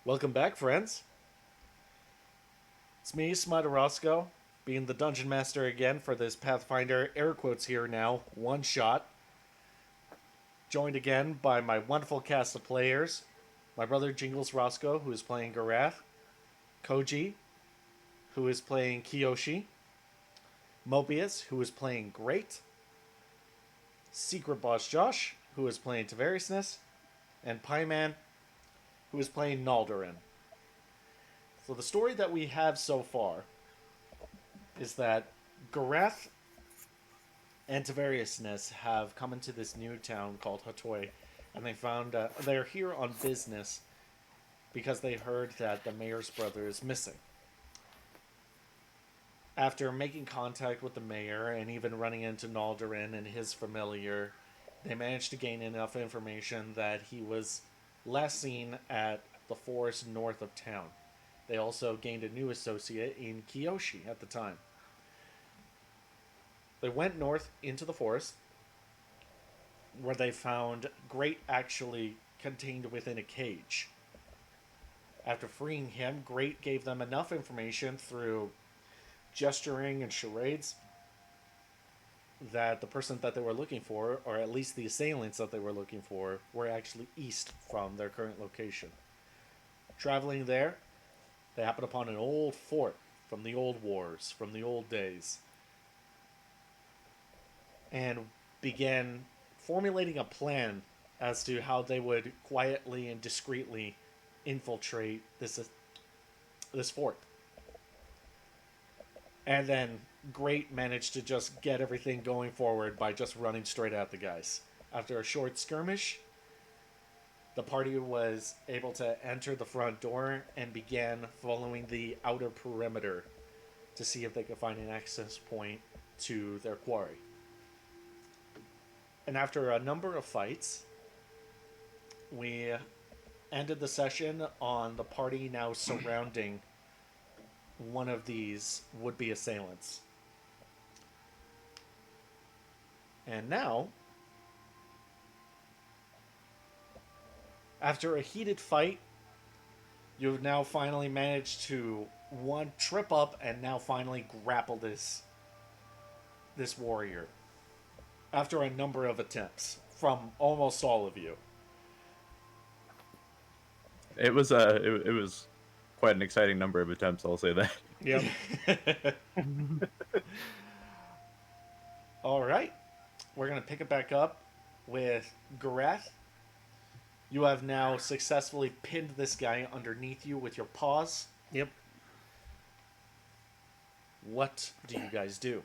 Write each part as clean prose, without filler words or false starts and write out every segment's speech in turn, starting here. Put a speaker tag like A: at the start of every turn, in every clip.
A: Welcome back, friends. It's me, Smiter Rasco, being the Dungeon Master again for this Pathfinder, air quotes here now, one shot. Joined again by my wonderful cast of players. My brother Jingles Rasco, who is playing Garath. Koji, who is playing Kiyoshi. Mobius, who is playing Great. Secret Boss Josh, who is playing Tavariousness. And Piman, who is playing Naldarin. So the story that we have so far is that Garath and Tavariousness have come into this new town called Hatoi, and they found they're here on business because they heard that the mayor's brother is missing. After making contact with the mayor and even running into Naldarin and his familiar, they managed to gain enough information that he was last seen at the forest north of town. They also gained a new associate in Kiyoshi at the time. They went north into the forest, where they found Great actually contained within a cage. After freeing him, Great gave them enough information through gesturing and charades that the person that they were looking for, or at least the assailants that they were looking for, were actually east from their current location. Traveling there, they happened upon an old fort from the old wars, from the old days, and began formulating a plan as to how they would quietly and discreetly infiltrate this fort. And then Great managed to just get everything going forward by just running straight at the guys. After a short skirmish, the party was able to enter the front door and began following the outer perimeter to see if they could find an access point to their quarry. And after a number of fights, we ended the session on the party now surrounding one of these would-be assailants. And now, after a heated fight, you've now finally managed to, one, trip up and now finally grapple this warrior. After a number of attempts from almost all of you.
B: It was quite an exciting number of attempts, I'll say that.
A: Yep. All right. We're going to pick it back up with Garath. You have now successfully pinned this guy underneath you with your paws.
C: Yep.
A: What do you guys do?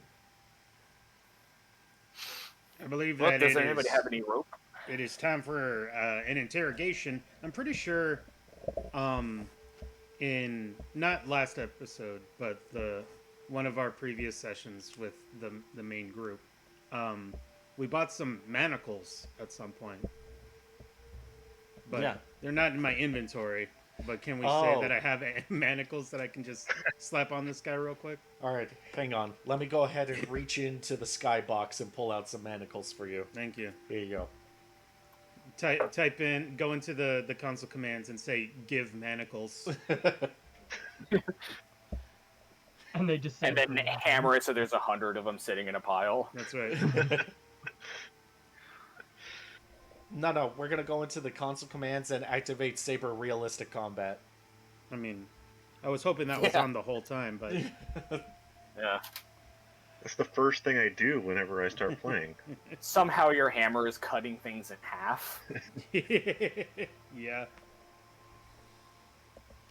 C: I believe
D: Look,
C: that
D: does anybody have any rope?
C: it is time for an interrogation. I'm pretty sure in not last episode, but one of our previous sessions with the main group, we bought some manacles at some point. But
A: Yeah.
C: they're not in my inventory. But can we say that I have manacles that I can just slap on this guy real quick?
A: All right, hang on. Let me go ahead and reach into the skybox and pull out some manacles for you.
C: Thank you.
A: Here you go.
C: Type in, go into the console commands and say, give manacles.
E: And they just say
D: And then hammer it so there's 100 of them sitting in a pile.
C: That's right.
A: No, we're going to go into the console commands and activate Saber Realistic Combat.
C: I mean, I was hoping that was on the whole time, but...
D: Yeah.
F: That's the first thing I do whenever I start playing.
D: Somehow your hammer is cutting things in half.
C: Yeah.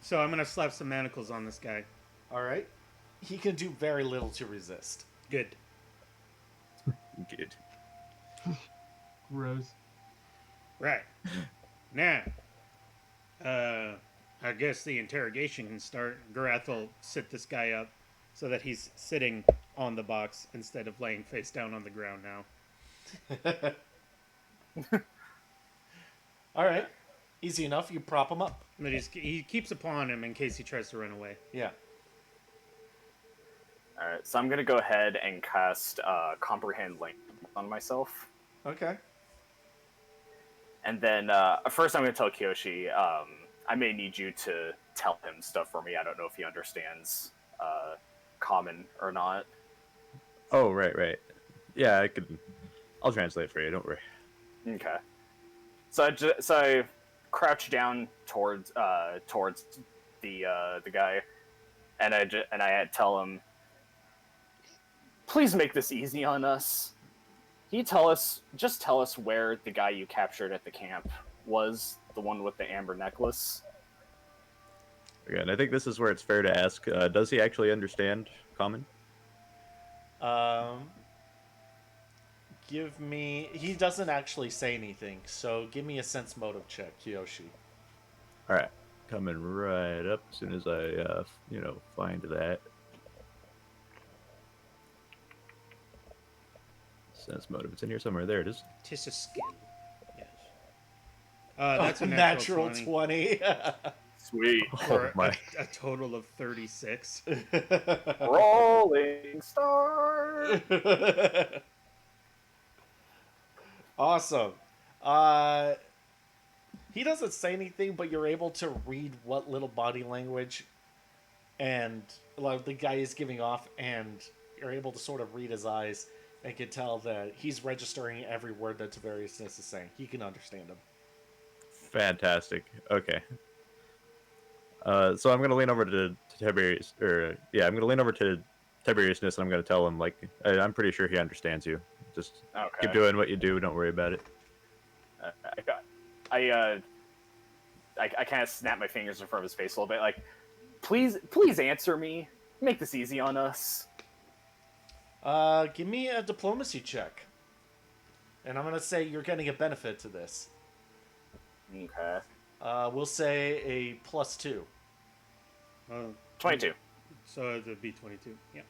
C: So I'm going to slap some manacles on this guy.
A: All right. He can do very little to resist.
C: Good.
B: Good.
E: Rose.
C: Right. Now, I guess the interrogation can start. Garath will sit this guy up so that he's sitting on the box instead of laying face down on the ground now.
A: All right. Easy enough. You prop him up.
C: But he keeps a paw on him in case he tries to run away.
A: Yeah.
D: Alright, so I'm going to go ahead and cast Comprehend Language on myself.
A: Okay.
D: And then first I'm going to tell Kiyoshi, I may need you to tell him stuff for me. I don't know if he understands common or not.
B: Oh, right. Yeah, I'll translate for you. Don't worry.
D: Okay. So I crouch down towards the guy, and I tell him, please make this easy on us. Can you just tell us where the guy you captured at the camp was, the one with the amber necklace?
B: Again, I think this is where it's fair to ask, does he actually understand common?
A: Give me. He doesn't actually say anything, so give me a sense motive check, Kiyoshi.
B: Alright, coming right up as soon as I, find that. Sense motive, it's in here somewhere. There it is.
C: Tis a skill. Yes. That's a
A: natural
C: natural
A: 20.
D: Sweet.
C: for
B: Oh my.
C: a total of 36.
D: Rolling star.
A: Awesome. He doesn't say anything, but you're able to read what little body language and the guy is giving off, and you're able to sort of read his eyes and can tell that he's registering every word that Tavarius is saying. He can understand him.
B: Fantastic. Okay. So I'm gonna lean over to Tiberius, I'm gonna lean over to Tiberiousness, and I'm gonna tell him, I'm pretty sure he understands you. Just keep doing what you do. Don't worry about it.
D: I kind of snap my fingers in front of his face a little bit, please answer me. Make this easy on us.
A: Give me a diplomacy check. And I'm going to say you're getting a benefit to this.
D: Okay.
A: We'll say a +2.
D: 22.
C: So it would be 22. Yeah.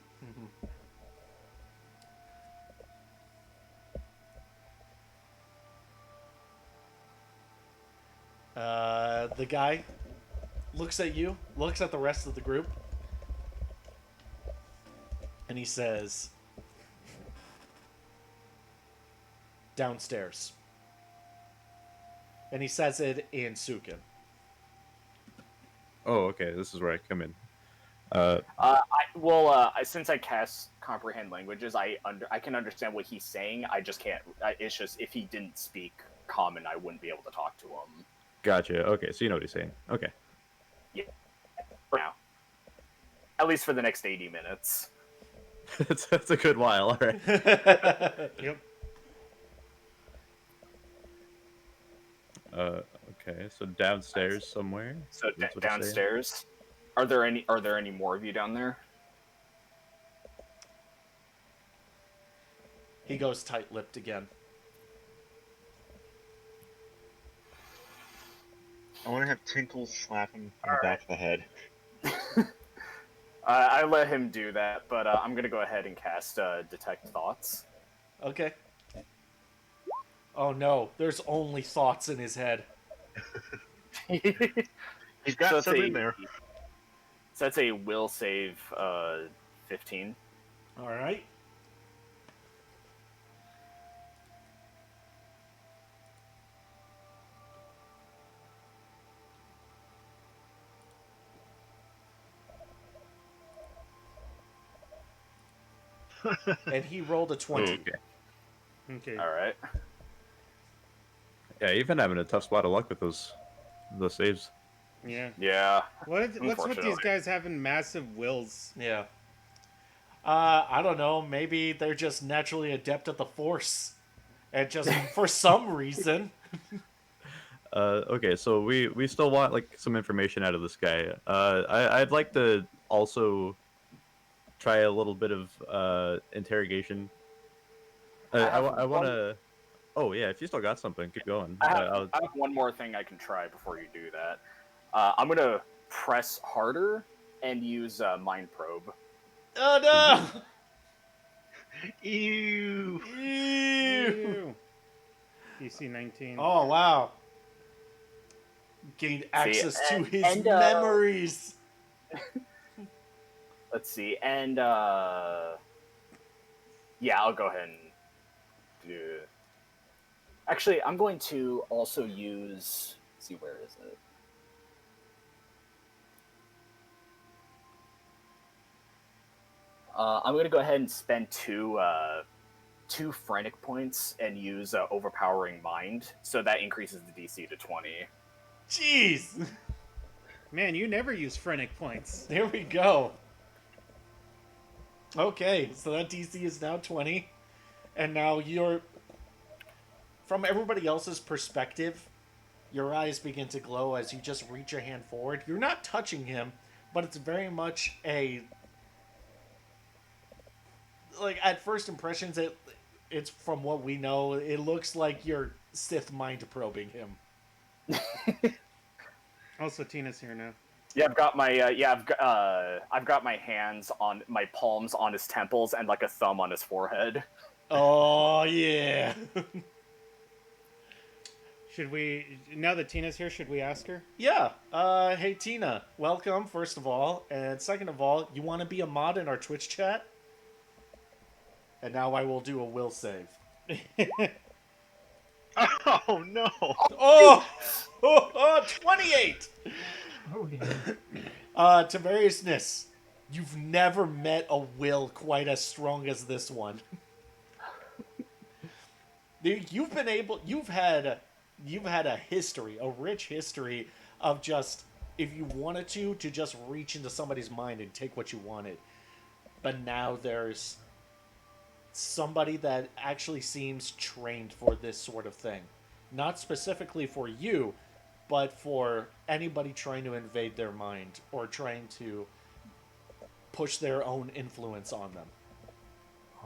A: The guy looks at you, looks at the rest of the group, and he says, downstairs. And he says it in Tsukan.
B: Oh, okay. This is where I come in.
D: Since I cast comprehend languages, I can understand what he's saying. I just can't. It's just if he didn't speak common, I wouldn't be able to talk to him.
B: Gotcha. Okay, so you know what he's saying. Okay.
D: Yeah. For now. At least for the next 80 minutes.
B: that's a good while. All right.
C: Yep.
B: Okay. So downstairs somewhere.
D: So
B: That's what it's saying?
D: downstairs. Are there any more of you down there?
A: He goes tight-lipped again.
F: I want to have Tinkle slap him in the back of the head.
D: I let him do that, but I'm gonna go ahead and cast Detect Thoughts.
A: Okay. Oh no, there's only thoughts in his head.
F: He's got some in there.
D: So that's a will save 15.
A: Alright. And he rolled a 20.
B: Okay.
C: Okay.
D: All right.
B: Yeah, you've been having a tough spot of luck with those saves.
C: Yeah.
D: Yeah.
C: What's with these
D: Unfortunately.
C: guys having massive wills?
A: Yeah. I don't know. Maybe they're just naturally adept at the Force. And just for some reason.
B: Okay, so we still want some information out of this guy. I'd like to also try a little bit of interrogation. I want to. Oh yeah, if you still got something, keep going.
D: I have one more thing I can try before you do that. I'm gonna press harder and use Mind Probe.
A: Oh no!
F: Ew.
A: Ew!
C: DC 19.
A: Oh wow. Gained access to his memories.
D: Let's see, and yeah, I'll go ahead and do. Actually, I'm going to also use. Let's see, where is it? I'm gonna go ahead and spend two frantic points and use overpowering mind, so that increases the DC to 20.
A: Jeez!
C: Man, you never use frenetic points.
A: There we go. Okay, so that DC is now 20. And now you're... From everybody else's perspective, your eyes begin to glow as you just reach your hand forward. You're not touching him, but it's very much a... Like, at first impressions, it's from what we know, it looks like you're Sith mind probing him.
C: Also, Tina's here now.
D: Yeah, I've got my I've got my hands on my palms on his temples and like a thumb on his forehead.
A: Oh, yeah.
C: Should we, now that Tina's here, should we ask her?
A: Yeah. Hey, Tina. Welcome, first of all. And second of all, you want to be a mod in our Twitch chat? And now I will do a will save.
F: Oh no!
A: Oh! 28!
E: Oh, dear.
A: Tavariousness, you've never met a will quite as strong as this one. You've had a history, a rich history of just, if you wanted to just reach into somebody's mind and take what you wanted. But now there's somebody that actually seems trained for this sort of thing. Not specifically for you, but for anybody trying to invade their mind or trying to push their own influence on them.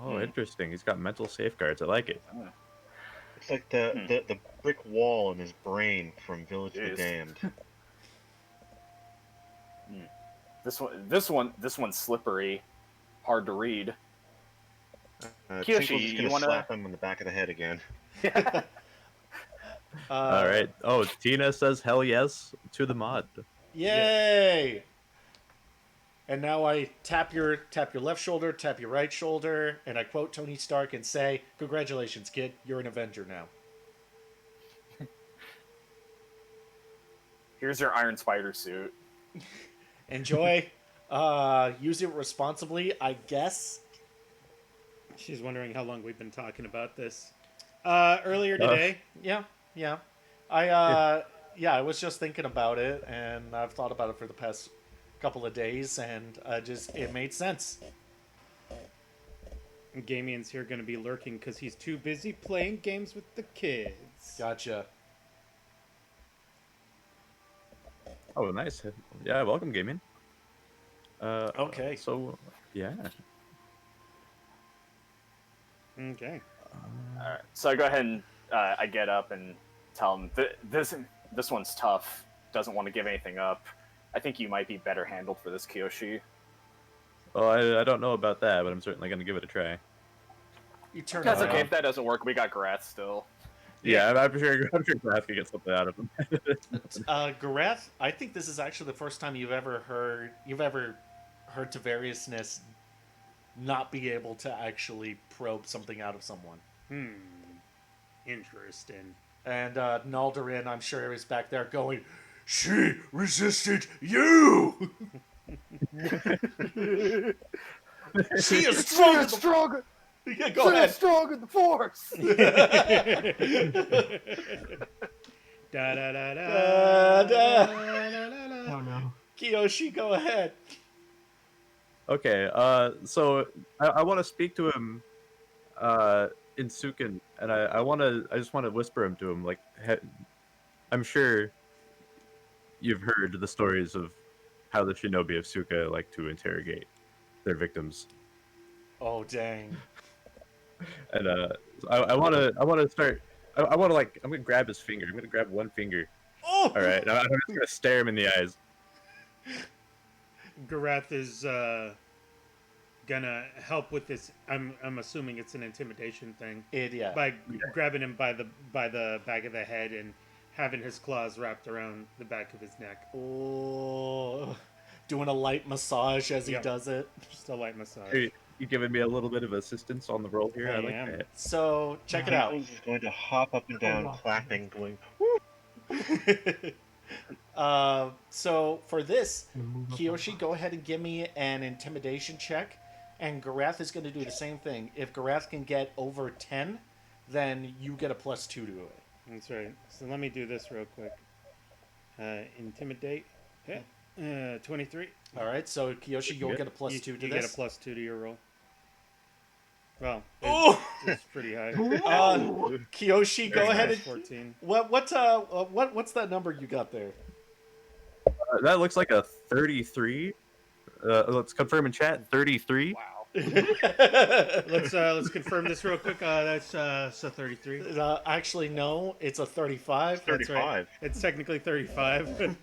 B: Oh, interesting. He's got mental safeguards. I like it.
F: It's like the brick wall in his brain from Village of the
D: Jeez.
F: Damned.
D: This one's slippery, hard to read. Kiyoshi,
F: Tinkle's just
D: you
F: gonna
D: wanna-
F: slap him on the back of the head again.
B: All right. Oh, Tina says hell yes to the mod.
A: Yay! And now I tap your left shoulder, tap your right shoulder, and I quote Tony Stark and say, "Congratulations, kid! You're an Avenger now."
D: Here's your Iron Spider suit.
A: Enjoy. Use it responsibly, I guess.
C: She's wondering how long we've been talking about this. Earlier today.
A: Yeah. I was just thinking about it, and I've thought about it for the past couple of days, and it made sense.
C: Gamian's here going to be lurking because he's too busy playing games with the kids.
A: Gotcha.
B: Oh, nice. Yeah, welcome, gaming.
A: Okay.
B: So, yeah.
C: Okay.
D: All right, so I go ahead and I get up and tell him this one's tough. Doesn't want to give anything up. I think you might be better handled for this, Kiyoshi.
B: Well, I don't know about that, but I'm certainly going to give it a try.
A: You turn
D: That's
A: around.
D: okay. If that doesn't work, we got Grath still.
B: Yeah, I'm sure Graf can get something out of him.
A: Gareth, I think this is actually the first time you've ever heard Tavariousness not be able to actually probe something out of someone.
C: Interesting.
A: And Naldarin, I'm sure, is back there going, "She resisted you! She is strong!
D: stronger.
A: Yeah, go ahead.
D: Strong in the Force.
C: Da da da da
A: Da.
E: Oh, no.
A: Kiyoshi, go ahead.
B: Okay, so I want to speak to him in Tsukan, and I just want to whisper him to him, like, I'm sure you've heard the stories of how the shinobi of Tsuka like to interrogate their victims.
A: Oh, dang.
B: And I want to start. I want to I'm gonna grab his finger. I'm gonna grab one finger.
A: Oh!
B: All right, I'm just gonna stare him in the eyes.
C: Garath is gonna help with this. I'm assuming it's an intimidation thing
A: Yeah.
C: by grabbing him by the back of the head and having his claws wrapped around the back of his neck.
A: Oh, doing a light massage as he
C: Yep.
A: does it.
C: Just a light massage.
B: Hey, you giving me a little bit of assistance on the roll here. I
C: I
B: like
C: am.
B: that.
A: So, check it out.
F: Tinkle's is going to hop up and down, clapping, going,
A: So, for this,
E: Gonna move up
A: Kiyoshi, go ahead and give me an intimidation check. and Garath is going to do the same thing. If Garath can get over 10, then you get a +2 to it.
C: That's right. So let me do this real quick. Intimidate. 23.
A: All right, so Kiyoshi, you'll
B: good.
A: get a +2 to
C: You
A: this.
C: get a +2 to your roll. Well,
A: Oh!
C: it's pretty high.
A: Kiyoshi, go ahead and
C: 14.
A: what's that number you got there?
B: That looks like a 33. Let's confirm in chat. 33.
D: Wow.
C: Let's confirm this real quick. That's so 33.
A: Actually, no, it's a 35.
C: That's right.
F: 35.
C: It's technically 35.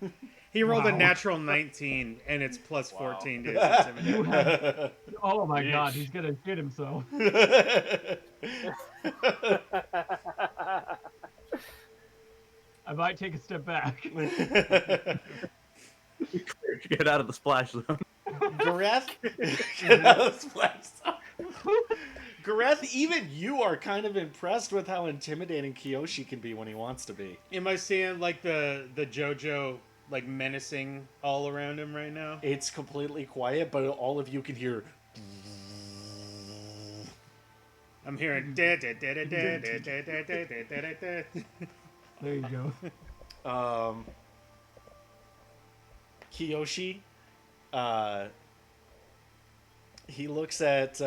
C: He rolled a
E: Wow.
C: natural 19, and it's plus
D: Wow.
C: 14 to his intimidate.
E: You have, oh my
D: Yeesh.
E: god, he's gonna shit himself. I might take a step back.
B: Get out of the splash zone.
A: Gareth, Gareth, even you are kind of impressed with how intimidating Kiyoshi can be when he wants to be.
C: Am I seeing like the JoJo like menacing all around him right now?
A: It's completely quiet, but all of you can hear.
C: I'm hearing.
E: There you go.
A: Kiyoshi, he looks at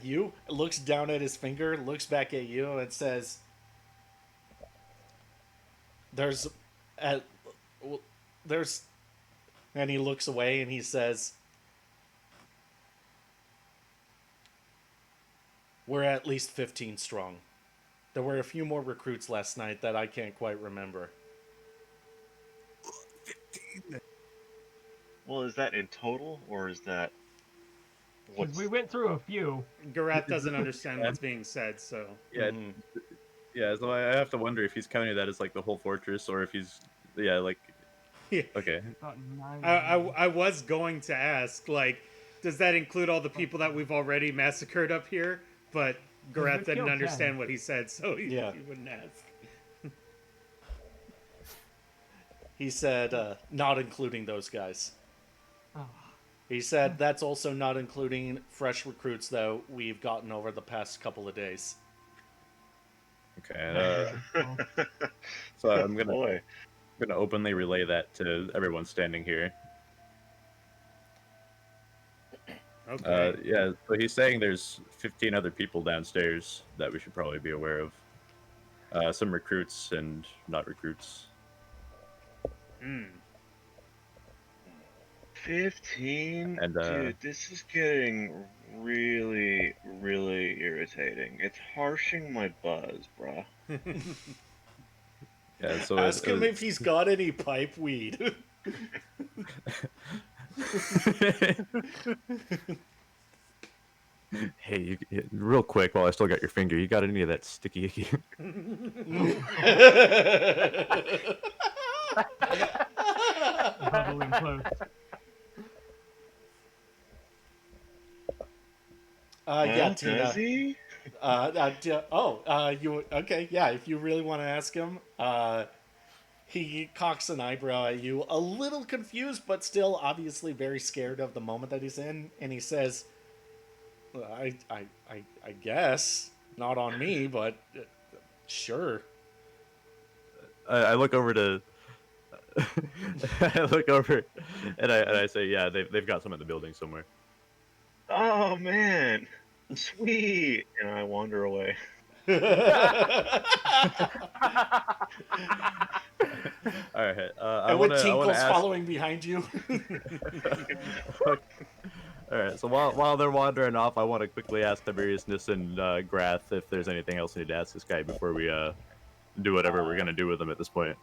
A: you, looks down at his finger, looks back at you, and says, "There's," and he looks away and he says, "We're at least 15 strong. There were a few more recruits last night that I can't quite remember."
F: Well, is that in total, or is that
E: 'Cause
F: what's?
E: we went through a few.
C: Garath doesn't understand what's being said, so
B: Yeah,
A: Mhm.
B: yeah. So I have to wonder if he's counting that as like the whole fortress, or if he's like.
C: Yeah.
B: Okay.
E: About 9.
C: I was going to ask, like, does that include all the people that we've already massacred up here? But Garath
E: we
C: didn't
E: killed
C: understand
E: 10.
C: what he said, so he
A: Yeah.
C: wouldn't ask.
A: He said, not including those guys.
E: Oh,
A: He said that's also not including fresh recruits that we've gotten over the past couple of days.
B: Okay.
E: well,
B: So I'm gonna
F: Boy,
B: openly relay that to everyone standing here.
C: Okay.
B: Yeah. So he's saying there's 15 other people downstairs that we should probably be aware of. Some recruits and not recruits.
F: 15?
B: And,
F: Dude, this is getting really, really irritating. It's harshing my buzz, bruh.
B: Yeah. So
A: Ask him if he's got any pipe weed.
B: Hey, real quick, while I still got your finger, you got any of that sticky icky?
E: bubbling close.
A: Yeah, Tina.
F: Does he?
A: You okay? Yeah, if you really want to ask him, he cocks an eyebrow at you, a little confused, but still obviously very scared of the moment that he's in, and he says, "I guess not on me, but sure."
B: I look over to. I look over, and I say, yeah, they've got some in the building somewhere.
F: Oh, man. Sweet. And I wander away.
B: All right. I
A: And
B: want
A: with
B: to
A: Tinkles
B: ask.
A: following behind you.
B: All right. So while they're wandering off, I want to quickly ask Tiberiousness and Grath if there's anything else I need to ask this guy before we do whatever we're gonna do with him at this point.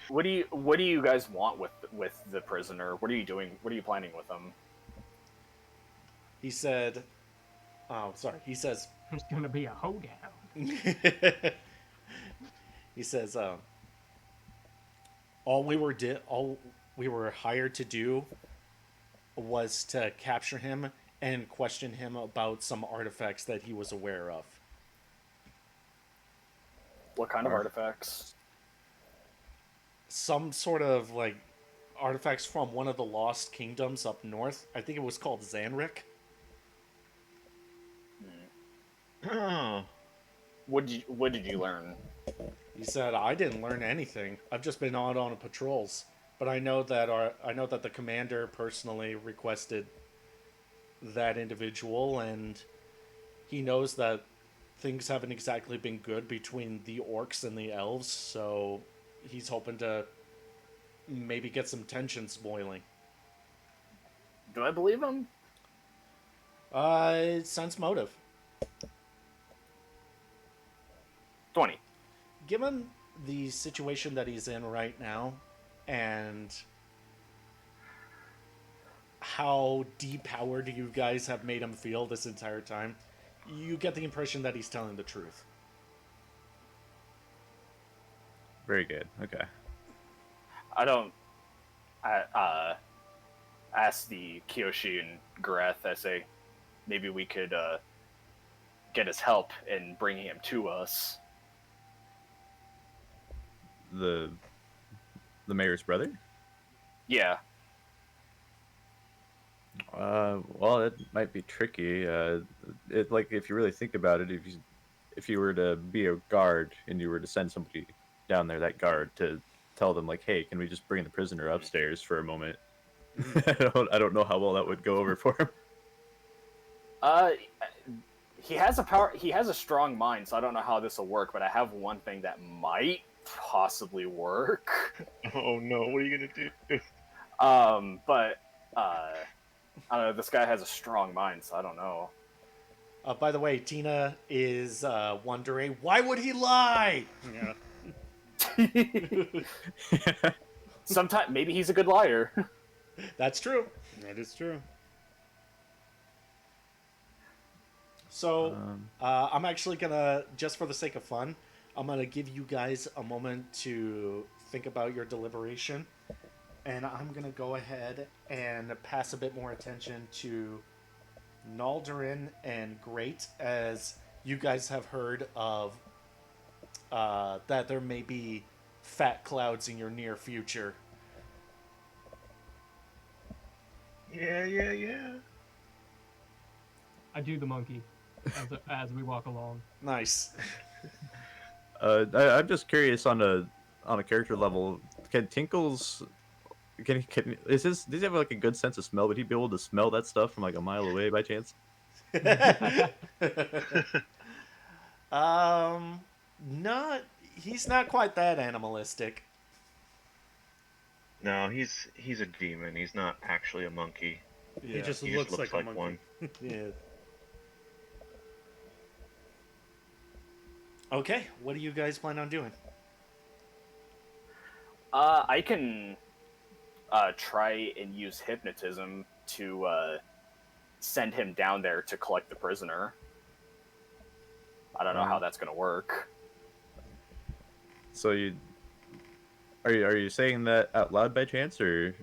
D: What do you guys want with the prisoner? What are you doing? What are you planning with him?
A: He said, "Oh, sorry." He says,
E: It's gonna be a hoedown.
A: he says, all we were hired to do was to capture him and question him about some artifacts that he was aware of."
D: What kind of artifacts?
A: Some sort of like artifacts from one of the lost kingdoms up north. I think it was called Zanric.
F: Oh,
D: What did you learn?
A: He said, "I didn't learn anything. I've just been out on patrols, but I know that the commander personally requested that individual, and he knows that things haven't exactly been good between the orcs and the elves, so he's hoping to maybe get some tensions boiling."
D: Do I believe him?
A: Sense motive.
D: 20.
A: Given the situation that he's in right now, and how depowered you guys have made him feel this entire time, you get the impression that he's telling the truth.
B: Very good. Okay.
D: I ask the Kiyoshi and Gareth. I say, maybe we could get his help in bringing him to us.
B: The mayor's brother?
D: Yeah.
B: Well, it might be tricky. Like if you really think about it, if you were to be a guard and you were to send somebody down there, that guard, to tell them like, hey, can we just bring the prisoner upstairs for a moment? I don't know how well that would go over for him.
D: He has a strong mind, so I don't know how this will work, but I have one thing that might possibly work.
F: oh no! What are you gonna do?
D: But I don't know. This guy has a strong mind, so I don't know.
A: By the way, Tina is wondering, why would he lie?
C: Yeah.
D: Sometimes maybe he's a good liar.
A: That's true.
C: That is true.
A: So, I'm actually gonna, just for the sake of fun, I'm gonna give you guys a moment to think about your deliberation, and I'm gonna go ahead and pass a bit more attention to Naldarin and Great, as you guys have heard of that there may be fat clouds in your near future.
F: Yeah.
E: I do the monkey as we walk along.
A: Nice.
B: I'm just curious on a character level. Can Tinkles does he have like a good sense of smell? Would he be able to smell that stuff from like a mile away by chance?
A: He's not quite that animalistic.
F: No, he's a demon. He's not actually a monkey.
C: He just
F: He
C: looks
F: just looks
C: like a
F: like
C: monkey.
F: one.
A: Yeah. Okay, what do you guys plan on doing?
D: I can try and use hypnotism to send him down there to collect the prisoner. I don't know how that's gonna work.
B: So are you saying that out loud by chance, or?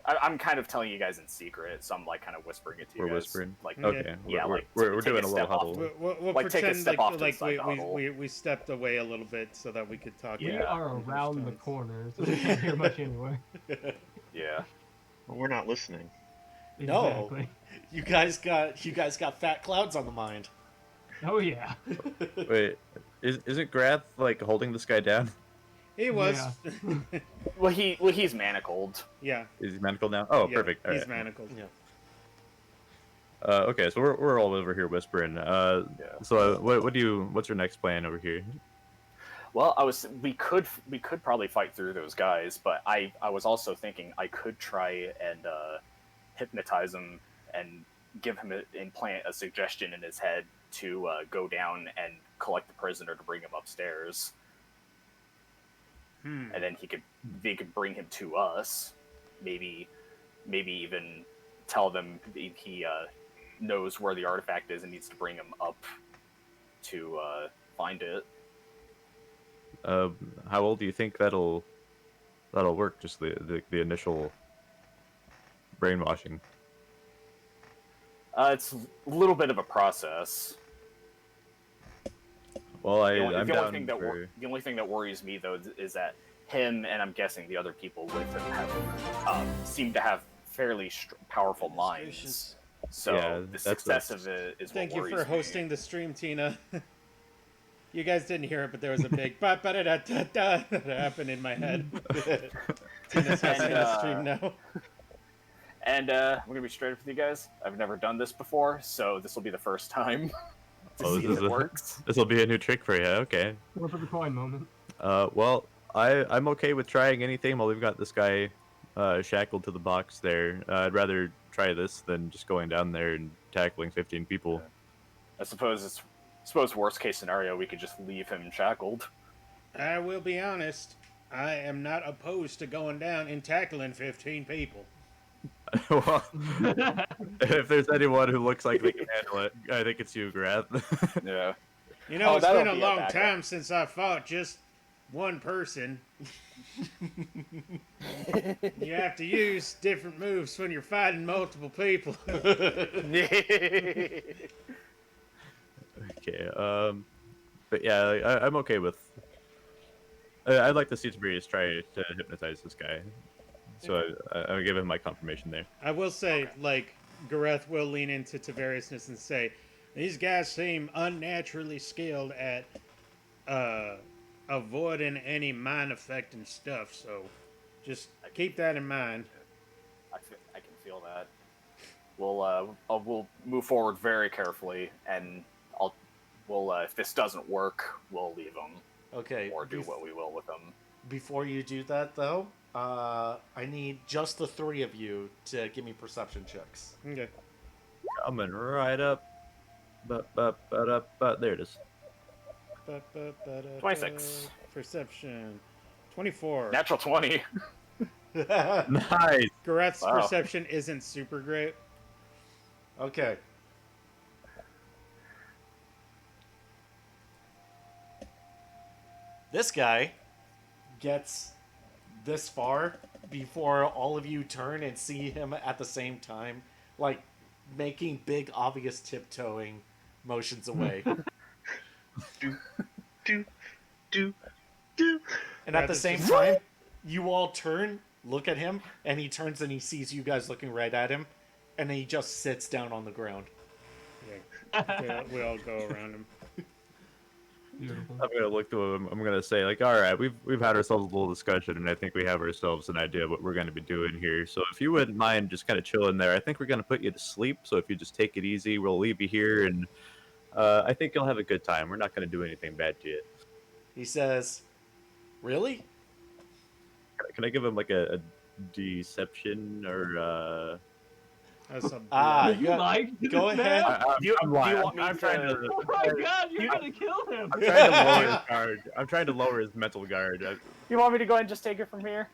D: I'm kind of telling you guys in secret, so I'm like kind of whispering it to you
B: We're
D: guys.
B: whispering.
D: Like,
B: Okay.
D: yeah,
B: We're
D: take
B: doing
D: a
B: a little
D: step off.
B: huddle.
C: We'll
D: Like, take a
C: pretend
D: step off to the
C: like
D: side of the huddle.
C: we stepped away a little bit so that we could talk.
E: We
D: Yeah.
E: are
C: in
E: around the
C: distance.
E: corner, so we can't hear much anyway.
D: Yeah.
F: Well, we're not listening.
A: No.
E: Exactly.
A: You guys got fat clouds on the mind.
E: Oh yeah.
B: Wait, isn't Grath like holding this guy down?
C: He was.
E: Yeah.
D: Well, he's manacled.
C: Yeah.
B: Is he manacled now? Oh,
C: Yeah,
B: perfect. All
C: he's
B: right.
C: manacled.
A: Yeah.
B: Okay, so we're all over here whispering. So what's your next plan over here?
D: Well, we could probably fight through those guys, but I was also thinking I could try and hypnotize him and implant a suggestion in his head to go down and collect the prisoner to bring him upstairs, and then they could bring him to us. Maybe even tell them he knows where the artifact is and needs to bring him up to find it.
B: How old do you think that'll work? Just the initial brainwashing.
D: It's a little bit of a process.
B: Well, I'm
D: the only
B: down
D: thing that
B: for.
D: the only thing that worries me though is that him and I'm guessing the other people with him have seem to have fairly powerful minds. So
B: Yeah,
D: the
B: that's
D: success of it is
C: Thank
D: what
C: you
D: worries
C: for
D: me.
C: hosting the stream, Tina. You guys didn't hear it, but there was a big ba ba da da da da that happened in my head. Tina's hosting the stream now.
D: And I'm gonna be straight up with you guys. I've never done this before, so this will be the first time to
B: Oh,
D: see if it works.
B: this will be a new trick for you. Okay.
E: Flip of the coin moment.
B: Well, I'm okay with trying anything while we've got this guy shackled to the box there. I'd rather try this than just going down there and tackling 15 people.
D: I suppose worst case scenario we could just leave him shackled.
C: I will be honest. I am not opposed to going down and tackling 15 people.
B: Well, if there's anyone who looks like they can handle it, I think it's you, Grath.
D: Yeah.
C: You know, it's
D: that'll
C: been a
D: be
C: long
D: backup.
C: time since I fought just one person. You have to use different moves when you're fighting multiple people.
B: Okay. But yeah, I'm okay with. I'd like to see Tiberius try to hypnotize this guy. So I'll give him my confirmation there.
C: I will say, like, Gareth will lean into Tavariousness and say, these guys seem unnaturally skilled at avoiding any mind-affecting stuff, so just keep that in mind.
D: I can feel that. We'll move forward very carefully, and if this doesn't work, we'll leave him
A: Okay.
D: or do what we will with him.
A: Before you do that, though, I need just the three of you to give me perception checks.
C: Okay.
B: Coming right up. But there it is.
D: 26.
C: Perception. 24.
D: Natural 20.
B: Nice.
C: Gareth's
D: Wow.
C: perception isn't super great.
A: Okay. This guy gets this far before all of you turn and see him at the same time, like making big, obvious tiptoeing motions away.
F: Do.
A: And at the same time, you all turn, look at him, and he turns and he sees you guys looking right at him, and then he just sits down on the ground.
C: Yeah. We all go around him.
E: Beautiful.
B: I'm gonna look to him. I'm gonna say like, all right, we've had ourselves a little discussion, and I think we have ourselves an idea of what we're gonna be doing here. So if you wouldn't mind just kind of chilling there, I think we're gonna put you to sleep. So if you just take it easy, we'll leave you here, and I think you'll have a good time. We're not gonna do anything bad to you.
A: He says, "Really?"
B: Can I give him like a deception or?
C: That's a
E: You like
A: go
E: this
A: ahead.
E: man?
B: I'm lying.
D: you want me
B: I'm trying
D: to-
B: to.
E: Oh my god, you're gonna kill him!
B: I'm trying to lower his guard. I'm trying to lower his mental guard.
D: You want me to go ahead and just take it from here?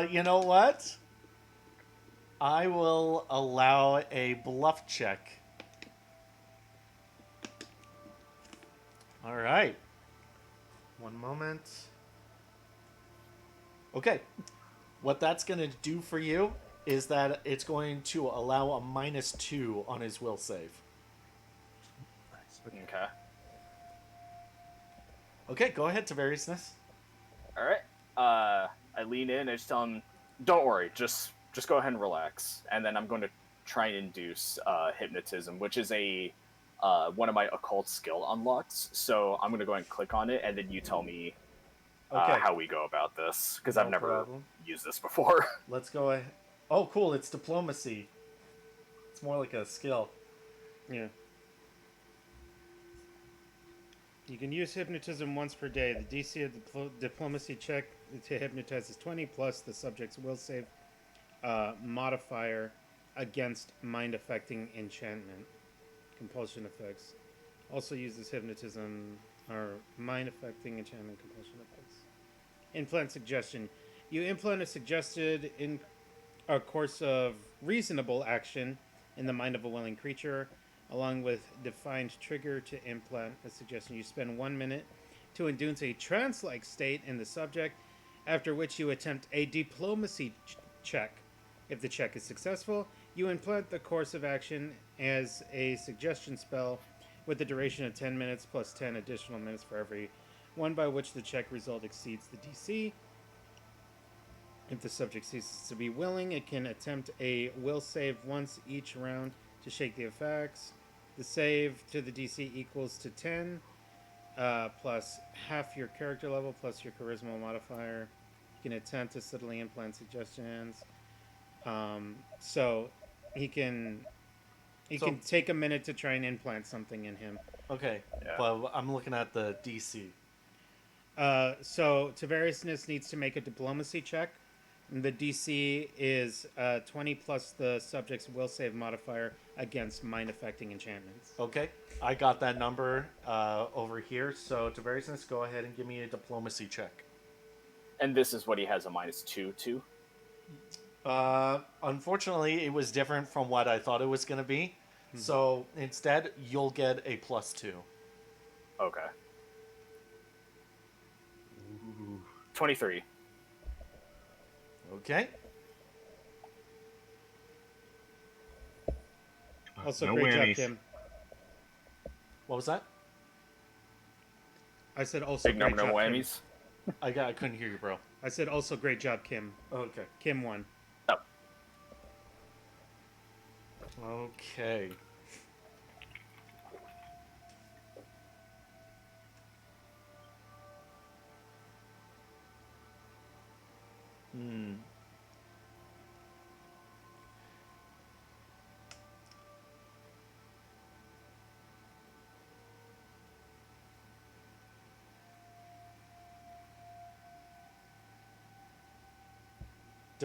A: You know what? I will allow a bluff check. All right. One moment. Okay. What that's going to do for you is that it's going to allow a -2 on his will save.
D: Okay.
A: Okay, go ahead, Tavariousness.
D: All right. I lean in and just tell him, "Don't worry, just go ahead and relax." And then I'm going to try and induce hypnotism, which is one of my occult skill unlocks. So I'm going to go ahead and click on it, and then you tell me
A: Okay.
D: how we go about this, because
A: No
D: I've never
A: problem.
D: used this before.
A: Let's go ahead. Oh, cool. It's diplomacy. It's more like a skill.
C: Yeah. You can use hypnotism once per day. The DC of the diplomacy check to hypnotize is 20 plus the subject's will save modifier against mind-affecting enchantment. Compulsion effects. Also uses hypnotism or mind-affecting enchantment compulsion effects. Implant suggestion. You implant a suggested in a course of reasonable action in the mind of a willing creature, along with defined trigger to implant a suggestion. You spend 1 minute to induce a trance-like state in the subject, after which you attempt a diplomacy check. If the check is successful, You implant the course of action as a suggestion spell with a duration of 10 minutes plus 10 additional minutes for every one by which the check result exceeds the DC. If the subject ceases to be willing, it can attempt a will save once each round to shake the effects. The save to the DC equals to 10, plus half your character level plus your charisma modifier. You can attempt to subtly implant suggestions. So he can take a minute to try and implant something in him.
A: Okay,
D: Yeah.
A: but I'm looking at the DC.
C: So Tavariousness needs to make a diplomacy check. And the DC is 20 plus the subject's will save modifier against mind affecting enchantments.
A: Okay, I got that number over here. So Tavariousness, go ahead and give me a diplomacy check.
D: And this is what he has a -2 to.
A: Unfortunately, it was different from what I thought it was going to be. So instead, you'll get a +2.
D: Okay. 23.
A: Okay.
C: Also,
F: No
C: great
F: whammies.
C: job, Kim.
A: What was that?
C: I said also
D: Big
C: great
D: number, no
C: job, Kim.
D: whammies.
A: I couldn't hear you, bro.
C: I said also great job, Kim.
A: Okay.
C: Kim won.
D: Oh.
A: Okay.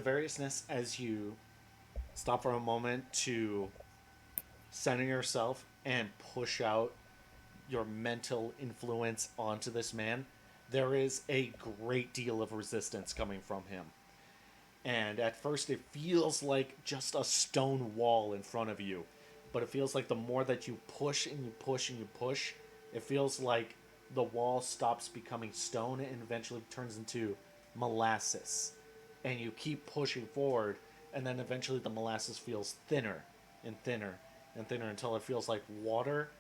A: Variousness, as you stop for a moment to center yourself and push out your mental influence onto this man, there is a great deal of resistance coming from him. And at first it feels like just a stone wall in front of you, but it feels like the more that you push and you push and you push, it feels like the wall stops becoming stone and eventually turns into molasses. And you keep pushing forward, and then eventually the molasses feels thinner and thinner and thinner until it feels like water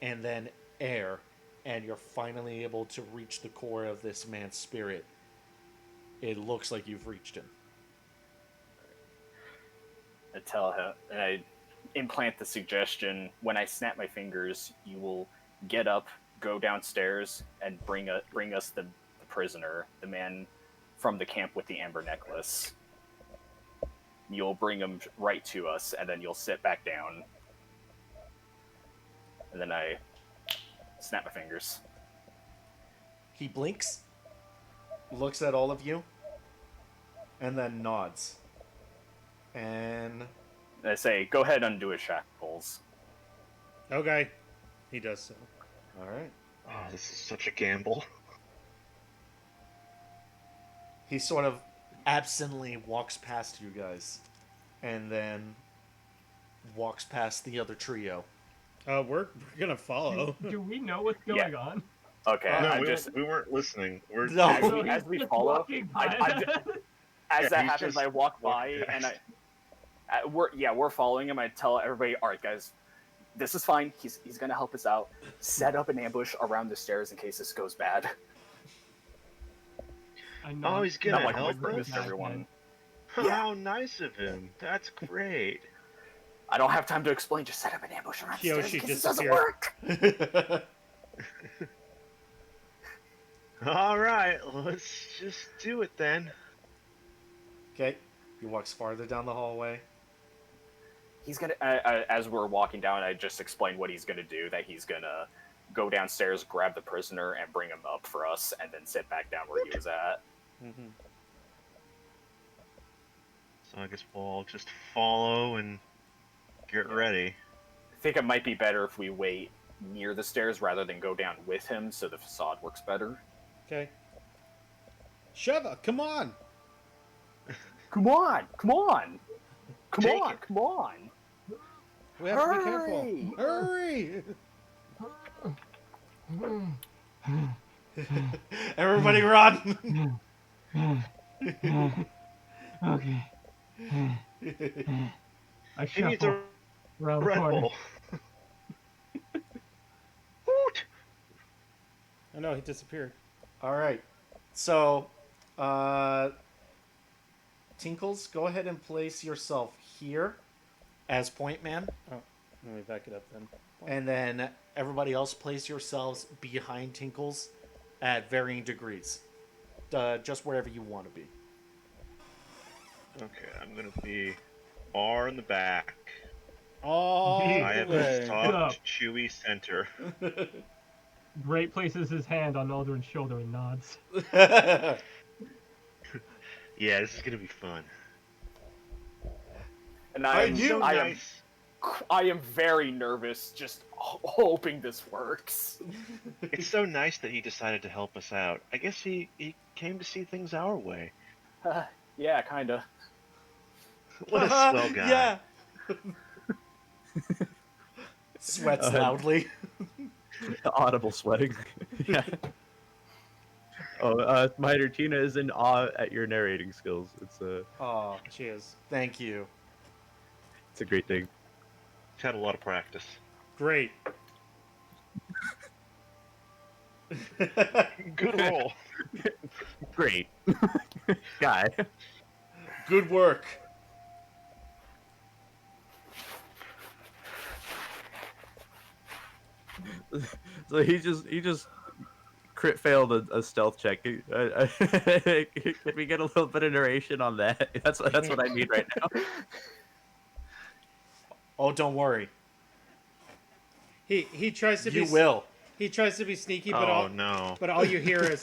A: and then air, and you're finally able to reach the core of this man's spirit. It looks like you've reached him.
D: I tell him, and I implant the suggestion. When I snap my fingers, you will get up, go downstairs, and bring us the prisoner, the man from the camp with the amber necklace. You'll bring him right to us, and then you'll sit back down. And then I snap my fingers.
A: He blinks, looks at all of you, and then nods. And
D: And I say, go ahead, undo his shackles.
C: Okay. He does so.
A: all right.
F: Oh, this is such a gamble.
A: He sort of absently walks past you guys, and then walks past the other trio.
C: We're gonna follow.
E: Do we know what's going on?
D: Okay,
F: No,
D: I
F: we weren't listening. We're
A: No.
E: So
D: as
E: he's
D: we
E: just
D: follow,
E: walking by
D: as
F: Yeah,
D: that
F: he's
D: happens,
F: just
D: I walk by
F: walking
D: and
F: past.
D: we're following him. I tell everybody, all right, guys, this is fine. He's gonna help us out. Set up an ambush around the stairs in case this goes bad.
E: I know.
F: Oh, he's
D: Not
F: gonna
D: like
F: help
D: whispering
F: us.
D: this to everyone.
F: How nice of him. That's great.
D: I don't have time to explain. Just set up an ambush around the stairs
C: Kiyoshi
D: in case this doesn't
C: disappeared.
D: work.
F: All right, let's just do it then.
A: Okay. He walks farther down the hallway.
D: He's gonna, as we're walking down, I just explained what he's gonna do. That he's gonna go downstairs, grab the prisoner, and bring him up for us, and then sit back down where he was at.
C: Mm-hmm.
F: So I guess we'll all just follow and get ready.
D: I think it might be better if we wait near the stairs rather than go down with him, so the facade works better.
C: Okay. Sheva, come on!
D: Come on! Come on! Come
F: Take
D: on!
F: it.
D: Come on!
C: We have to be
D: Hurry!
C: careful. Hurry!
A: Everybody run!
E: Okay. I
F: He needs
E: shuffle
F: a
E: around the
F: Red
E: corner.
F: Bull. Hoot!
C: Oh no, he disappeared.
A: All right. So, Tinkles, go ahead and place yourself here as point man,
C: Oh, let me back it up then.
A: and then everybody else place yourselves behind Tinkles at varying degrees, just wherever you want to be.
F: Okay, I'm gonna be far in the back.
C: All
F: I
C: the
F: have
C: way.
F: a
E: Stop.
F: soft, chewy center.
E: Great places his hand on Naldarin's shoulder and nods.
F: Yeah, this is gonna be fun.
D: And
F: It's so
D: I am
F: nice.
D: I am very nervous, just hoping this works.
F: It's so nice that he decided to help us out. I guess he came to see things our way.
D: Yeah, kinda.
F: What a swell guy.
A: Yeah. Sweats
B: Uh,
A: loudly.
B: Audible sweating. Yeah. Oh, Smiter, Tina is in awe at your narrating skills.
A: Oh,
C: Cheers.
A: thank you.
B: It's a great thing.
F: He's had a lot of practice.
C: Great.
F: Good roll.
B: Great. Guy.
A: Good work.
B: So he just crit failed a stealth check. Could we get a little bit of narration on that? That's what I need right now.
A: Oh, don't worry.
C: He tries to
A: You
C: be
A: will.
C: He tries to be sneaky, but
F: Oh no.
C: all you hear is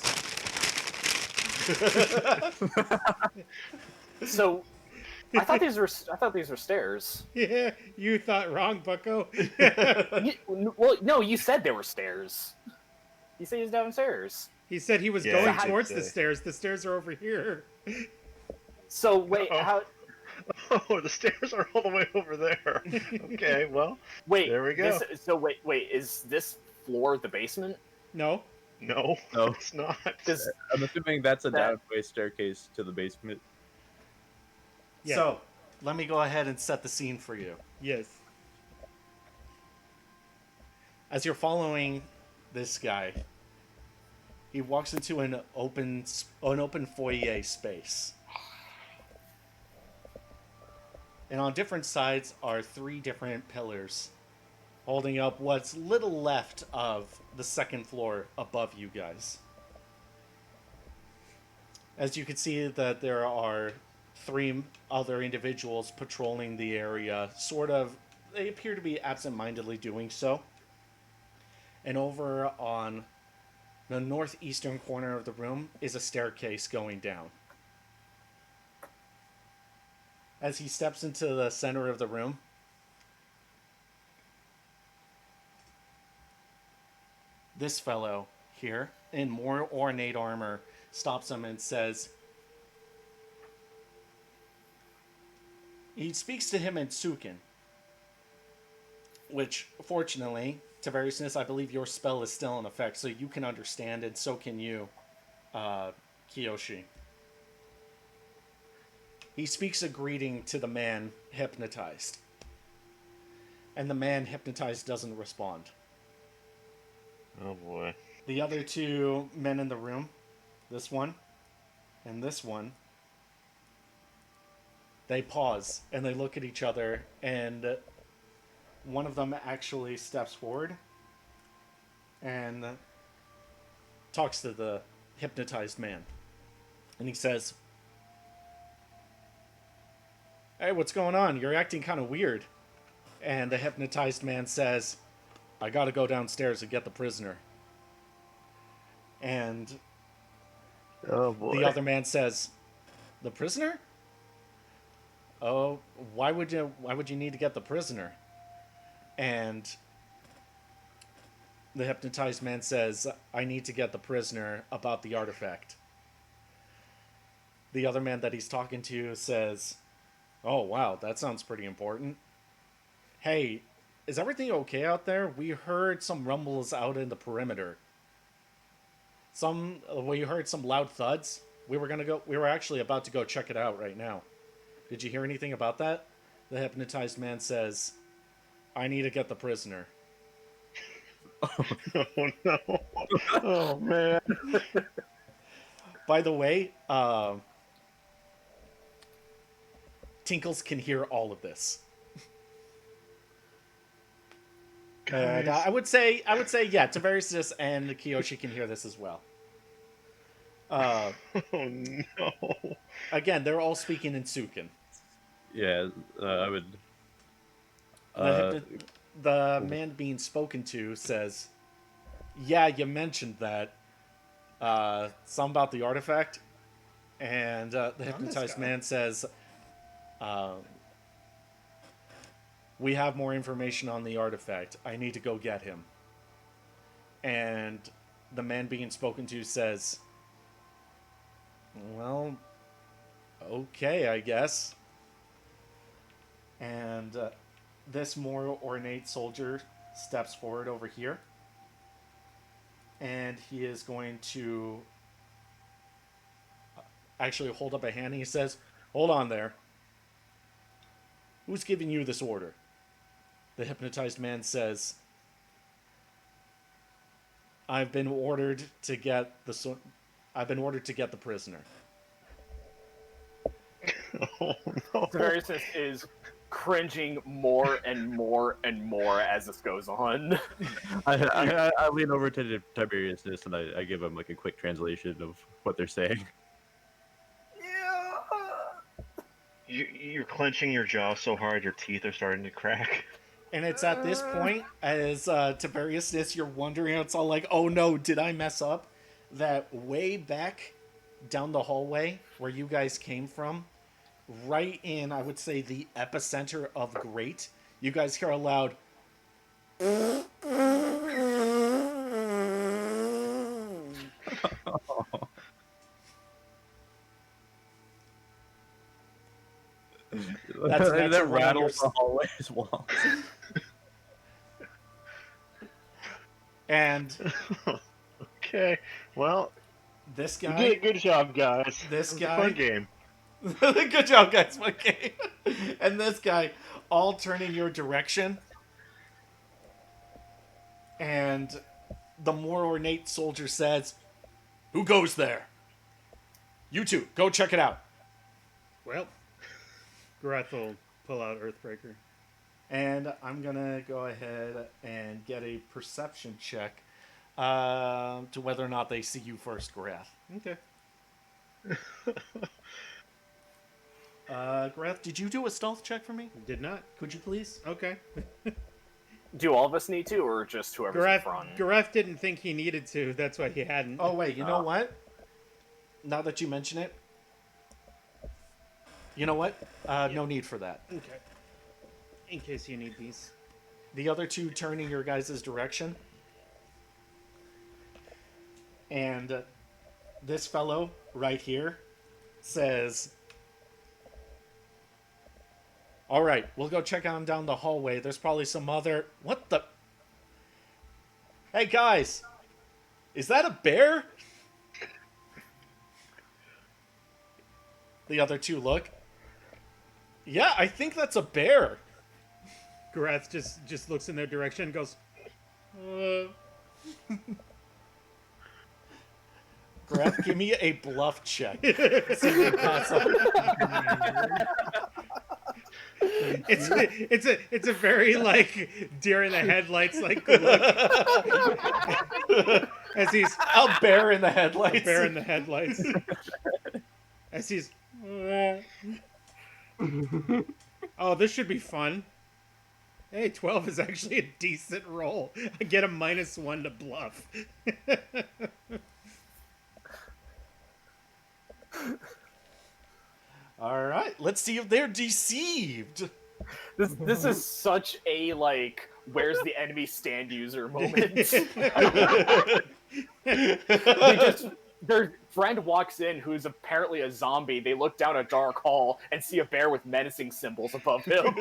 D: So I thought these were stairs.
C: yeah. You thought wrong, Bucko.
D: Well, no, you said they were stairs. You said he was downstairs.
C: He said he was
F: Yeah,
C: going
F: he did
C: towards the
F: say.
C: stairs. The stairs are over here.
D: So wait,
F: Uh-oh.
D: how?
F: Oh, the stairs are all the way over there. Okay, well,
D: Wait,
F: there we go.
D: Wait, is this floor the basement?
C: No.
F: No,
B: No.
F: it's not.
D: Does
B: I'm assuming that's a
D: That-
B: downway staircase to the basement.
C: Yeah.
A: So, let me go ahead and set the scene for you.
C: Yes.
A: As you're following this guy, he walks into an open foyer space. And on different sides are 3 different pillars holding up what's little left of the second floor above you guys. As you can see that there are 3 other individuals patrolling the area, they appear to be absent-mindedly doing so. And over on the northeastern corner of the room is a staircase going down. As he steps into the center of the room, this fellow here, in more ornate armor, stops him and says... He speaks to him in Tsukan, which, fortunately, to variousness, I believe your spell is still in effect, so you can understand, and so can you, Kiyoshi. He speaks a greeting to the man hypnotized. And the man hypnotized doesn't respond.
F: Oh boy.
A: The other 2 men in the room, this one and this one, they pause and they look at each other, and one of them actually steps forward and talks to the hypnotized man. And he says, "Hey, what's going on? You're acting kind of weird." And the hypnotized man says, "I gotta go downstairs and get the prisoner." And
B: Oh boy.
A: the other man says, "The prisoner? Oh, why would you need to get the prisoner?" And the hypnotized man says, "I need to get the prisoner about the artifact." The other man that he's talking to says, "Oh, wow, that sounds pretty important. Hey, is everything okay out there? We heard some rumbles out in the perimeter. We heard some loud thuds. We were actually about to go check it out right now. Did you hear anything about that?" The hypnotized man says, I need to get the prisoner.
F: Oh no. Oh man.
A: By the way, Tinkles can hear all of this. And
F: Guys.
A: I would say, yeah, Tavarius and Kiyoshi can hear this as well.
F: Oh no.
A: Again, they're all speaking in Tsukan.
B: Yeah, I would.
A: The man being spoken to says, yeah, you mentioned that. Something about the artifact. And the hypnotized man says, we have more information on the artifact. I need to go get him. And the man being spoken to says, well, okay, I guess. And this more ornate soldier steps forward over here. And he is going to actually hold up a hand and he says, hold on there. Who's giving you this order? The hypnotized man says, I've been ordered to get the prisoner.
F: Oh no.
D: Tavarius is cringing more and more and more as this goes on.
B: I lean over to Tiberius and I give him like a quick translation of what they're saying.
F: You're clenching your jaw so hard your teeth are starting to crack.
A: And it's at this point, as Tiberius, you're wondering, it's all like, oh no, did I mess up? That way back down the hallway where you guys came from, right in, I would say, the epicenter of Great, you guys hear a loud... That's an extra
B: that
A: one on your...
B: rattles the hallway's walls.
A: And
F: Okay, well,
A: this
F: you
A: guy...
F: did a good job, guys.
A: This
F: It was a
A: guy-
F: fun game.
A: Good job, guys. Okay. And this guy all turn in your direction. And the more ornate soldier says, who goes there? You two, go check it out.
C: Well, Gareth will pull out Earthbreaker.
A: And I'm going to go ahead and get a perception check to whether or not they see you first, Grath.
C: Okay.
A: Grath, did you do a stealth check for me?
C: Did not.
A: Could you please?
C: Okay.
D: Do all of us need to, or just whoever's in front?
C: Gareth didn't think he needed to. That's why he hadn't.
A: Oh, wait, you know what? Now that you mention it, you know what? No need for that.
C: Okay. In case you need these.
A: The other two turn in your guys' direction. And this fellow right here says, all right, we'll go check on down the hallway. There's probably some other... What the... Hey, guys! Is that a bear? The other two look. Yeah, I think that's a bear.
C: Gareth just looks in their direction and goes,
A: Grath, give me a bluff check. See if you pass up.
C: It's a very like deer in the headlights like look as he's
A: A bear in the headlights.
C: bear in the headlights as he's oh, this should be fun. Hey, 12 is actually a decent roll. I get a -1 to bluff.
A: All right, let's see if they're deceived.
D: This is such a like, where's the enemy stand user moment. Their friend walks in, who's apparently a zombie. They look down a dark hall and see a bear with menacing symbols above him.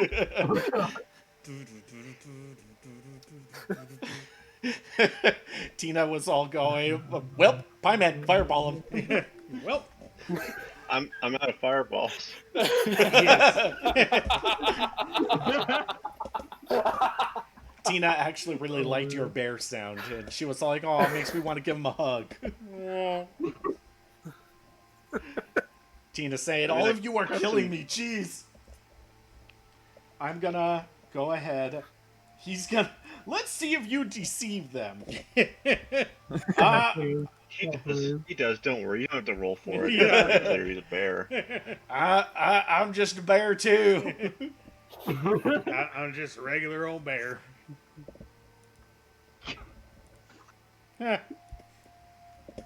A: Tina was all going, well, Piman, fireball him.
C: Well,
F: I'm out of fireballs.
A: Tina actually really liked your bear sound, and she was like, "Oh, it makes me want to give him a hug." Tina saying, "All of you are killing me, jeez." I'm gonna go ahead. He's gonna. Let's see if you deceive them.
E: Please.
F: He does. Don't worry. You don't have to roll for it.
C: Yeah.
F: It's clear he's a bear.
A: I'm just a bear too.
C: I'm just a regular old bear.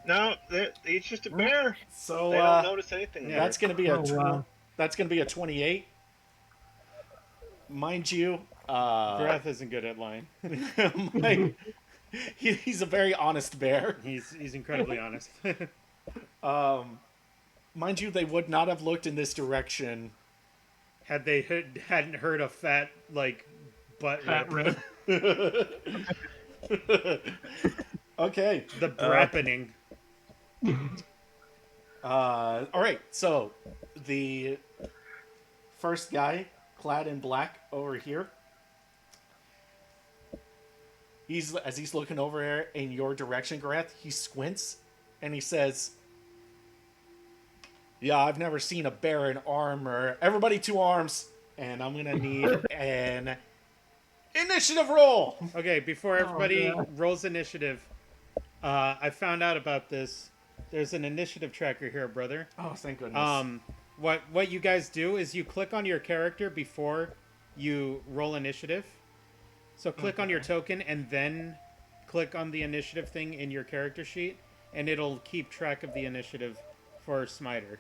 F: No, he's just a bear.
A: So
F: They don't notice anything.
C: yeah,
A: that's gonna be a
E: Oh, wow.
A: that's gonna be a 28. Mind you,
C: Breath isn't good at lying.
A: he's a very honest bear.
C: He's incredibly honest.
A: Mind you, they would not have looked in this direction.
C: Had they hadn't heard a fat like butt
E: Fat
C: rip.
E: rip.
A: Okay.
C: The brappening.
A: All right. So the first guy, clad in black, over here. As he's looking over in your direction, Gareth, he squints and he says, "Yeah, I've never seen a bear in armor. Everybody, 2 arms, and I'm gonna need an initiative roll."
C: Okay, before everybody
E: yeah.
C: rolls initiative, I found out about this. There's an initiative tracker here, brother.
A: Oh, thank goodness.
C: What you guys do is you click on your character before you roll initiative. So click on your token and then click on the initiative thing in your character sheet, and it'll keep track of the initiative for Smiter.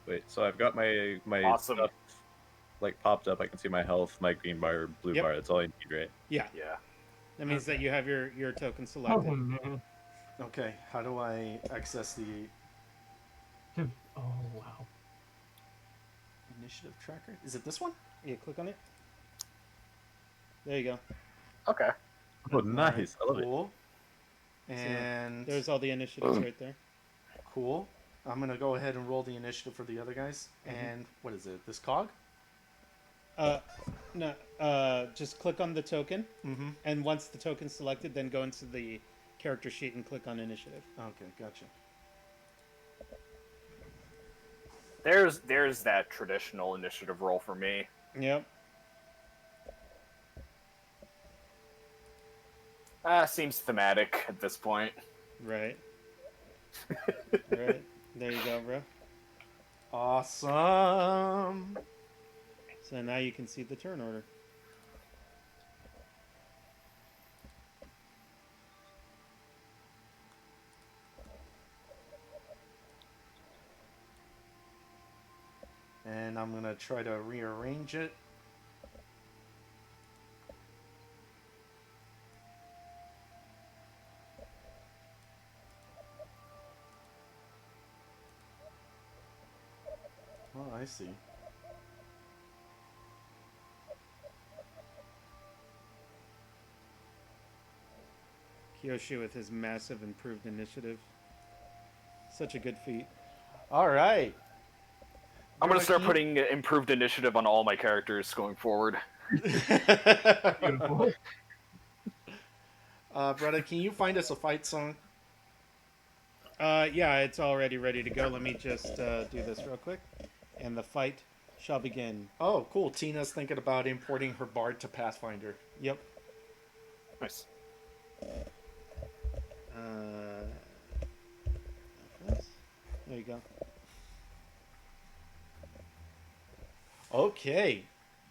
B: Wait, so I've got my
D: Awesome.
B: stuff like popped up. I can see my health, my green bar, blue
C: Yep.
B: bar. That's all I need, right?
C: Yeah,
D: Yeah.
C: that means that you have your token
E: Oh,
C: selected.
E: man.
A: Okay, how do I access the
E: Oh, wow.
A: initiative tracker? Is it this one?
C: Yeah, click on it. There you go.
D: Okay.
B: Oh, nice! I love it.
A: Cool. And
C: There's all the initiatives right there.
A: cool. I'm gonna go ahead and roll the initiative for the other guys. And what is it? This cog?
C: No, just click on the token,
A: Mm-hmm.
C: and once the token's selected, then go into the character sheet and click on initiative.
A: Okay, gotcha.
D: There's that traditional initiative roll for me.
C: Yep.
D: Seems thematic at this point.
C: Right. Right. There you go, bro.
A: Awesome.
C: So now you can see the turn order.
A: And I'm gonna try to rearrange it. Oh, I see.
C: Kiyoshi with his massive improved initiative. Such a good feat.
A: All right.
D: I'm gonna start
A: Rocky.
D: putting improved initiative on all my characters going forward.
E: Beautiful.
A: Brother, can you find us a fight song?
C: Yeah, it's already ready to go. Let me just do this real quick. And the fight shall begin.
A: Oh, cool. Tina's thinking about importing her bard to Pathfinder.
C: Yep.
D: Nice.
C: There you go.
A: Okay.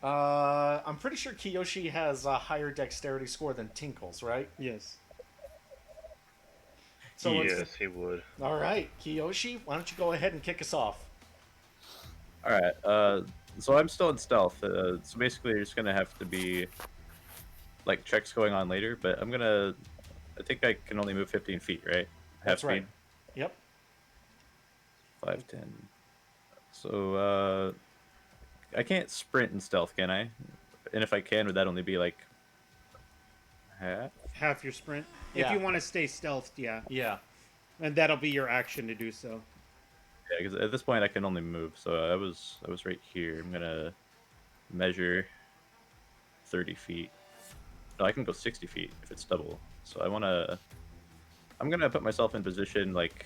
A: I'm pretty sure Kiyoshi has a higher dexterity score than Tinkles, right?
C: Yes.
A: So
F: Yes, he would.
A: all right, Kiyoshi, why don't you go ahead and kick us off?
B: All right. So I'm still in stealth. So basically, there's gonna have to be like checks going on later. But I think I can only move 15 feet, right?
A: That's
B: Half
A: right.
B: speed.
A: Yep.
B: 5, 10. So I can't sprint in stealth, can I? And if I can, would that only be like half?
C: Half your sprint.
A: Yeah.
C: If you want to stay stealthed, yeah.
A: Yeah.
C: And that'll be your action to do so.
B: Yeah, because at this point I can only move. So I was right here. I'm gonna measure 30 feet. No, I can go 60 feet if it's double. So I'm gonna put myself in position like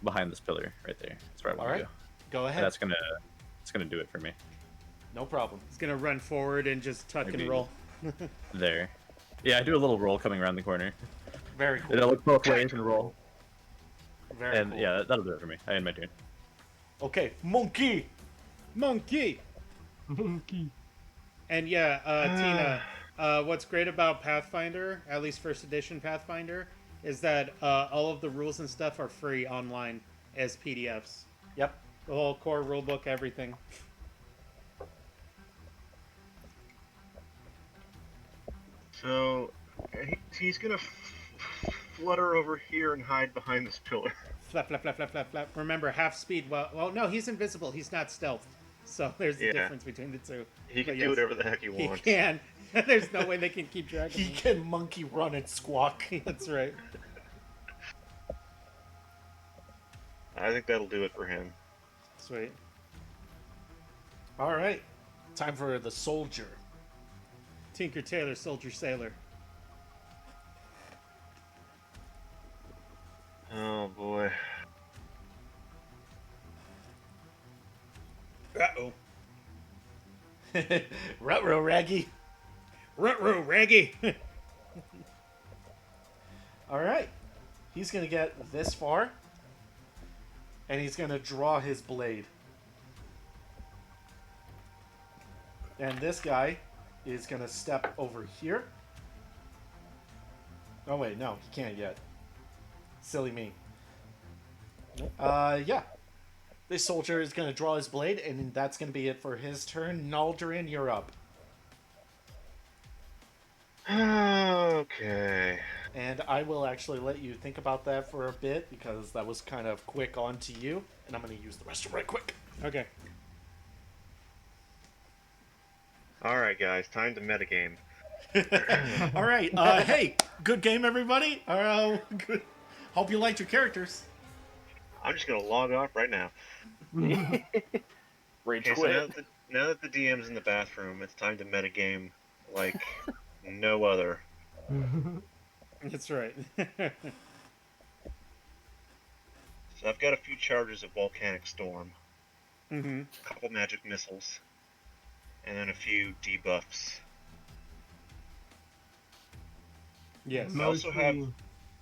B: behind this pillar right there. That's where I
A: All
B: want to
A: right,
B: go.
A: go
B: And
A: ahead.
B: it's gonna do it for me.
A: No problem.
C: He's gonna run forward and just tuck
B: Maybe.
C: and roll.
B: There. Yeah, I do a little roll coming around the corner.
A: Very
B: And I
A: cool.
B: look both ways and roll.
A: Very
B: And
A: cool.
B: yeah, that'll do it for me. I end my turn.
A: Okay, monkey.
C: Monkey.
E: Monkey.
C: And yeah, Tina, what's great about Pathfinder, at least first edition Pathfinder, is that all of the rules and stuff are free online as PDFs.
A: Yep.
C: The whole core rulebook, everything.
F: So he's gonna flutter over here and hide behind this pillar.
C: Flap, flap, flap, flap, flap, flap. Remember, half speed. Well, no, he's invisible. He's not stealth. So there's the
F: Yeah.
C: difference between the two.
F: He can
C: But
F: do
C: yes,
F: whatever the heck he
C: He
F: wants.
C: can. There's no way they can keep track of
A: He
C: him.
A: can monkey run and squawk.
C: That's right.
F: I think that'll do it for him.
C: Sweet.
A: All right, time for the soldier.
C: Tinker, Tailor, Soldier, Sailor.
F: Oh boy.
C: Uh-oh.
A: Ruh-roh, Raggy.
C: Ruh-roh, Raggy.
A: All right, he's gonna get this far, and he's gonna draw his blade. And this guy is gonna step over here. Oh wait, no, he can't yet. Silly me. Yeah. This soldier is gonna draw his blade, and that's gonna be it for his turn. Naldarin, you're up.
F: Okay.
A: And I will actually let you think about that for a bit, because that was kind of quick on to you. And I'm gonna use the restroom right quick.
C: Okay.
F: Alright guys, time to metagame.
A: All right. Hey, good game, everybody. Good. Hope you liked your characters.
F: I'm just gonna log off right now.
D: Rage
F: Okay, so
D: quit.
F: now that the DM's in the bathroom, it's time to metagame like no other.
C: That's right.
F: So I've got a few charges of Volcanic Storm,
C: Mm-hmm.
F: a couple magic missiles, and then a few debuffs.
C: Yes.
F: I also have-
E: Mostly-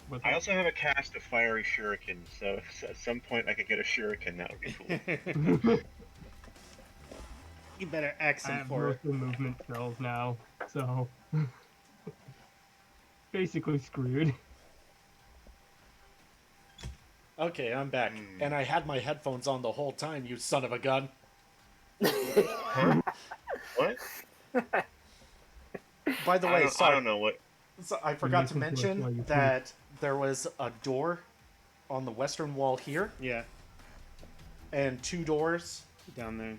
E: what's
F: I
E: that?
F: also have a cast of Fiery Shuriken, so if at some point I could get a Shuriken, that would be cool.
C: You better
E: I
C: ask him
E: have
C: for it.
E: most of the movement spells now, so basically screwed.
A: Okay, I'm back. And I had my headphones on the whole time, you son of a gun.
F: What?
A: By the
F: I
A: way,
F: don't
A: sorry.
F: know what.
A: So I forgot to
E: listen to us while
A: mention
E: you
A: that there was a door on the western wall here,
C: Yeah.
A: and two doors
C: Down there.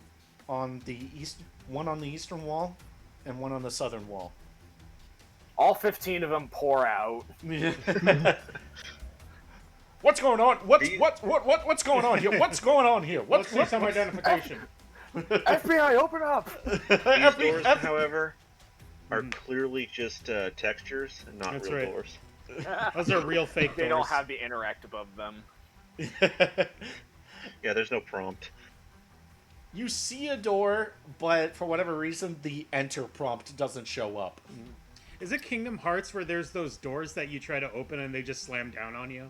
A: on the east, one on the eastern wall, and one on the southern wall.
D: All 15 of them pour out.
A: What's going on? What's going on here? What's going on here?
C: Let's see some identification.
D: FBI, open up!
F: These doors, however, are clearly just textures and not
C: That's
F: real
C: right.
F: doors.
C: Those are real fake
D: They
C: doors.
D: don't have the interact above them.
F: Yeah, there's no prompt.
A: You see a door, but for whatever reason, the enter prompt doesn't show up.
C: Is it Kingdom Hearts where there's those doors that you try to open and they just slam down on you?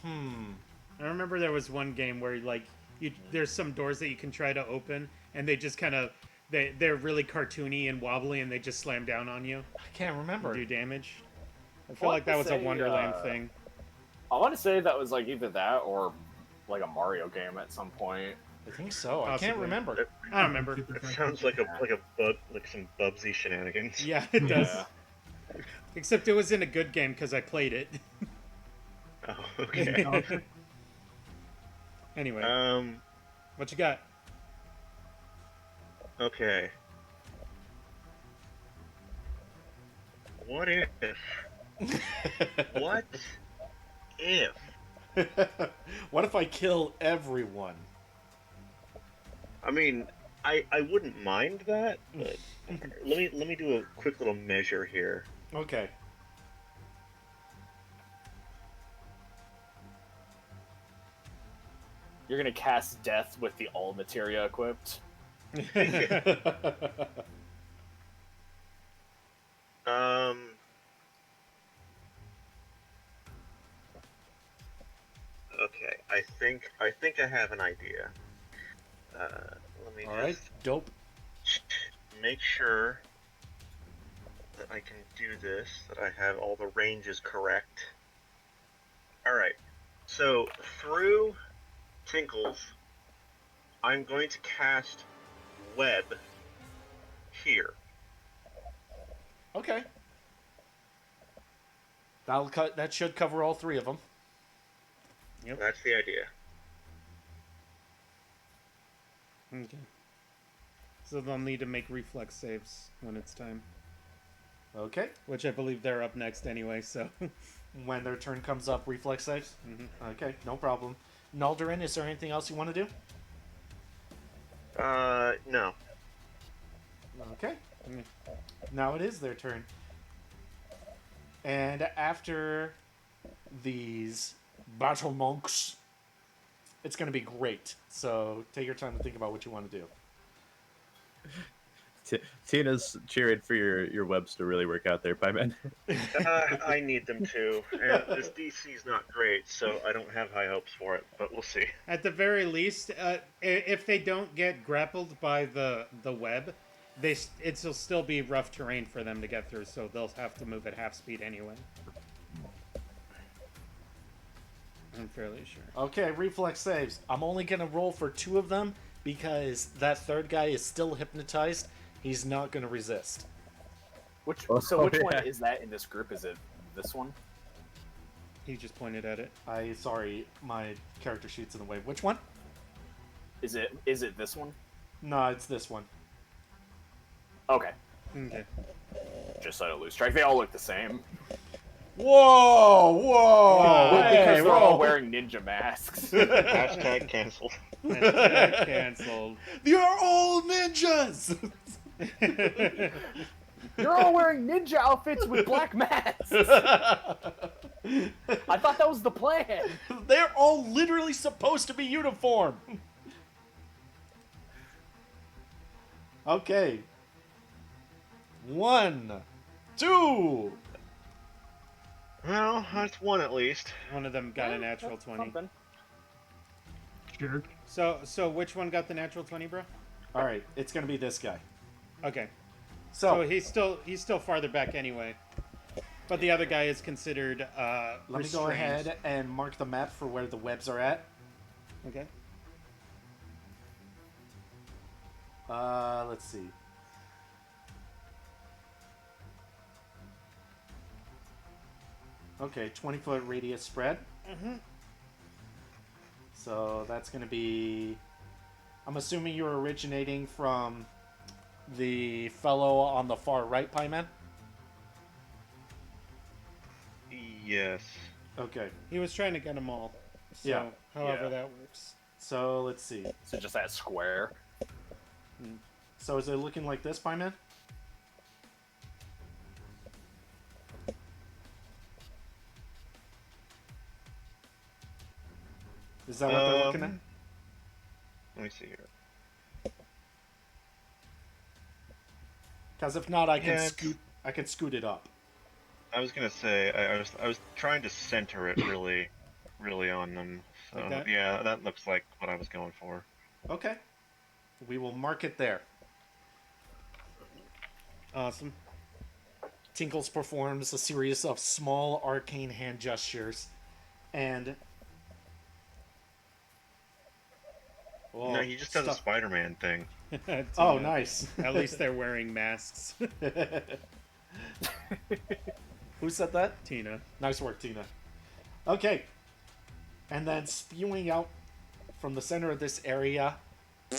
C: I remember there was one game where there's some doors that you can try to open and they just kind of they're really cartoony and wobbly and they just slam down on you
A: I can't remember.
C: and do damage. I feel
D: Well,
C: like that was a
D: say,
C: Wonderland thing.
D: I want to say that was like either that or like a Mario game at some point.
A: I think so. I
C: Possibly.
A: can't remember.
C: I don't remember.
F: It sounds like some Bubsy shenanigans.
C: Yeah, it does.
D: Yeah.
C: Except it was in a good game because I played it.
F: Oh, okay.
C: Anyway,
F: Um.
C: what you got?
F: Okay. What if? What if
A: What if I kill everyone?
F: I mean, I wouldn't mind that, but let me do a quick little measure here.
A: Okay.
D: You're gonna cast death with the all materia equipped.
F: Um. Okay, I think I have an idea. Let me
A: All right,
F: just
A: dope.
F: make sure that I can do this, that I have all the ranges correct. Alright, so through Tinkles, I'm going to cast Web here.
A: Okay. That should cover all three of them.
C: Yep.
F: That's the idea.
C: Okay. So they'll need to make reflex saves when it's time.
A: Okay.
C: Which I believe they're up next anyway, so.
A: When their turn comes up, reflex saves?
C: Mm-hmm.
A: Okay, no problem. Naldarin, is there anything else you want to do?
F: No.
A: Okay. Now it is their turn. And after these battle monks, it's going to be great. So take your time to think about what you want to do.
B: Tina's cheering for your webs to really work out there, Piman.
F: I need them to. And this DC's not great, so I don't have high hopes for it, but we'll see.
C: At the very least, if they don't get grappled by the web, it'll still be rough terrain for them to get through, so they'll have to move at half speed anyway. I'm fairly sure.
A: Okay, reflex saves. I'm only going to roll for 2 of them because that third guy is still hypnotized. He's not going to resist.
D: Which
B: Oh,
D: one
B: yeah.
D: is that in this group? Is it this one?
C: He just pointed at it.
A: Sorry, my character sheet's in the way. Which one?
D: Is it this one?
A: No, it's this one.
D: Okay.
C: Okay.
D: Just so I don't lose track. They all look the same.
A: Whoa! Whoa!
C: Well,
D: Because they're all
A: whoa.
D: wearing ninja masks.
F: Hashtag canceled.
C: Cancelled.
A: You're all ninjas!
D: You're all wearing ninja outfits with black masks. I thought that was the plan.
A: They're all literally supposed to be uniform. Okay. 1, 2.
F: Well, that's one at least.
C: One of them got a natural 20.
D: Something.
E: Jerk.
C: So which one got the natural 20, bro?
A: All right, it's gonna be this guy.
C: Okay.
A: So,
C: So he's still farther back anyway. But the other guy is considered
A: let me go
C: restrained.
A: ahead and mark the map for where the webs are at.
C: Okay.
A: Let's see. Okay, 20-foot radius spread.
C: Mm-hmm.
A: So that's going to be... I'm assuming you're originating from the fellow on the far right, Piman?
F: Yes.
A: Okay,
C: He was trying to get them all. So,
A: Yeah.
C: however
D: Yeah.
C: that works.
A: so let's see.
D: So just that square.
A: So is it looking like this, Piman? Is that what they're looking at?
F: Let me see here.
A: Because if not, I can
F: Yeah,
A: I can scoot it up.
F: I was gonna say I was trying to center it really on them. So
C: Like that?
F: yeah, that looks like what I was going for.
A: Okay. We will mark it there.
C: Awesome.
A: Tinkles performs a series of small arcane hand gestures, and oh,
F: No, he just does a
A: stuff-
F: Spider-Man thing.
A: Oh, nice.
C: At least they're wearing masks.
A: Who said that?
C: Tina.
A: Nice work, Tina. Okay. And then spewing out from the center of this area,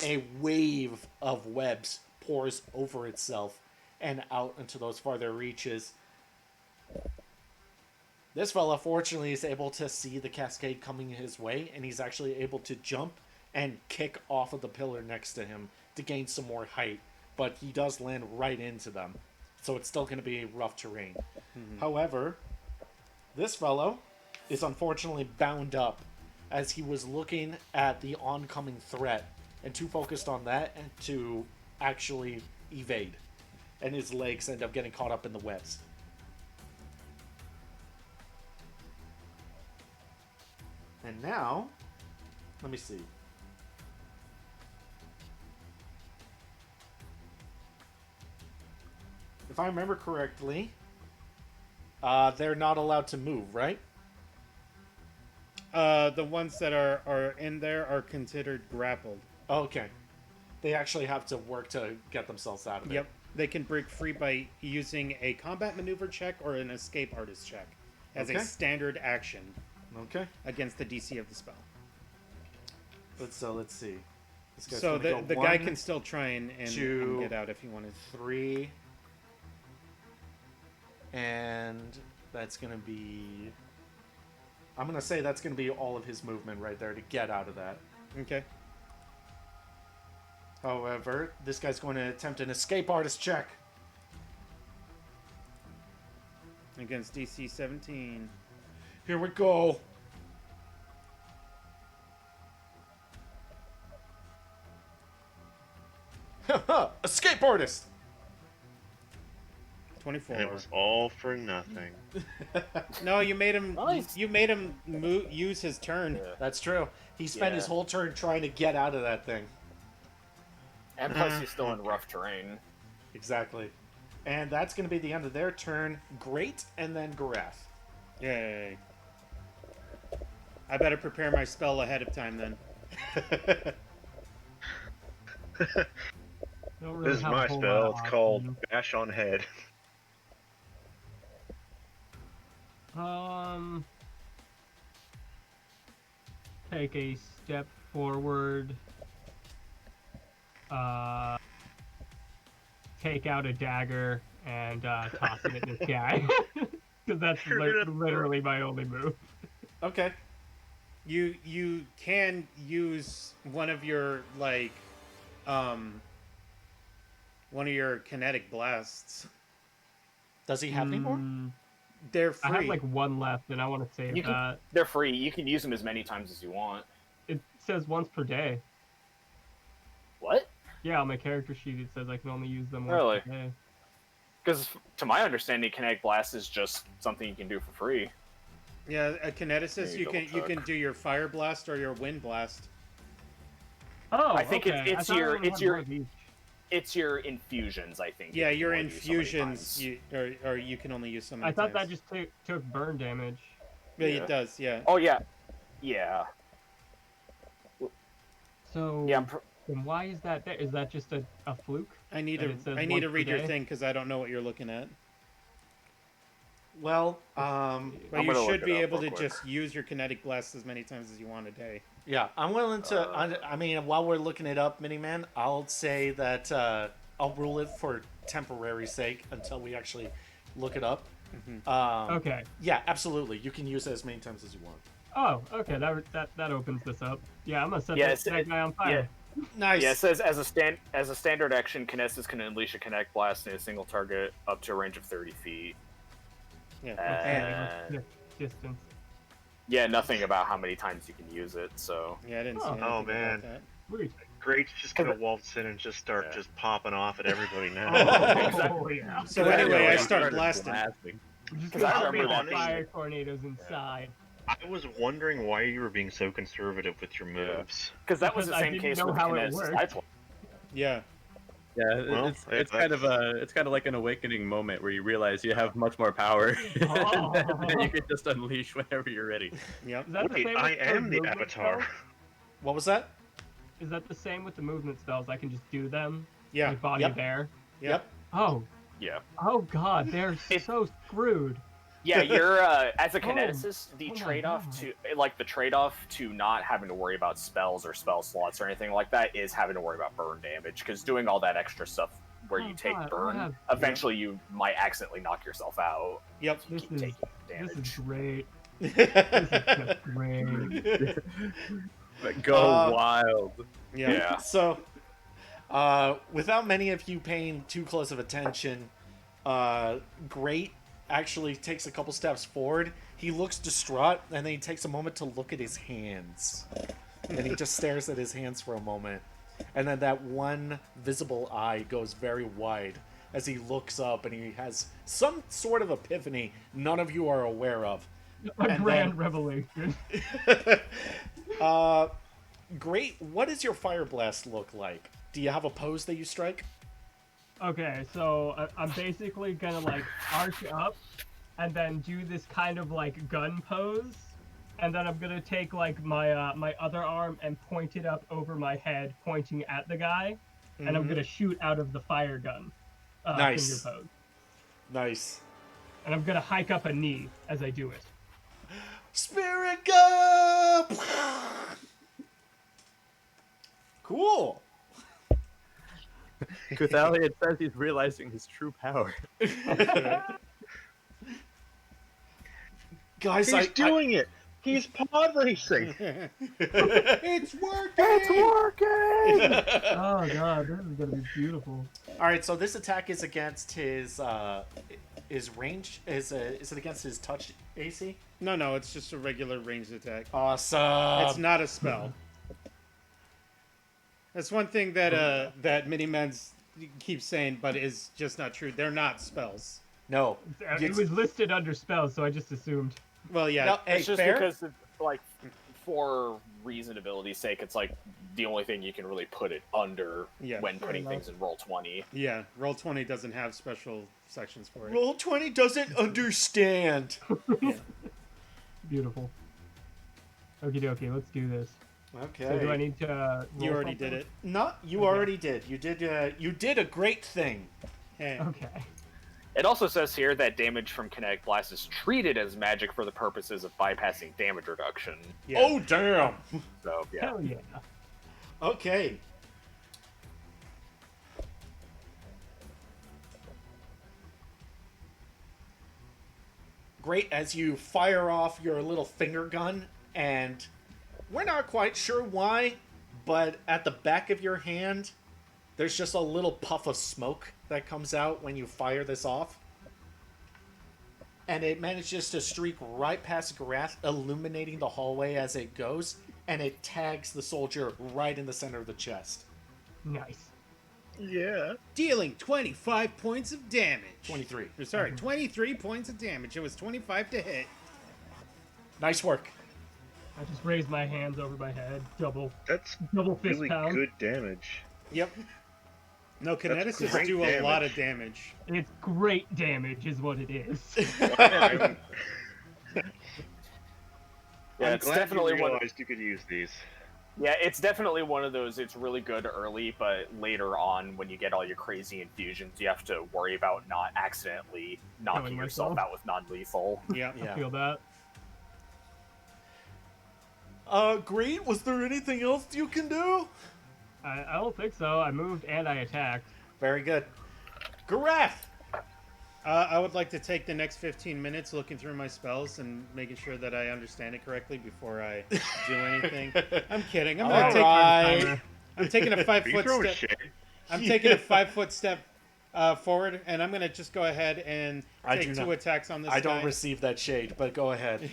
A: a wave of webs pours over itself and out into those farther reaches. This fella, fortunately, is able to see the cascade coming his way, and he's actually able to jump and kick off of the pillar next to him to gain some more height. But he does land right into them, so it's still going to be rough terrain. However, this fellow is unfortunately bound up as he was looking at the oncoming threat and too focused on that and to actually evade. And his legs end up getting caught up in the webs. And now, let me see. If I remember correctly, they're not allowed to move, right?
C: The ones that are in there are considered grappled.
A: Okay. They actually have to work to get themselves out of it.
C: Yep. They can break free by using a combat maneuver check or an escape artist check as
A: Okay.
C: a standard action
A: Okay.
C: against the DC of the spell.
A: Let's see. This guy's
C: So
A: gonna
C: the
A: go
C: guy
A: 1,
C: can still try and
A: 2,
C: get out if he wanted.
A: 3, and that's gonna be. I'm gonna say that's gonna be all of his movement right there to get out of that.
C: Okay.
A: However, this guy's going to attempt an escape artist check.
C: Against DC 17.
A: Here we go. Escape artist.
C: 24.
F: And it was all for nothing.
C: No, you made him.
D: Nice.
C: You made him use his turn.
A: That's true. He spent his whole turn trying to get out of that thing.
D: And plus, he's still in rough terrain.
A: Exactly. And that's going to be the end of their turn. Great, and then Gareth.
C: Yay. I better prepare my spell ahead of time then.
E: Don't really
F: This is
E: have a
F: my
E: whole
F: spell.
E: lot
F: It's
E: of
F: called
E: options.
F: Bash on Head.
E: Take a step forward. Take out a dagger and toss it at this guy. Because that's literally my only move.
A: Okay.
C: You can use one of your one of your kinetic blasts.
A: Does he have any more?
C: They're free.
E: I have like one left, and I want to save
D: You can-
E: that.
D: They're free. You can use them as many times as you want.
E: It says once per day.
D: What?
E: Yeah, on my character sheet it says I can only use them once
D: Really?
E: per day.
D: Because to my understanding, kinetic blast is just something you can do for free.
C: Yeah, a kineticist.
D: Let me
C: You can
D: double-check.
C: do your fire blast or your wind blast.
E: Oh,
D: I think
E: okay.
D: it's
E: I thought I
D: your-
E: only
D: it's
E: had
D: your-
E: one of each.
D: It's your infusions, I think.
C: Yeah,
D: that you
C: your
D: only use so many
C: infusions.
D: times.
C: Or you can only use so many
E: I thought that
C: times.
E: just took burn damage.
C: Yeah,
D: Yeah.
C: it does. Yeah.
D: Oh yeah, yeah,
E: So
D: yeah.
E: then why is that there? Is that just a fluke?
C: I need
E: And it says
C: to
E: once per
C: read your
E: day?
C: thing because I don't know what you're looking at.
A: Well,
C: But
D: I'm
C: you
D: gonna look
C: should
D: it
C: be
D: up
C: able to
D: real quick.
C: just use your kinetic blast as many times as you want a day.
A: yeah, I'm willing to. I mean, while we're looking it up, Miniman, I'll say that I'll rule it for temporary sake until we actually look it up.
E: Okay.
A: Yeah, absolutely. You can use it as many times as you want.
E: Oh, okay. That opens this up. Yeah, I'm gonna set
D: Yeah,
E: that guy on fire.
A: Nice.
D: Yeah, it says as a standard action, Kinesis can unleash a kinetic blast in a single target up to a range of 30 feet.
C: Yeah.
D: And
E: Distance.
D: yeah, nothing about how many times you can use it. So
C: Yeah, I didn't see
E: Oh.
C: anything
F: Oh,
C: about
F: man.
C: that.
E: Sweet.
F: Great's just gonna waltz in and just start
D: Yeah.
F: just popping off at everybody now.
E: Oh, yeah.
C: So anyway, I
B: Yeah,
C: start
B: started
C: blasting.
E: Just
D: 'Cause I
E: gonna
D: remember
E: create
D: that
E: fire tornadoes inside.
F: I was wondering why you were being so conservative with your moves.
D: because that was
E: Because
D: the
E: I
D: same
E: didn't
D: case
E: know
D: with
E: how it
D: Kinesis
E: worked.
D: I played.
C: Yeah.
B: Yeah,
F: Well,
B: it's kind of like an awakening moment where you realize you have much more power,
E: Oh.
B: and then you can just unleash whenever you're ready.
C: Yep.
E: Is that the
F: Wait,
E: same
F: I
E: with
F: am the
E: movement
F: avatar.
E: spells?
A: What was that?
E: Is that the same with the movement spells? I can just do them?
C: Yeah.
E: Like body
A: Yep.
E: bear?
A: Yep.
E: Oh.
D: Yeah,
E: Oh god, they're
D: It-
E: so screwed.
D: yeah. You're as a
E: Oh.
D: Kineticist, the
E: Oh my
D: trade-off
E: God.
D: to not having to worry about spells or spell slots or anything like that is having to worry about burn damage because doing all that extra stuff where you take
E: God,
D: burn,
E: yeah.
D: eventually you might accidentally knock yourself out.
C: Yep.
D: You
E: This
D: keep
E: is
D: taking
E: this
D: damage.
E: is great. This is just great.
B: Go wild.
D: Yeah.
A: So, without many of you paying too close of attention, Great actually takes a couple steps forward. He looks distraught, and then he takes a moment to look at his hands. And he just stares at his hands for a moment. And then that one visible eye goes very wide as he looks up, and he has some sort of epiphany none of you are aware of.
E: A
A: And
E: grand
A: then-
E: revelation.
A: Great, what does your fire blast look like? Do you have a pose that you strike?
E: Okay, so I'm basically gonna like arch up and then do this kind of like gun pose, and then I'm gonna take like my my other arm and point it up over my head, pointing at the guy, and I'm gonna shoot out of the fire gun.
A: Nice.
E: Finger pose.
A: Nice.
E: And I'm gonna hike up a knee as I do it.
A: Spirit go! Cool.
B: Kuthalion says he's realizing his true power.
A: Guys,
F: He's doing it. He's pod racing.
C: It's working.
B: It's working!
E: Oh god, this is gonna be beautiful.
A: All right, so this attack is against his range. Is it against his touch AC?
C: No, it's just a regular ranged attack.
A: Awesome.
C: It's not a spell. That's one thing that that Minimen's keeps saying, but is just not true. They're not spells.
A: No.
E: It was listed under spells, so I just assumed.
C: Well, yeah.
A: No, hey,
D: It's just
A: fair?
D: because, like, for reasonability's sake, it's like the only thing you can really put it under
C: Yeah,
D: when
E: fair
D: putting
E: enough.
D: things in roll 20.
C: Yeah, Roll20 doesn't have special sections for it.
A: Roll20 doesn't understand.
E: Beautiful. Okie dokie, let's do this.
A: Okay.
E: So do I need to
C: You
E: roll
C: already
E: something?
C: did it.
A: No, you
E: Okay.
A: already did. You did a great thing.
C: Hey.
E: Okay.
D: It also says here that damage from kinetic blast is treated as magic for the purposes of bypassing damage reduction.
C: Yeah.
A: Oh damn.
D: So, yeah.
E: Hell yeah.
A: Okay. Great, as you fire off your little finger gun, and we're not quite sure why, but at the back of your hand, there's just a little puff of smoke that comes out when you fire this off. And it manages to streak right past Garath, illuminating the hallway as it goes, and it tags the soldier right in the center of the chest.
E: Nice.
F: Yeah.
C: Dealing 25 points of damage.
A: 23.
C: Or, sorry, 23 points of damage. It was 25 to hit.
A: Nice work.
E: I just raised my hands over my head. Double
F: That's
E: fist
F: really
E: pound.
F: good damage.
C: Yep. No,
F: That's
C: Kineticists
F: great
C: do a lot
F: damage.
C: of damage.
E: It's great damage is what it is.
F: I'm
D: Yeah, it's
F: glad
D: definitely
F: you
D: one.
F: realized you could use these.
D: Yeah, it's definitely one of those. It's really good early, but later on, when you get all your crazy infusions, you have to worry about not accidentally knocking
E: Killing
D: yourself
E: myself.
D: out with non-lethal.
C: Yeah.
A: Yeah.
E: Feel that?
A: Great. Was there anything else you can do?
E: I don't think so. I moved and I attacked.
A: Very good. Garath!
C: I would like to take the next 15 minutes looking through my spells and making sure that I understand it correctly before I do anything. I'm kidding. I'm gonna take.
A: Alright.
C: I'm taking a
F: Are you
C: 5-foot
F: throwing
C: step.
F: shade?
C: I'm taking a 5-foot step forward, and I'm gonna just go ahead and
A: I
C: take
A: do
C: 2
A: not-
C: attacks on this
A: I don't
C: guy.
A: receive that shade, but go ahead.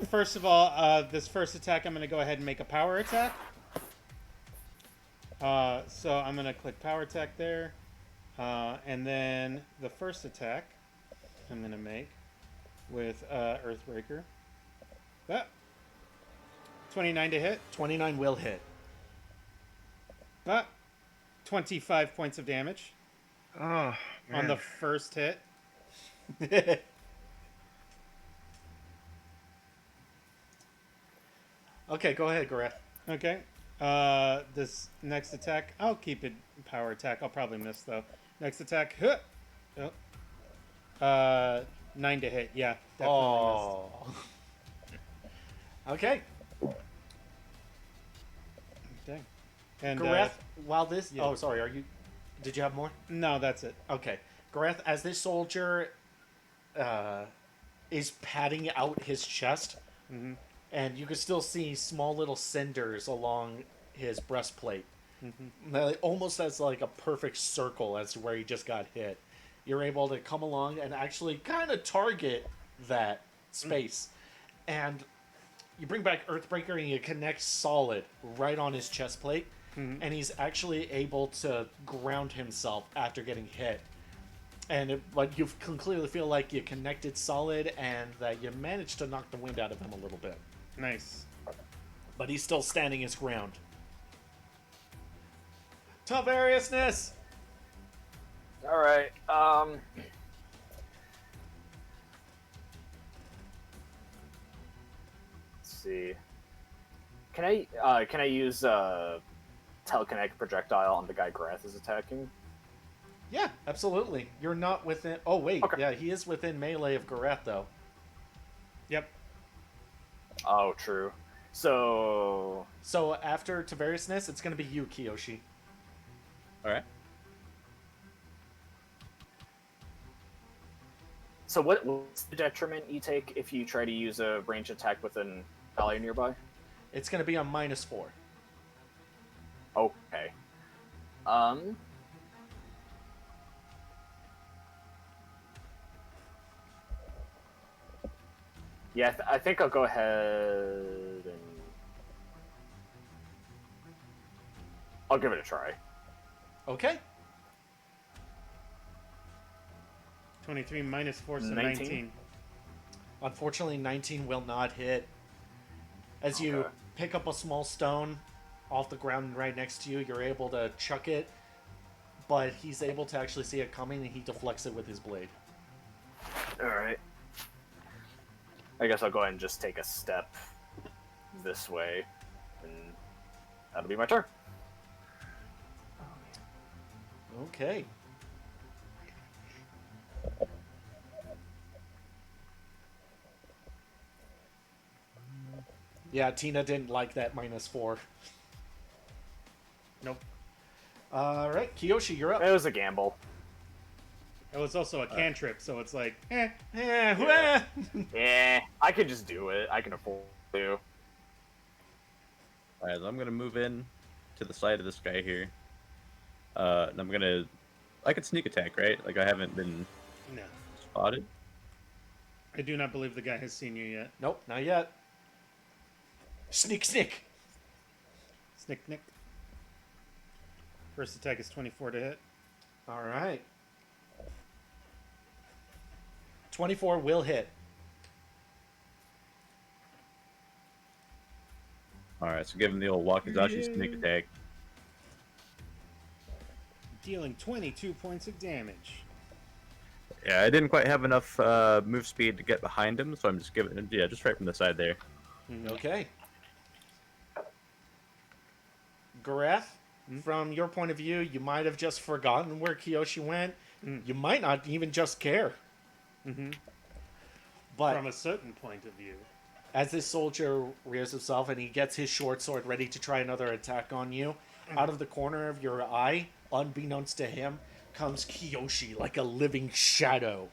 C: First of all, this first attack, I'm gonna go ahead and make a power attack. So I'm gonna click power attack there, and then the first attack I'm gonna make with Earthbreaker. Ah, 29 to hit.
A: 29 will hit.
C: 25 points of damage
F: Oh,
C: on
F: man.
C: the first hit.
A: Okay, go ahead, Garath.
C: Okay. This next attack, I'll keep it power attack. I'll probably miss though. Next attack, oh. 9 to hit. Yeah, definitely
A: Oh. Okay,
C: missed. Dang. And
A: Garath, while this...
C: yeah.
A: Oh, sorry, are you... Did you have more?
C: No, that's it.
A: Okay. Gareth, as this soldier is patting out his chest, and you can still see small little cinders along his breastplate. Almost as like a perfect circle as to where he just got hit. You're able to come along and actually kind of target that space. And you bring back Earthbreaker and you connect solid right on his chest plate. And he's actually able to ground himself after getting hit. And but you can clearly feel like you connected solid and that you managed to knock the wind out of him a little bit.
C: Nice.
A: But he's still standing his ground. Tavariousness!
D: All right. Let's see. Can I use telekinetic projectile on the guy Grath is attacking?
A: Yeah, absolutely. You're not within... Oh, wait.
D: Okay.
A: Yeah, he is within melee of Gareth, though.
C: Yep.
D: Oh, true. So
A: after Tavariousness, it's going to be you, Kiyoshi.
B: All right.
D: So what's the detriment you take if you try to use a ranged attack with an ally nearby?
A: It's going to be on -4.
D: Okay. Yeah, I think I'll go ahead and I'll give it a try.
A: Okay.
C: 23 minus 4, so
D: 19.
C: 19.
A: Unfortunately, 19 will not hit. As you
D: Okay.
A: pick up a small stone off the ground right next to you, you're able to chuck it, but he's able to actually see it coming, and he deflects it with his blade.
D: Alright. I guess I'll go ahead and just take a step this way, and that'll be my turn.
A: Okay. Yeah, Tina didn't like that -4.
C: Nope.
A: Alright, Kiyoshi, you're up.
D: It was a gamble.
C: It was also a cantrip, so it's like,
D: Yeah. Yeah, I could just do it. I can afford to.
B: All right, so I'm gonna move in to the side of this guy here. And I'm gonna. I could sneak attack, right? Like I haven't been
C: no.
B: spotted.
C: I do not believe the guy has seen you yet.
A: Nope, not yet. Sneak, sneak.
C: Snick, nick. First attack is 24 to hit.
A: Alright. 24 will hit.
B: All right, so give him the old Wakizashi sneak attack.
C: Dealing 22 points of damage.
B: Yeah, I didn't quite have enough move speed to get behind him, so I'm just giving him, yeah, just right from the side there.
A: Okay. Gareth, from your point of view, you might have just forgotten where Kiyoshi went. You might not even just care. But
C: From a certain point of view.
A: as this soldier rears himself and he gets his short sword ready to try another attack on you, out of the corner of your eye, unbeknownst to him, comes Kiyoshi like a living shadow.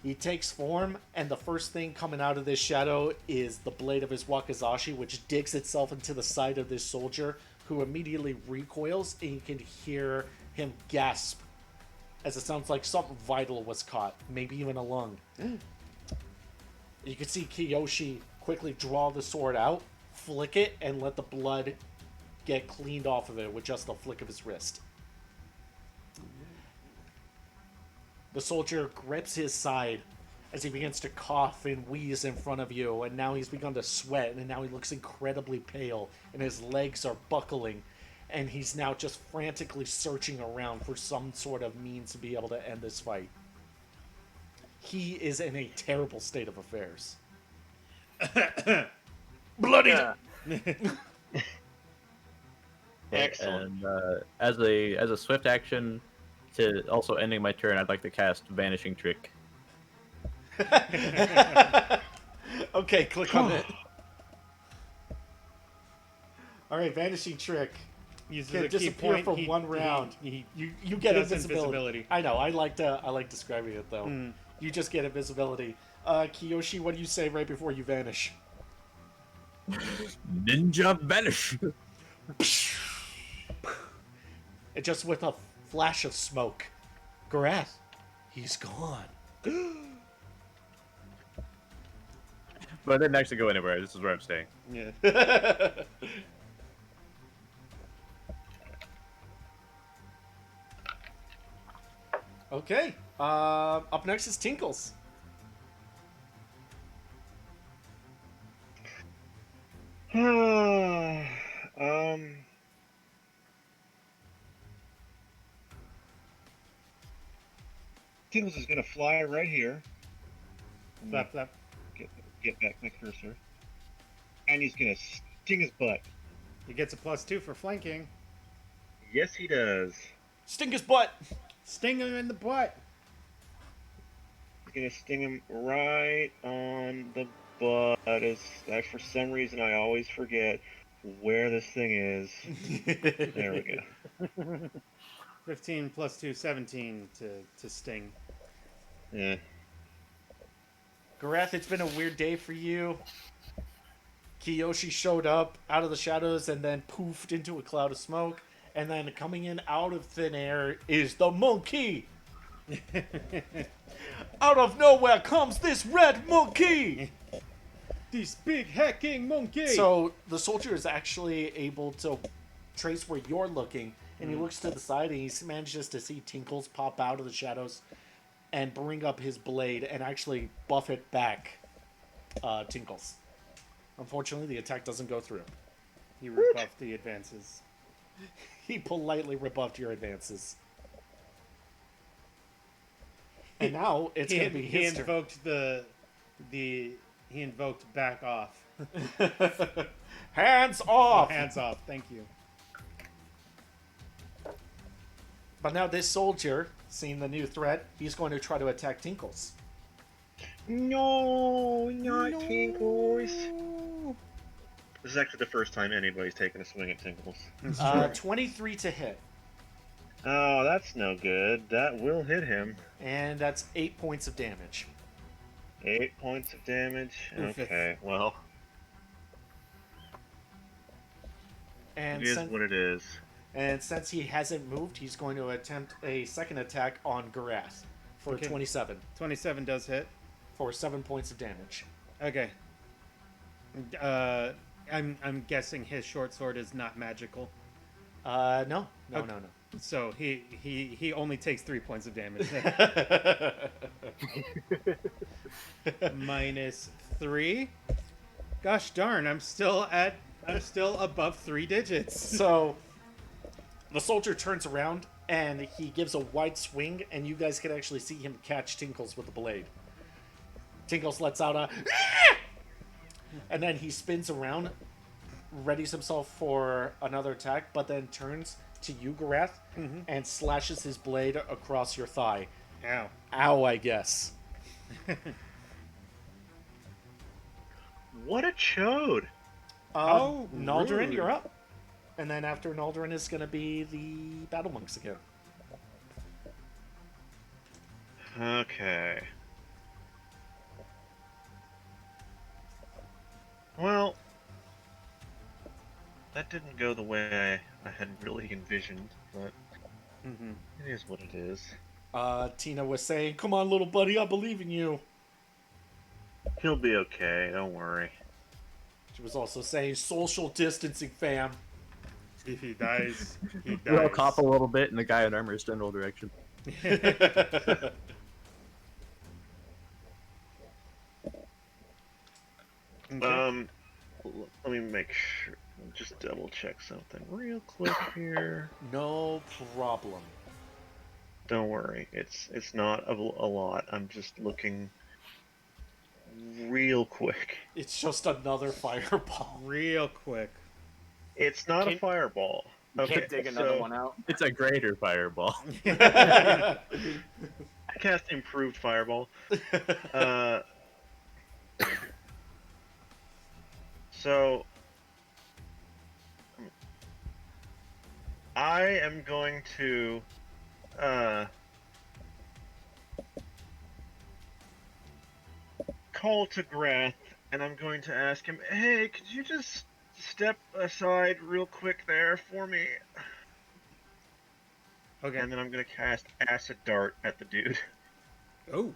A: He takes form, and the first thing coming out of this shadow is the blade of his wakizashi, which digs itself into the side of this soldier, who immediately recoils, and you can hear him gasp as it sounds like something vital was caught, maybe even a lung. You can see Kiyoshi quickly draw the sword out, flick it, and let the blood get cleaned off of it with just a flick of his wrist. The soldier grips his side as he begins to cough and wheeze in front of you, and now he's begun to sweat, and now he looks incredibly pale, and his legs are buckling, and he's now just frantically searching around for some sort of means to be able to end this fight. He is in a terrible state of affairs. Bloody!
D: Yeah.
F: Excellent.
B: And as a swift action, to also ending my turn, I'd like to cast Vanishing Trick.
A: Okay, click on it. Alright, Vanishing Trick.
C: Uses
A: Can
C: a key
A: disappear
C: point.
A: for one round. You get
C: does
A: invisibility. I know. I like describing it though. You just get invisibility. Kiyoshi, what do you say right before you vanish?
B: Ninja vanish.
A: And just with a flash of smoke, Garath, he's gone.
B: But I didn't actually go anywhere. This is where I'm staying.
C: Yeah.
A: Okay. Up next is Tinkles.
F: Tinkles is gonna fly right here.
C: Flap, flap.
F: Get back my cursor. And he's gonna sting his butt.
C: He gets a +2 for flanking.
F: Yes, he does.
A: Sting his butt.
C: Sting him in the butt.
F: He's gonna sting him right on the butt. For some reason, I always forget where this thing is. There we go.
C: 15 +2, 17 to sting.
F: Yeah.
A: Garath, it's been a weird day for you. Kiyoshi showed up out of the shadows and then poofed into a cloud of smoke. And then coming in out of thin air is the monkey. Out of nowhere comes this red monkey.
C: This big hacking monkey.
A: So the soldier is actually able to trace where you're looking, and he looks to the side and he manages to see Tinkles pop out of the shadows and bring up his blade and actually buff it back, Tinkles. Unfortunately, the attack doesn't go through.
C: He rebuffed the advances.
A: He politely rebuffed your advances. And now it's going to be
C: he
A: his turn.
C: invoked he invoked back off.
A: Hands off!
C: Hands off. Thank you.
A: But now this soldier, seeing the new threat, he's going to try to attack Tinkles.
F: No, not Tinkles. This is actually the first time anybody's taken a swing at Tinkles.
A: 23 to hit.
F: Oh, that's no good. That will hit him.
A: And that's 8 points of damage.
F: 8 points of damage.
C: Oof.
F: Okay, well,
A: And
F: it is what it is.
A: And since he hasn't moved, he's going to attempt a second attack on Garath for
C: Okay.
A: 27
C: 27 does hit.
A: for 7 points of damage.
C: Okay. I'm guessing his short sword is not magical,
A: No.
C: Okay. so he only takes 3 points of damage. -3. Gosh darn! I'm still above 3 digits.
A: So the soldier turns around and he gives a wide swing, and you guys can actually see him catch Tinkles with the blade. Tinkles lets out a and then he spins around, readies himself for another attack, but then turns to you, Garath, and slashes his blade across your thigh.
C: Ow.
A: Ow, I guess.
F: What a chode!
C: Oh,
A: Naldarin,
C: rude.
A: you're up. And then after Naldarin is going to be the Battle Monks again.
F: Okay. Well, that didn't go the way I had really envisioned, but it is what it is.
A: Tina was saying, "Come on, little buddy, I believe in you."
F: He'll be okay, don't worry.
A: She was also saying, "Social distancing, fam."
C: If he dies, he
B: We all
C: dies.
B: cough a little bit, and the guy in armor is general direction.
C: Okay.
F: Let me make sure. Just double check something real quick here.
A: No problem.
F: Don't worry, it's not a lot. I'm just looking real quick.
A: It's just another fireball.
C: Real quick.
F: It's not a
D: Can't-
F: fireball.
D: You
F: Okay,
D: can't dig another
F: so
D: one out.
B: It's a greater fireball.
F: I cast improved fireball. So I am going to call to Grath, and I'm going to ask him, hey, could you just step aside real quick there for me?
C: Okay.
F: And then I'm going to cast Acid Dart at the dude.
C: Oh.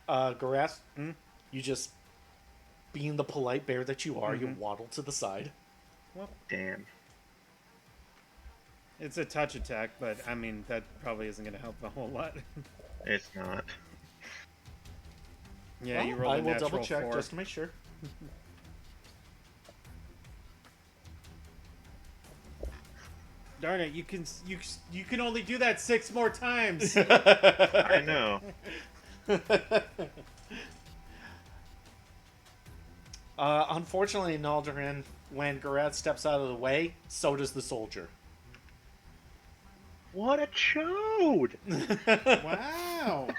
A: Garath, you just, being the polite bear that you are, you waddle to the side.
C: Well,
F: Damn.
C: it's a touch attack, but I mean that probably isn't going to help a whole lot.
F: It's not.
C: Yeah,
A: Well,
C: you rolled a
A: I will
C: natural
A: double check
C: 4.
A: just to make sure.
C: Darn it! You can only do that 6 more times.
F: I know.
A: Unfortunately, Naldarin, when Garath steps out of the way, so does the soldier.
F: What a chode!
C: Wow.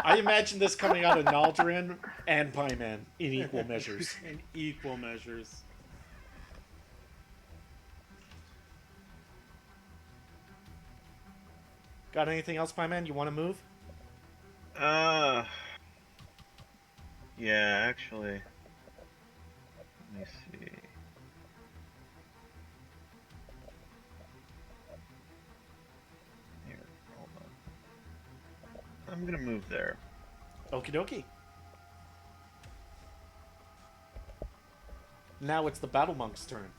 A: I imagine this coming out of Naldarin and Piman in equal measures.
C: In equal measures.
A: Got anything else, Piman? You want to move?
F: Yeah, actually. Let me see. Here, hold on. I'm gonna move there.
A: Okie dokie. Now it's the Battle Monk's turn.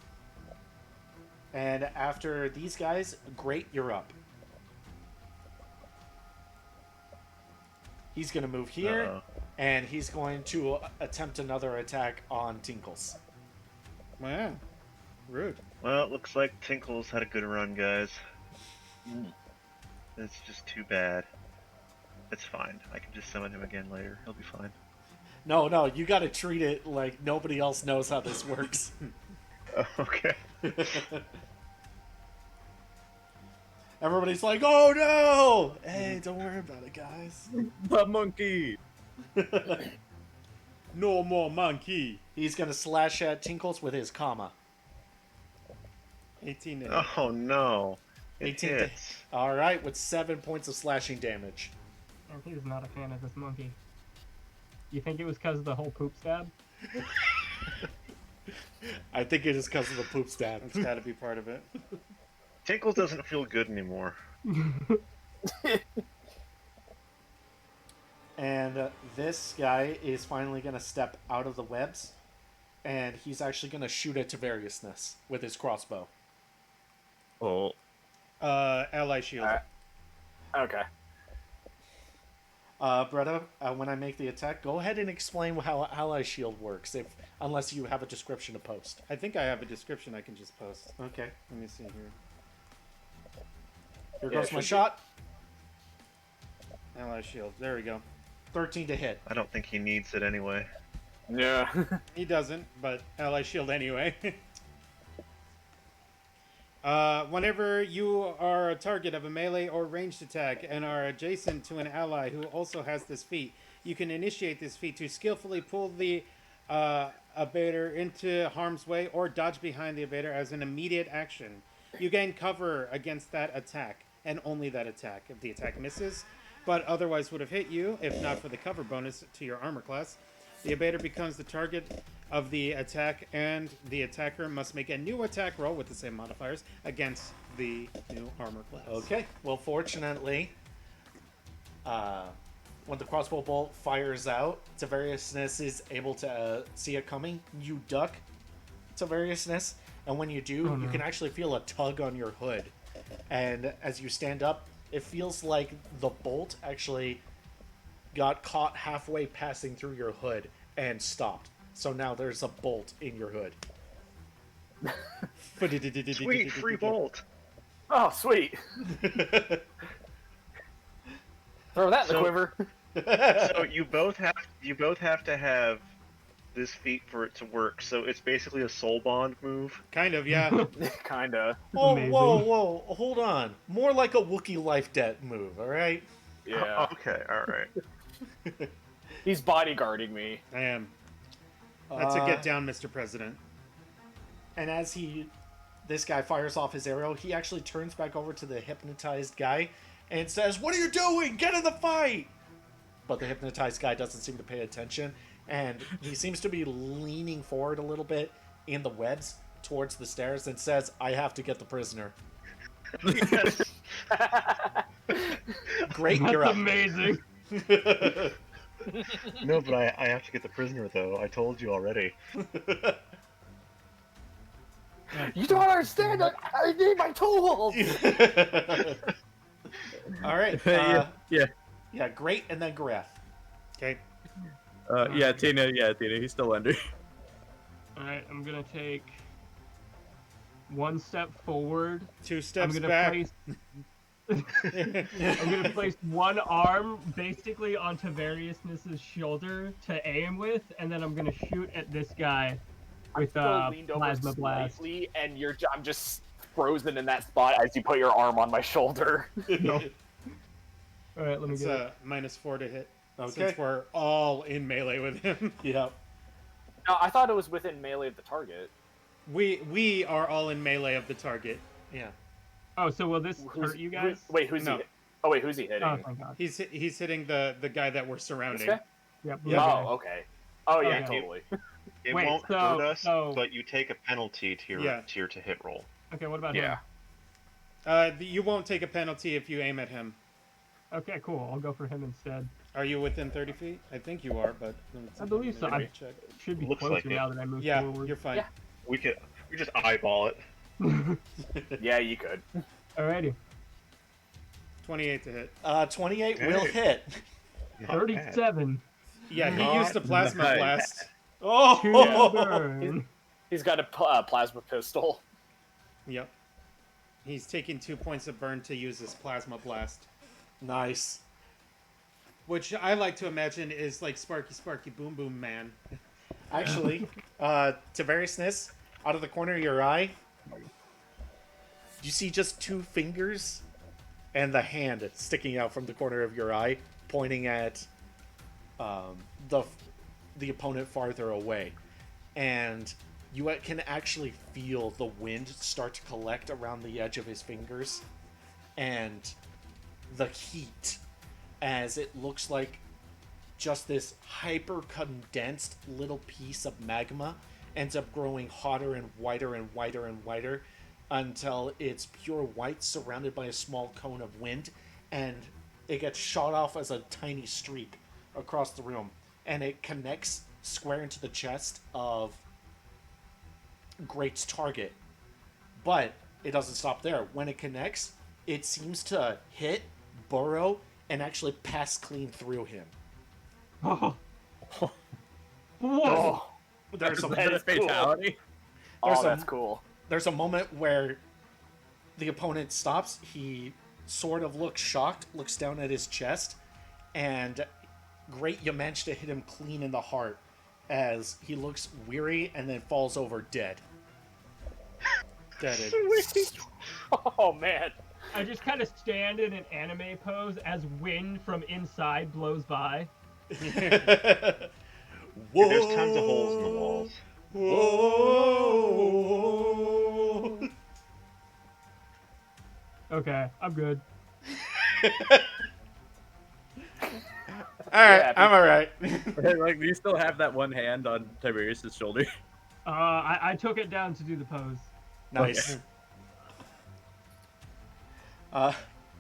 A: And after these guys, great, you're up. He's going to move here,
F: Uh-oh.
A: and he's going to attempt another attack on Tinkles.
C: Wow. Rude.
F: Well, it looks like Tinkles had a good run, guys. It's just too bad. It's fine. I can just summon him again later. He'll be fine.
A: No, you got to treat it like nobody else knows how this works.
F: Oh, okay.
A: Everybody's like, oh no! Hey, don't worry about it, guys.
B: The monkey.
C: No more monkey.
A: He's going to slash at Tinkles with his comma.
C: 18 to hit.
F: Oh no. It
A: 18 to
F: hits.
A: Alright, with 7 points of slashing damage.
E: He's not a fan of this monkey. You think it was because of the whole poop stab?
A: I think it is because of the poop stab.
C: That's got to be part of it.
F: Tinkles doesn't feel good anymore.
A: And this guy is finally going to step out of the webs, and he's actually going to shoot at Tavariousness with his crossbow.
B: Oh.
C: Ally shield.
D: Okay.
A: Bretta, when I make the attack, go ahead and explain how Ally Shield works, unless you have a description to post.
C: I think I have a description I can just post.
A: Okay.
C: Let me see here.
A: Here
D: Yeah,
A: goes my
D: should be.
A: shot.
C: Ally shield. There we go.
A: 13 to hit.
F: I don't think he needs it anyway.
D: Yeah.
C: He doesn't, but ally shield anyway. Whenever you are a target of a melee or ranged attack and are adjacent to an ally who also has this feat, you can initiate this feat to skillfully pull the abater into harm's way or dodge behind the abater as an immediate action. You gain cover against that attack, and only that attack. If the attack misses, but otherwise would have hit you, if not for the cover bonus to your armor class, the abater becomes the target of the attack, and the attacker must make a new attack roll with the same modifiers against the new armor class.
A: Okay. Well, fortunately, when the crossbow bolt fires out, Tavariousness is able to see it coming. You duck Tavariousness, and when you do, you can actually feel a tug on your hood. And as you stand up, it feels like the bolt actually got caught halfway passing through your hood and stopped. So now there's a bolt in your hood.
F: Sweet, free bolt.
D: Oh, sweet. Throw that in the
F: So-
D: quiver.
F: So you both have to have this feat for it to work. So it's basically a soul bond move.
C: Kind of, yeah.
D: Kinda.
A: Whoa,
E: Amazing.
A: whoa, hold on. More like a Wookiee life debt move, alright?
D: Yeah.
F: Okay, all right.
D: He's bodyguarding me.
C: I am. That's a get down, Mr. President.
A: And as he this guy fires off his arrow. He actually turns back over to the hypnotized guy and says, "What are you doing? Get in the fight!" But the hypnotized guy doesn't seem to pay attention, and he seems to be leaning forward a little bit in the webs towards the stairs and says, "I have to get the prisoner."
F: Yes.
A: Great,
E: That's
A: you're up.
E: amazing.
F: No, but I have to get the prisoner, though. I told you already.
D: You don't understand. I need my tools.
A: All right.
B: Yeah.
A: Great, and then Gareth.
C: Okay.
B: Yeah, Tina. Yeah, Tina. He's still under.
E: Alright, I'm gonna take one step forward.
C: 2
E: I'm
C: steps
E: gonna
C: back.
E: place I'm gonna place one arm basically onto Variousness's shoulder to aim with, and then I'm gonna shoot at this guy with
D: Still leaned over
E: plasma blast.
D: slightly, and I'm just frozen in that spot as you put your arm on my shoulder.
E: Alright, let me
C: It's
E: get it.
C: -4 to hit.
A: Okay.
C: Since we're all in melee with him.
A: Yep.
D: No, I thought it was within melee of the target.
C: We are all in melee of the target.
A: Yeah.
E: Oh, so will this hurt you guys?
D: Who's
C: No.
D: he? Oh wait, who's he hitting?
E: Oh, thank God.
C: He's hitting the guy that we're
D: This
C: surrounding.
D: guy?
E: Yep.
C: Yeah.
D: Oh, okay. Oh yeah,
E: Okay.
D: totally.
F: It
E: Wait,
F: won't
E: so-
F: hurt us,
E: so-
F: but you take a penalty to your
C: Yeah.
F: to hit roll.
E: Okay, what about
D: Yeah.
E: him?
C: You won't take a penalty if you aim at him.
E: Okay, cool. I'll go for him instead.
C: Are you within 30 feet? I think you are, but
E: I believe so. I
C: check.
E: should be
F: Looks
E: closer
F: like it.
E: now that I move
C: Yeah,
E: forward.
C: you're fine.
D: Yeah.
F: We just eyeball it.
D: Yeah, you could.
E: Alrighty.
C: 28 to hit.
A: 28
F: Hey.
A: will hit.
F: Not bad.
E: 37.
C: Yeah, he
F: Not
C: used a plasma
B: nice.
C: blast.
A: Oh!
E: Two burn.
D: He's got a plasma pistol.
C: Yep. He's taking 2 points of burn to use his plasma blast,
A: Nice.
C: which I like to imagine is like Sparky Sparky Boom Boom Man.
A: Actually, Tavariousness, out of the corner of your eye, you see just 2 fingers and the hand sticking out from the corner of your eye, pointing at the opponent farther away. And you can actually feel the wind start to collect around the edge of his fingers, and the heat, as it looks like just this hyper condensed little piece of magma ends up growing hotter and whiter and whiter and whiter until it's pure white surrounded by a small cone of wind, and it gets shot off as a tiny streak across the room, and it connects square into the chest of Great's target. But it doesn't stop there. When it connects, it seems to hit, burrow, and actually pass clean through him.
E: Oh. What?
D: Oh,
A: There's a
D: that is cool.
B: fatality.
A: There's
D: Oh,
A: a-
D: that's cool.
A: There's a moment where the opponent stops. He sort of looks shocked, looks down at his chest, and Great, you managed to hit him clean in the heart as he looks weary and then falls over dead.
C: Deaded.
D: Oh man.
E: I just kind of stand in an anime pose as wind from inside blows by.
A: Whoa!
F: There's tons of holes in the walls.
A: Whoa!
E: Okay, I'm good.
A: All right,
D: Yeah,
A: I'm all right.
B: Like, do you still have that one hand on Tiberius's shoulder?
E: I took it down to do the pose.
A: Nice.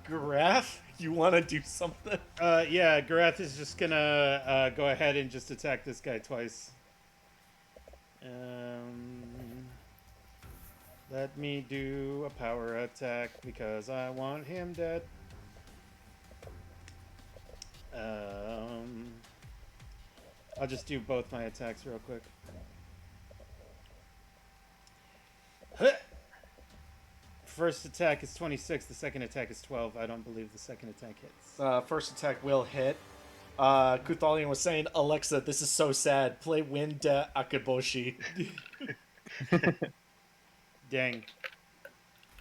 A: Graph, you want to do something?
C: Yeah, Gareth is just gonna go ahead and just attack this guy twice. Let me do a power attack because I want him dead. I'll just do both my attacks real quick. First attack is 26, the second attack is 12. I don't believe the second attack hits.
A: First attack will hit. Kuthalion was saying, Alexa, this is so sad. Play Wind Akaboshi.
C: Dang.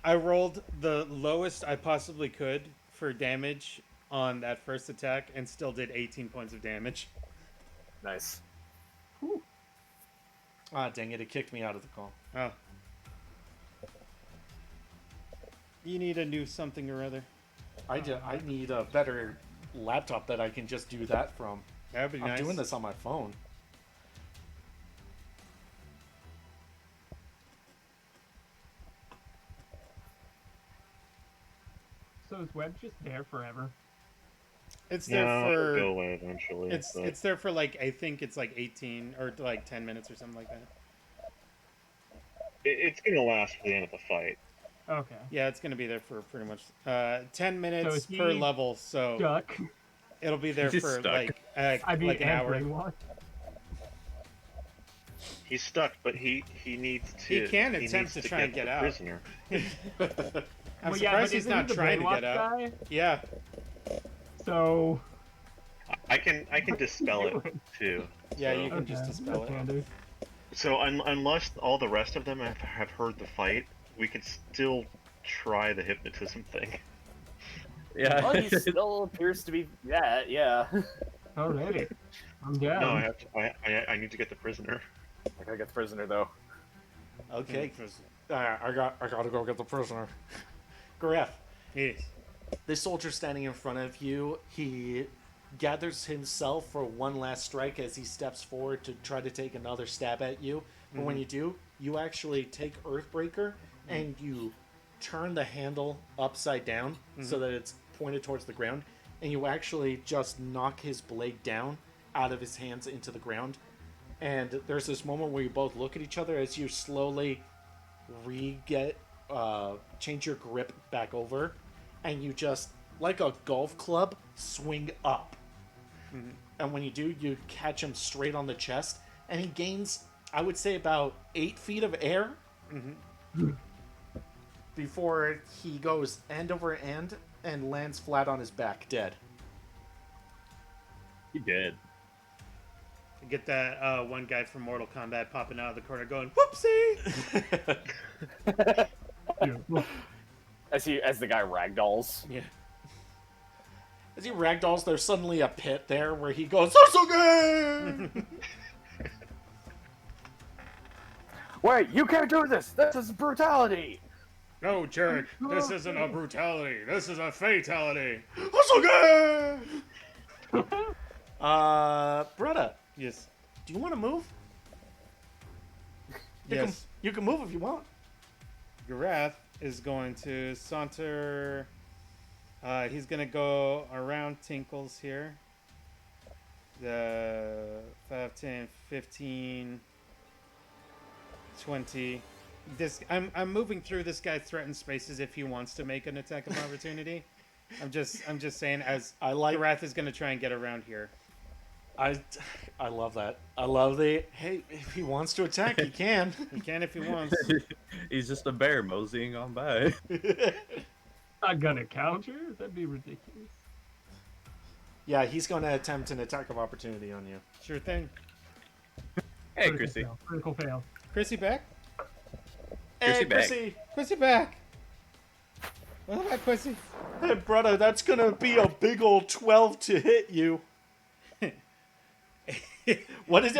C: I rolled the lowest I possibly could for damage on that first attack and still did 18 points of damage.
D: Nice.
A: Ah, dang it, it kicked me out of the call.
C: Oh. You need a new something or other.
A: I need a better laptop that I can just do that from.
C: That'd be
A: I'm
C: nice.
A: doing this on my phone.
E: So is web just there forever?
C: It's there
F: No, it'll
C: for.
F: go away eventually. but
C: It's there for like I think it's like 18 or like 10 minutes or something like that.
F: it's gonna last for the end of the fight.
E: Okay.
C: Yeah, it's gonna be there for pretty much 10 minutes
E: is
C: per
E: he
C: level, so
E: Duck.
C: it'll be there
B: He's
C: for
B: stuck.
C: like
E: I mean,
C: like an
E: and
C: hour.
E: brainwashed.
F: He's stuck, but he needs to.
C: He can attempt
F: needs
C: to try and get
F: the
C: out.
F: Prisoner.
C: I'm
E: Well,
C: surprised
E: yeah, but
C: he's
E: isn't
C: not
E: he the
C: trying to
E: brainwashed
C: get out.
E: guy?
C: Yeah,
E: So.
F: I can dispel it
E: doing?
F: too.
C: yeah,
F: so.
C: you can just dispel
E: that's
C: it.
E: handy.
F: So unless all the rest of them have heard the fight, we can still try the hypnotism thing.
B: Yeah.
D: Well, he still appears to be that. Yeah.
E: Alrighty. I'm down.
F: No, I have to. I need to get the prisoner.
D: I gotta get the prisoner though.
A: Okay. I gotta go get the prisoner. Gareth,
C: Yes.
A: this soldier standing in front of you, he gathers himself for one last strike as he steps forward to try to take another stab at you. But when you do, you actually take Earthbreaker and you turn the handle upside down so that it's pointed towards the ground, and you actually just knock his blade down out of his hands into the ground. And there's this moment where you both look at each other as you slowly change your grip back over, and you just, like a golf club, swing up. And when you do, you catch him straight on the chest, and he gains, I would say, about 8 feet of air before he goes end over end and lands flat on his back, dead.
B: He did.
C: Get that one guy from Mortal Kombat popping out of the corner going, whoopsie!
E: Yeah.
D: As the guy ragdolls.
C: Yeah.
A: As he ragdolls, there's suddenly a pit there where he goes, Tsukan!
D: Wait, you can't do this! This is brutality!
C: No, jerk. This isn't a brutality. This is a fatality.
A: Tsukan! Brother,
C: Yes.
A: do you want to move?
C: Yes.
A: You can move if you want.
C: Garath is going to saunter. He's going to go around Tinkles here. The 5, 10, 15, 20. I'm moving through this guy's threatened spaces if he wants to make an attack of opportunity. I'm just saying as
A: I like-
C: Garath is going to try and get around here.
A: I love that. I love hey, if he wants to attack, he can.
C: He can if he wants.
B: He's just a bear moseying on by.
E: Not gonna counter? That'd be ridiculous.
A: Yeah, he's going to attempt an attack of opportunity on you.
C: Sure thing.
B: Hey,
E: Critical
B: Chrissy.
E: fail. Critical fail.
C: Chrissy back?
B: Chrissy
A: Hey,
B: back.
A: Chrissy.
C: Chrissy back! What about Chrissy?
A: Hey, brother, that's going to be a big old 12 to hit you. What does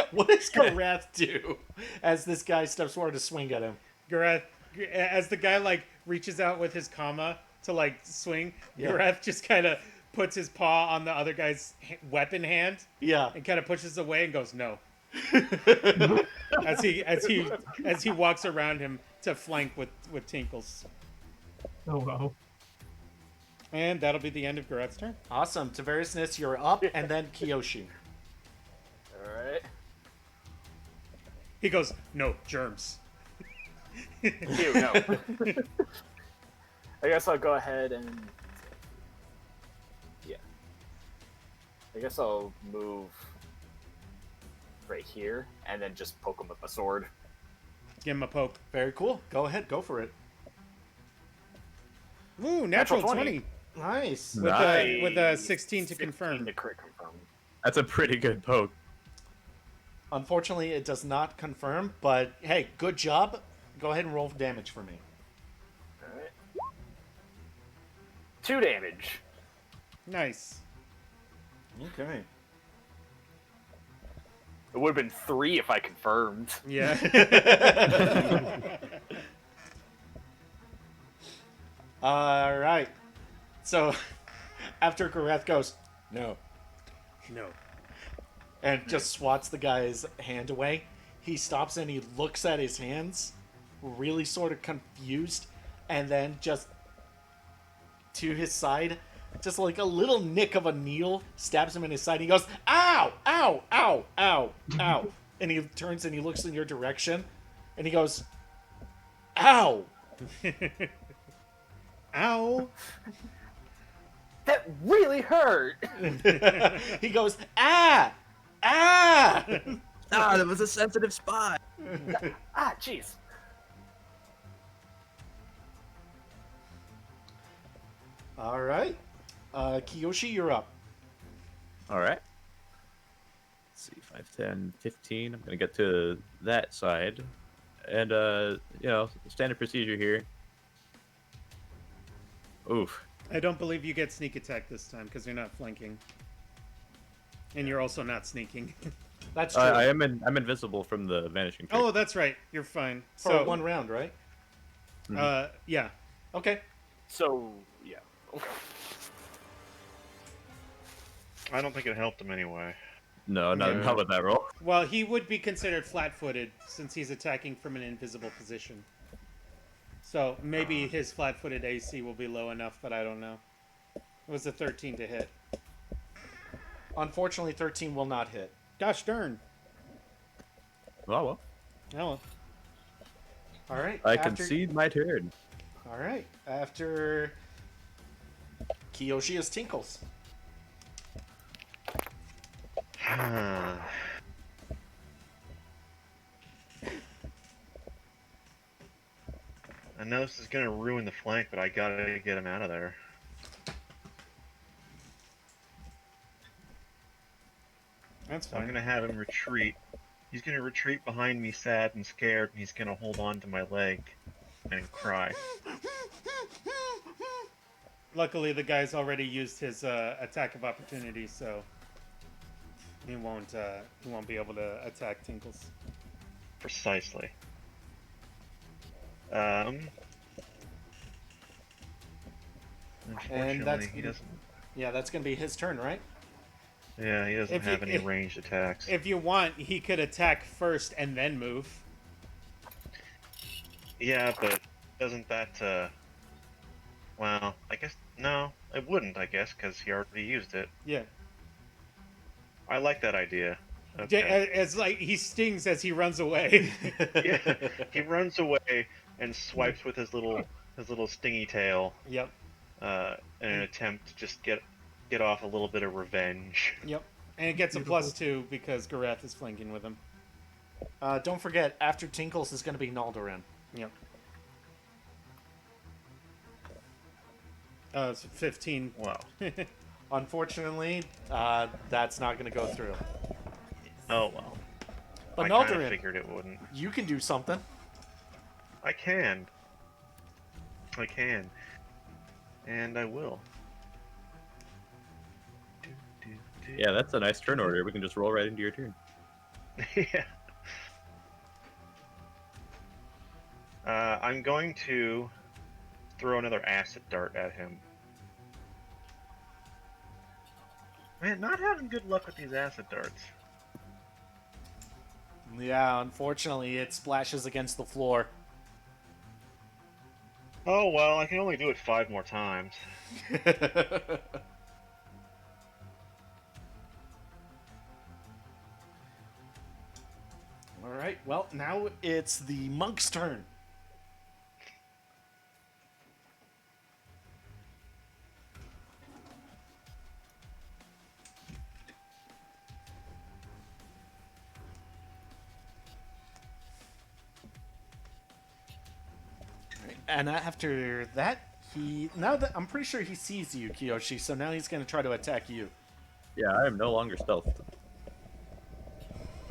A: Garath do as this guy steps forward to swing at him?
C: Garath, as the guy like reaches out with his kama to like swing,
A: Yeah.
C: Garath just kind of puts his paw on the other guy's weapon hand
A: Yeah.
C: and kind of pushes away and goes no. as he walks around him to flank with Tinkles,
E: Oh well.
C: and that'll be the end of Garath's turn.
A: Awesome. Tavariousness, you're up, and then Kiyoshi.
D: Alright.
C: He goes no germs.
D: Ew, no. I guess I'll go ahead and... Yeah. I guess I'll move right here, and then just poke him with my sword.
C: Give him a poke.
A: Very cool. Go ahead. Go for it.
C: Ooh, natural
D: Natural
C: 20
A: Nice.
C: with a 16 to confirm.
D: 16 to crit confirm.
B: That's a pretty good poke.
A: Unfortunately, it does not confirm, but hey, good job. Go ahead and roll damage for me.
D: Alright. 2 damage.
C: Nice.
A: Okay.
D: It would have been 3 if I confirmed.
C: Yeah.
A: All right. So after Gareth goes, no,
C: No.
A: and just swats the guy's hand away, he stops and he looks at his hands, really sort of confused, and then just to his side, just like a little nick of a needle stabs him in his side. He goes, ow, ow, ow, ow, ow. And he turns and he looks in your direction, and he goes, ow.
C: Ow!
D: That really hurt.
A: He goes, ah, ah.
B: Ah, that was a sensitive spot.
D: Ah, jeez.
A: All right. Kiyoshi, you're up.
B: All right. Let's see, 5, 10, 15. I'm gonna get to that side, and standard procedure here. Oof.
C: I don't believe you get sneak attack this time because you're not flanking, and you're also not sneaking.
A: That's true.
B: I'm invisible from the vanishing trait.
C: Oh, that's right. You're fine.
A: For
C: So
A: 1 round, right?
C: yeah.
A: Okay.
D: So, yeah.
F: I don't think it helped him anyway.
B: No, not with that roll.
C: Well, he would be considered flat-footed since he's attacking from an invisible position. So maybe his flat-footed AC will be low enough, but I don't know. It was a 13 to hit.
A: Unfortunately, 13 will not hit.
C: Gosh darn.
B: Oh well.
C: Oh well.
A: All right.
B: I concede my turn.
A: All right. After Kiyoshi is Tinkles.
F: I know this is gonna ruin the flank, but I gotta get him out of there.
C: That's
F: I'm
C: fine.
F: gonna have him retreat. He's gonna retreat behind me, sad and scared, and he's gonna hold on to my leg and cry.
C: Luckily, the guy's already used his attack of opportunity, so he won't be able to attack Tinkles.
F: Precisely.
A: And
F: Unfortunately, he doesn't.
A: Yeah, that's going to be his turn, right?
F: Yeah, he doesn't have any ranged attacks.
C: If you want, he could attack first and then move.
F: Yeah, but doesn't that? Well, I guess no, it wouldn't. I guess because he already used it.
C: Yeah.
F: I like that idea. Okay.
C: As like he stings as he runs away.
F: Yeah, he runs away and swipes with his little stingy tail.
C: Yep.
F: In an attempt to just get off a little bit of revenge.
C: Yep. And it gets a +2 because Gareth is flanking with him.
A: Don't forget, after Tinkles is going to be Naldarin.
C: Yep. It's 15.
F: Wow.
A: Unfortunately, that's not going to go through.
F: Oh well.
A: But
F: I kind of
A: Naldarin,
F: figured it wouldn't.
A: you can do something.
F: I can. And I will.
B: Yeah, that's a nice turn order. We can just roll right into your turn.
F: Yeah. I'm going to throw another acid dart at him. Man, not having good luck with these acid darts.
A: Yeah, unfortunately, it splashes against the floor.
F: Oh well, I can only do it 5 more times.
A: All right, well, now it's the monk's turn. And after that, I'm pretty sure he sees you, Kiyoshi, so now he's going to try to attack you.
B: Yeah, I am no longer stealthed.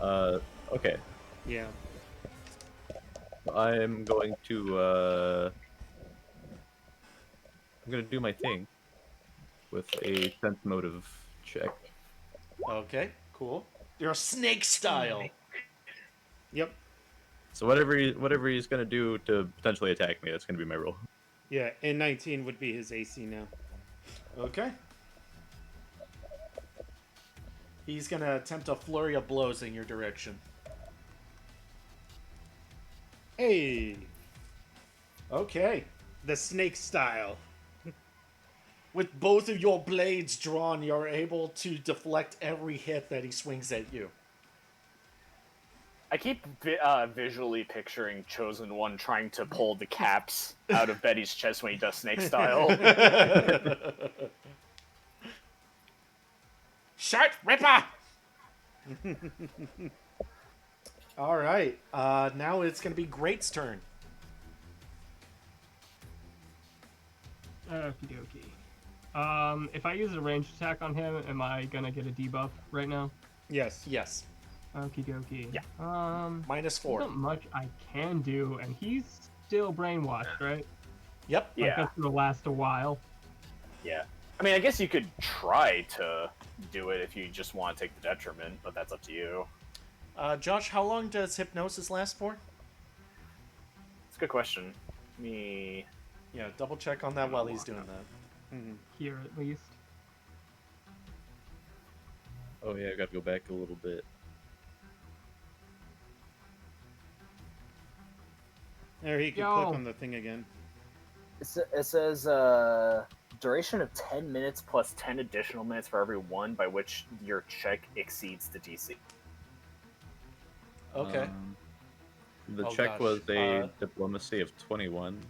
B: Okay.
C: Yeah.
B: I'm going to do my thing with a sense motive check.
A: Okay, cool. You're a snake style.
C: Yep.
B: So whatever he's gonna do to potentially attack me, that's gonna be my roll.
C: Yeah, and 19 would be his AC now.
A: Okay. He's gonna attempt a flurry of blows in your direction.
C: Hey,
A: Okay.
C: the snake style.
A: With both of your blades drawn, you're able to deflect every hit that he swings at you.
D: I keep visually picturing Chosen One trying to pull the caps out of Betty's chest when he does snake style.
A: Shirt Ripper! All right. Now it's going to be Great's turn.
E: Okie dokie. If I use a ranged attack on him, am I gonna get a debuff right now?
C: Yes.
A: Yes.
E: Okie dokie.
D: Yeah.
A: -4.
E: Not much I can do, and he's still brainwashed, right?
A: Yep.
E: Like,
D: Yeah.
E: that's gonna last a while.
D: Yeah. I mean, I guess you could try to do it if you just want to take the detriment, but that's up to you.
A: Josh, how long does hypnosis last for?
D: It's a good question. Me.
A: Yeah, double check on that while he's doing that.
E: Here, at least.
B: Oh yeah, I gotta go back a little bit.
C: There, he can
E: Yo.
C: click on the thing again.
D: It says duration of 10 minutes plus 10 additional minutes for every one by which your check exceeds the DC.
A: Okay.
B: The
A: Oh,
B: check
A: gosh.
B: was a diplomacy of 21.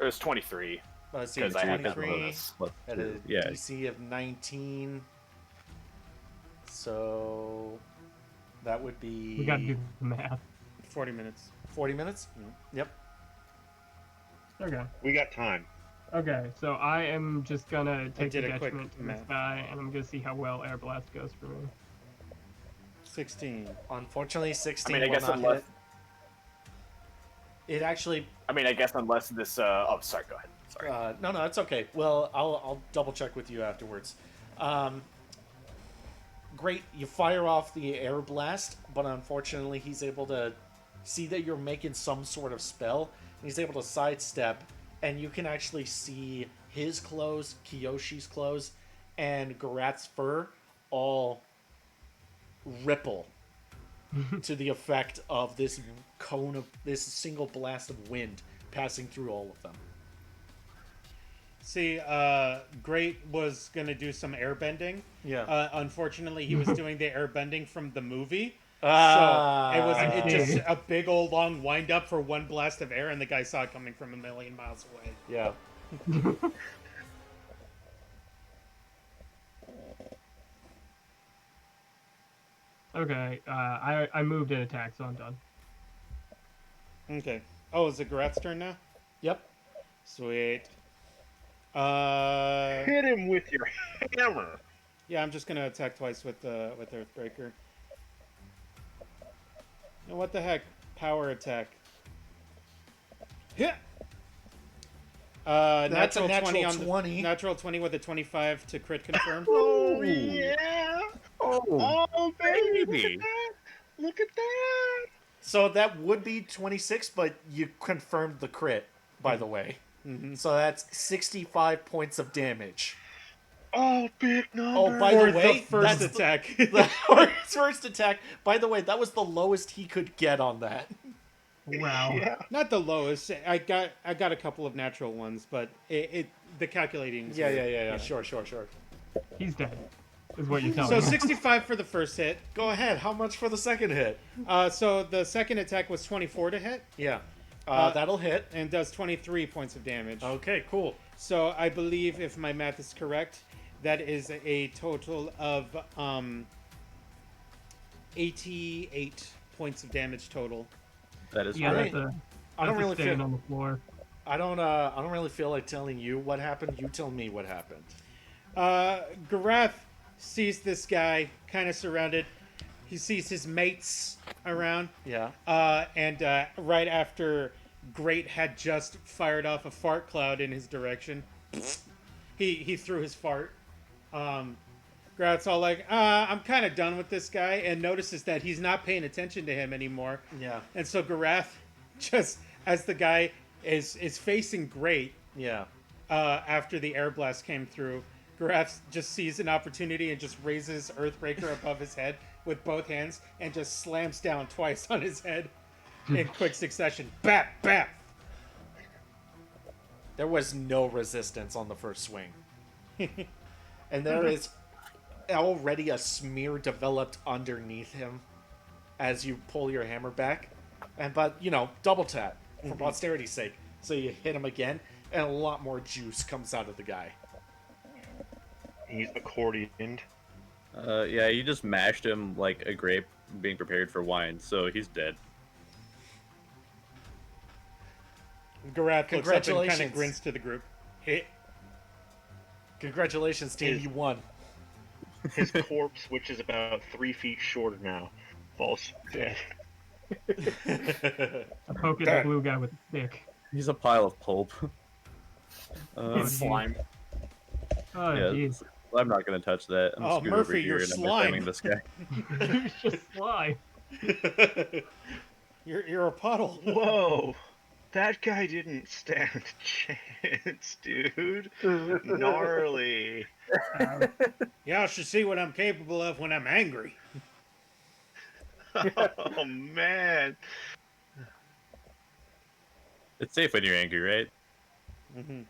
D: It was 23
A: Let's see,
D: because I had that
A: 23
D: bonus.
B: Plus
A: at
B: two.
A: a
B: Yeah,
A: DC of 19. So that would be
E: We gotta do the math.
C: 40 minutes.
A: 40 minutes? Yep.
E: Okay.
F: We got time.
E: Okay, so I am just gonna take the
C: did a quick
E: detriment to this
C: math.
E: guy, and I'm gonna see how well Air Blast goes for me.
C: 16.
A: Unfortunately, 16
D: I mean, I
A: will
D: guess
A: not hit
D: unless.
A: it. It actually...
D: I mean, I guess unless this. Oh, sorry. Go ahead. Sorry.
A: no, it's okay. Well, I'll double check with you afterwards. Great, you fire off the air blast, but unfortunately he's able to see that you're making some sort of spell, and he's able to sidestep, and you can actually see his clothes, Kiyoshi's clothes, and Garat's fur all ripple to the effect of this this single blast of wind passing through all of them.
C: See, Great was gonna do some airbending.
A: Yeah.
C: Unfortunately, he was doing the airbending from the movie.
A: Ah,
C: So it
E: I
C: just
E: see.
C: a big old long wind up for one blast of air, and the guy saw it coming from a million miles away.
A: Yeah.
E: Okay, I moved an attack, so I'm done.
C: Okay. Oh, is it Garat's turn now?
A: Yep.
C: Sweet.
F: Hit him with your hammer.
C: Yeah, I'm just gonna attack twice with Earthbreaker. And what the heck? Power attack. Hit.
A: That's a
C: natural 20
A: natural
C: on
A: 20.
C: The, natural 20 with a 25 to crit confirm.
F: Oh yeah. Oh baby. Look at that.
A: So that would be 26, but you confirmed the crit, by the way. So that's 65 points of damage.
F: Oh, big number.
A: Oh, by
C: For
A: the way,
C: the first
A: that's
C: attack.
A: the first attack. By the way, that was the lowest he could get on that.
E: Wow.
F: Yeah.
C: Not the lowest. I got a couple of natural ones, but the calculating. is weird.
A: Yeah. Sure.
E: He's dead, is what you're telling
C: So
E: me.
C: 65 for the first hit.
A: Go ahead. How much for the second hit?
C: So the second attack was 24 to hit
A: Yeah. That'll hit.
C: and does 23 points of damage.
A: Okay, cool.
C: So I believe, if my math is correct, that is a total of 88 points of damage total.
B: that is
E: Yeah,
B: correct.
E: that's a,
A: I don't
E: that's a
A: really
E: stain
A: feel.
E: on the floor.
A: I don't really feel like telling you what happened. You tell me what happened.
C: Garath sees this guy kind of surrounded. He sees his mates around.
A: Yeah.
C: And right after Great had just fired off a fart cloud in his direction, he threw his fart. Grat's all like, I'm kind of done with this guy, and notices that he's not paying attention to him anymore.
A: Yeah.
C: And so Garath, just as the guy is facing great
A: Yeah.
C: after the air blast came through. Gareth just sees an opportunity and just raises Earthbreaker above his head with both hands and just slams down twice on his head in quick succession. Bap, bap.
A: There was no resistance on the first swing. And there is already a smear developed underneath him as you pull your hammer back. But, double tap for posterity's sake. So you hit him again, and a lot more juice comes out of the guy.
F: He's accordioned.
B: Yeah, you just mashed him like a grape being prepared for wine, so he's dead.
C: Gareth looks up and kind
A: Congratulations.
C: of grins to the group. Hey,
A: Congratulations, team, you won.
F: His corpse, which is about 3 feet shorter now, falls dead.
E: I poke at the blue guy with a stick.
B: He's a pile of pulp.
C: He's slime.
E: Oh,
B: yeah,
E: jeez.
B: I'm not gonna touch that. I'm
C: Oh,
B: scooting
C: Murphy,
B: over here
C: you're
B: and I'm
C: slime.
B: defending this guy.
E: It's just slime.
C: You're a puddle.
F: Whoa! That guy didn't stand a chance, dude. Gnarly.
C: Y'all should see what I'm capable of when I'm angry.
F: Oh, man.
B: It's safe when you're angry, right?
C: Mm-hmm.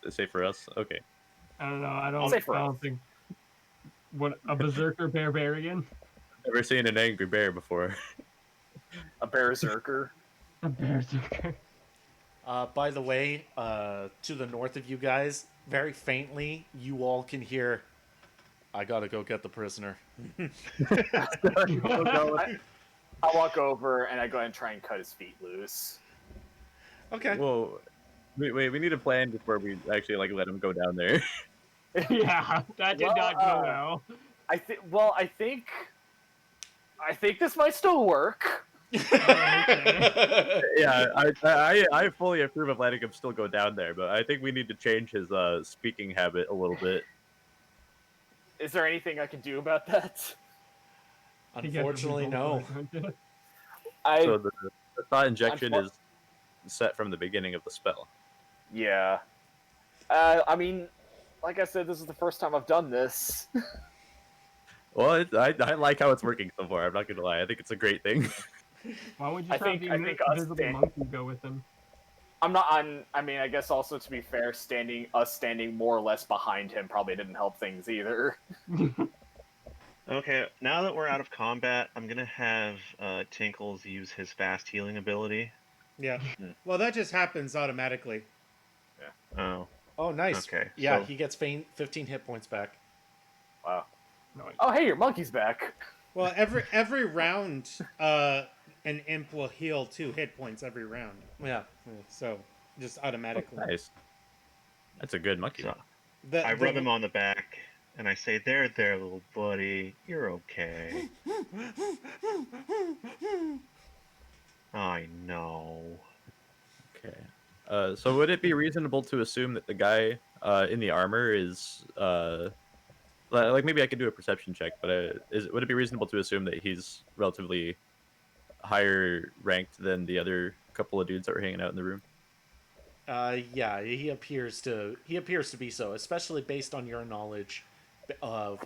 B: It's safe for us? Okay.
E: I don't know. I
D: I'll say
E: don't,
D: for
E: I
D: us.
E: don't think. What, a berserker barbarian?
B: Never seen an angry bear before.
D: A berserker.
E: A berserker.
A: By the way, to the north of you guys, very faintly, you all can hear, I gotta go get the prisoner.
D: I walk over and I go ahead and try and cut his feet loose.
A: Okay.
B: Whoa. Wait, we need a plan before we actually let him go down there.
E: Yeah, that did
D: Well,
E: not go well.
D: I think this might still work.
E: Okay.
B: Yeah, I fully approve of letting him still go down there, but I think we need to change his speaking habit a little bit.
D: Is there anything I can do about that?
A: Unfortunately, no.
B: So the thought injection
D: Unfor-
B: is set from the beginning of the spell.
D: Yeah. I mean, like I said, this is the first time I've done this.
B: Well, I like how it's working so far. I'm not gonna lie. I think it's a great thing.
E: Why would you
D: I
E: have
D: think
E: the
D: us
E: invisible
D: stand-
E: monkey go with him?
D: I'm not on. I mean, I guess also to be fair, standing more or less behind him probably didn't help things either.
F: Okay, now that we're out of combat, I'm gonna have Tinkles use his fast healing ability.
C: Yeah. Well, that just happens automatically.
F: Oh.
A: Oh, nice.
F: Okay,
A: Yeah,
F: so-
A: he gets 15 hit points back.
D: Wow.
E: Nice.
D: Oh, hey, your monkey's back.
C: Well, every round, an imp will heal 2 hit points every round.
A: Yeah.
C: So just automatically.
B: Nice. That's a good monkey.
F: So
C: The-
F: I
C: the-
F: rub him on the back, and I say, there, little buddy. You're okay. I know.
B: Okay. So would it be reasonable to assume that the guy in the armor is maybe I could do a perception check, but would it be reasonable to assume that he's relatively higher ranked than the other couple of dudes that were hanging out in the room?
A: Yeah, he appears to be so, especially based on your knowledge of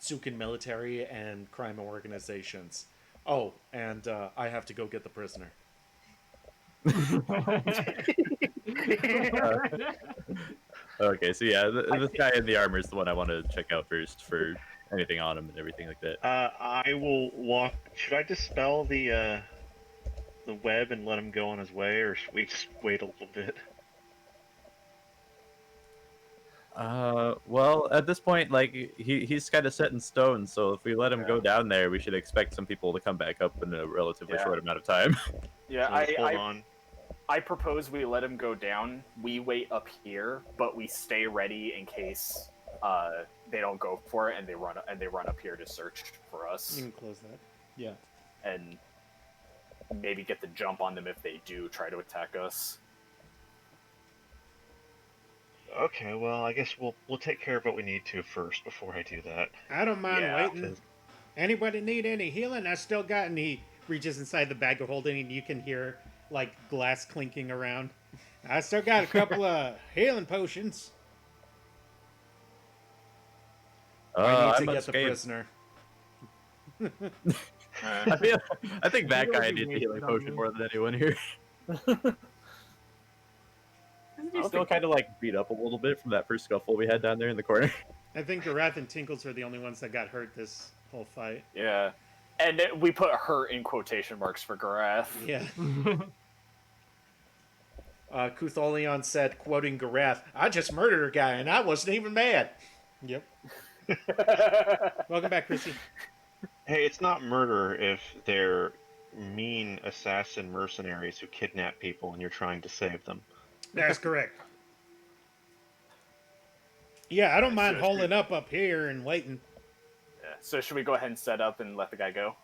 A: Tsukan military and crime organizations. Oh, and I have to go get the prisoner.
B: Okay, so yeah, this guy in the armor is the one I want to check out first for anything on him and everything like that.
F: I will walk. Should I dispel the web and let him go on his way, or should we just wait a little bit?
B: Well, at this point, he's kind of set in stone, so if we let him go down there, we should expect some people to come back up in a relatively short amount of time.
D: Yeah,
F: So let's hold on.
D: I propose we let him go down. We wait up here, but we stay ready in case they don't go for it and they run up here to search for us,
C: You can close that. Yeah.
D: and maybe get the jump on them if they do try to attack us.
F: Okay, well, I guess we'll take care of what we need to first before I do that.
C: I don't mind
D: Yeah.
C: waiting. Anybody need any healing? I still got. And he reaches inside the bag of holding, and you can hear like glass clinking around. I still got a couple of healing potions.
A: I need to
B: I'm
A: get the
B: unscathed.
A: prisoner.
B: I think that
E: You
B: guy
E: really
B: needs a
E: wasted
B: healing
E: on
B: potion
E: me.
B: more than anyone here. Isn't he
D: don't
B: still
D: think-
B: kind of like beat up a little bit from that first scuffle we had down there in the corner?
C: I think Garath and Tinkles are the only ones that got hurt this whole fight.
D: Yeah. And we put her in quotation marks for Garath.
C: Yeah.
A: Kutholion said, quoting Garath, "I just murdered a guy and I wasn't even mad."
C: Yep. Welcome back, Chrissy.
F: Hey, it's not murder if they're mean assassin mercenaries who kidnap people and you're trying to save them.
C: That's correct. Yeah, I don't mind
D: So-
C: holding up here and waiting.
D: Yeah. So should we go ahead and set up and let the guy go?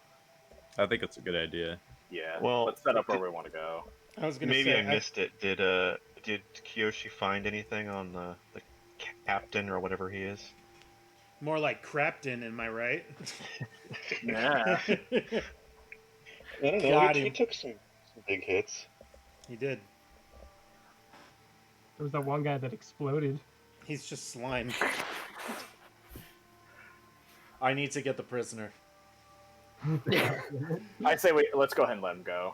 B: I think it's a good idea.
D: Yeah.
F: Well,
D: let's set up where we want to go.
C: I was gonna
F: Maybe
C: say
F: I missed it. Did Kiyoshi find anything on the captain or whatever he is?
C: more like Crapton, am I right?
D: Yeah.
F: I don't know.
A: Got
F: He
A: him.
F: took some big hits.
C: He did.
E: There was that one guy that exploded.
C: He's just slime.
A: I need to get the prisoner.
D: I say let's go ahead and let him go.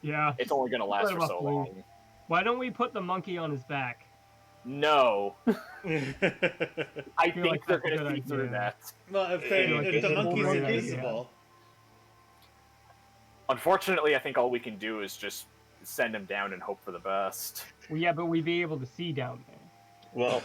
E: Yeah.
D: It's only gonna last
E: Let him
D: for so
E: off
D: long.
E: Why don't we put the monkey on his back?
D: No. I
E: feel
D: think
E: like
D: they're
E: that's a
D: gonna
E: good
D: see through
E: idea.
D: that.
C: Well, if the
F: Invisible
C: monkey's
F: monkey?
C: invisible,
D: Unfortunately, I think all we can do is just send him down and hope for the best.
E: Well, yeah, but we'd be able to see down there.
F: Well,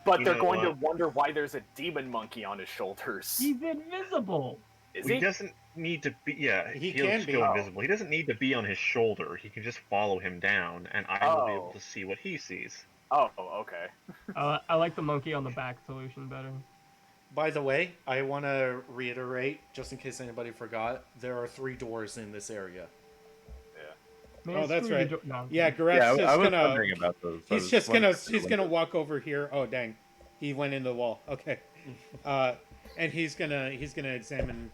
D: But
F: You
D: they're
F: know
D: going to
F: what?
D: wonder why there's a demon monkey on his shoulders.
E: He's invisible.
D: Is
F: he
D: he?
F: doesn't need to be. Yeah,
C: He
F: he'll
C: can be.
F: go
D: Oh.
F: invisible. He doesn't need to be on his shoulder. He can just follow him down, and I will be able
D: Oh.
F: to see what he sees.
D: Oh, okay.
E: I like the monkey on the back solution better.
A: By the way, I want to reiterate, just in case anybody forgot, there are 3 doors in this area.
E: Man,
C: Oh, that's
E: screw you,
C: right.
E: No.
C: yeah, Garath's
B: Yeah, I
C: just
B: was
C: gonna.
B: wondering about those. I
C: He's
B: was
C: just
B: wondering
C: gonna. He's gonna walk over here. Oh dang, he went into the wall. Okay, and he's gonna examine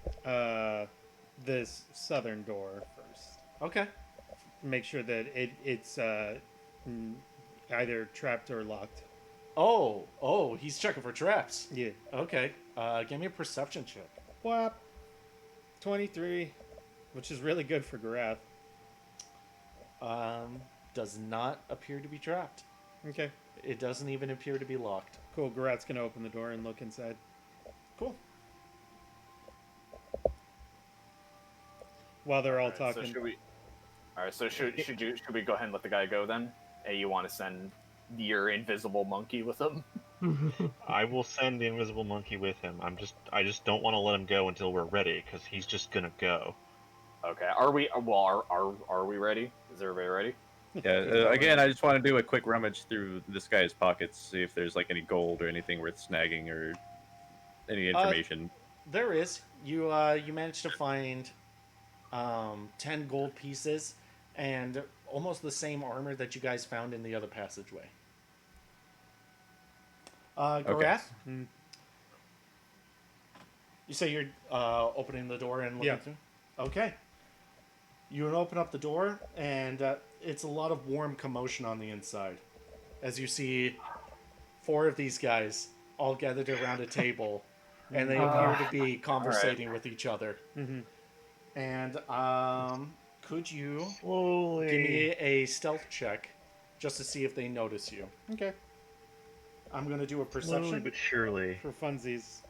C: this southern door first.
A: Okay.
C: Make sure that it's either trapped or locked.
A: Oh, he's checking for traps.
C: Yeah.
A: Okay. Give me a perception check.
C: Whap. 23, which is really good for Garath.
A: Does not appear to be trapped.
C: Okay.
A: It doesn't even appear to be locked.
C: Cool. Garath's gonna open the door and look inside.
A: Cool.
C: While they're all
D: Alright, so
C: talking.
D: should we? All right. So should we go ahead and let the guy go then? Hey, you want to send your invisible monkey with him?
F: I will send the invisible monkey with him. I just don't want to let him go until we're ready, because he's just gonna go.
D: Okay. Are we? Well, are we ready? Is everybody ready?
B: Yeah. Again, I just want to do a quick rummage through this guy's pockets, see if there's like any gold or anything worth snagging or any information.
A: There is. You managed to find 10 gold pieces and almost the same armor that you guys found in the other passageway. Garath?
C: Hmm.
A: You say you're opening the door and looking
C: Yeah.
A: through? Okay. You open up the door, and it's a lot of warm commotion on the inside. As you see 4 of these guys all gathered around a table, and they appear to be conversating with each other.
C: Mm-hmm.
A: And could you
F: Slowly.
A: give me a stealth check just to see if they notice you?
C: Okay.
A: I'm going to do a
F: Slowly
A: perception.
F: but surely.
C: For funsies.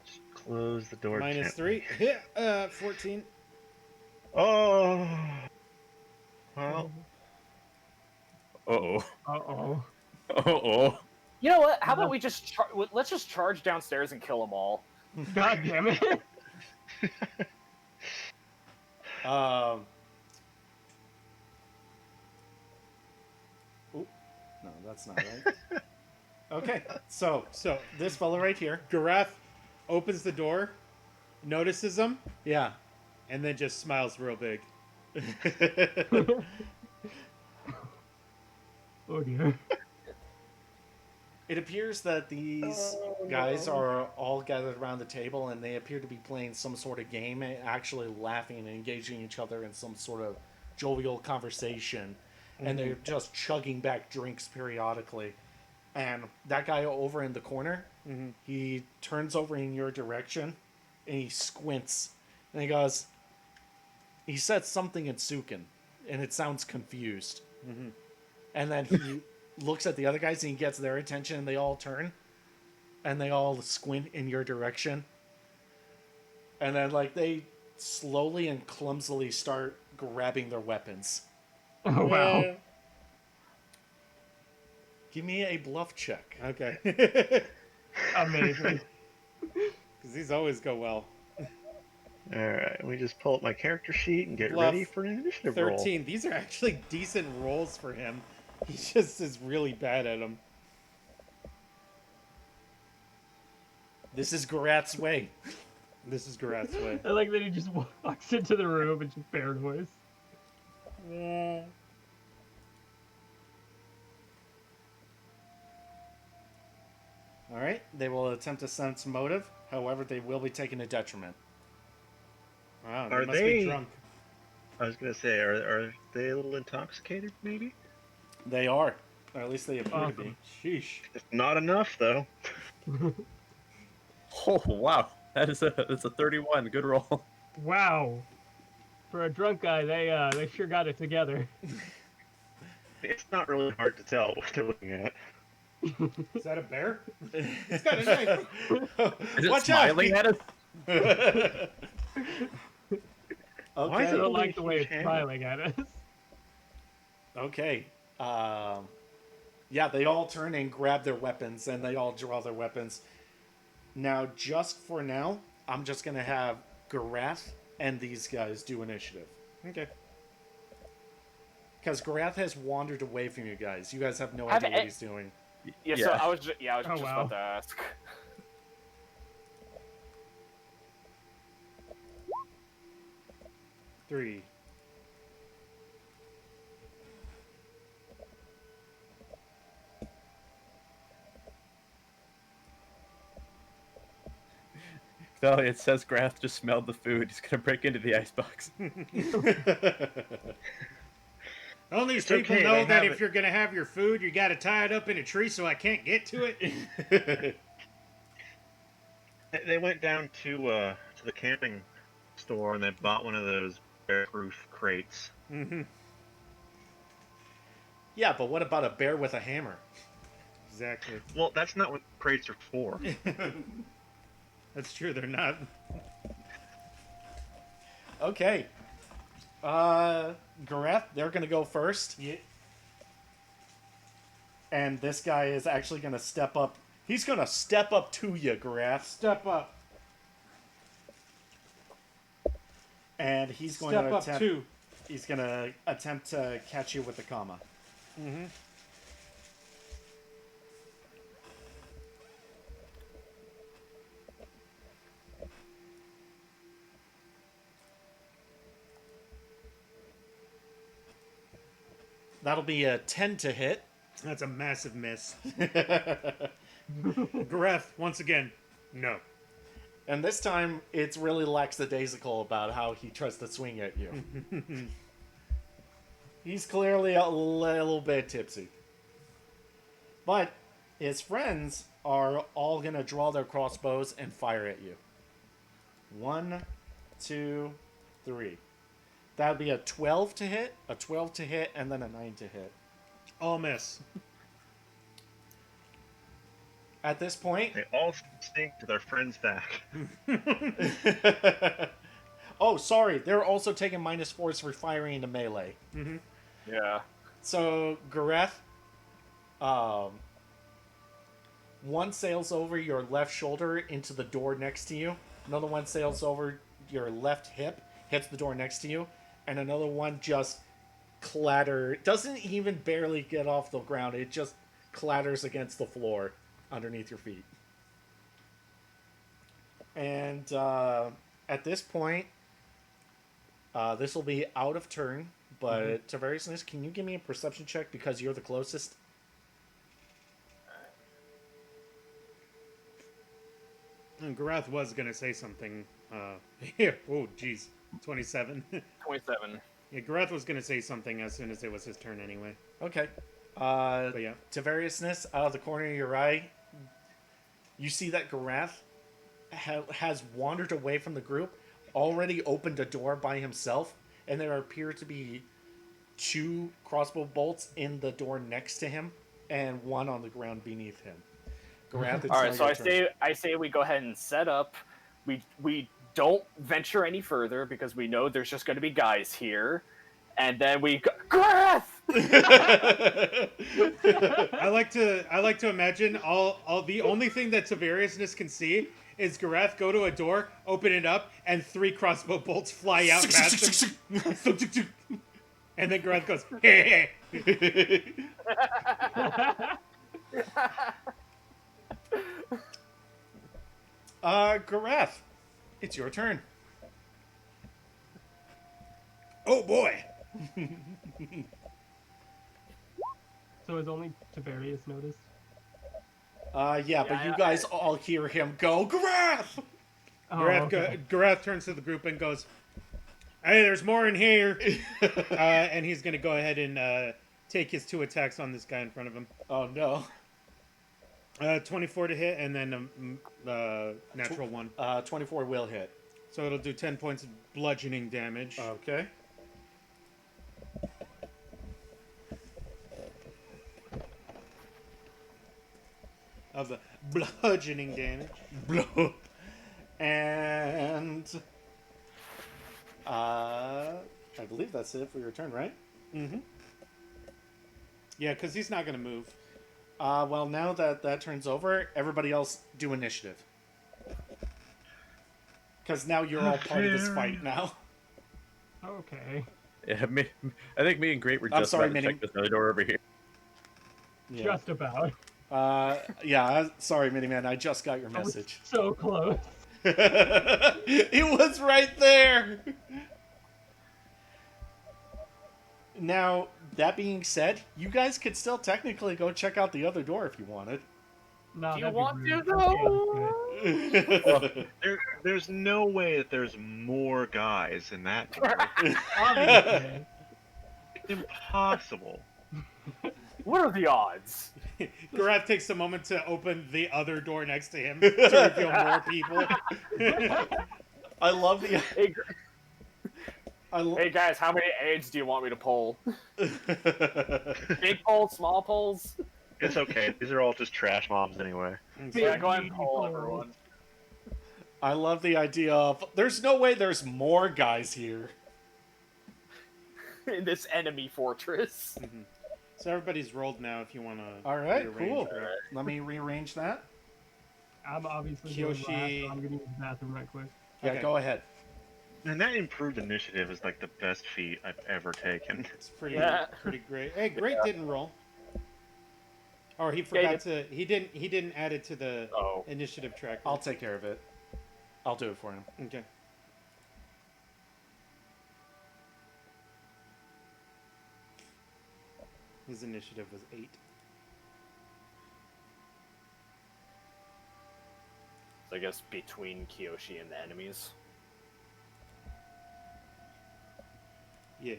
F: Just close the door.
C: Minus
F: gently.
C: 3. 14.
F: Oh. Well,
B: Uh-oh.
E: Uh-oh.
B: Uh-oh.
D: You know what? How about we just let's just charge downstairs and kill them all?
E: God damn it.
A: Oop. No, that's not right. Okay, so
C: So
A: this fellow right here.
C: Garath opens the door, notices them,
A: Yeah.
C: and then just smiles real big.
E: Oh dear.
A: It appears that these guys are all gathered around the table and they appear to be playing some sort of game and actually laughing and engaging each other in some sort of jovial conversation, and they're just chugging back drinks periodically. And that guy over in the corner, he turns over in your direction, and he squints, and he said something in Tsukan, and it sounds confused. And then he looks at the other guys, and he gets their attention, and they all turn, and they all squint in your direction. And then, like, they slowly and clumsily start grabbing their weapons.
E: Oh, wow.
A: Give me a bluff check.
C: Okay.
E: Amazing.
C: Because these always go well.
F: Alright, we just pull up my character sheet and get
C: Bluff
F: ready for an initiative
C: 13. These are actually decent rolls for him. He just is really bad at them.
A: This is Garat's way.
C: This is Garat's way.
E: I like that he just walks into the room and just bear noise.
A: All right, they will attempt to sense motive. However, they will be taking a detriment.
C: Wow,
F: Are
C: they must
F: they-
C: be drunk.
F: I was gonna say, are they a little intoxicated, maybe?
A: They are, or at least they appear to be.
C: Sheesh.
F: It's not enough, though.
B: Oh wow, that's a 31. Good roll.
E: Wow. For a drunk guy, they sure got it together.
F: It's not really hard to tell what they're looking at.
C: Is that a bear? It's got a knife.
B: Is it
A: Watch out!
B: smiling at us?
F: Why is
E: I
F: it
A: Okay.
E: don't like the way
F: huge
E: it's
F: hammer?
E: smiling at us.
A: Okay. Yeah, they all turn and grab their weapons, and they all draw their weapons. Now, just for now, I'm just gonna have Garath and these guys do initiative.
C: Okay.
A: Because Garath has wandered away from you guys. You guys have no
D: Have
A: idea what
D: it-
A: he's doing.
D: Yeah,
B: Yeah.
D: so I was just
E: Oh, wow.
D: about to ask.
C: Three.
B: No, it says Grath just smelled the food. He's gonna break into the icebox.
C: Only these
F: It's
C: people
F: okay,
C: know
F: they
C: that
F: have
C: if
F: it.
C: you're gonna have your food, you gotta tie it up in a tree so I can't get to it.
F: They went down to the camping store and they bought one of those bear-proof crates.
A: Yeah, but what about a bear with a hammer?
C: Exactly.
F: Well, that's not what crates are for.
C: That's true. They're not.
A: Okay. Garath, they're gonna go first.
C: Yeah.
A: And this guy is actually gonna step up. He's gonna step up to you, Garath.
C: Step up.
A: And he's going
C: Step
A: to
C: up
A: attempt.
C: too.
A: He's gonna attempt to catch you with the comma.
C: Mm-hmm.
A: That'll be a 10 to hit.
C: That's a massive miss. Gareth, once again, no.
A: And this time, it's really lackadaisical about how he tries to swing at you. He's clearly a little bit tipsy. But his friends are all going to draw their crossbows and fire at you. 1, 2, 3. That would be a 12 to hit, a 12 to hit, and then a 9 to hit.
C: All miss.
A: At this point,
F: They all stink to their friend's back.
A: oh, sorry, they're also taking -4s for firing into melee.
D: Yeah.
A: So, Gareth, one sails over your left shoulder into the door next to you. Another one sails over your left hip, hits the door next to you. And another one just doesn't even barely get off the ground. It just clatters against the floor underneath your feet. And at this point, this will be out of turn. But Tavariousness, can you give me a perception check because you're the closest?
C: And Gareth was gonna say something. Yeah. Oh, jeez. 27.
D: 27.
C: Yeah, Gareth was gonna say something as soon as it was his turn anyway.
A: Okay.
C: But yeah.
A: Tivariousness, out of the corner of your eye, you see that Garath has wandered away from the group, already opened a door by himself, and there appear to be 2 crossbow bolts in the door next to him, and 1 on the ground beneath him. Garath, it's
D: All
A: now
D: right, so
A: your turn.
D: I say we go ahead and set up. We don't venture any further because we know there's just going to be guys here, and then we go, Gareth!
C: I like to imagine all the only thing that Tavariousness can see is Gareth go to a door, open it up, and 3 crossbow bolts fly out past him. And then Gareth goes, hey.
A: Garath, it's your turn.
C: Oh boy.
E: So is only Tiberius noticed?
A: Yeah, but you guys all hear him go, Garath!
E: Oh,
C: Gareth,
E: okay.
C: Gareth turns to the group and goes, hey, there's more in here. And he's going to go ahead and take his 2 attacks on this guy in front of him.
A: Oh no.
C: 24 to hit, and then natural 1.
A: 24 will hit.
C: So it'll do 10 points of bludgeoning damage.
A: Okay.
C: Of the bludgeoning damage.
A: Blow. And I believe that's it for your turn, right?
C: Mm-hmm. Yeah, because he's not going to move.
A: Well, now that turns over, everybody else do initiative. Because now you're all part of this fight now.
E: Okay.
B: Yeah, I think me and Great were
A: I'm
B: just
A: sorry,
B: about to
A: Minnie.
B: check this other door over here.
A: Yeah.
E: Just about.
A: Sorry, Miniman, I just got your
E: I was
A: message.
E: so close.
A: It was right there! Now, that being said, you guys could still technically go check out the other door if you wanted.
E: No,
D: Do you
E: that'd be
D: want
E: rude.
D: to,
E: Okay,
D: though?
F: There's no way that there's more guys in that door.
E: obviously.
F: Impossible.
D: What are the odds?
C: Gareth takes a moment to open the other door next to him to reveal more people.
A: I love the...
D: Hey, hey guys, how many eggs do you want me to pull? Big poles, small poles?
F: It's okay. These are all just trash mobs anyway.
D: Yeah, go ahead and pull everyone.
A: I love the idea of, there's no way there's more guys here.
D: In this enemy fortress.
C: So everybody's rolled now if you want to.
A: All right, cool. Let me rearrange that.
E: I'm obviously going last, so
C: Kiyoshi.
E: I'm gonna use the bathroom right quick.
A: Yeah,
C: Okay.
A: go ahead.
F: And that improved initiative is like the best feat I've ever taken.
C: It's pretty
D: Yeah.
C: pretty great. Hey, Great didn't roll. Or he forgot to. He didn't add it to the
D: Oh.
C: initiative tracker.
A: I'll take care of it. I'll do it for him.
C: Okay. His initiative was 8.
D: So I guess between Kiyoshi and the enemies.
C: Yeah.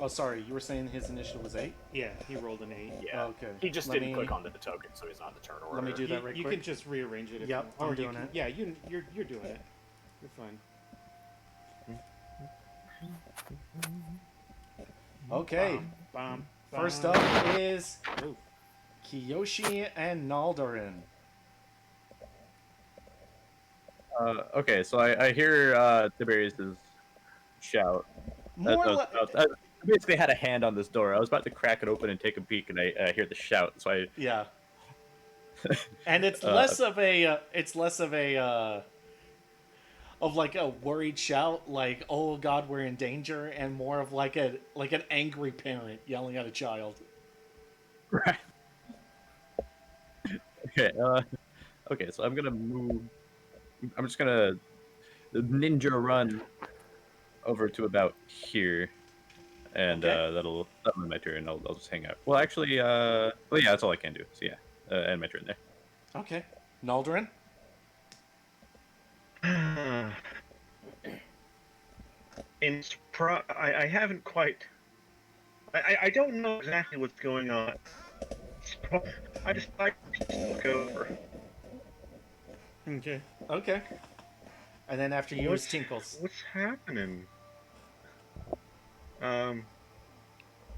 A: Oh, sorry, you were saying his initiative was 8?
C: Yeah, he rolled an 8.
D: Yeah.
A: Okay.
D: He just
A: Let
D: didn't
A: me-
D: click on the token, so he's not in the turn order.
A: Let me do that right
C: You
A: quick.
C: can just rearrange it. If
A: Yep,
C: you,
A: I'm
C: or you
A: doing
C: can-
A: it.
C: Yeah, you're doing it. You're fine.
A: Okay.
C: Bum,
A: First
C: bum.
A: up is
C: Ooh.
A: Kiyoshi and Naldarin.
B: Okay, so I hear Tiberius's shout.
A: More
B: I
A: like...
B: basically had a hand on this door. I was about to crack it open and take a peek, and I hear the shout. So I
A: Yeah. And it's
B: Uh,
A: less of a of like a worried shout, like, oh god, we're in danger, and more of like an angry parent yelling at a child.
B: Right. Okay. Okay. So I'm gonna move. I'm just gonna ninja run over to about here, and
A: Okay.
B: that'll be my turn. I'll just hang out. Well, actually, well, yeah, that's all I can do. So yeah, end my turn there.
A: Okay. Naldarin?
F: I haven't quite. I don't know exactly what's going on. I just like to look over.
C: Okay.
A: Okay. And then after you is Tinkles.
F: What's happening?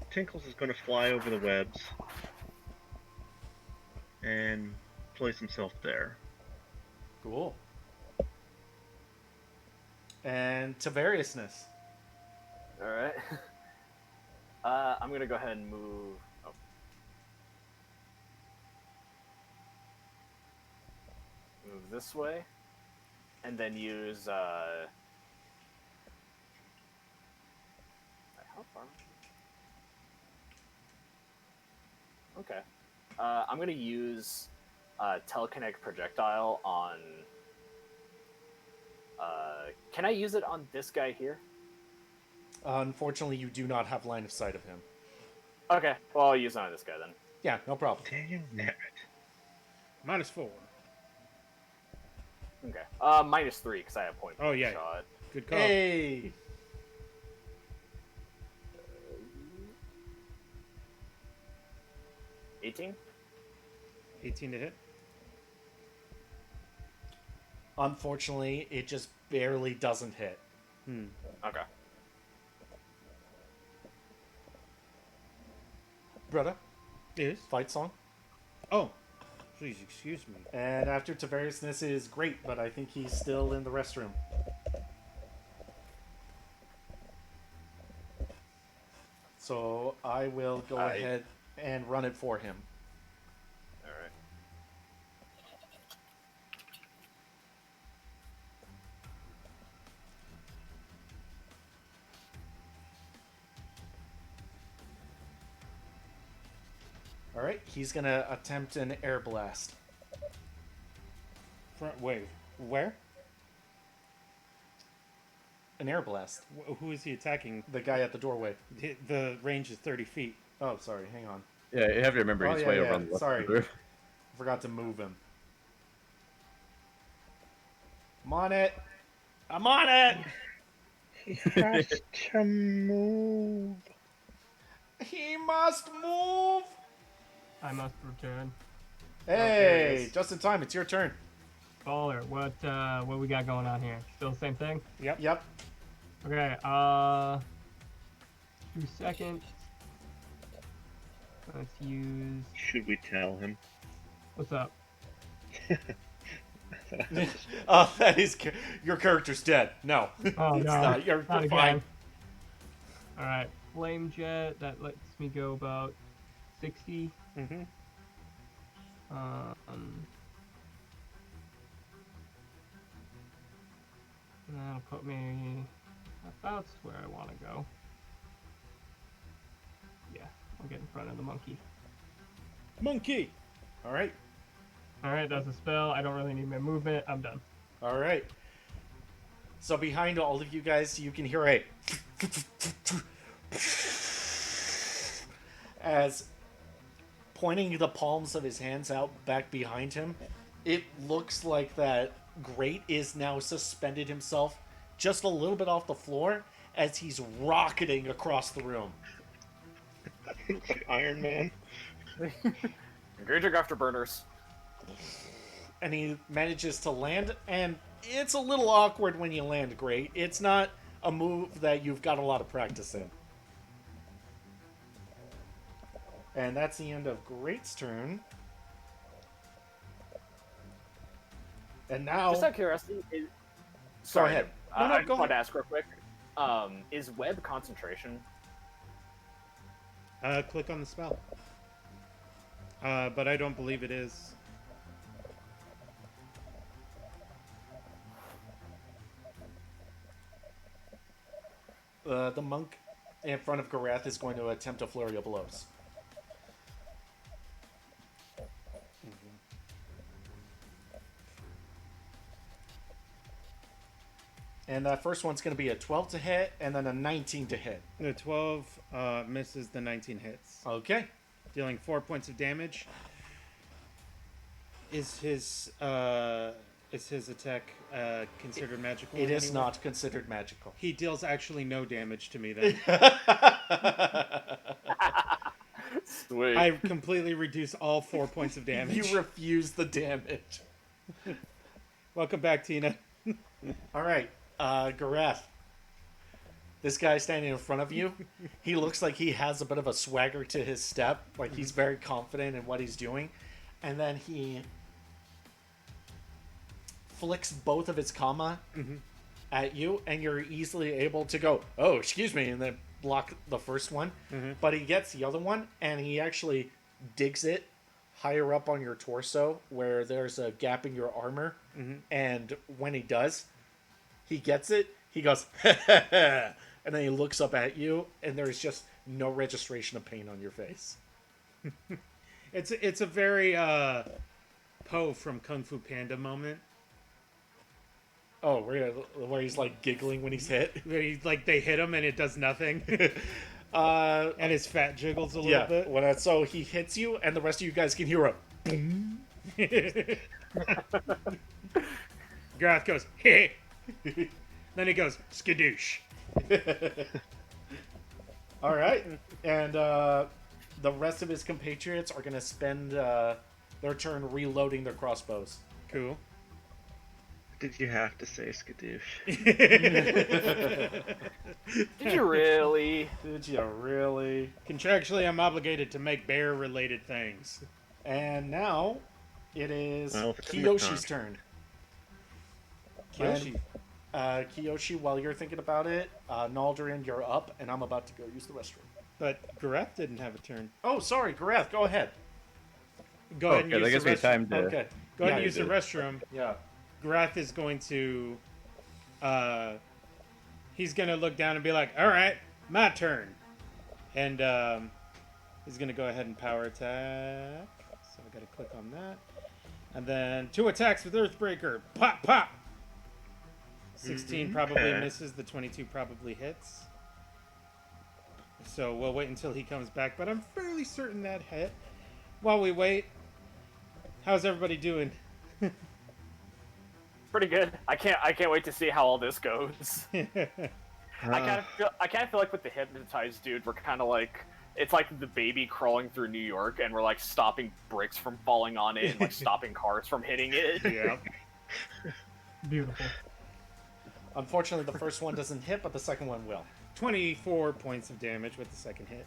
F: Tinkles is going to fly over the webs and place himself there.
A: Cool. And to variousness.
D: All right. I'm gonna go ahead and move. Oh. Move this way, and then use. How far? Okay. I'm gonna use telekinetic projectile on. Can I use it on this guy here?
A: Unfortunately, you do not have line of sight of him.
D: Okay, well, I'll use it on this guy then.
A: Yeah, no problem.
F: Dang it.
C: -4.
D: Okay. -3 because I have point.
C: Oh, yeah.
D: Shot.
C: Good call.
A: Hey!
D: 18.
C: 18 to hit.
A: Unfortunately, it just barely doesn't hit.
D: Okay.
A: Brother,
C: Yes.
A: fight song.
C: Oh, please excuse me.
A: And after Tavariousness is great, but I think he's still in the restroom. So I will go ahead and run it for him.
D: All right.
A: Alright, he's gonna attempt an air blast.
C: Wait, where?
A: An air blast.
C: Who is he attacking?
A: The guy at the doorway.
C: The range is 30 feet.
A: Oh, sorry, hang on.
B: Yeah, you have to remember he's way over on the left.
A: Sorry.
B: Sorry.
A: I forgot to move him. I'm on it! I'm on it!
F: He has to move.
A: He must move!
E: I must return.
A: Hey,
D: it is.
A: just in time, it's your turn.
E: Baller, what we got going on here? Still the same thing?
A: Yep.
E: Okay, 2 seconds. Let's use...
F: Should we tell him?
E: What's up?
A: Oh, that is... Your character's dead. No.
E: Oh,
A: It's
E: no.
A: not. You're
E: Not
A: fine.
E: again. Alright, Flame Jet, that lets me go about 60.
C: Mm-hmm.
E: That'll put me about where I want to go. Yeah, I'll get in front of the monkey.
C: Monkey!
A: Alright.
E: Alright, that's a spell. I don't really need my movement. I'm done.
A: Alright. So behind all of you guys, you can hear a... as pointing the palms of his hands out back behind him, it looks like that grate is now suspended himself just a little bit off the floor as he's rocketing across the room.
F: Iron Man.
D: Engaging afterburners.
A: And he manages to land, and it's a little awkward when you land great. It's not a move that you've got a lot of practice in. And that's the end of Great's turn. And now...
D: Just out of curiosity,
A: Go
D: sorry,
A: ahead. No,
D: I
A: go
D: just want to
A: ahead.
D: ask real quick. Is web concentration?
C: Click on the spell. But I don't believe it is.
A: The monk in front of Garath is going to attempt a flurry of blows. And that first one's going to be a 12 to hit, and then a 19 to hit.
C: The 12 misses, the 19 hits.
A: Okay.
C: Dealing 4 points of damage. Is his Is his attack considered magical?
A: It
C: in
A: is
C: any way?
A: not considered magical.
C: He deals actually no damage to me then.
D: Sweet.
C: I completely reduce all 4 points of damage.
A: You refuse the damage.
C: Welcome back, Tina.
A: All right, Gareth. This guy standing in front of you, he looks like he has a bit of a swagger to his step. Like he's very confident in what he's doing. And then he flicks both of his comma at you, and you're easily able to go, oh, excuse me, and then block the first one. But he gets the other one, and he actually digs it higher up on your torso where there's a gap in your armor. And when he does, he gets it, he goes, and then he looks up at you, and there's just no registration of pain on your face.
C: It's a very Po from Kung Fu Panda moment.
A: Oh, where he's like giggling when he's hit.
C: Where they hit him and it does nothing. And his fat jiggles a little
A: Yeah,
C: bit.
A: so he hits you, and the rest of you guys can hear a boom.
C: Garth goes, hey. Then he goes, skadoosh.
A: All right, and the rest of his compatriots are going to spend their turn reloading their crossbows.
C: Cool.
F: Did you have to say skadoosh?
D: Did you really?
A: Did you really?
C: Contractually, I'm obligated to make bear-related things.
A: And now it is
F: Well, if it's in the
A: Kiyoshi's turn.
C: Kiyoshi.
A: Kiyoshi, while you're thinking about it, Naldarin, you're up, and I'm about to go use the restroom.
C: But Gareth didn't have a turn.
A: Oh, sorry, Gareth, go ahead.
C: Go ahead and
B: Okay, that
C: use
B: gives
C: the
B: me
C: restroom.
B: time to.
A: Okay.
C: Go ahead
A: Yeah,
C: and use the
B: you
C: restroom.
A: Yeah.
C: Gareth is going to, he's going to look down and be like, all right, my turn. And he's going to go ahead and power attack. So I got to click on that. And then 2 attacks with Earthbreaker. Pop, pop. 16 probably
F: Okay.
C: misses. The 22 probably hits. So we'll wait until he comes back. But I'm fairly certain that hit. While we wait, how's everybody doing?
D: Pretty good. I can't wait to see how all this goes. I kind of feel like with the hypnotized dude, we're kind of like, it's like the baby crawling through New York, and we're like stopping bricks from falling on it, and like stopping cars from hitting it.
C: Yeah.
E: Beautiful.
A: Unfortunately, the first one doesn't hit, but the second one will.
C: 24 points of damage with the second hit.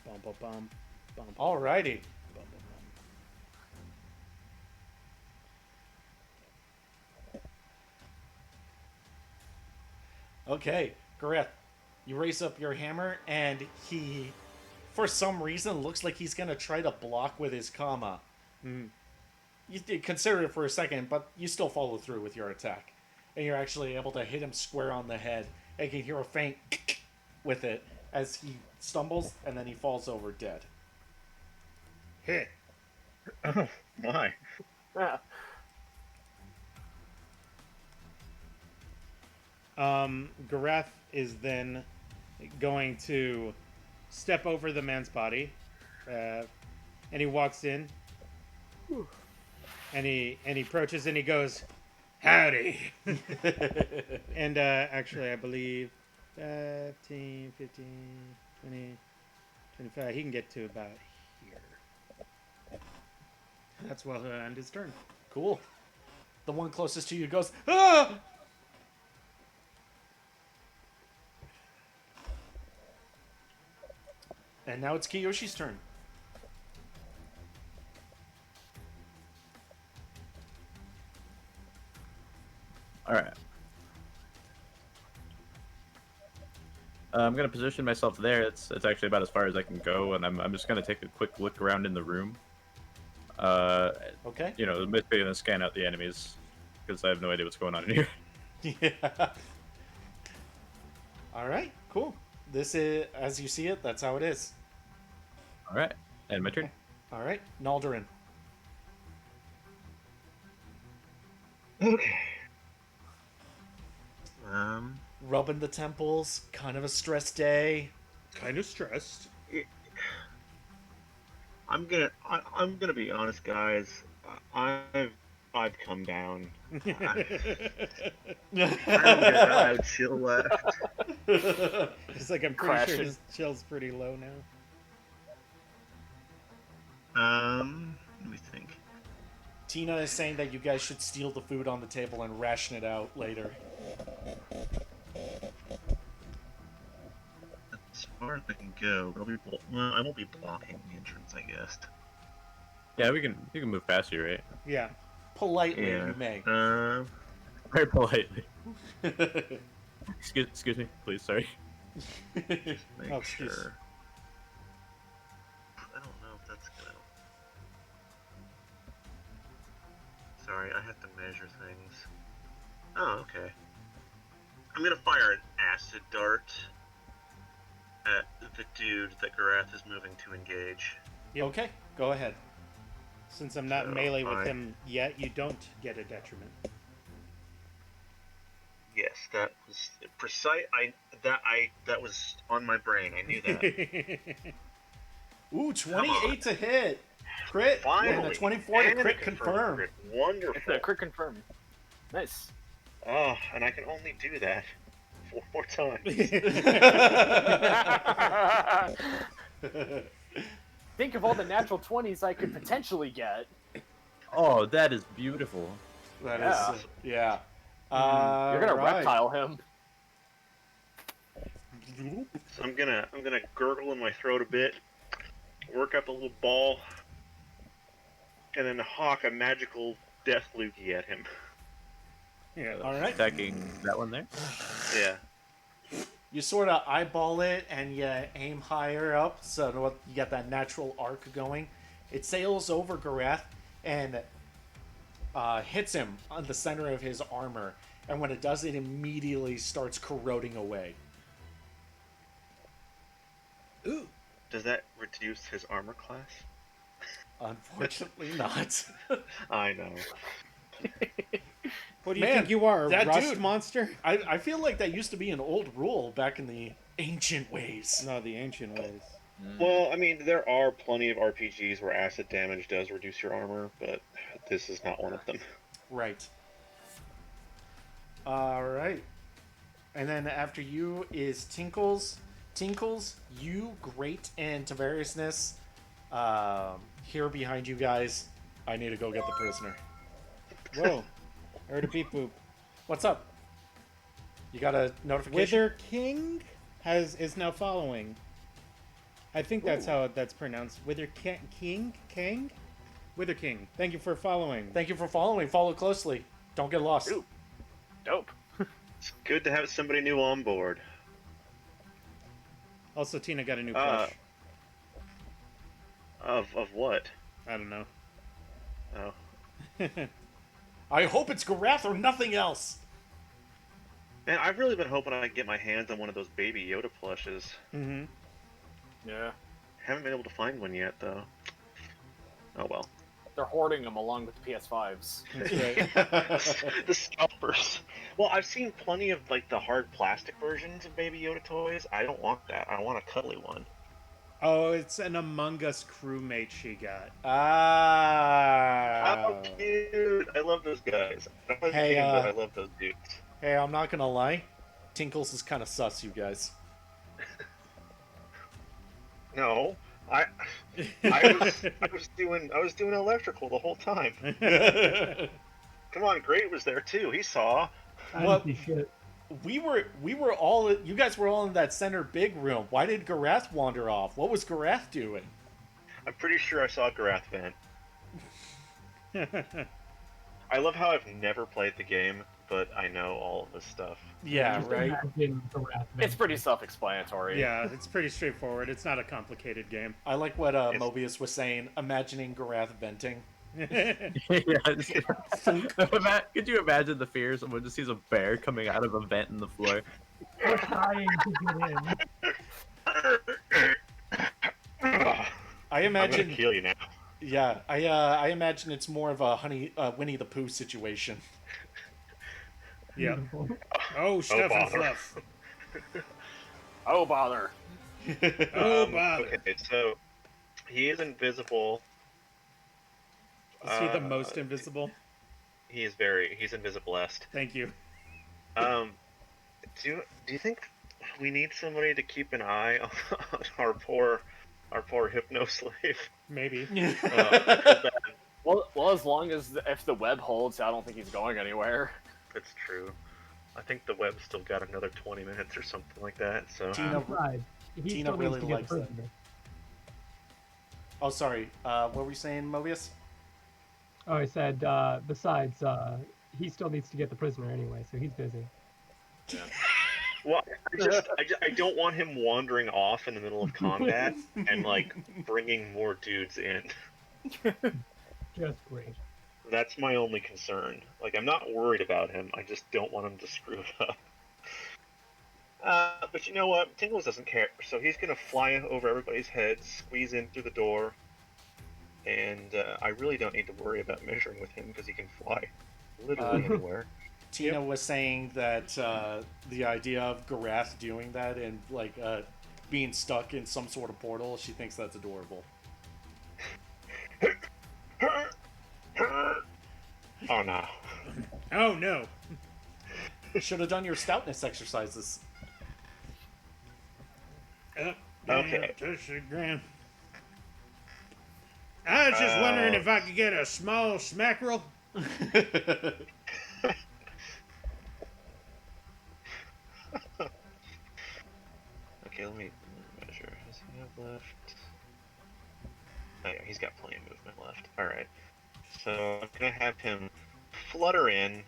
C: Bum, bum, bum, bum, bum,
A: Alrighty.
C: bum, bum,
A: Okay, Gareth, you raise up your hammer, and he, for some reason, looks like he's gonna try to block with his comma. You did consider it for a second, but you still follow through with your attack, and you're actually able to hit him square on the head. And you can hear a faint with it as he stumbles, and then he falls over dead.
C: Hit.
F: Oh my!
C: Gareth is then going to step over the man's body, and he walks in, and he approaches and he goes, "Howdy!" And actually, I believe 15, 15, 20, 25. He can get to about here. That's well he'll end his turn.
A: Cool. The one closest to you goes, ah! And now it's Kiyoshi's turn.
B: All right. I'm gonna position myself there. It's actually about as far as I can go, and I'm just gonna take a quick look around in the room.
A: Okay.
B: You know, basically gonna scan out the enemies because I have no idea what's going on in here.
A: Yeah. All right. Cool. This is, as you see it, that's how it is.
B: All right, and my turn.
A: All right. Naldarin.
F: Okay.
A: Rubbing the temples, kind of a stress day.
C: Kind of stressed.
F: I'm gonna be honest, guys. I've come down. I don't have chill left.
C: It's like I'm pretty sure
D: Crashing.
C: his chill's pretty low now.
F: Let me think.
A: Tina is saying that you guys should steal the food on the table and ration it out later.
F: As far as I can go, well, I won't be blocking the entrance, I guess.
B: Yeah, you can move past you, right?
C: Yeah.
A: Politely,
F: Yeah.
A: you may.
B: Very politely. Excuse me, please. Sorry.
F: Make
C: Oh, excuse.
F: sure. I don't know if that's gonna. Sorry, I have to measure things. Oh, okay. I'm gonna fire an acid dart at the dude that Garath is moving to engage.
C: Yep.
A: Okay, go ahead.
C: Since I'm not
F: So,
C: melee with
F: I-
C: him yet, you don't get a detriment.
F: Yes, that was precise. That was on my brain. I knew that.
A: Ooh, 28 to hit. Crit.
F: Finally,
A: And a 24 to
F: and a
A: crit confirm.
F: crit. Wonderful.
D: Crit confirm. Nice.
F: Oh, and I can only do that 4 more times.
D: Think of all the natural 20s I could potentially get.
B: Oh, that is beautiful.
A: That
D: Yeah.
A: is, yeah.
D: You're gonna
A: Right.
D: reptile him.
F: So I'm gonna gurgle in my throat a bit, work up a little ball, and then hawk a magical death loogie at him.
C: Yeah.
A: All right.
B: Attacking that one there.
F: Yeah.
A: You sort of eyeball it and you aim higher up, so you got that natural arc going. It sails over Garath and hits him on the center of his armor. And when it does, it immediately starts corroding away.
C: Ooh.
F: Does that reduce his armor class?
A: Unfortunately not.
F: I know.
C: What do you
A: Man,
C: think you are, a
A: that
C: rust
A: dude-
C: monster?
A: I feel like that used to be an old rule back in the ancient ways.
C: No, the ancient ways.
F: Well, I mean, there are plenty of RPGs where acid damage does reduce your armor, but this is not one of them.
A: Right. All right. And then after you is Tinkles. Tinkles, you, Great, and Tavariousness. Here behind you guys. I need to go get the prisoner.
C: Whoa. I heard a beep boop.
A: What's up? You got a notification?
C: Wither King is now following. I think that's how that's pronounced. Wither King? Kang? Wither King. Thank you for following.
A: Thank you for following. Follow closely. Don't get lost.
D: Ooh. Dope.
F: It's good to have somebody new on board.
C: Also, Tina got a new
F: Uh,
C: plush.
F: Of what?
C: I don't know.
F: Oh.
A: I hope it's Garath or nothing else.
F: Man, I've really been hoping I get my hands on one of those baby Yoda plushes.
C: Mm-hmm.
D: Yeah.
F: Haven't been able to find one yet, though. Oh well.
D: They're hoarding them along with the PS5s.
C: That's right.
F: The scalpers. Well, I've seen plenty of like the hard plastic versions of Baby Yoda toys. I don't want that. I want a cuddly one.
C: Oh, it's an Among Us crewmate she got.
A: Ah.
F: How cute! I love those guys. I don't like
A: Hey,
F: the game, but I love those dudes.
A: Hey, I'm not gonna lie. Tinkles is kind of sus, you guys.
F: No, I was doing electrical the whole time. Come on, Great was there too. He saw.
A: What?
E: Fancy shit.
A: We were all, you guys were all in that center big room. Why did Garath wander off? What was Garath doing?
F: I'm pretty sure I saw Garath vent. I love how I've never played the game, but I know all of this stuff.
A: Yeah,
E: Just
A: right.
E: imagine the Wrath
D: It's pretty
E: Vengeful.
D: self-explanatory.
C: Yeah, it's pretty straightforward. It's not a complicated game.
A: I like what
F: It's-
A: Mobius was saying, imagining Garath venting.
B: Could you imagine the fears of when just sees a bear coming out of a vent in the floor?
E: We're trying to get in.
A: I
F: I'm
A: imagine,
F: gonna kill you now.
A: yeah, I imagine it's more of a Winnie the Pooh situation.
C: Yep.
E: Beautiful.
C: Oh, stuff and
F: bother.
C: fluff.
D: Oh bother!
C: Oh, bother.
F: Okay, so he is invisible.
C: Is he the most invisible?
F: He's invisible-est.
C: Thank you.
F: Um, do you think we need somebody to keep an eye on our poor hypno slave?
C: Maybe.
F: I feel bad.
D: Well, as long as if the web holds, I don't think he's going anywhere.
F: That's true. I think the web's still got another 20 minutes or something like that. So
A: Tina,
E: Besides, he
A: Tina
E: still
A: really
E: needs to get
A: likes
E: the
A: that.
E: prisoner.
A: Oh, sorry. What were you saying, Mobius?
E: Oh, I said, besides, he still needs to get the prisoner anyway, so he's busy.
F: well, I don't want him wandering off in the middle of combat and like bringing more dudes in.
E: Just great.
F: That's my only concern. Like, I'm not worried about him. I just don't want him to screw it up. But you know what? Tingles doesn't care, so he's gonna fly over everybody's heads, squeeze in through the door, and I really don't need to worry about measuring with him because he can fly literally anywhere.
A: Tina was saying that the idea of Garath doing that and like being stuck in some sort of portal, she thinks that's adorable.
F: Oh no.
C: Oh, no.
A: Should have done your stoutness exercises.
C: Up,
F: Okay.
C: down, touch the ground. I was just wondering if I could get a small smackerel.
F: Okay, let me measure. Does he have left? Oh yeah, he's got plenty of movement left. Alright. So I'm gonna have him flutter in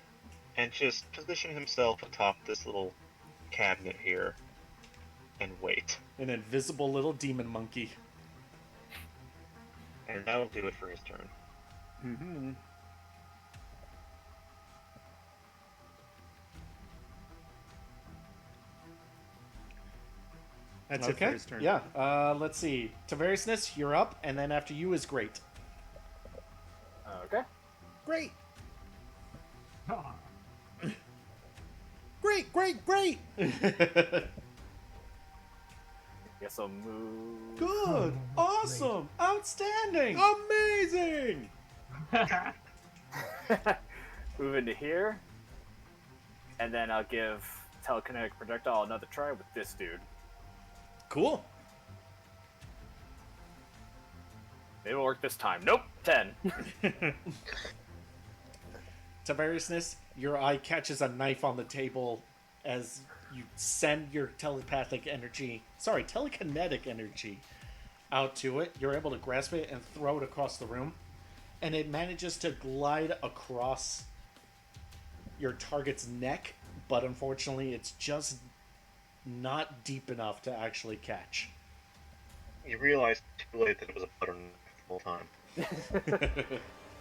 F: and just position himself atop this little cabinet here and wait.
A: An invisible little demon monkey.
F: And that'll do it for his turn.
C: Mm-hmm. That's it for
A: Okay.
C: his turn.
A: Yeah. Let's see. Tavariousness, you're up, and then after you is great.
D: Okay.
C: Great.
E: Ah,
C: Great, great, great.
D: Guess I'll move.
A: Good. Awesome. Outstanding.
C: Amazing.
D: Move into here, and then I'll give telekinetic projectile another try with this dude.
A: Cool.
D: Maybe it'll work this time. Nope. 10.
A: Tavariousness, your eye catches a knife on the table as you send your telekinetic energy out to it. You're able to grasp it and throw it across the room, and it manages to glide across your target's neck, but unfortunately it's just not deep enough to actually catch.
F: You realize too late that it was a butter knife the whole time.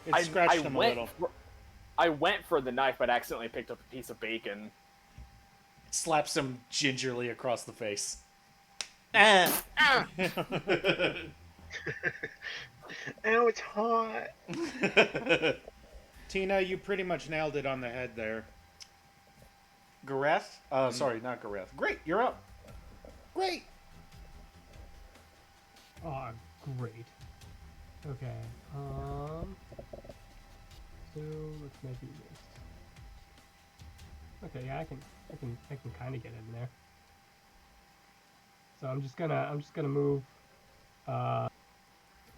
C: It scratched him a little.
D: I went for the knife, but accidentally picked up a piece of bacon.
A: Slaps him gingerly across the face. Ah.
F: Ow, it's hot!
C: Tina, you pretty much nailed it on the head there.
A: Gareth? Sorry, not Gareth. Great, you're up.
C: Great.
E: oh, great. Okay. So let's maybe this. Okay, yeah, I can kind of get in there. So I'm just gonna move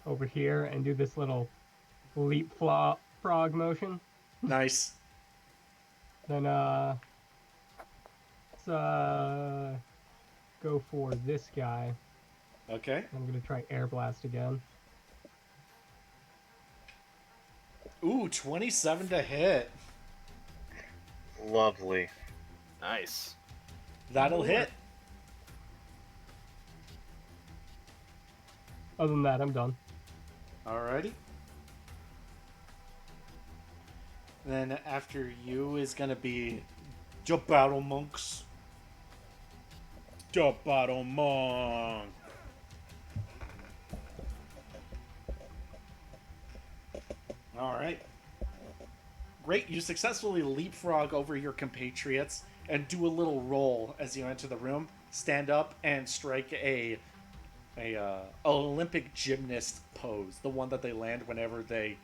E: over here and do this little leap frog motion.
A: Nice.
E: Then let's go for this guy.
A: Okay.
E: I'm gonna try air blast again.
A: Ooh, 27 to hit.
F: Lovely.
D: Nice.
A: That'll hit.
E: Other than that, I'm done.
A: Alrighty. Then after you is gonna be the Battle Monks.
C: The bottom monk.
A: Alright. Great, you successfully leapfrog over your compatriots and do a little roll as you enter the room, stand up, and strike a Olympic gymnast pose, the one that they land whenever they,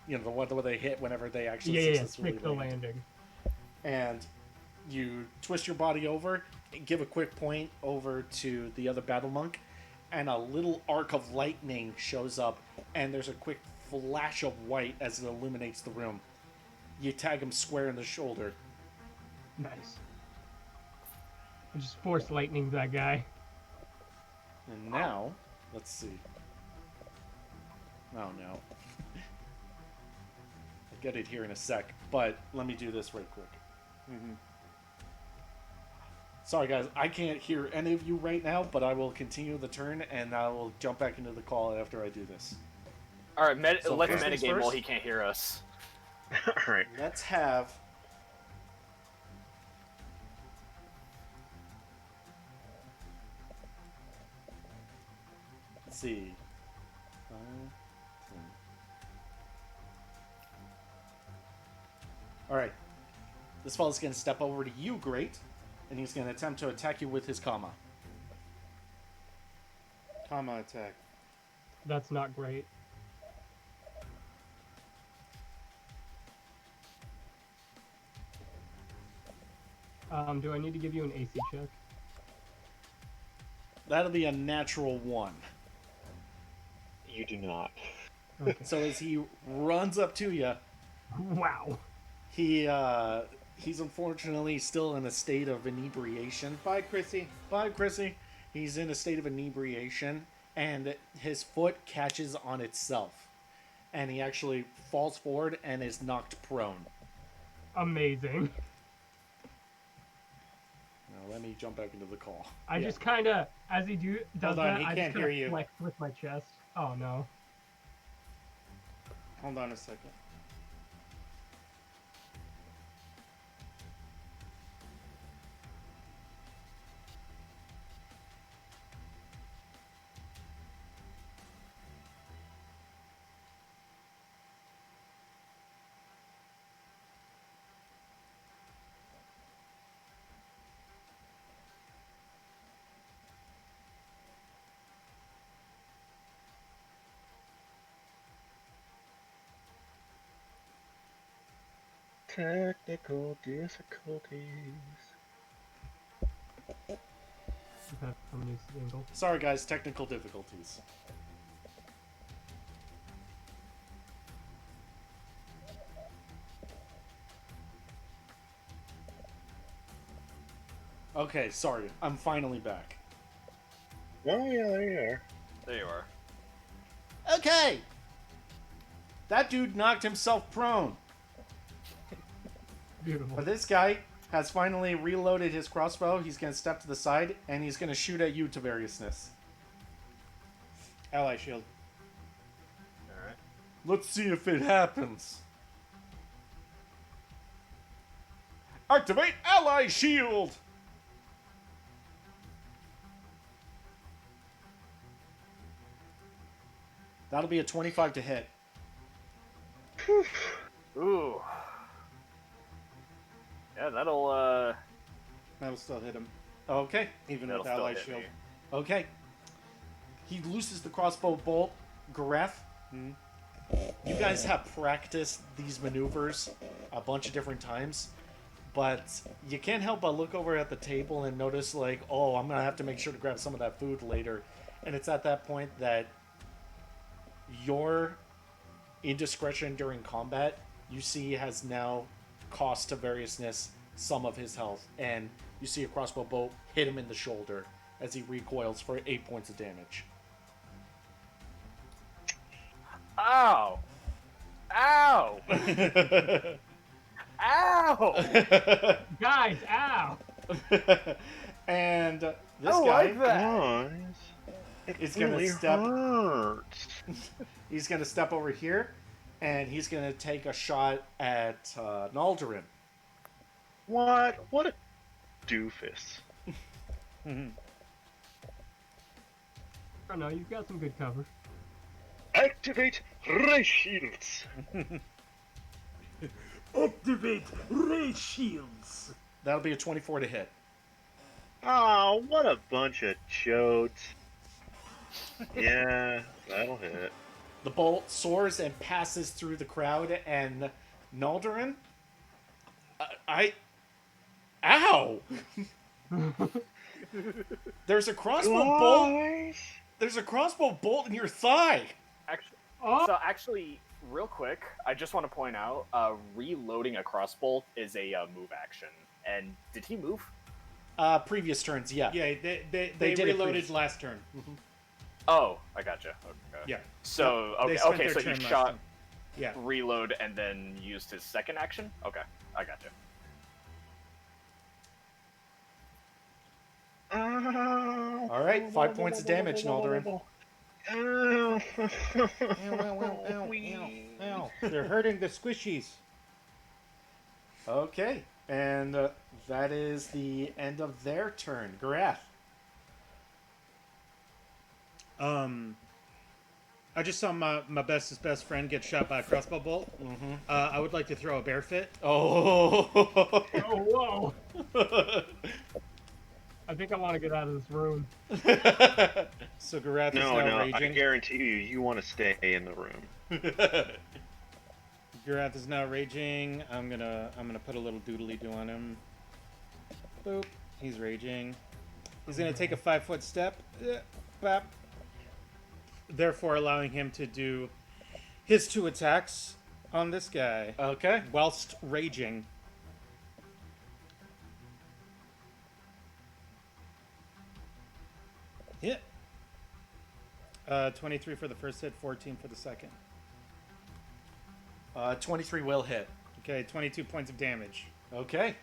A: the one where they hit whenever they actually
E: Yeah,
A: successfully
E: stick the
A: land.
E: landing.
A: And you twist your body over, give a quick point over to the other battle monk, and a little arc of lightning shows up, and there's a quick flash of white as it illuminates the room. You tag him square in the shoulder.
E: Nice. I just force lightning that guy.
A: And now, let's see. Oh no. I'll get it here in a sec, but let me do this right quick. Sorry guys, I can't hear any of you right now, but I will continue the turn and I will jump back into the call after I do this.
D: All right, let's
A: first things
D: metagame while
A: first.
D: he can't hear us.
F: Alright.
A: Let's have... Let's see. 5, 10. Alright. This fella's going to step over to you, Great, and he's going to attempt to attack you with his Kama.
C: Comma attack.
E: That's not great. Do I need to give you an AC check?
A: That'll be a natural 1.
F: You do not.
E: Okay.
A: So as he runs up to you,
E: Wow.
A: he's unfortunately still in a state of inebriation.
C: Bye, Chrissy.
A: Bye, Chrissy. He's in a state of inebriation, and his foot catches on itself. And he actually falls forward and is knocked prone.
E: Amazing.
A: Now, let me jump back into the call.
E: I just kind of, as he does
C: Hold on,
E: that,
C: he
E: I
C: can't
E: just
C: hear
E: kinda
C: you.
E: flex with my chest. Oh no.
C: Hold on a second.
F: Technical difficulties.
E: Okay, I'm gonna use the angle.
A: Sorry, guys, technical difficulties. Okay, sorry. I'm finally back.
F: Oh yeah, there you are.
D: There you are.
A: Okay! That dude knocked himself prone.
E: Beautiful.
A: But this guy has finally reloaded his crossbow. He's going to step to the side, and he's going to shoot at you, Tavariousness.
C: Ally shield.
D: All right.
A: Let's see if it happens. Activate Ally Shield! That'll be a 25 to hit.
D: Ooh. Yeah, that'll
C: That'll still hit him,
A: Okay.
C: even
D: that'll
C: with
D: still
C: ally
D: hit
C: shield.
D: me.
A: Okay. He looses the crossbow bolt. Gareth, you guys have practiced these maneuvers a bunch of different times, but you can't help but look over at the table and notice, like, oh, I'm going to have to make sure to grab some of that food later. And it's at that point that your indiscretion during combat, you see, has now cost Tavariousness some of his health. And you see a crossbow bolt hit him in the shoulder as he recoils for 8 points of damage.
D: Ow! Ow! Ow!
E: Guys, ow!
A: And this
D: I
A: guy
D: like that.
F: Guys, it
A: is gonna
F: really
A: step-
F: hurts.
A: he's going to step over here, and he's going to take a shot at Naldarin.
F: What? What a doofus.
E: Oh no, you've got some good cover.
F: Activate ray shields.
C: Activate ray shields.
A: That'll be a 24 to hit.
F: Oh, what a bunch of chodes. Yeah, that'll hit.
A: The bolt soars and passes through the crowd, and Naldarin? Ow! There's a crossbow bolt.
F: Guys!
A: There's a crossbow bolt in your thigh.
D: Actually,
E: Oh,
D: so actually, real quick, I just want to point out, reloading a crossbow is a move action. And did he move?
A: Previous turns, yeah.
C: Yeah, they
A: did it
C: reloaded
A: previous.
C: last turn.
D: Oh, I gotcha. Okay.
C: Yeah.
D: So
C: They
D: okay,
C: spent
D: okay,
C: their
D: so he
C: turn last
D: shot,
C: turn. Yeah.
D: reload, and then used his second action. Okay, I gotcha.
F: Ow.
A: All right, 5 points of damage, Naldarin.
F: Ow.
C: Ow. They're hurting the squishies.
A: Okay, and that is the end of their turn. Garath.
C: I just saw my best friend get shot by a crossbow bolt.
A: Mm-hmm.
C: I would like to throw a bear fit.
A: Oh.
E: oh, whoa! I think I want to get out of this room.
C: So Garath is
F: No,
C: now
F: I
C: raging.
F: guarantee you want to stay in the room.
C: Garath is now raging. I'm gonna put a little doodly do on him. Boop. He's raging. He's gonna take a 5-foot step. Bap. Therefore, allowing him to do his 2 attacks on this guy
A: Okay.
C: whilst raging. Hit. 23 for the first hit, 14 for the second.
A: 23 will hit.
C: Okay, 22 points of damage.
A: Okay.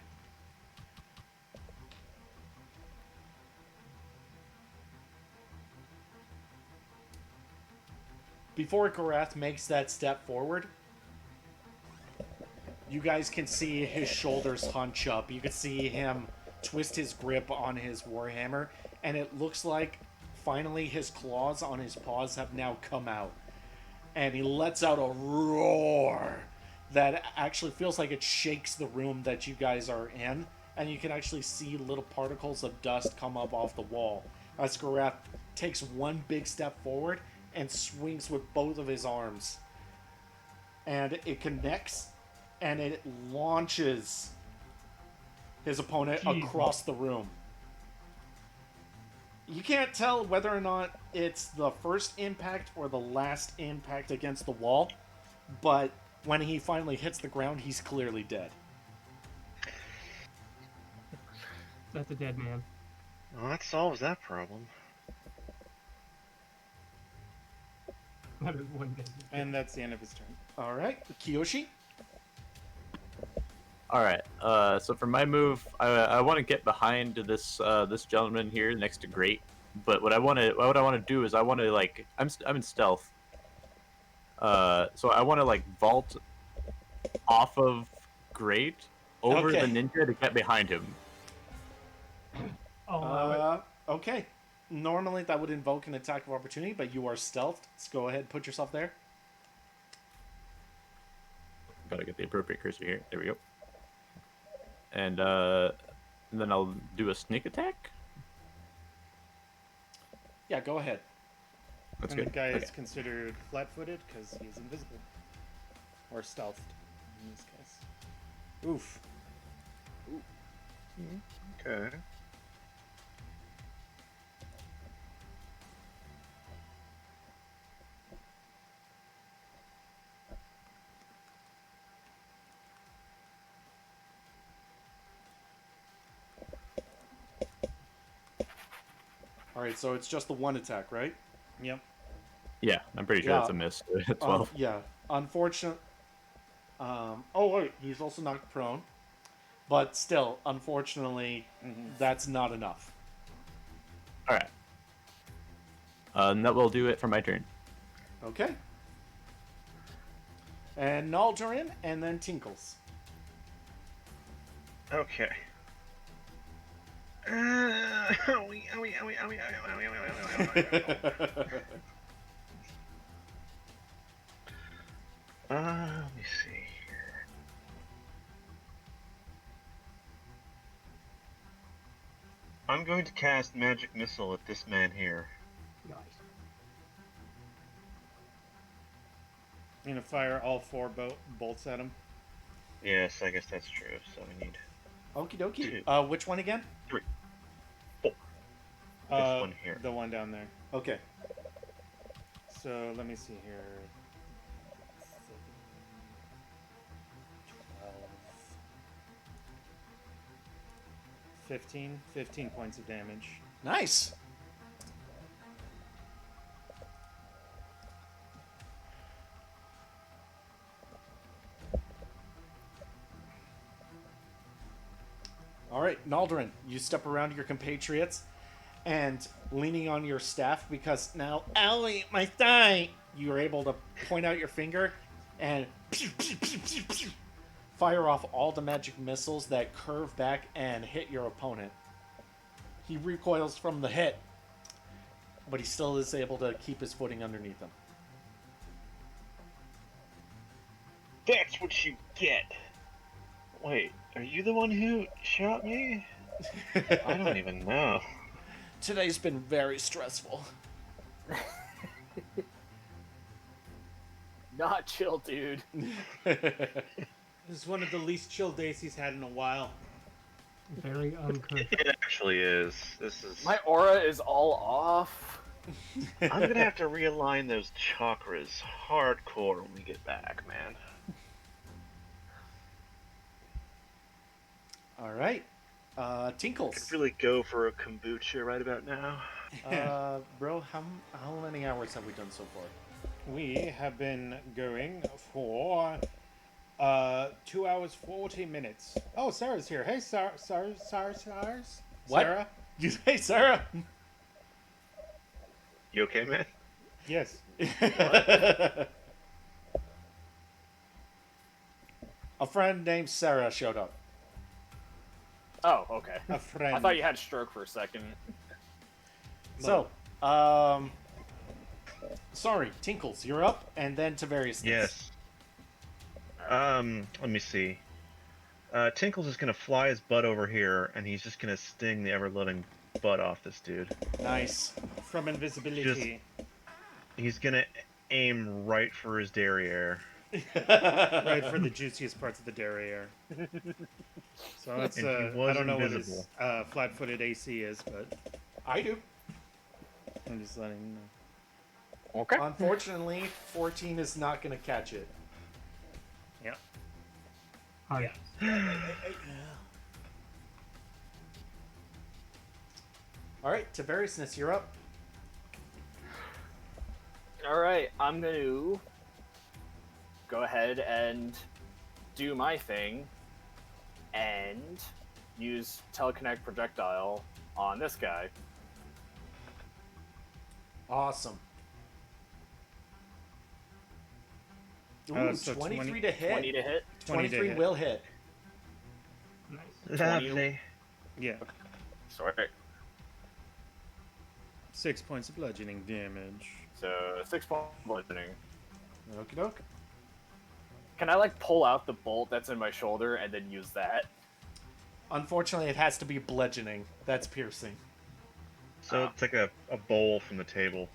A: Before Garath makes that step forward, you guys can see his shoulders hunch up. You can see him twist his grip on his warhammer, and it looks like finally his claws on his paws have now come out. And he lets out a roar that actually feels like it shakes the room that you guys are in, and you can actually see little particles of dust come up off the wall as Garath takes one big step forward and swings with both of his arms. And it connects, and it launches his opponent
E: Jeez.
A: across the room. You can't tell whether or not it's the first impact or the last impact against the wall, but when he finally hits the ground, he's clearly dead.
E: That's a dead man.
F: Well, that solves that problem.
E: That is one dead man.
C: And that's the end of his turn.
A: All right, Kiyoshi.
B: All right. So for my move, I want to get behind this this gentleman here next to Great. But what I want to do is I want to like I'm in stealth. So I want to like vault off of Great over
A: Okay.
B: the ninja to get behind him.
E: Oh,
A: Okay. Normally that would invoke an attack of opportunity, but you are stealthed. Let's go ahead and put yourself there.
B: Gotta get the appropriate cursor here. There we go. And then I'll do a sneak attack.
A: Yeah, go ahead.
B: That's
C: And
B: good.
C: the guy
B: Okay.
C: is considered flat-footed because he's invisible. Or stealthed, in this case. Oof.
F: Okay.
A: All right, so it's just the one attack, right?
C: Yep.
B: Yeah, I'm pretty sure
A: Yeah.
B: that's a miss. 12.
A: Yeah. Unfortunate. Oh, wait, he's also knocked prone. But still, unfortunately, that's not enough.
B: All right. And that will do it for my turn.
A: Okay. And Naldarin, and then Tinkles.
F: Okay. Owie, owie, owie, owie, owie, owie, owie, owie, owie. Let me see here. I'm going to cast Magic Missile at this man here.
E: Nice.
C: I'm gonna fire all 4 bolts at him.
F: Yes, I guess that's true. So we need
A: Okie dokie.
F: 2,
A: Which one again?
F: 3, 4. This one here.
C: The one down there.
A: Okay.
C: So let me see here. 12. 15 points of damage.
A: Nice. All right, Naldarin, you step around your compatriots and leaning on your staff because now, Allie, my thigh, you are able to point out your finger and fire off all the magic missiles that curve back and hit your opponent. He recoils from the hit, but he still is able to keep his footing underneath him.
F: That's what you get. Wait, are you the one who shot me? I don't even know.
A: Today's been very stressful.
D: Not chill, dude.
C: This is one of the least chill days he's had in a while.
E: Very uncouth.
F: It actually is. This is.
D: My aura is all off.
F: I'm gonna have to realign those chakras hardcore when we get back, man.
A: All right.
F: I
A: Tinkles.
F: could really go for a kombucha right about now.
A: Bro, how many hours have we done so far?
C: We have been going for 2 hours 40 minutes. Oh, Sarah's here. Hey, Sarah.
A: What?
C: Sarah?
A: Hey, Sarah.
F: You okay, man?
C: Yes.
A: A friend named Sarah showed up.
D: Oh, okay.
C: A friend.
D: I thought you had a stroke for a second.
A: So, sorry, Tinkles, you're up, and then Tavarius.
F: Yes. Let me see. Tinkles is gonna fly his butt over here, and he's just gonna sting the ever-loving butt off this dude.
A: Nice.
C: From invisibility.
F: He's gonna aim right for his derriere.
C: Right for the juiciest parts of the derriere. So it's
F: And he
C: I
F: was
C: don't know
F: invisible.
C: what his flat-footed AC is, but
A: I do.
C: I'm just letting you know.
D: Okay.
A: Unfortunately, 14 is not going to catch it.
C: Yeah.
E: Hi.
A: All right, Tavariousness, you're up.
D: All right, I'm going to go ahead and do my thing and use teleconnect projectile on this guy.
A: Awesome. Ooh,
C: So
A: 23
C: 20
A: to hit.
D: 20 to hit.
C: 20 to
A: 23
C: hit.
A: will hit.
E: Nice.
F: Lovely.
C: Yeah.
D: Sorry.
C: 6 points of bludgeoning damage.
D: So 6 points of bludgeoning.
A: Okie doke.
D: Can I like pull out the bolt that's in my shoulder and then use that?
A: Unfortunately, it has to be bludgeoning. That's piercing.
F: So it's like a bowl from the table.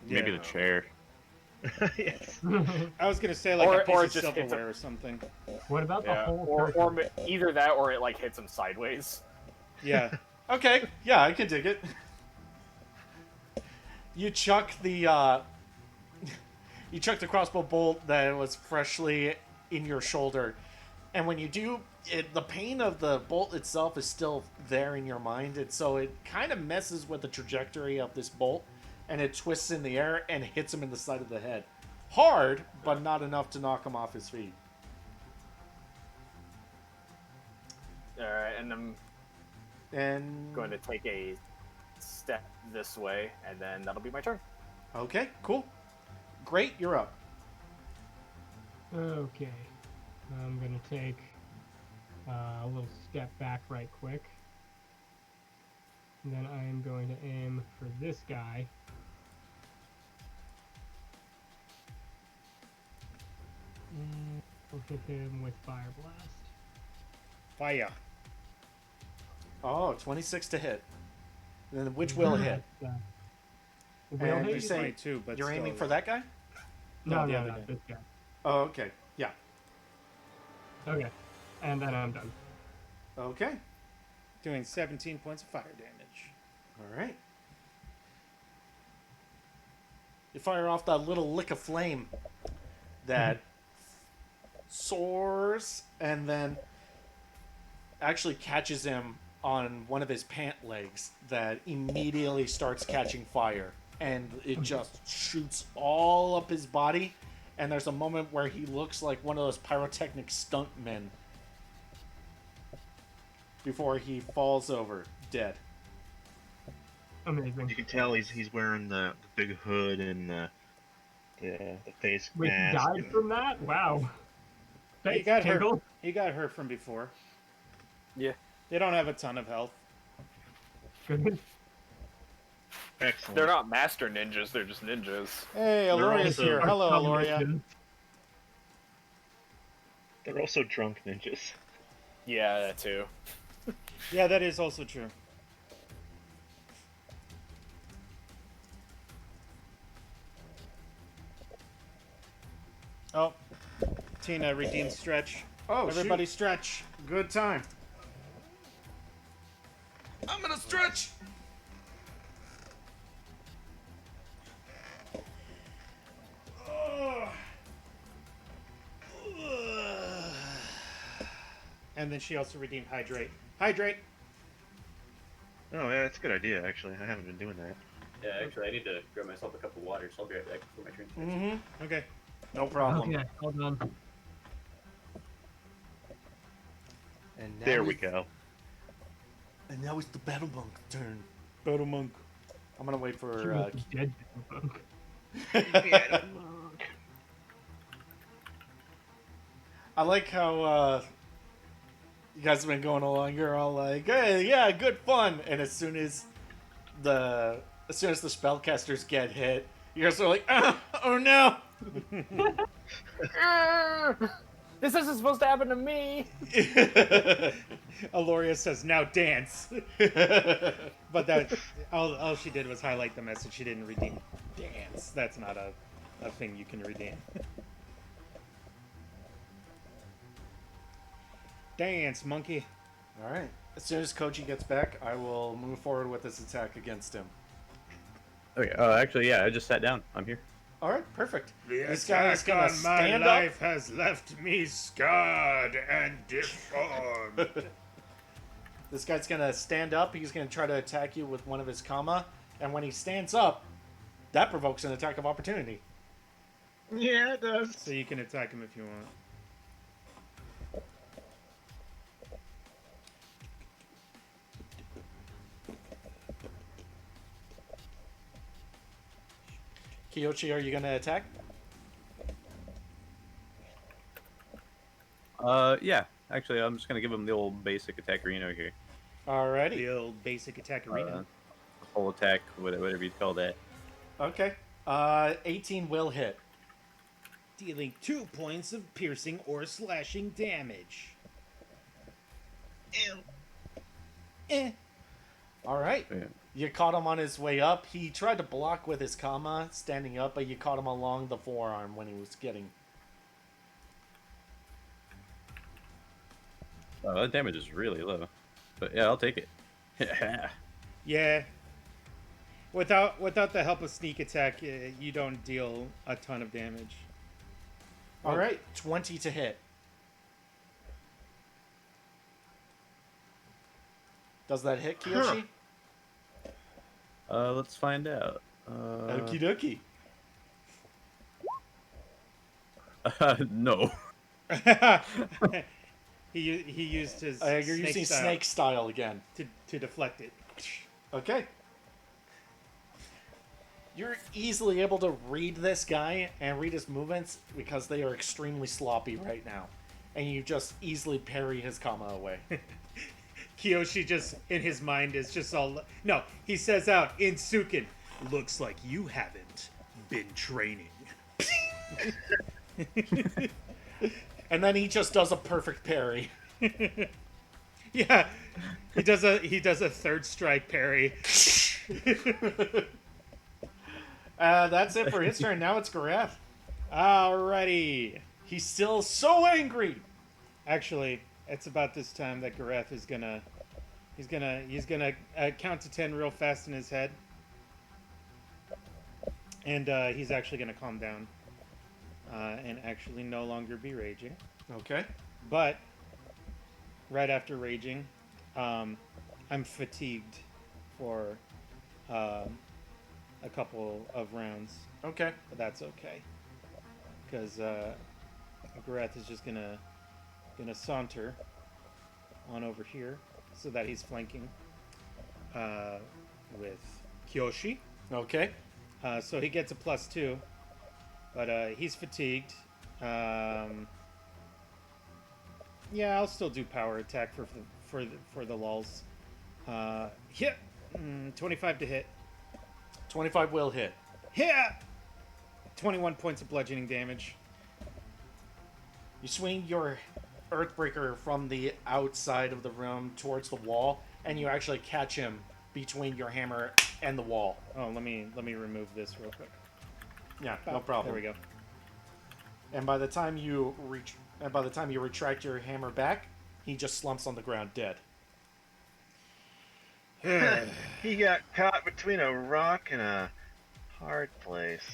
B: Maybe
C: Yeah.
B: the chair.
F: Yes.
C: I was gonna say like
D: Or-
C: a piece
D: or
C: of
D: it just hits
C: silverware or something.
E: What about the
D: Yeah.
E: whole
D: Or
E: person?
D: either that or it like hits him sideways.
C: Yeah.
A: Okay, yeah, I can dig it. You chuck the you chuck the crossbow bolt that was freshly in your shoulder, and when you do, the pain of the bolt itself is still there in your mind, and so it kind of messes with the trajectory of this bolt, and it twists in the air and hits him in the side of the head. Hard, but not enough to knock him off his feet.
D: Alright, and I'm
A: And
D: going to take a step this way, and then that'll be my turn.
A: okay, cool, great, you're up.
E: Okay. I'm gonna take a little step back right quick. And then I am going to aim for this guy. And we'll hit him with Fire Blast.
C: Fire.
A: Oh, 26 to hit. And then which will hit?
E: Yeah. Will
A: And
E: hit
A: you say
C: 22, but
A: you're
C: still,
A: aiming for that guy?
E: No,
C: the
E: no,
C: other
E: no,
C: guy.
E: this guy.
A: Oh, okay. Yeah.
E: Okay. And then I'm done.
A: Okay.
C: doing 17 points of fire damage.
A: All right. You fire off that little lick of flame that soars and then actually catches him on one of his pant legs that immediately starts catching fire. And it just shoots all up his body. And there's a moment where he looks like one of those pyrotechnic stuntmen before he falls over dead.
E: Amazing.
F: You can tell he's wearing the big hood and the face
E: Wait, he
F: mask.
E: died from that? Wow.
C: He
E: Thanks,
C: got hurt.
E: Tingle.
C: He got hurt from before.
D: Yeah.
C: They don't have a ton of health.
E: Good.
F: Excellent.
D: They're not master ninjas, they're just ninjas.
A: Hey, Aloria's
F: also-
A: here. Hello, Aloria.
F: They're also drunk ninjas.
D: Yeah, that too.
C: Yeah, that is also true. Oh, Tina redeemed stretch.
A: Oh,
C: Everybody
A: shoot.
C: stretch.
A: Good time. I'm gonna stretch.
C: And then she also redeemed hydrate. Hydrate.
F: Oh yeah, that's a good idea. Actually, I haven't been doing that.
B: Yeah, actually, I need to grab myself a cup of water, so I'll be right back before my turn.
A: Mm-hmm.
C: Okay.
A: No problem.
E: Okay, hold on.
A: And now
F: There we go.
A: And now it's the Battle Monk turn.
C: Battle monk.
A: I'm gonna wait
E: She
A: for.
E: was dead. Punk.
A: I like how you guys have been going along. You're all like, "Hey, yeah, good fun." And as soon as the spellcasters get hit, you guys are like, "Oh no!"
D: This isn't supposed to happen to me.
C: Aloria says, "Now dance." But that all she did was highlight the message. She didn't redeem dance. That's not a thing you can redeem. Dance, monkey.
A: All right. As soon as Koji gets back, I will move forward with this attack against him.
B: Okay, actually, yeah, I just sat down. I'm here.
A: All right, perfect.
C: The
A: This guy is gonna
C: attack on my
A: stand
C: life has left me scarred and deformed.
A: This guy's gonna stand up. He's gonna try to attack you with one of his kama, and when he stands up, that provokes an attack of opportunity.
F: Yeah, it does.
C: So you can attack him if you want.
A: Kiyoshi, are you gonna attack?
B: Yeah. Actually, I'm just gonna give him the old basic attack Reno here.
A: Alrighty.
C: The old basic attack arena.
B: Full attack, whatever you'd call that.
A: Okay. 18 will hit.
C: Dealing 2 points of piercing or slashing damage.
A: All right.
B: Yeah.
A: You caught him on his way up. He tried to block with his kama standing up, but you caught him along the forearm when he was getting.
B: Oh, that damage is really low. But yeah, I'll take it.
C: Yeah. Without the help of sneak attack, you don't deal a ton of damage.
A: All right. 20 to hit. Does that hit, Kiyoshi?
B: Let's find out.
A: Okie dokie.
B: No.
C: he used his.
A: You're
C: snake
A: using
C: style
A: snake style again.
C: to deflect it.
A: Okay. You're easily able to read this guy and read his movements because they are extremely sloppy right now. And you just easily parry his kama away.
C: Kiyoshi just in his mind is just all no. He says out in Tsukan, "Looks like you haven't been training."
A: And then he just does a perfect parry.
C: Yeah, he does a third strike parry.
A: That's it for his turn. Now it's Gareth.
C: Alrighty.
A: He's still so angry.
C: Actually, it's about this time that Gareth is gonna count to 10 real fast in his head, and he's actually gonna calm down and actually no longer be raging.
A: Okay.
C: But right after raging, I'm fatigued for a couple of rounds,
A: Okay.
C: but that's okay because Gareth is just gonna saunter on over here so that he's flanking with Kiyoshi.
A: Okay.
C: So he gets a +2, but he's fatigued. Yeah, I'll still do power attack for the lulls. Hit 25 to hit.
A: 25 will hit.
C: Hit 21 points of bludgeoning damage.
A: You swing your Earthbreaker from the outside of the room towards the wall, and you actually catch him between your hammer and the wall.
C: Oh, let me remove this real quick.
A: Yeah, no problem.
C: There we go.
A: And by the time you retract your hammer back, he just slumps on the ground dead.
F: He got caught between a rock and a hard place.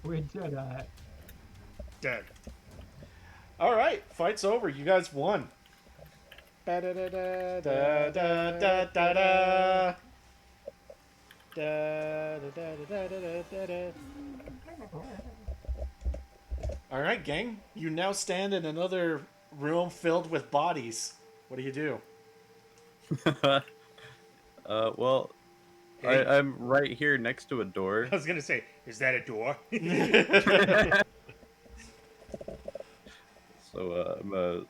E: We're dead.
C: Dead.
A: All right, fight's over. You guys won. Da-da-da-da-da-da-da. Da-da-da-da-da-da-da. All right, gang. You now stand in another room filled with bodies. What do you do?
B: Well,
C: Hey.
B: I'm right here next to a door.
C: I was gonna say, is that a door?
B: So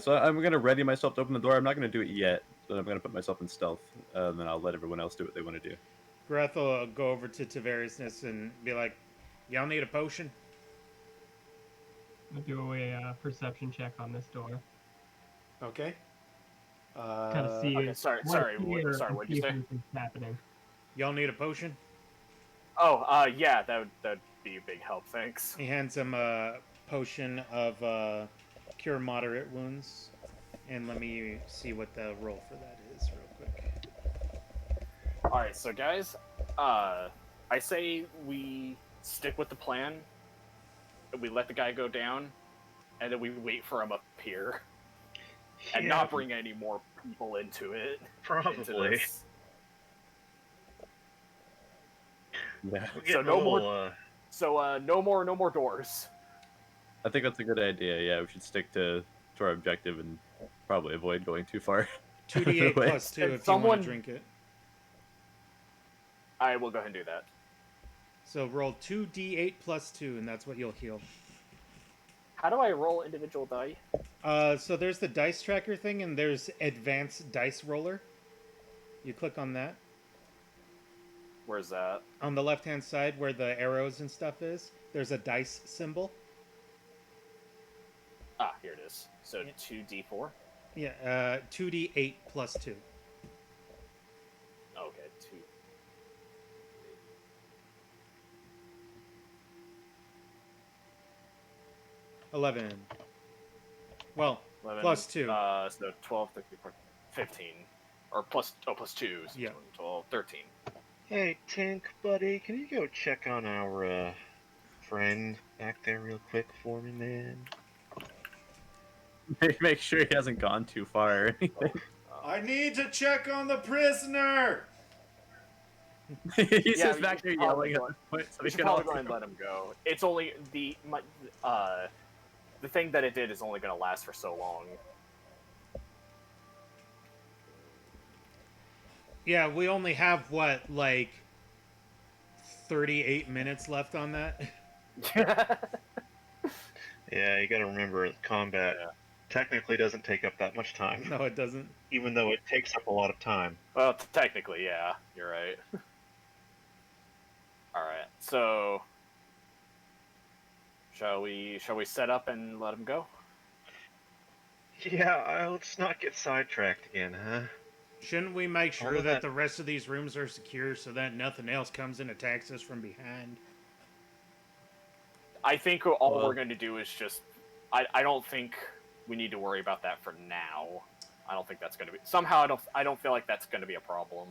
B: so I'm gonna ready myself to open the door. I'm not gonna do it yet, but I'm gonna put myself in stealth, and then I'll let everyone else do what they want to do.
C: Gareth will go over to Tavariousness and be like, y'all need a potion?
E: I'll do a perception check on this door.
A: Okay.
E: Kind of see.
D: Okay, sorry, what'd you say?
E: Anything's happening.
C: Y'all need a potion?
D: Oh, yeah, that'd be a big help, thanks.
C: He hands him a potion of cure moderate wounds. And let me see what the roll for that is real quick.
D: Alright, so guys, I say we stick with the plan. We let the guy go down, and then we wait for him up here. And
F: Yeah.
D: not bring any more people into it.
F: Probably.
D: Into this.
B: Yeah,
F: We're
D: So
F: getting
D: no
F: a
D: more-
F: little,
D: No more doors.
B: I think that's a good idea. Yeah, we should stick to our objective and probably avoid going too far.
C: 2d8
B: Wait.
C: plus 2
D: And
C: if you want
D: someone-
C: to drink it.
D: I will go ahead and do that.
C: So roll 2d8 plus 2, and that's what you'll heal.
D: How do I roll individual die?
C: So there's the dice tracker thing, and there's advanced dice roller. You click on that.
D: Where's that?
C: On the left-hand side where the arrows and stuff is, there's a dice symbol.
D: Ah, here it is. So
C: Yeah.
D: 2d4?
C: Yeah, 2d8 plus 2.
D: Okay, 2.
C: 11. Well,
D: 11,
C: plus 2.
D: So 12, 13, 14, 15. Or plus 2. So
C: Yeah.
D: 12, 13.
F: Hey, Tink, buddy, can you go check on our friend back there real quick for me, man?
B: Make sure he hasn't gone too far or anything.
A: I need to check on the prisoner.
B: He's
D: Yeah,
B: just
D: we
B: back
D: should
B: there
D: probably
B: yelling at
D: go-
B: this point, so
D: We
B: we
D: should
B: can all
D: probably go and let him go. It's only the thing that it did is only going to last for so long.
C: Yeah, we only have, what, like 38 minutes left on that?
F: Yeah, you gotta remember, combat
D: Yeah.
F: technically doesn't take up that much time,
C: No, it doesn't.
F: even though it takes up a lot of time.
D: Well, technically, yeah, you're right. All right, so Shall we set up and let him go?
F: Yeah, let's not get sidetracked again, huh?
C: Shouldn't we make sure
F: Although
C: that
F: that-
C: the rest of these rooms are secure so that nothing else comes and attacks us from behind?
D: I think all we're going to do is just... I don't think we need to worry about that for now. I don't think that's going to be... Somehow, I don't feel like that's going to be a problem.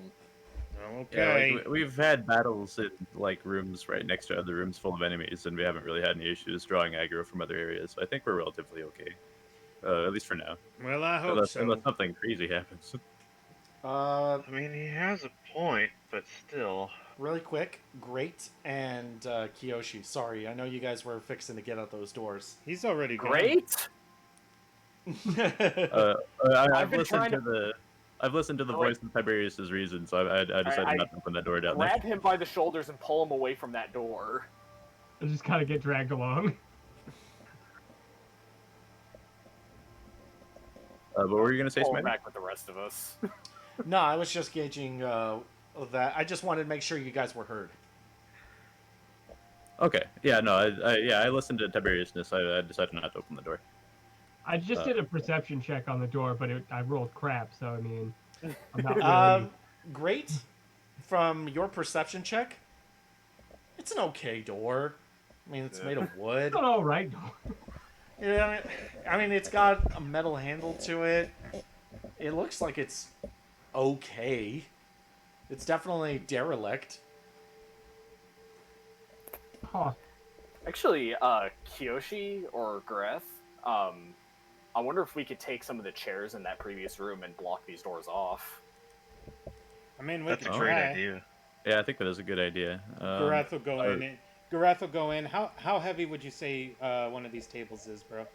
C: Okay.
B: Yeah, like, we've had battles in like rooms right next to other rooms full of enemies, and we haven't really had any issues drawing aggro from other areas. So I think we're relatively okay, at least for now.
C: Well, I hope
B: Unless,
C: so.
B: unless something crazy happens.
F: I mean, he has a point, but still.
A: Really quick, Great and Kiyoshi. Sorry, I know you guys were fixing to get out those doors.
C: He's already gone.
D: Great!
B: I've
D: been
B: listened
D: trying
B: to I've listened to the
D: Oh, wait.
B: voice of Tiberius's reason, so I decided not to open that door down there.
D: Grab him by the shoulders and pull him away from that door.
E: I just kind of get dragged along.
B: What were you gonna say,
D: Pull him
B: Smiter?
D: back with the rest of us.
A: No, I was just gauging that. I just wanted to make sure you guys were heard.
B: Okay, yeah, no, I listened to Tiberiusness. I decided not to open the door.
E: I just did a perception check on the door, but I rolled crap, so I mean, I'm not really...
A: Great. From your perception check, it's an okay door. I mean, it's made of wood.
E: It's an alright door.
A: Yeah, I mean, it's got a metal handle to it. It looks like it's okay. It's definitely derelict.
E: Huh.
D: Actually, Kiyoshi or Greth, I wonder if we could take some of the chairs in that previous room and block these doors off.
C: I mean, we
F: That's
C: could
F: a great
C: try.
F: idea.
B: Yeah, I think that is a good idea.
C: Garath will go in. Garath will go in. How heavy would you say one of these tables is, bro?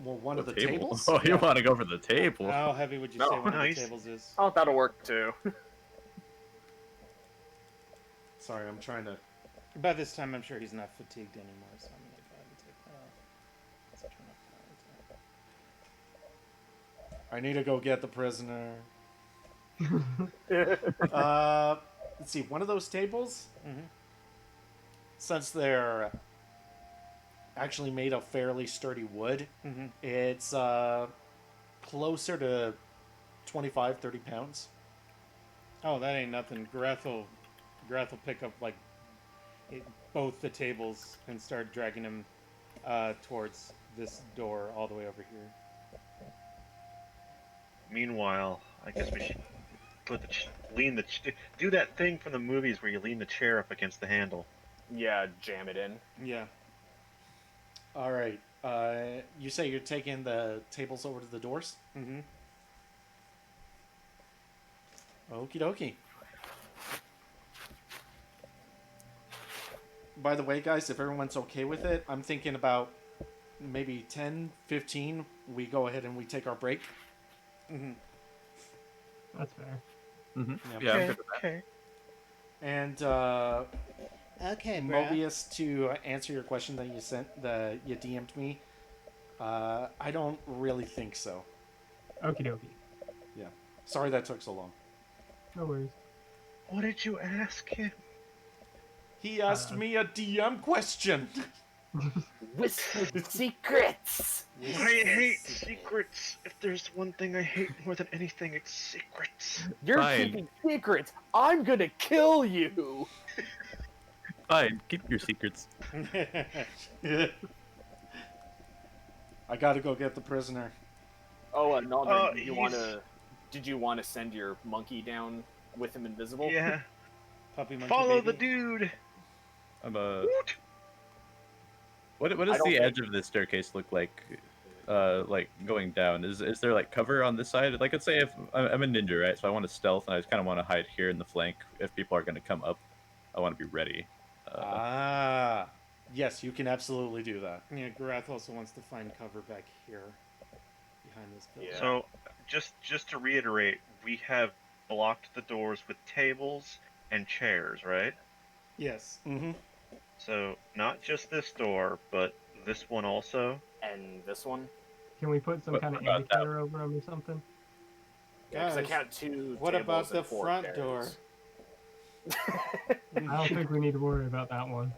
A: Well, one of the
B: table.
A: tables?
B: Oh, you want to go for the table?
C: How heavy would you
D: No.
C: say one of
F: Nice.
C: the tables is?
D: Oh, that'll work too.
A: Sorry, I'm trying to...
C: By this time, I'm sure he's not fatigued anymore, so I'm gonna go ahead and take that off. Let's turn up
A: I need to go get the prisoner. Let's see, one of those tables,
C: Mhm.
A: since they're actually made of fairly sturdy wood,
C: Mhm.
A: it's closer to 25, 30 pounds.
C: Oh, that ain't nothing. Garath will pick up like both the tables and start dragging him towards this door all the way over here.
F: Meanwhile, I guess we should put do that thing from the movies where you lean the chair up against the handle.
D: Yeah, jam it in.
C: Yeah.
A: All right. You say you're taking the tables over to the doors?
C: Mm-hmm.
A: Okie dokie. By the way, guys, if everyone's okay with it, I'm thinking about maybe 10, 15, we go ahead and we take our break.
C: Mm-hmm.
E: That's fair.
B: Mm-hmm.
A: Yep.
B: Yeah, I'm good with that.
F: Okay.
A: And
C: Okay,
A: Mobius, to answer your question that you sent, that you DM'd me, I don't really think so.
E: Okie dokie.
A: Yeah. Sorry that took so long.
E: No worries.
F: What did you ask him?
A: He asked me a DM question.
D: Whispered secrets!
F: I hate secrets. If there's one thing I hate more than anything, it's secrets.
D: You're
B: Fine.
D: keeping secrets! I'm gonna kill you!
B: Fine, keep your secrets.
A: I gotta go get the prisoner.
D: Oh, Naldarin,
F: he's-
D: did you want to send your monkey down with him invisible?
F: Yeah.
C: Puppy monkey
F: Follow the
C: baby.
F: dude.
B: I'm
F: Woot.
B: What
D: I
B: does
D: don't
B: the
D: think-
B: edge of this staircase look like? Like going down. Is there like cover on this side? Like, let's say if I'm a ninja, right? So I want to stealth, and I just kind of want to hide here in the flank. If people are going to come up, I want to be ready.
A: Yes, you can absolutely do that.
C: Yeah, Garath also wants to find cover back here, behind this building.
D: Yeah.
F: So, just to reiterate, we have blocked the doors with tables and chairs, right?
C: Yes.
A: Mm-hmm.
F: So, not just this door, but this one also.
D: And this one?
E: Can we put some
B: What
E: kind of
B: about that?
E: indicator over them or something?
D: Yeah, 'cause I
C: Guys,
D: count two
C: what
D: tables
C: about
D: and
C: the
D: 4
C: front
D: chairs.
C: door?
E: I don't think we need to worry about that one.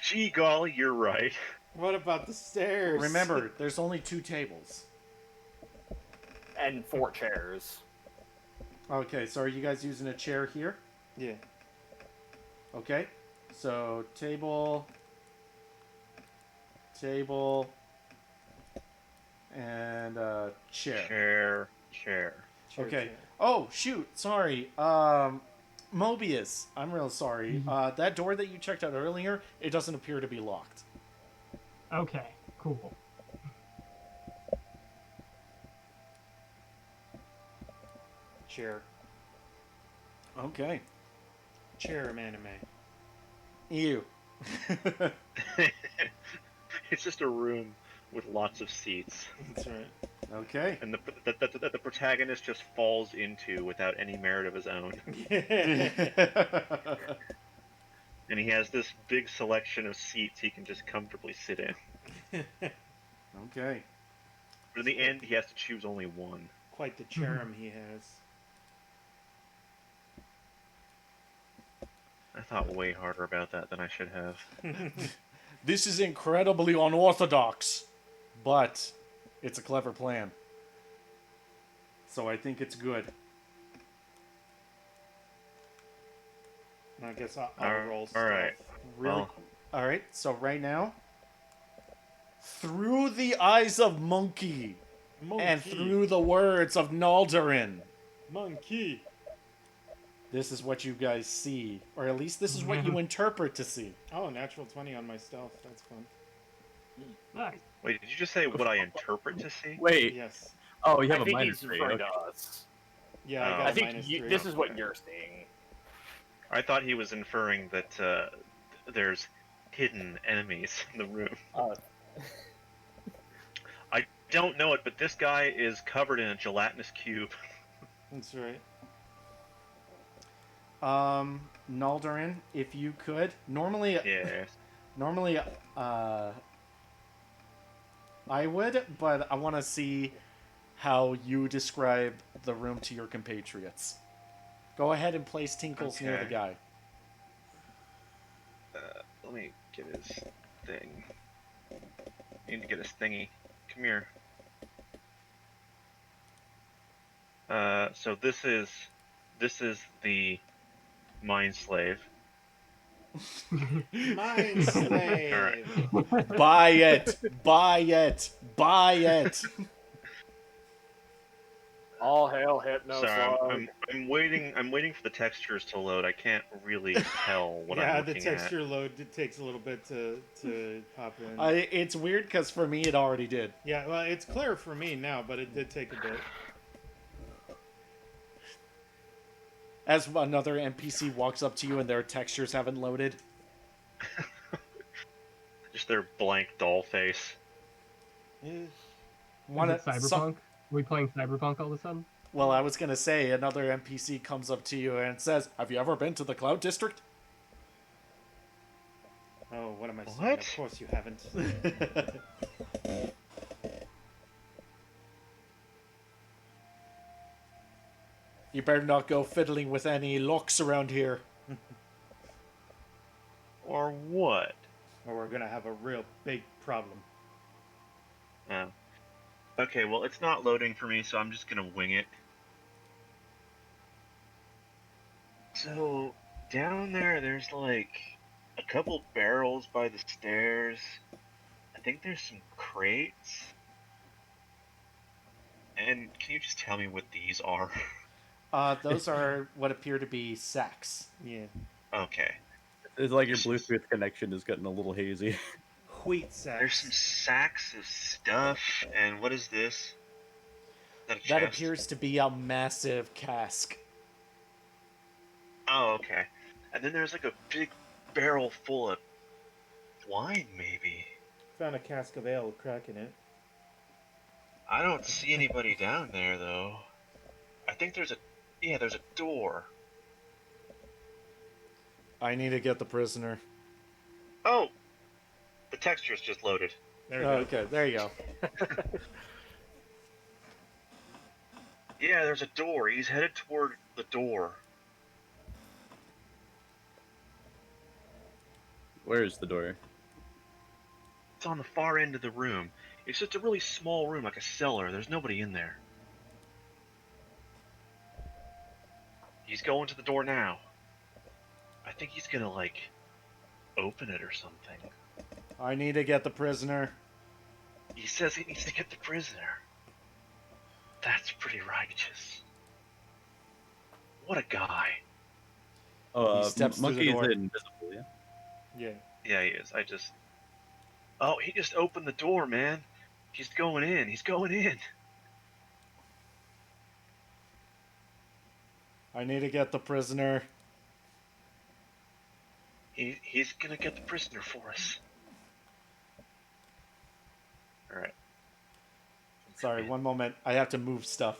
F: Gee golly, you're right.
C: What about the stairs?
A: Remember, there's only 2 tables.
D: And 4 chairs.
A: Okay, so are you guys using a chair here?
C: Yeah.
A: Okay. So table, and chair.
F: Chair.
C: Chair,
A: Okay.
C: chair.
A: Oh shoot! Sorry. Mobius, I'm real sorry. That door that you checked out earlier, it doesn't appear to be locked.
E: Okay, cool.
C: Chair.
A: Okay.
C: Chair anime.
A: Ew.
F: It's just a room with lots of seats,
C: That's right.
A: Okay.
F: and the protagonist just falls into without any merit of his own. And he has this big selection of seats he can just comfortably sit in.
A: Okay.
F: But in the end, he has to choose only one.
C: Quite the charm he has.
F: I thought way harder about that than I should have.
A: This is incredibly unorthodox, but it's a clever plan. So I think it's good.
C: I guess I'll roll stuff.
F: All right.
A: Really?
F: Well.
A: All right. So right now, through the eyes of Monkey, and through the words of Naldarin,
C: Monkey.
A: this is what you guys see, or at least this is what you interpret to see.
C: Oh, natural 20 on my stealth. That's fun.
E: Nice.
F: Wait, did you just say what I interpret to see?
B: Wait.
C: Yes.
B: Oh, you
D: I
B: have a
D: think
B: minus
D: he's
B: 3.
D: referring
B: Okay.
D: to us.
C: Yeah, I
F: Oh.
C: got
D: I
C: a
D: think
C: minus
D: you,
C: 3.
D: this is what you're seeing.
F: I thought he was inferring that there's hidden enemies in the room. I don't know it, but this guy is covered in a gelatinous cube.
C: That's right.
A: Naldarin, if you could, normally,
F: Yes.
A: I would, but I want to see how you describe the room to your compatriots. Go ahead and place Tinkles near the
F: Okay.
A: guy.
F: Let me get his thing. Need to get his thingy. Come here. So this is the Mind Slave.
C: Mind slave.
A: Buy it! Buy it! Buy it!
D: All hail Hypno
F: Sorry,
D: Slug.
F: I'm waiting for the textures to load. I can't really tell what
C: Yeah,
F: I'm
C: the
F: looking
C: texture load it takes a little bit to pop in.
A: It's weird because for me it already did.
C: Yeah, well, it's clear for me now, but it did take a bit.
A: As another NPC walks up to you and their textures haven't loaded.
F: at. Just their blank doll face.
E: Is it Cyberpunk? Are we playing Cyberpunk all of a sudden?
A: Well, I was gonna say another NPC comes up to you and says, "Have you ever been to the Cloud District?"
C: Oh, what am I saying?
F: What?
C: Of course you haven't.
A: You better not go fiddling with any locks around here.
F: Or what?
C: Or we're gonna have a real big problem.
F: Oh. Okay, well, it's not loading for me, so I'm just gonna wing it. So, down there's like a couple barrels by the stairs. I think there's some crates. And can you just tell me what these are?
A: Those are what appear to be sacks.
C: Yeah.
F: Okay.
B: It's like your Bluetooth connection is getting a little hazy.
C: Wheat sacks.
F: There's some sacks of stuff, and what is this? Is that a
A: That
F: chest?
A: appears to be a massive cask.
F: Oh, okay. And then there's like a big barrel full of wine, maybe.
C: Found a cask of ale with crack in it.
F: I don't see anybody down there, though. I think there's a door.
A: I need to get the prisoner.
F: Oh! The texture's just loaded.
C: There we
A: Oh,
C: go.
A: okay, there you go.
F: Yeah, there's a door. He's headed toward the door.
B: Where is the door?
F: It's on the far end of the room. It's just a really small room, like a cellar. There's nobody in there. He's going to the door now. I think he's gonna, like, open it or something.
A: I need to get the prisoner.
F: He says he needs to get the prisoner. That's pretty righteous. What a guy.
B: Oh,
A: He steps through the
B: Monkey is
A: door.
B: invisible, yeah?
C: Yeah.
F: Yeah, he is. Oh, he just opened the door, man. He's going in. He's going in.
A: I need to get the prisoner.
F: He's gonna get the prisoner for us. Alright.
A: Sorry, one moment. I have to move stuff.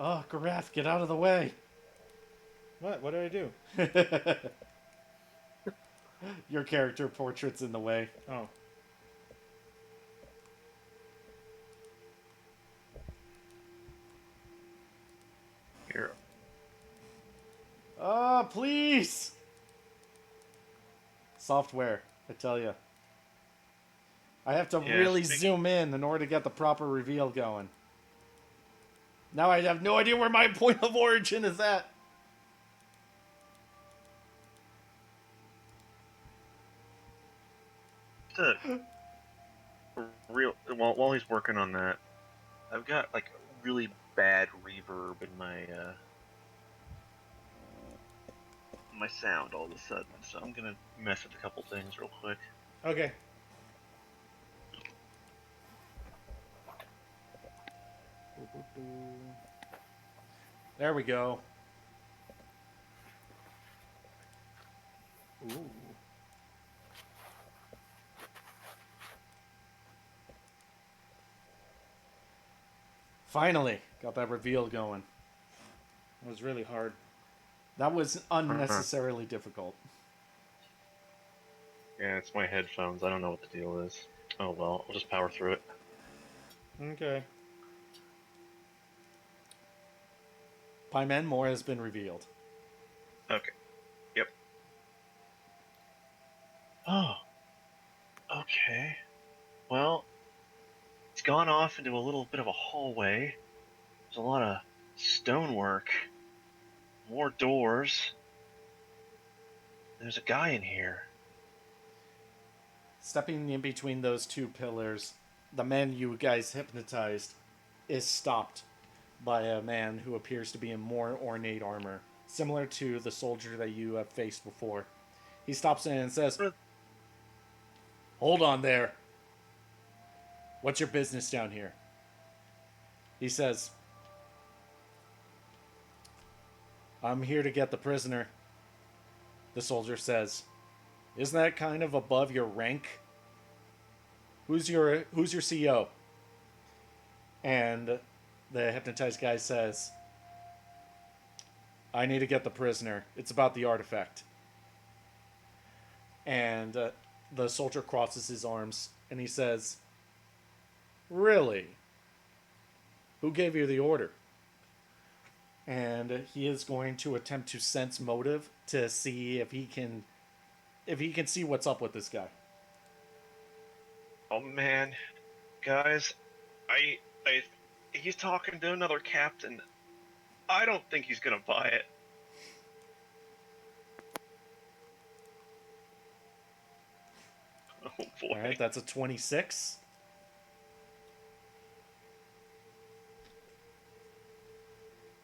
A: Oh, Garath, get out of the way.
C: What? What did I do?
A: Your character portrait's in the way.
C: Oh.
F: Here.
A: Please! Software, I tell you. I have to
F: Yeah,
A: really
F: speak-
A: zoom in order to get the proper reveal going. Now I have no idea where my point of origin is at.
F: While he's working on that, I've got like really bad reverb in my sound all of a sudden, so I'm gonna mess with a couple things real quick.
C: Okay.
A: There we go. Ooh. Finally, got that reveal going.
C: It was really hard.
A: That was unnecessarily difficult.
F: Yeah, it's my headphones. I don't know what the deal is. Oh well, I'll just power through it.
C: Okay.
A: Piman more has been revealed.
F: Okay. Yep. Oh. Okay. Well, it's gone off into a little bit of a hallway. There's a lot of stonework. More doors. There's a guy in here.
A: Stepping in between those two pillars, the man you guys hypnotized is stopped by a man who appears to be in more ornate armor, similar to the soldier that you have faced before. He stops in and says, "Hold on there. What's your business down here?" He says, "I'm here to get the prisoner." The soldier says, "Isn't that kind of above your rank? Who's your CO?" And the hypnotized guy says, "I need to get the prisoner. It's about the artifact." And the soldier crosses his arms and he says, "Really? Who gave you the order?" And he is going to attempt to sense motive to see if he can see what's up with this guy.
F: Oh man, guys, he's talking to another captain. I don't think he's gonna buy it. Oh boy.
A: All right, that's a 26.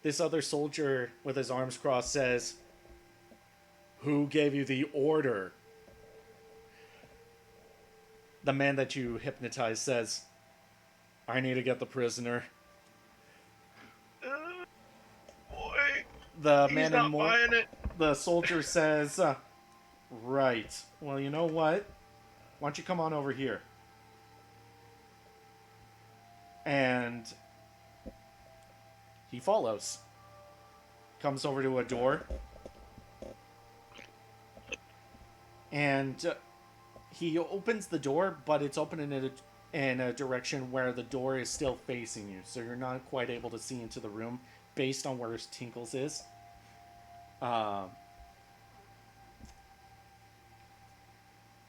A: This other soldier with his arms crossed says, "Who gave you the order?" The man that you hypnotized says, "I need to get the prisoner."
F: Boy,
A: The
F: he's
A: man
F: not
A: in more,
F: buying it.
A: the soldier says, "Right. Well, you know what? Why don't you come on over here?" And he follows. Comes over to a door. And he opens the door, but it's open in a direction where the door is still facing you. So you're not quite able to see into the room. based on where Tinkles is.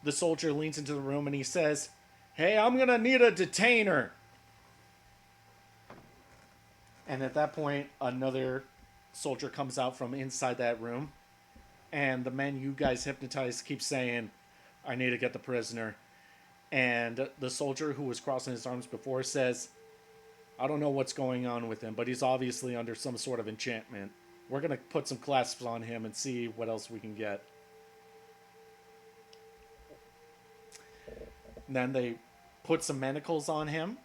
A: The soldier leans into the room and he says, "Hey, I'm gonna need a detainer." And at that point, another soldier comes out from inside that room. And the men you guys hypnotized keep saying, "I need to get the prisoner." And the soldier who was crossing his arms before says, "I don't know what's going on with him, but he's obviously under some sort of enchantment. We're going to put some clasps on him and see what else we can get." And then they put some manacles on him,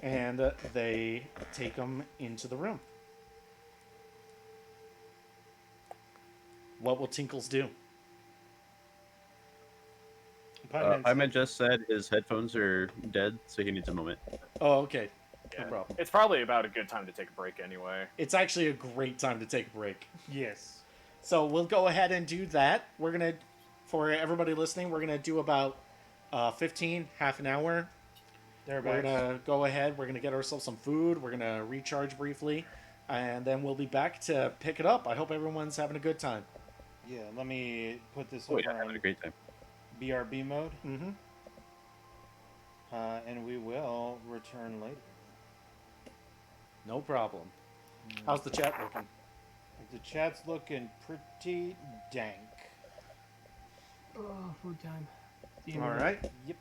A: and they take him into the room. What will Tinkles do?
B: Piman just said his headphones are dead, so he needs a moment.
A: Oh, okay.
D: Yeah.
A: No problem.
D: It's probably about a good time to take a break anyway.
A: It's actually a great time to take a break.
C: Yes.
A: So we'll go ahead and do that. We're going to, for everybody listening, we're going to do about 15, half an hour. We're going to go ahead. We're going to get ourselves some food. We're going to recharge briefly. And then we'll be back to pick it up. I hope everyone's having a good time.
G: Yeah, let me put this
B: Oh
G: over
B: yeah, having
G: on
B: a great time.
G: BRB mode,
A: Mm-hmm.
G: and we will return later.
A: No problem. How's the chat looking?
G: The chat's looking pretty dank.
E: Oh, food time.
A: All right.
G: Yep.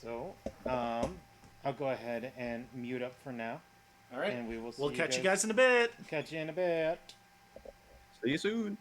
G: So, I'll go ahead and mute up for now,
A: All right.
G: and we will see
A: We'll catch you guys in a bit.
G: Catch you in a bit.
B: See you soon.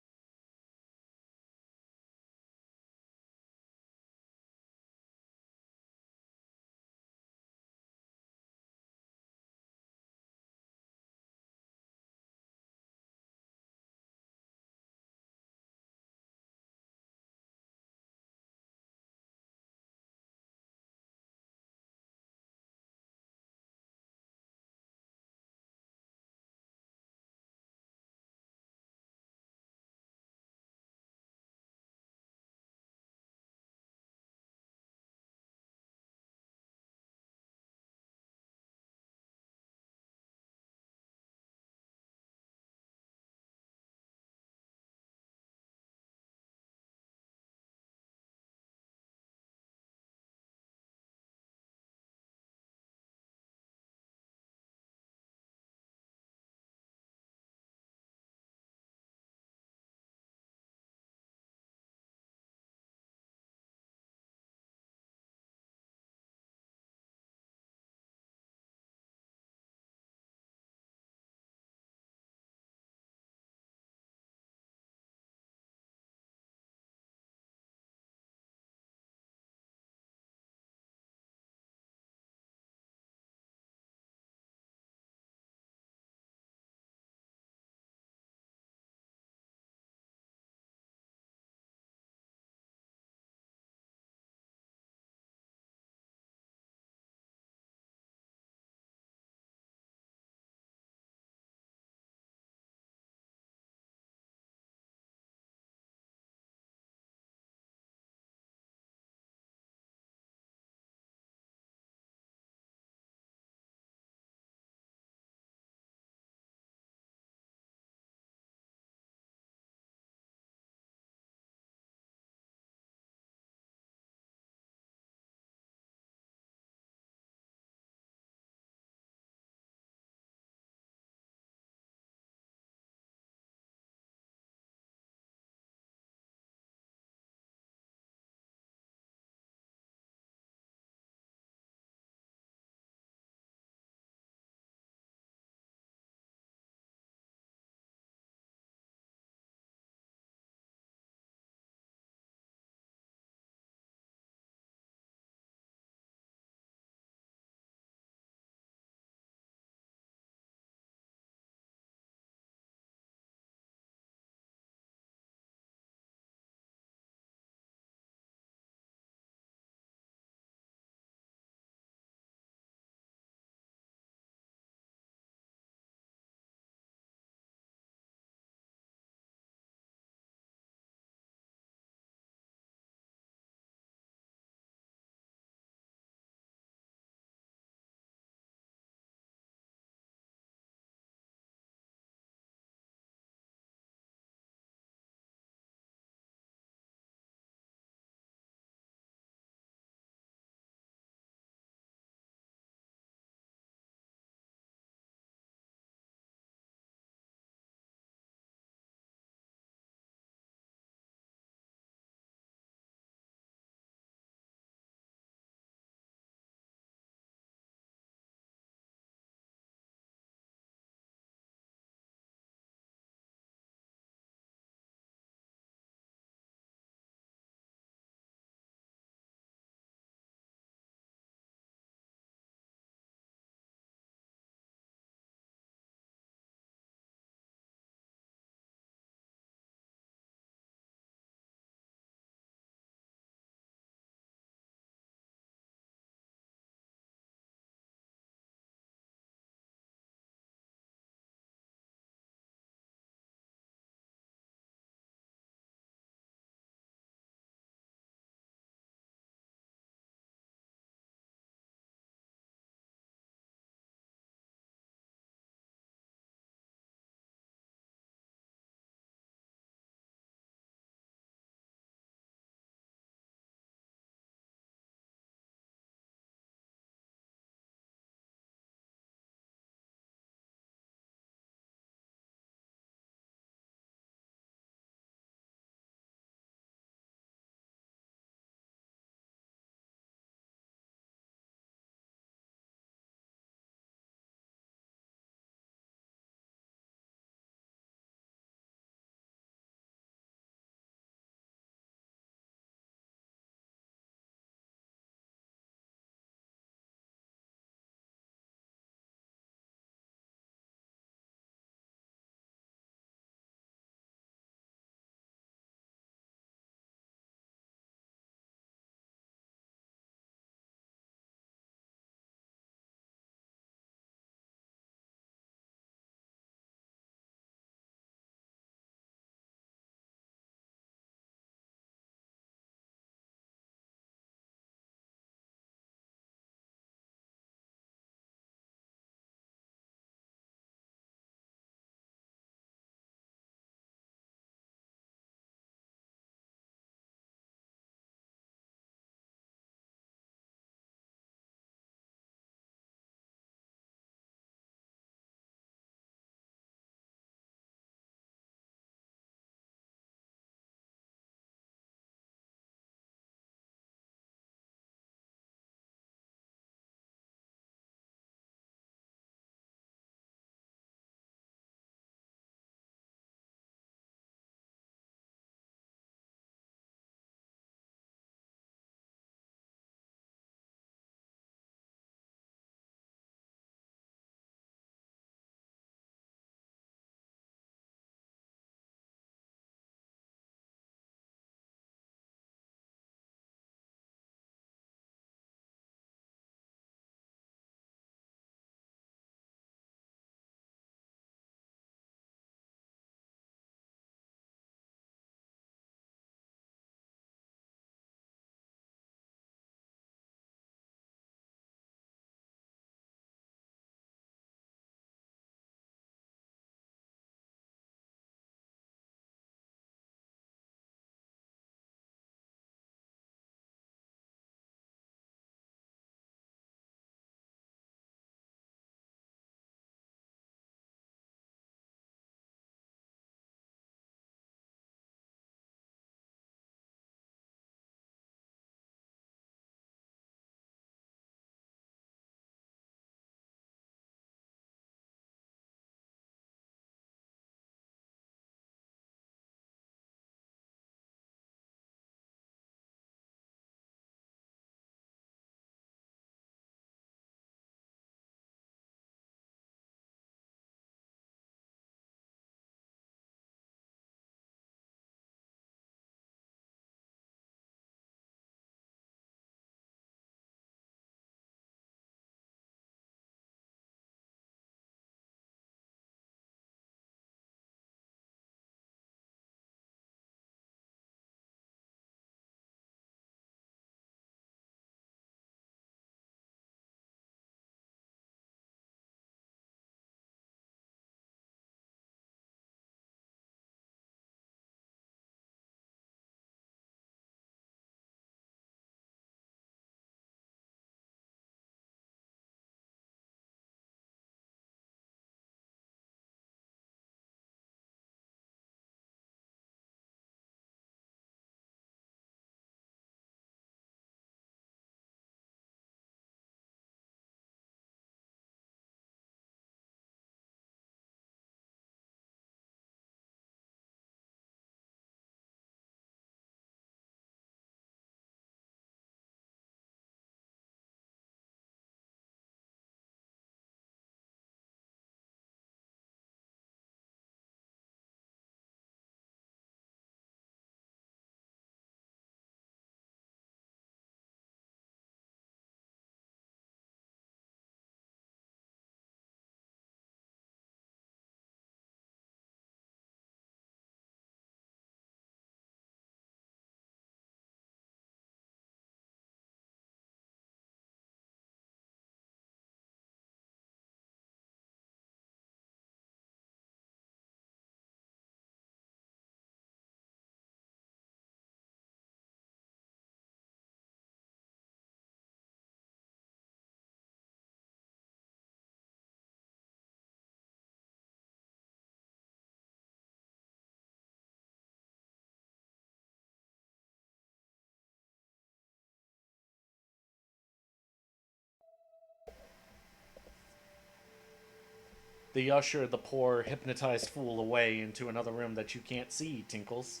A: they usher the poor hypnotized fool away into another room that you can't see, Tinkles.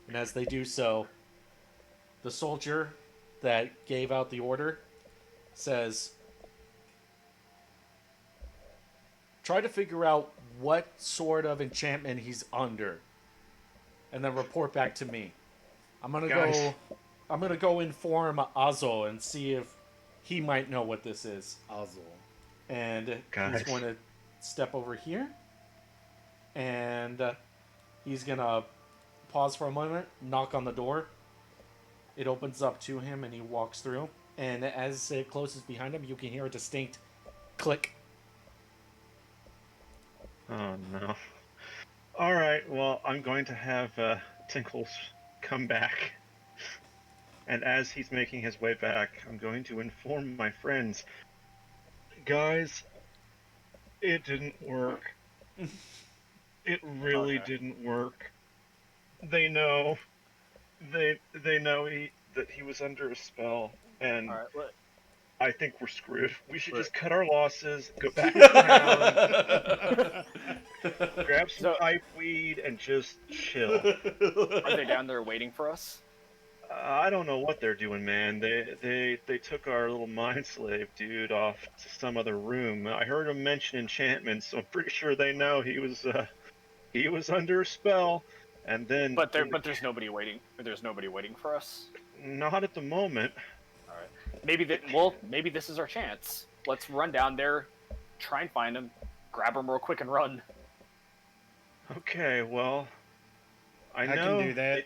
A: And as they do so, the soldier that gave out the order says, try to figure out what sort of enchantment he's under, and then report back to me. I'm gonna go inform Azo and see if he might know what this is.
C: Azul.
A: And
F: Guys.
A: he's going to step over here, and he's gonna pause for a moment, knock on the door. It opens up to him, and he walks through. And as it closes behind him, you can hear a distinct click.
F: Oh no. Alright, well, I'm going to have Tinkles come back. And as he's making his way back, I'm going to inform my friends. Guys, it didn't work. It really didn't work. They know. They know that he was under a spell, and
D: All right,
F: I think we're screwed. We should just cut our losses, go back to town, grab some pipe weed, and just chill.
D: are they down there waiting for us?
F: I don't know what they're doing, man. They took our little mind slave dude off to some other room. I heard him mention enchantments, so I'm pretty sure they know he was under a spell. And then,
D: But there's nobody waiting. There's nobody waiting for us.
F: not at the moment.
D: All right. Maybe this is our chance. Let's run down there, try and find him, grab him real quick, and run.
F: Okay, well, I
C: I
F: know
C: can do that.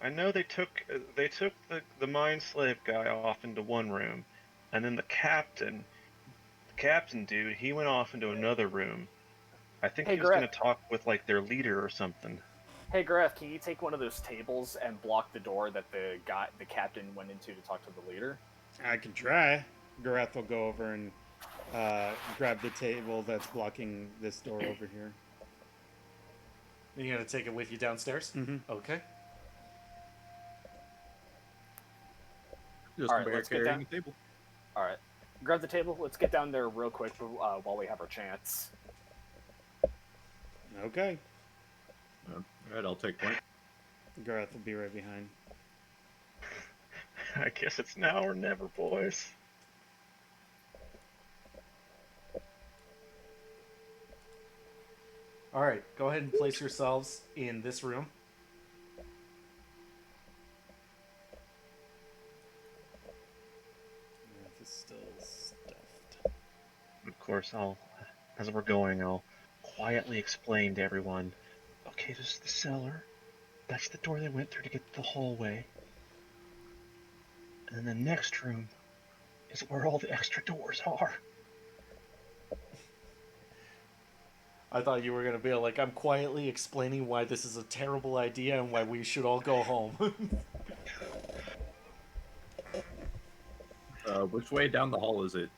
F: I know they took the mind slave guy off into one room, and then the captain dude, he went off into another room. I think
D: Hey,
F: he was going to
D: Greg.
F: talk with like their leader or something.
D: Hey, Gareth, can you take one of those tables and block the door that the captain went into to talk to the leader?
C: I can try. Gareth will go over and grab the table that's blocking this door over here.
A: You're gonna take it with you downstairs?
C: Mm-hmm.
A: Okay.
B: Just
D: All right,
B: a bear
D: let's get
B: carrying
D: down.
B: a table.
D: All right, grab the table. Let's get down there real quick while we have our chance.
C: Okay.
B: All right, I'll take point.
C: Gareth will be right behind.
F: I guess it's now or never, boys.
A: All right, go ahead and place yourselves in this room.
C: Gareth is still stuffed.
F: Of course, as we're going, I'll quietly explain to everyone. Okay, this is the cellar. That's the door they went through to get to the hallway. And then the next room is where all the extra doors are.
A: I thought you were gonna be like, I'm quietly explaining why this is a terrible idea and why we should all go home.
B: Which way down the hall is it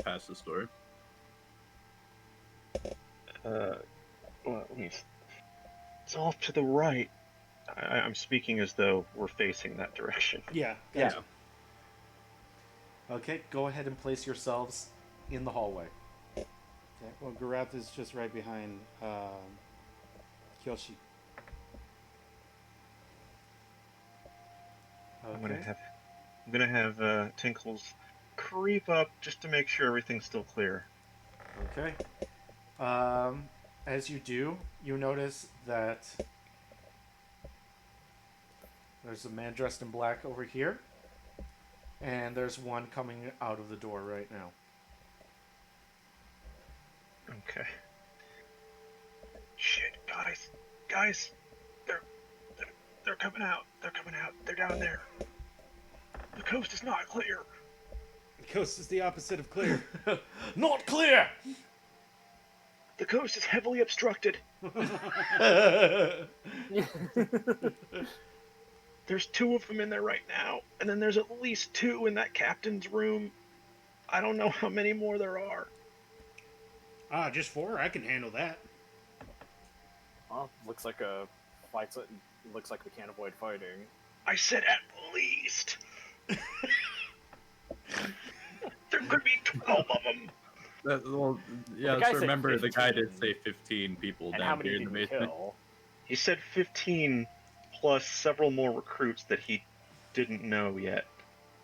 B: past this door?
F: Well, it's off to the right. I'm speaking as though we're facing that direction.
C: Yeah.
A: Yeah. Okay, go ahead and place yourselves in the hallway.
C: Okay. Well, Gareth is just right behind Kiyoshi.
A: Okay.
F: I'm gonna have Tinkles creep up just to make sure everything's still clear.
A: Okay. As you do, you notice that there's a man dressed in black over here, and there's one coming out of the door right now.
F: Okay. Shit, guys, they're coming out. They're coming out. They're down there. The coast is not clear.
C: The coast is the opposite of clear.
A: Not clear!
F: The coast is heavily obstructed. There's 2 of them in there right now, and then there's at least 2 in that captain's room. I don't know how many more there are.
C: Just 4? I can handle that.
D: Well, looks like a fight. Looks like we can't avoid fighting.
F: I said at least. There could be 12 of them.
B: Well, yeah,
D: the guy
B: so
D: said
B: remember the guy did
D: 15.
B: say 15 people
D: And how
B: down
D: many
B: here in
D: did
B: the
D: we
B: basement.
D: kill?
F: He said 15 plus several more recruits that he didn't know yet.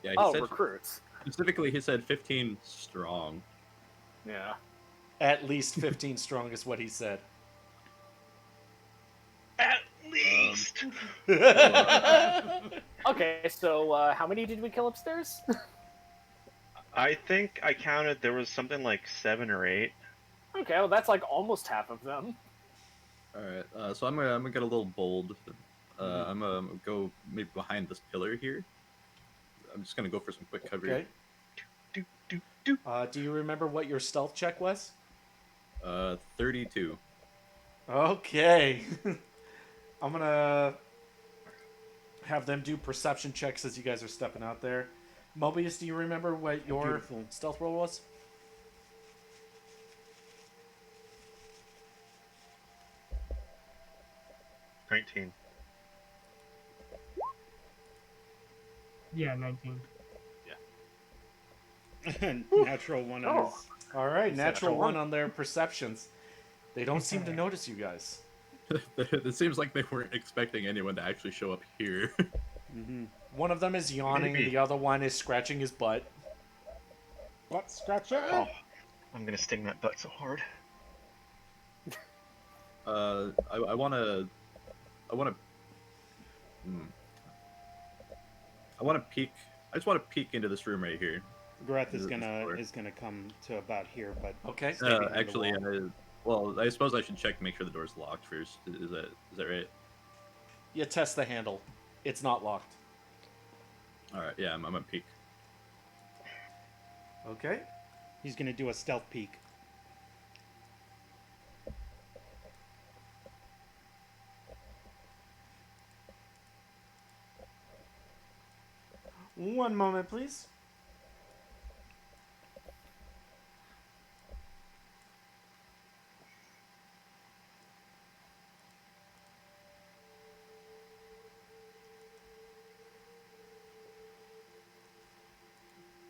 B: Yeah, he
D: Oh,
B: said
D: recruits.
B: specifically he said 15 strong.
D: Yeah.
A: At least 15 strong is what he said.
F: At least!
D: Okay, so how many did we kill upstairs?
F: I think I counted there was something like 7 or 8.
D: Okay, well that's like almost half of them.
B: All right, so I'm gonna get a little bold. I'm gonna go maybe behind this pillar here. I'm just gonna go for some quick cover.
A: Okay.
F: Do, do, do.
A: Do you remember what your stealth check was?
B: 32.
A: Okay. I'm gonna have them do perception checks as you guys are stepping out there. Mobius, do you remember what your
C: Beautiful.
A: stealth roll was?
F: $19.
E: Yeah, 19.
C: Natural one on
D: Oh.
C: his.
A: All right,
D: You said
A: natural
D: a
A: one
D: one.
A: on their perceptions. They don't seem to notice you guys.
B: It seems like they weren't expecting anyone to actually show up here.
A: One of them is yawning,
F: Maybe.
A: the other one is scratching his butt.
C: Butt scratcher.
F: Oh, I'm gonna sting that butt so hard.
B: I wanna peek. I just want to peek into this room right here.
C: Gareth
B: This
C: is
B: door.
C: gonna come to about here, but
A: Okay.
C: stay behind the
B: Actually,
C: wall.
B: well, I suppose I should check to make sure the door's locked first. Is that right?
A: You test the handle. It's not locked.
B: All right, yeah, I'm gonna peek.
A: Okay.
C: He's gonna do a stealth peek.
A: One moment, please.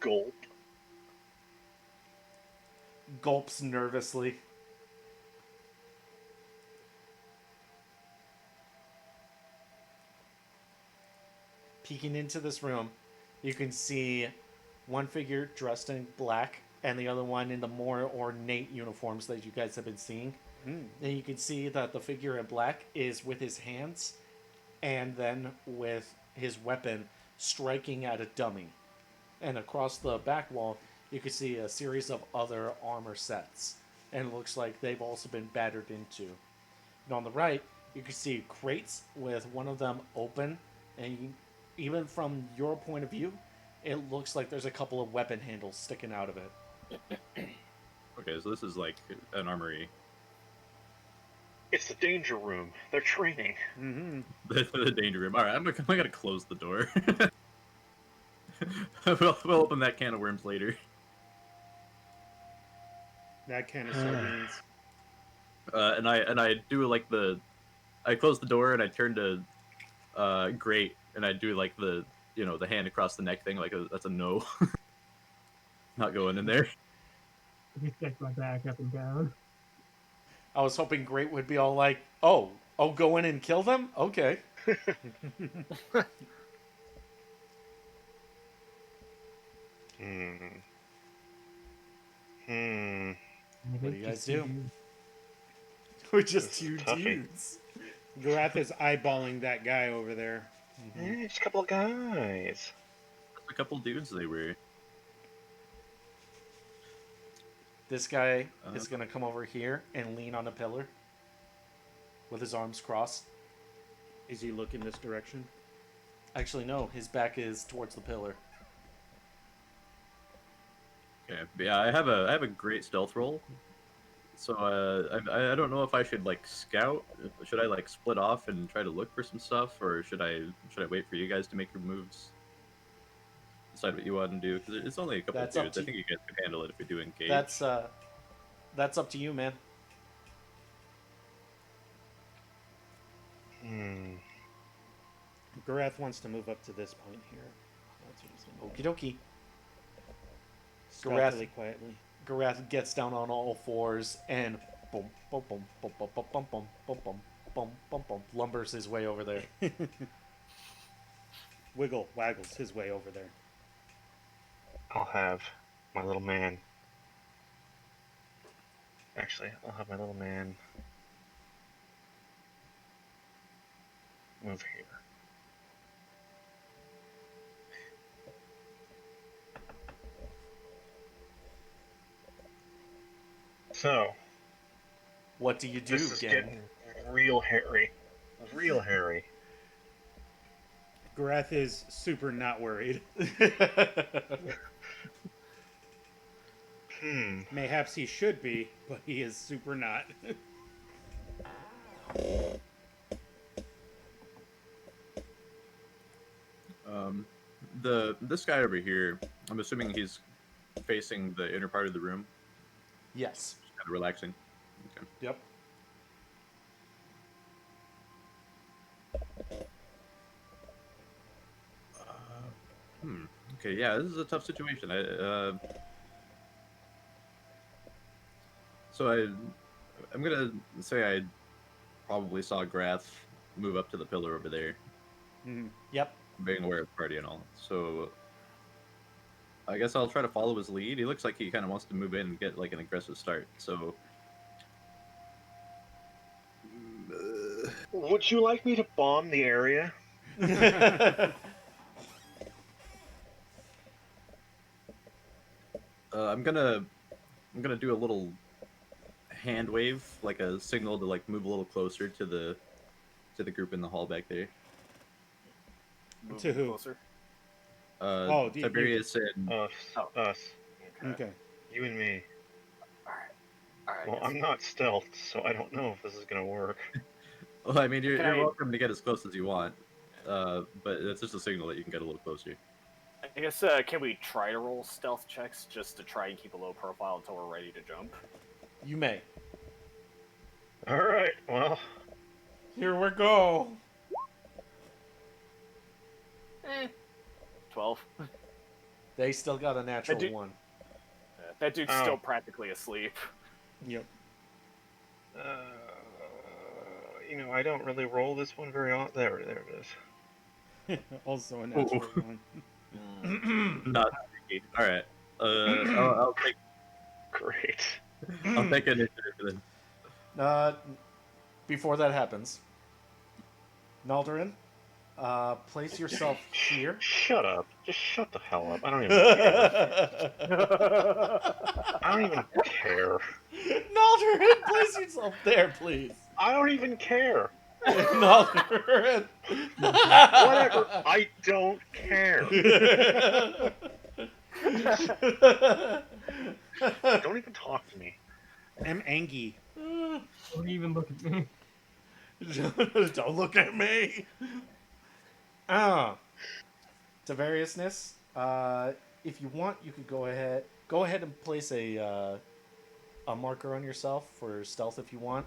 F: Gulp.
A: Gulps nervously. Peeking into this room, you can see one figure dressed in black and the other one in the more ornate uniforms that you guys have been seeing. And you can see that the figure in black is with his hands and then with his weapon striking at a dummy. And across the back wall, you can see a series of other armor sets. And it looks like they've also been battered into. And on the right, you can see crates with one of them open. And even from your point of view, it looks like there's a couple of weapon handles sticking out of it.
B: Okay, so this is like an armory.
F: It's the danger room. They're training.
C: Mm-hmm.
B: The danger room. All right, I'm gonna close the door. we'll open that can of worms later.
C: That can of sardines.
B: And I do like I close the door and I turn to Great and I do like the hand across the neck thing, like that's a no. Not going in there.
E: I just stick my back up and down.
A: I was hoping Great would be all like, oh, go in and kill them? Okay. What do you guys do? We're just two
F: Toughie.
A: dudes.
C: Gareth is eyeballing that guy over there.
F: Just a couple of guys.
B: A couple dudes they were.
A: This guy is going to come over here and lean on a pillar with his arms crossed.
C: Is he looking this direction?
A: Actually, no. His back is towards the pillar.
B: Okay, but yeah, I have a great stealth roll. So I don't know if I should like scout. Should I like split off and try to look for some stuff, or should I wait for you guys to make your moves? Decide what you want to do, because it's only a couple
A: That's
B: of
A: up
B: dudes.
A: to
B: I think you guys could handle it if we do engage.
A: That's up to you, man.
C: Gareth wants to move up to this point here. That's what he's gonna do.
A: Okie dokie.
C: Stealthily, quietly.
A: Garath gets down on all fours and boom, boom, boom, boom, boom, boom, boom, boom, boom, boom, boom, boom, boom, lumbers his way over there.
C: Waggles his way over there.
F: I'll have my little man. Actually, I'll have my little man move here. So,
A: What do you do,
F: this is
A: gang?
F: getting real hairy. Real hairy.
C: Garath is super not worried. Mayhaps he should be, but he is super not.
B: This guy over here, I'm assuming he's facing the inner part of the room,
A: Yes.
B: kind of relaxing. Okay.
A: Yep.
B: Okay, yeah, this is a tough situation. I'm gonna say I probably saw Grath move up to the pillar over there,
A: Yep.
B: being aware of the party and all. So I guess I'll try to follow his lead. He looks like he kind of wants to move in and get like an aggressive start. So
F: Would you like me to bomb the area?
B: I'm gonna do a little hand wave, like a signal to like move a little closer to the group in the hall back there.
D: Move
C: To who?
D: Closer.
C: You-
B: Tiberius and
F: Us.
D: Oh.
F: Us.
C: Okay.
F: You and me.
D: All right.
F: Well, I'm not stealthed, so I don't know if this is gonna work.
B: well, I mean, you're
D: Can I-
B: welcome to get as close as you want, but it's just a signal that you can get a little closer.
D: I guess can we try to roll stealth checks just to try and keep a low profile until we're ready to jump?
A: You may.
F: Alright, well,
A: Here we go.
D: 12.
A: They still got a natural
D: do-
A: 1.
D: That dude's
F: Oh.
D: still practically asleep.
C: Yep.
F: I don't really roll this one very often. There it is.
C: Also a natural one.
B: Not sticky. All right. I'll take
F: Great.
B: initiative then.
A: Before that happens, Naldarin, place yourself here.
F: Shut up. Just shut the hell up. I don't even care. I don't even care.
A: Naldarin, place yourself there, please.
F: I don't even care.
A: Naldarin.
F: Whatever. I don't care. Don't even talk to me.
C: I'm Angie.
E: Don't even look at me.
A: Don't look at me. To variousness, if you want, you could go ahead and place a marker on yourself for stealth if you want.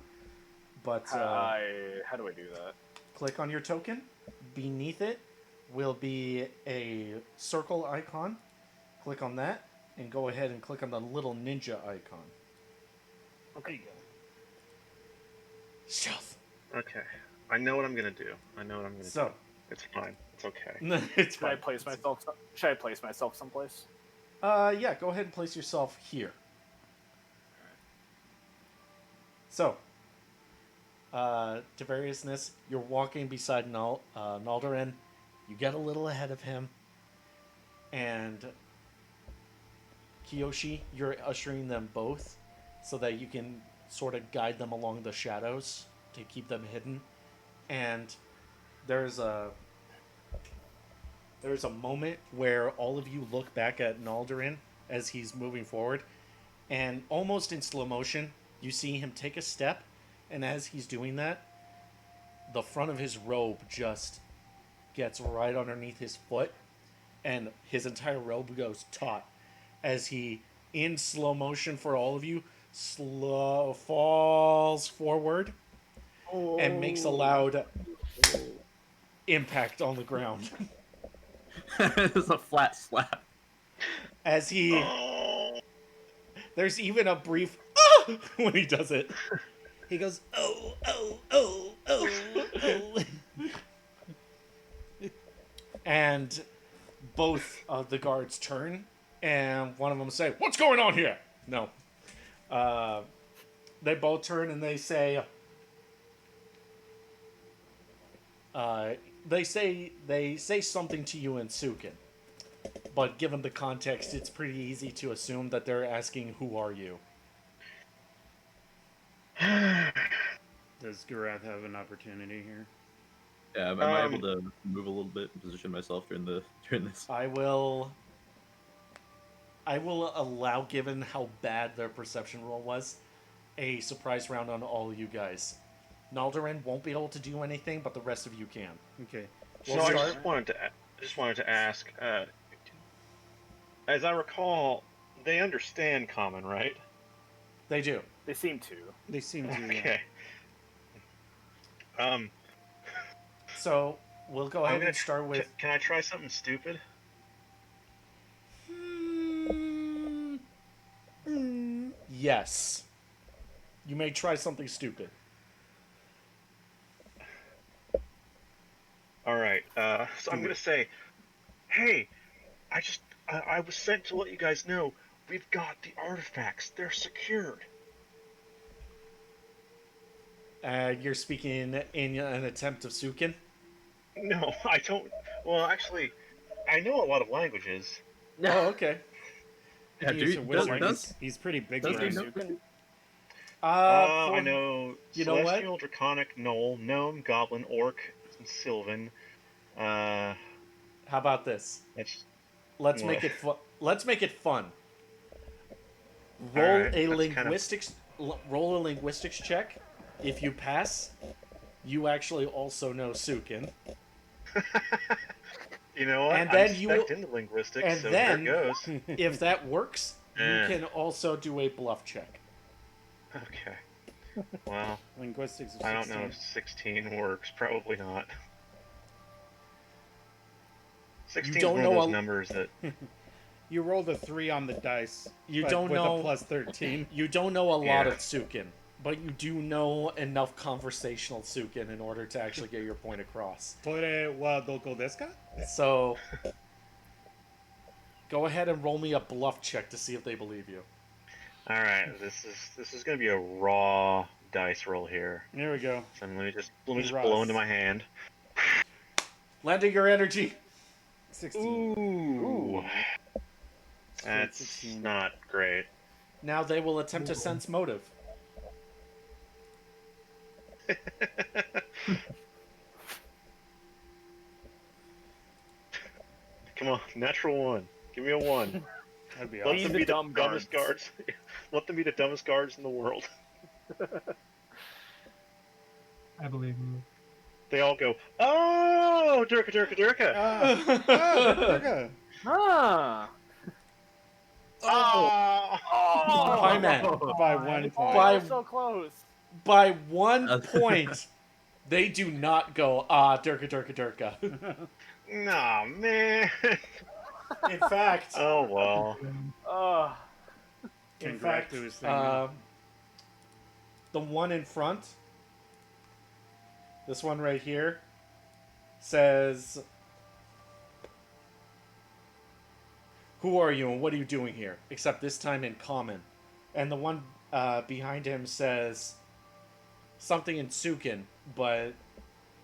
A: But
D: How do I do that?
A: click on your token. Beneath it will be a circle icon. Click on that and go ahead and click on the little ninja icon.
D: Okay.
A: Stealth.
F: Okay. I know what I'm gonna do.
A: So
F: It's fine. It's okay.
A: it's
D: Should I
A: fine.
D: place myself? Should I place myself someplace?
A: Yeah, go ahead and place yourself here. So, to variousness, you're walking beside Naldarin. You get a little ahead of him. And Kiyoshi, you're ushering them both so that you can sort of guide them along the shadows to keep them hidden. And there's a moment where all of you look back at Naldarin as he's moving forward, and almost in slow motion, you see him take a step, and as he's doing that, the front of his robe just gets right underneath his foot, and his entire robe goes taut as he, in slow motion for all of you, falls forward and makes a loud impact on the ground.
B: It's a flat slap.
A: As he There's even a brief when he does it. He goes, oh, oh, oh, oh, oh. And both of the guards turn, and one of them say, "What's going on here?" No. They both turn and they say, they say something to you in Tsukan. But given the context, it's pretty easy to assume that they're asking, "Who are you?"
C: Does Garath have an opportunity here?
B: Yeah, am I able to move a little bit and position myself during this?
A: I will allow, given how bad their perception roll was, a surprise round on all of you guys. Naldarin won't be able to do anything, but the rest of you can.
C: Okay.
F: So I just wanted to ask. As I recall, they understand common, right?
A: They do.
D: They seem to.
C: They seem to.
F: Okay.
A: So we'll go ahead and start with.
F: Can I try something stupid?
A: Yes. You may try something stupid.
F: All right. So I'm gonna say, hey, I was sent to let you guys know we've got the artifacts. They're secured.
A: You're speaking in an attempt of Tsukan?
F: No, I don't. Well, actually, I know a lot of languages.
A: Oh, okay.
B: Yeah,
C: He's a
B: dude,
C: wizard. He's pretty big.
B: does he
C: brain.
B: know-
F: I know
A: you know what?
F: Celestial, Draconic, Gnoll, Gnome, Goblin, Orc, and Sylvan.
A: How about this?
F: That's
A: Let's
F: What?
A: make it fun. Let's make it fun.
F: Alright,
A: Roll a linguistics check. If you pass, you actually also know Tsukan.
F: You know what?
A: And then
F: I'm
A: you-
F: spec'd into linguistics,
A: and
F: so
A: then-
F: there it goes.
A: If that works, you
F: Eh.
A: can also do a bluff check.
F: Okay. Well,
C: Linguistics. Of
F: I don't know
C: 16.
F: if 16 works. Probably not. 16
A: don't
F: is one
A: know
F: of those
A: a-
F: numbers that.
C: You rolled a 3 on the dice.
A: You
C: but
A: don't
C: with
A: know-
C: a plus 13.
A: You don't know a lot
F: Yeah.
A: of Tsukan, but you do know enough conversational Tsukan in order to actually get your point across.
C: Toire wa doko desu ka?
A: So, go ahead and roll me a bluff check to see if they believe you.
F: All right, this is gonna be a raw dice roll here.
C: There we go.
F: So let me just
C: Ross.
F: blow into my hand.
A: Lending your energy.
C: 16.
F: Ooh.
C: Straight
F: That's
C: 16.
F: not great.
A: Now they will attempt to sense motive.
F: Come on, natural one. Give me a 1.
C: That'd be
F: Let
C: awesome.
F: them
D: the
F: be the
D: dumb
F: dumbest guards. Let them be the dumbest guards in the world.
E: I believe in you.
F: They all go, oh, Durka, Durka, Durka.
C: Okay.
D: Ah.
F: Oh.
A: Piman.
C: By 1 point.
D: Oh,
A: By-
D: you're so close.
A: By 1 point, they do not go, Durka, Durka, Durka.
F: Nah, man.
A: In fact,
F: Oh, well.
D: Oh.
A: in
C: Can
A: fact,
C: Graf do his thing now?
A: the one in front, this one right here, says, "Who are you and what are you doing here?" Except this time in common. And the one behind him says something in Tsukan, but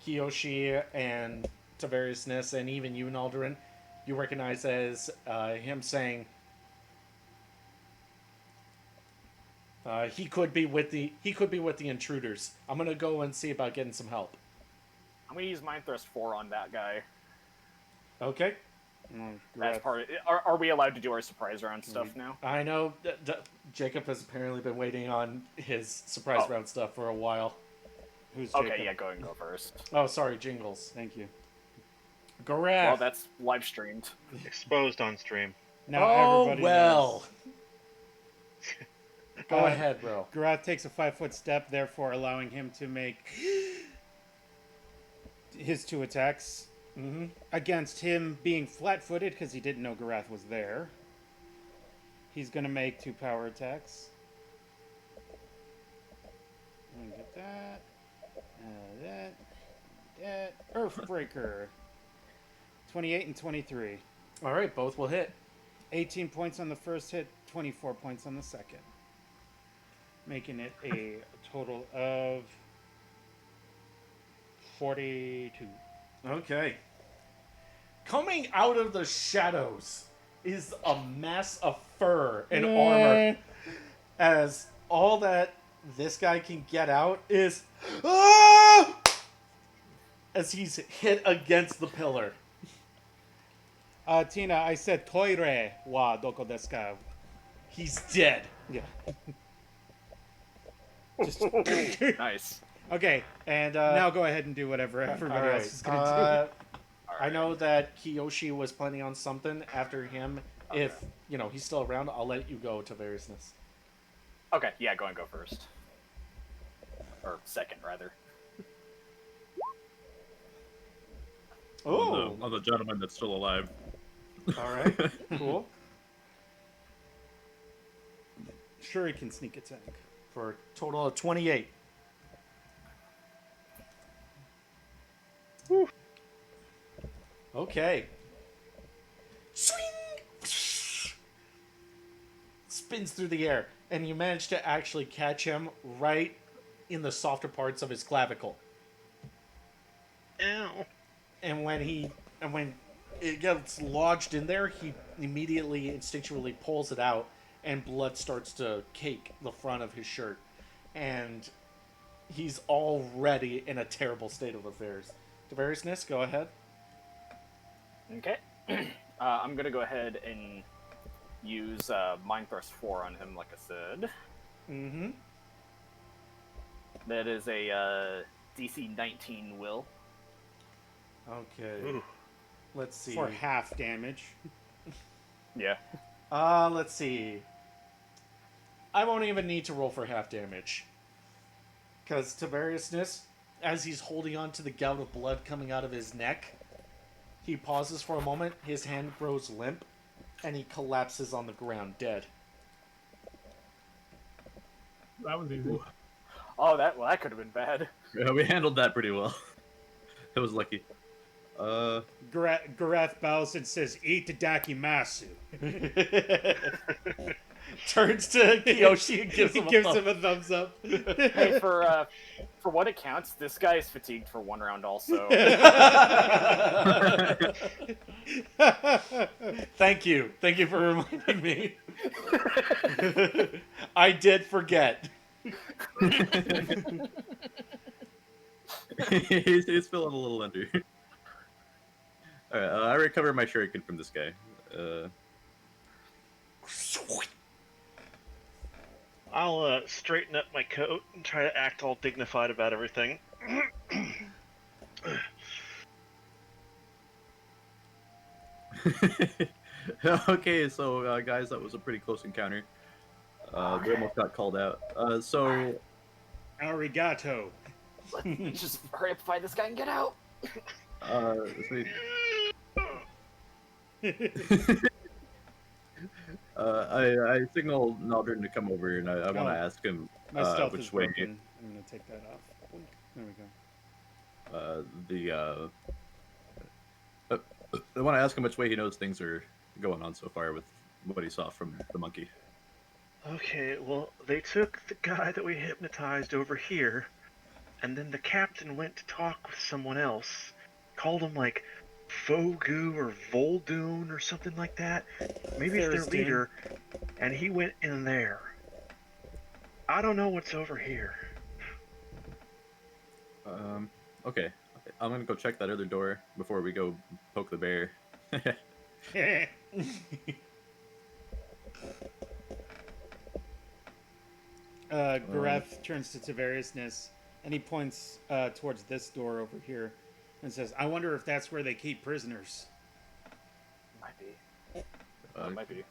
A: Kiyoshi and Tavariousness and even you, Naldarin, you recognize as him saying, he could be with the intruders. I'm gonna go and see about getting some help.
D: I'm gonna use Mind Thrust 4 on that guy.
A: Okay.
C: Oh,
D: That's
C: Graf.
D: part. Are we allowed to do our surprise round stuff now?
A: I know Jacob has apparently been waiting on his surprise
D: Oh.
A: round stuff for a while.
C: Who's Jacob?
D: Okay, yeah, go ahead and go first.
A: Oh, sorry, Jingles.
C: Thank you.
A: Gareth.
D: Well, that's live streamed.
F: Exposed on stream.
C: Now
A: oh,
C: everybody
A: well.
C: knows.
A: Go ahead, bro.
C: Garath takes a 5-foot step, therefore allowing him to make his 2 attacks
A: Mm-hmm.
C: against him being flat-footed because he didn't know Garath was there. He's gonna make 2 power attacks. I'm gonna get that. That. Earthbreaker. 28 and 23.
A: All right, both will hit.
C: 18 points on the first hit, 24 points on the second. Making it a total of 42.
A: Okay. Coming out of the shadows is a mass of fur and armor. As all that this guy can get out is "Ah!" as he's hit against the pillar.
C: Tina, I said toire wa doko desu ka?
A: He's dead.
C: Yeah. Just,
D: Nice.
C: okay,
A: And
C: now go ahead and do whatever everybody
A: all
C: else is gonna
A: I know that Kiyoshi was planning on something after him.
D: Okay.
A: If he's still around, I'll let you go to variousness.
D: Okay, yeah, go and go first. Or second, rather.
A: Oh,
B: On the gentleman that's still alive.
A: all right, cool.
C: do. Shuriken sneak attack.
A: For a total of 28.
F: Whew.
A: Okay. Swing! Spins through the air, and you manage to actually catch him right in the softer parts of his clavicle.
F: Ow.
A: And when it gets lodged in there, he immediately instinctually pulls it out, and blood starts to cake the front of his shirt. And he's already in a terrible state of affairs. Devariousness, go ahead.
D: Okay. I'm gonna go ahead and use Mind Thrust 4 on him, like I said.
A: Mm-hmm.
D: That is a DC 19 will.
A: Okay.
F: Ooh.
A: Let's see.
C: For half damage.
D: Yeah.
A: Let's see. I won't even need to roll for half damage. Because Tavariousness, as he's holding on to the gout of blood coming out of his neck, he pauses for a moment, his hand grows limp, and he collapses on the ground dead.
E: That was easy.
D: Oh, that could have been bad.
B: Yeah, we handled that pretty well. It was lucky.
C: Gareth bows and says, "Eat the dakimasu."
A: Turns to Kiyoshi and gives him
C: a thumbs up.
D: Hey, for what it counts, this guy is fatigued for 1 round also.
A: Thank you for reminding me. I did forget.
B: he's feeling a little under. Alright, I recover my shuriken from this guy.
F: I'll straighten up my coat and try to act all dignified about everything.
B: Okay, so guys, that was a pretty close encounter. We almost got called out. So
C: Arigato.
D: Let's just hurry up, fight this guy, and get out.
B: so- I signal Naldarin to come over, and I want to ask him
C: My stealth
B: which
C: is
B: way
C: broken. I'm gonna take that off. There we go.
B: I want to ask him which way he knows things are going on so far with what he saw from the monkey.
F: Okay, well, they took the guy that we hypnotized over here, and then the captain went to talk with someone else. Called him, like, Fogu or Voldoon or something like that. Maybe it's their
C: Faristan.
F: leader, and he went in there. I don't know what's over here.
B: Okay. I'm gonna go check that other door before we go poke the bear.
C: Gareth turns to Tavariousness, and he points towards this door over here, and says, "I wonder if that's where they keep prisoners."
D: Might be. Might be.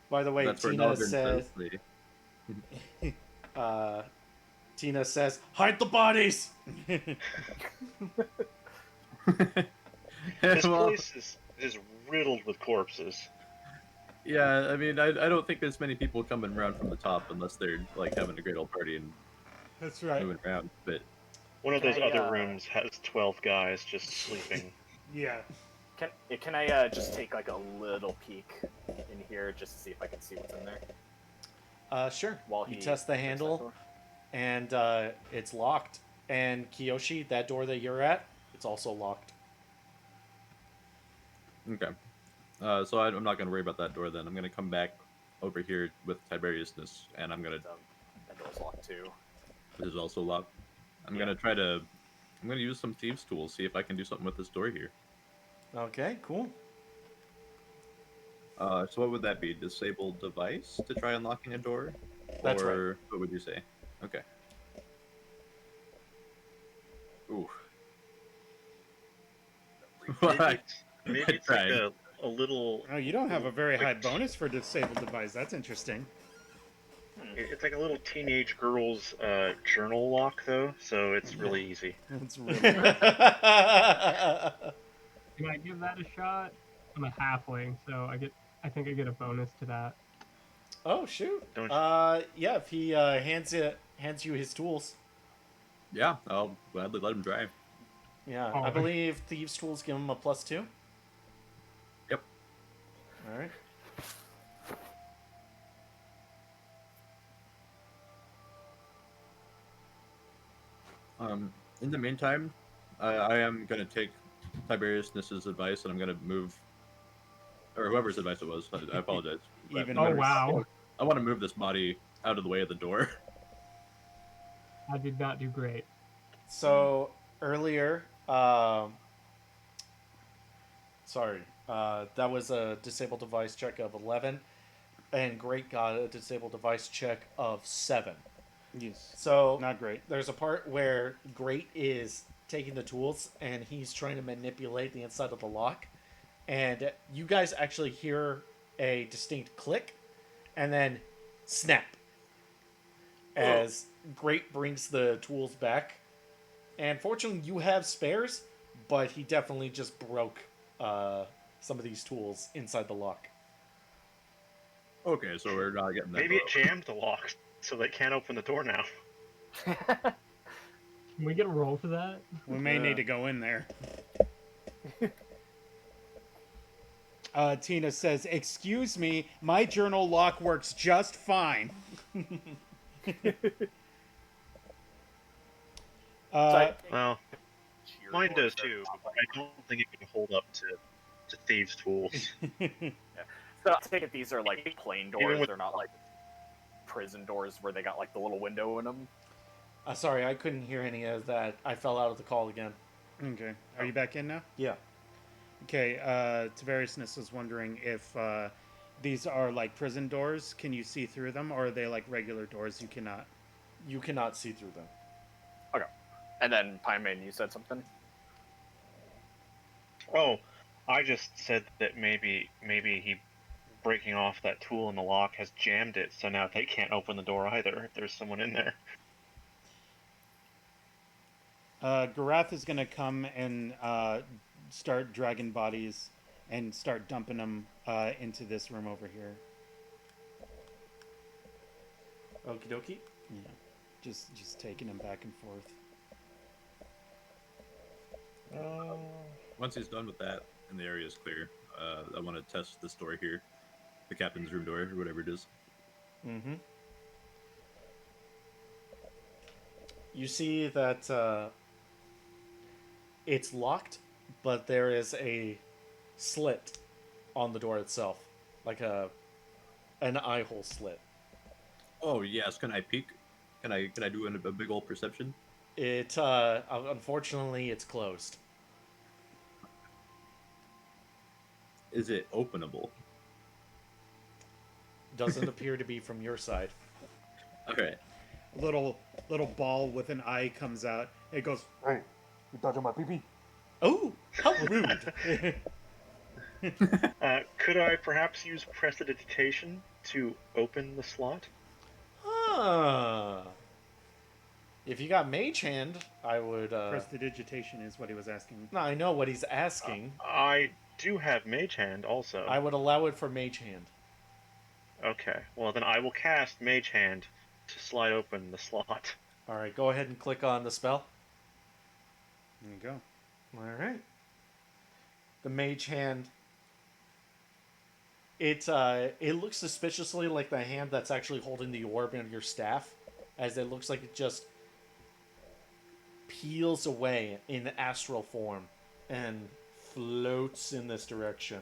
A: By the way,
B: That's where
A: Tina
B: Naldarin
A: says,
B: the-
A: Tina says, "Hide the bodies."
F: This
B: Well,
F: place is riddled with corpses.
B: Yeah, I mean, I don't think there's many people coming around from the top unless they're like having a great old party and
A: That's right.
B: moving around. But
F: One of
D: Can
F: those
D: I,
F: other rooms has 12 guys just sleeping.
C: Yeah.
D: Can I just take like a little peek in here just to see if I can see what's in there?
A: Sure.
D: While
A: You
D: he
A: test the
D: fixes that
A: handle,
D: door?
A: and it's locked. And Kiyoshi, that door that you're at, it's also locked.
B: okay, so I'm not gonna worry about that door then. I'm gonna come back over here with Tiberiousness, and I'm gonna.
D: That door's locked too.
B: This is also locked. I'm
D: Yeah.
B: gonna try to. I'm gonna use some thieves' tools, see if I can do something with this door here.
A: Okay, cool.
B: So what would that be? Disable device to try unlocking a door?
A: That's right.
B: Or what would you say? Okay. Ooh.
F: Maybe
B: I
F: it's like
B: tried.
F: a little.
C: Oh, you don't have a very high bonus for disabled device. That's interesting.
F: It's like a little teenage girl's journal lock, though, so it's really easy.
A: It's really.
E: Can I give that a shot? I'm a halfling, so I think I get a bonus to that.
A: Oh shoot.
F: Don't
A: Yeah. If he hands you his tools.
B: Yeah, I'll gladly let him try.
A: Yeah,
E: Oh.
A: I believe thieves' tools give him a +2.
B: Yep.
A: All right.
B: In the meantime, I am gonna take Tiberiousness's advice, and I'm gonna move, or whoever's advice it was. I apologize.
C: Even
E: Oh
C: worse.
E: wow,
B: I want to move this body out of the way of the door.
E: I did not do great.
A: So earlier, sorry, that was a disabled device check of 11, and Great got a disabled device check of 7.
C: Yes.
A: So
C: Not great.
A: there's a part where Great is taking the tools and he's trying to manipulate the inside of the lock, and you guys actually hear a distinct click, and then snap as Great brings the tools back. And fortunately, you have spares, but he definitely just broke some of these tools inside the lock.
B: Okay, so we're not getting that.
F: Maybe it jammed the lock, so they can't open the door now.
E: Can we get a roll for that?
C: We may
A: Yeah.
C: need to go in there. Tina says, "Excuse me, my journal lock works just fine."
F: Well, mine does too, but I don't think it can hold up to thieves' tools.
D: So I take it these are like plain doors.
F: with-
D: They're not like prison doors where they got like the little window in them.
A: Sorry, I couldn't hear any of that. I fell out of the call again.
C: Okay. Are you back in now?
A: Yeah.
C: Okay. Tavariousness was wondering if these are like prison doors. Can you see through them, or are they like regular doors? You cannot.
A: You cannot see through them.
D: Okay. And then Piman, you said something.
F: Oh, I just said that maybe he breaking off that tool in the lock has jammed it, so now they can't open the door either if there's someone in there.
C: Garath is gonna come and start dragging bodies and start dumping them into this room over here.
A: Okie dokie.
C: Yeah. Just taking them back and forth.
B: Once he's done with that and the area is clear, I want to test this door here, the captain's room door or whatever it is.
A: Mm-hmm. You see that it's locked, but there is a slit on the door itself, like an eye hole slit.
B: Oh yes, can I peek? Can I do a big old perception?
A: It unfortunately it's closed.
B: Is it openable?
A: Doesn't appear to be from your side.
B: Okay.
C: A little ball with an eye comes out. It goes.
A: Hey, you touching my pee-pee? Oh, how rude!
F: Could I perhaps use prestidigitation to open the slot?
A: If you got Mage Hand, I would.
C: Prestidigitation is what he was asking.
A: No, I know what he's asking.
F: I do have Mage Hand also.
A: I would allow it for Mage Hand.
F: Okay, well then I will cast Mage Hand to slide open the slot.
A: All right, go ahead and click on the spell.
C: There you go.
A: All right. The Mage Hand. It looks suspiciously like the hand that's actually holding the orb in your staff, as it looks like it just peels away in astral form and floats in this direction.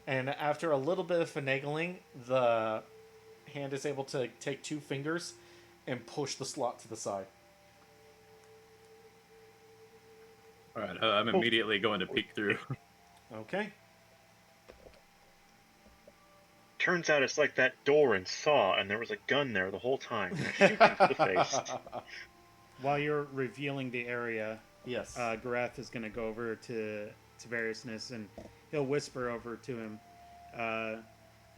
A: And after a little bit of finagling, the hand is able to take 2 fingers and push the slot to the side.
B: All right, I'm immediately going to peek through.
A: Okay.
F: Turns out it's like that door in Saw, and there was a gun there the whole time. And I shoot him to the face.
C: While you're revealing the area,
A: Yes.
C: Garath is going to go over to Variousness, and he'll whisper over to him and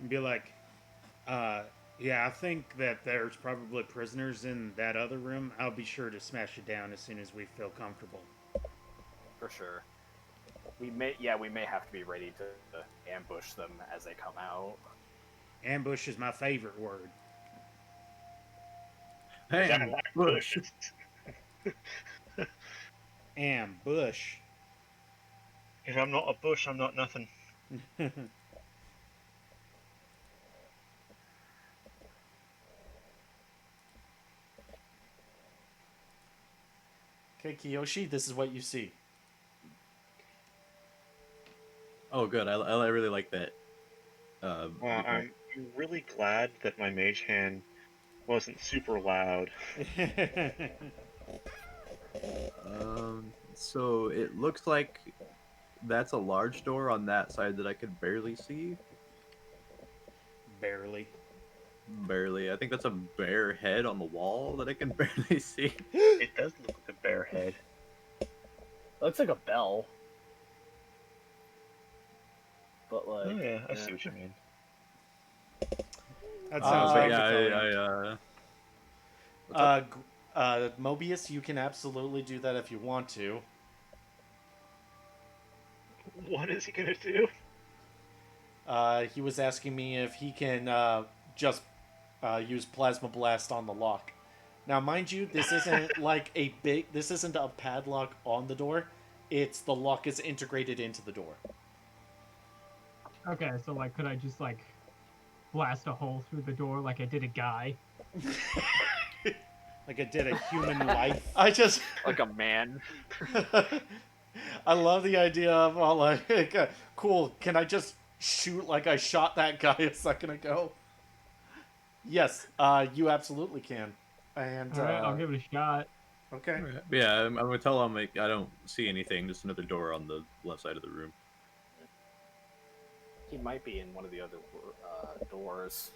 C: be like, yeah, I think that there's probably prisoners in that other room. I'll be sure to smash it down as soon as we feel comfortable.
D: For sure. We may have to be ready to ambush them as they come out.
C: Ambush is my favorite word.
B: Hey,
F: I like bushes.
C: Ambush.
F: If I'm not a bush, I'm not nothing.
A: Okay, Kiyoshi, this is what you see.
B: Oh, good. I really like that.
F: Well, I'm really glad that my Mage Hand wasn't super loud.
B: So it looks like that's a large door on that side that I could barely see.
C: Barely.
B: Barely. I think that's a bear head on the wall that I can barely see.
F: It does look like a bear head.
D: Looks like a bell. But like,
F: Oh yeah, I see what you mean.
C: That sounds
B: But
C: like
B: yeah,
A: Mobius, you can absolutely do that if you want to.
F: What is he gonna do?
A: He was asking me if he can just use Plasma Blast on the lock. Now, mind you, this isn't like this isn't a padlock on the door. It's the lock is integrated into the door.
E: Okay, so like, could I just like blast a hole through the door like I did a guy?
C: like it did a human life.
A: I just
D: like a man.
A: I love the idea of cool. Can I just shoot like I shot that guy a second ago? Yes, you absolutely can. And
E: All right, I'll give it a shot.
A: Okay.
B: yeah. I'm gonna tell him like I don't see anything. Just another door on the left side of the room.
D: He might be in one of the other doors.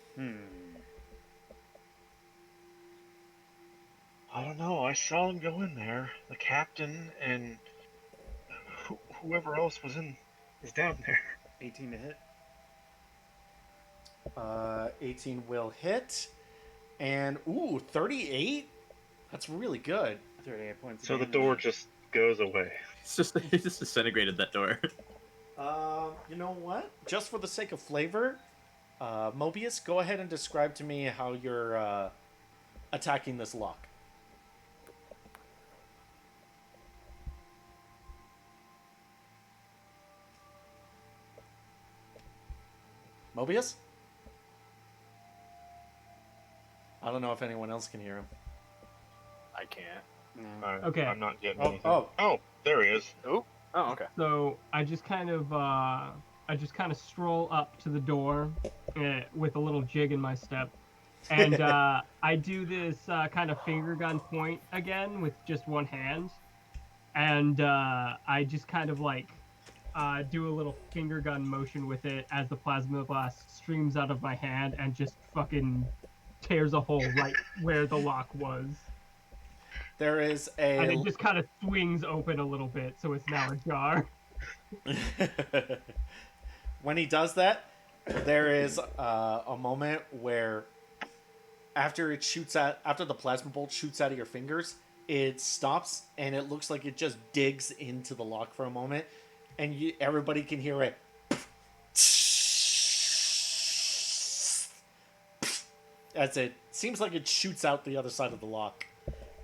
F: I don't know. I saw him go in there. The captain and whoever else is down there.
C: 18 to hit.
A: 18 will hit. And, 38? That's really good.
C: 38 points.
F: So the door just goes away.
B: He just disintegrated that door.
A: You know what? Just for the sake of flavor, Mobius, go ahead and describe to me how you're attacking this lock. Mobius? I don't know if anyone else can hear him.
D: I can't.
E: Okay.
F: I'm not getting
A: Oh,
F: anything. Oh, there he is.
D: Oh, okay.
E: So I just kind of stroll up to the door with a little jig in my step, and I do this kind of finger gun point again with just one hand, and I just kind of like do a little finger gun motion with it as the plasma blast streams out of my hand and just fucking tears a hole right where the lock was.
A: There is
E: And
A: a...
E: it just kind of swings open a little bit, so it's now ajar.
A: When he does that, there is a moment where after the plasma bolt shoots out of your fingers, it stops and it looks like it just digs into the lock for a moment, and everybody can hear it as it seems like it shoots out the other side of the lock.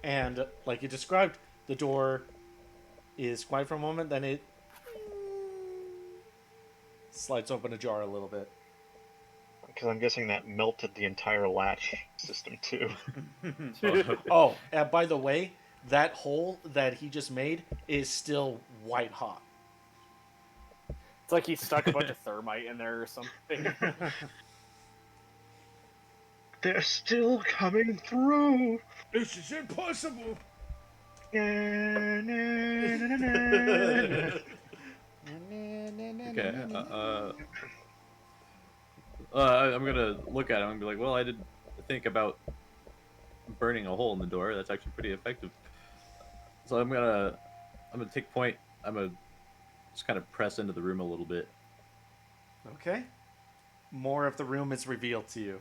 A: And like you described, the door is quiet for a moment, then it slides open ajar a little bit.
F: Because I'm guessing that melted the entire latch system too.
A: Oh, and by the way, that hole that he just made is still white hot.
D: It's like he stuck a bunch of thermite in there or something.
F: They're still coming through.
G: This is impossible.
F: Na, na, na, na, na.
B: Okay. I'm gonna look at him and be like, well, I didn't think about burning a hole in the door. That's actually pretty effective. So I'm gonna take point. I'm gonna just kind of press into the room a little bit.
A: Okay. More of the room is revealed to you.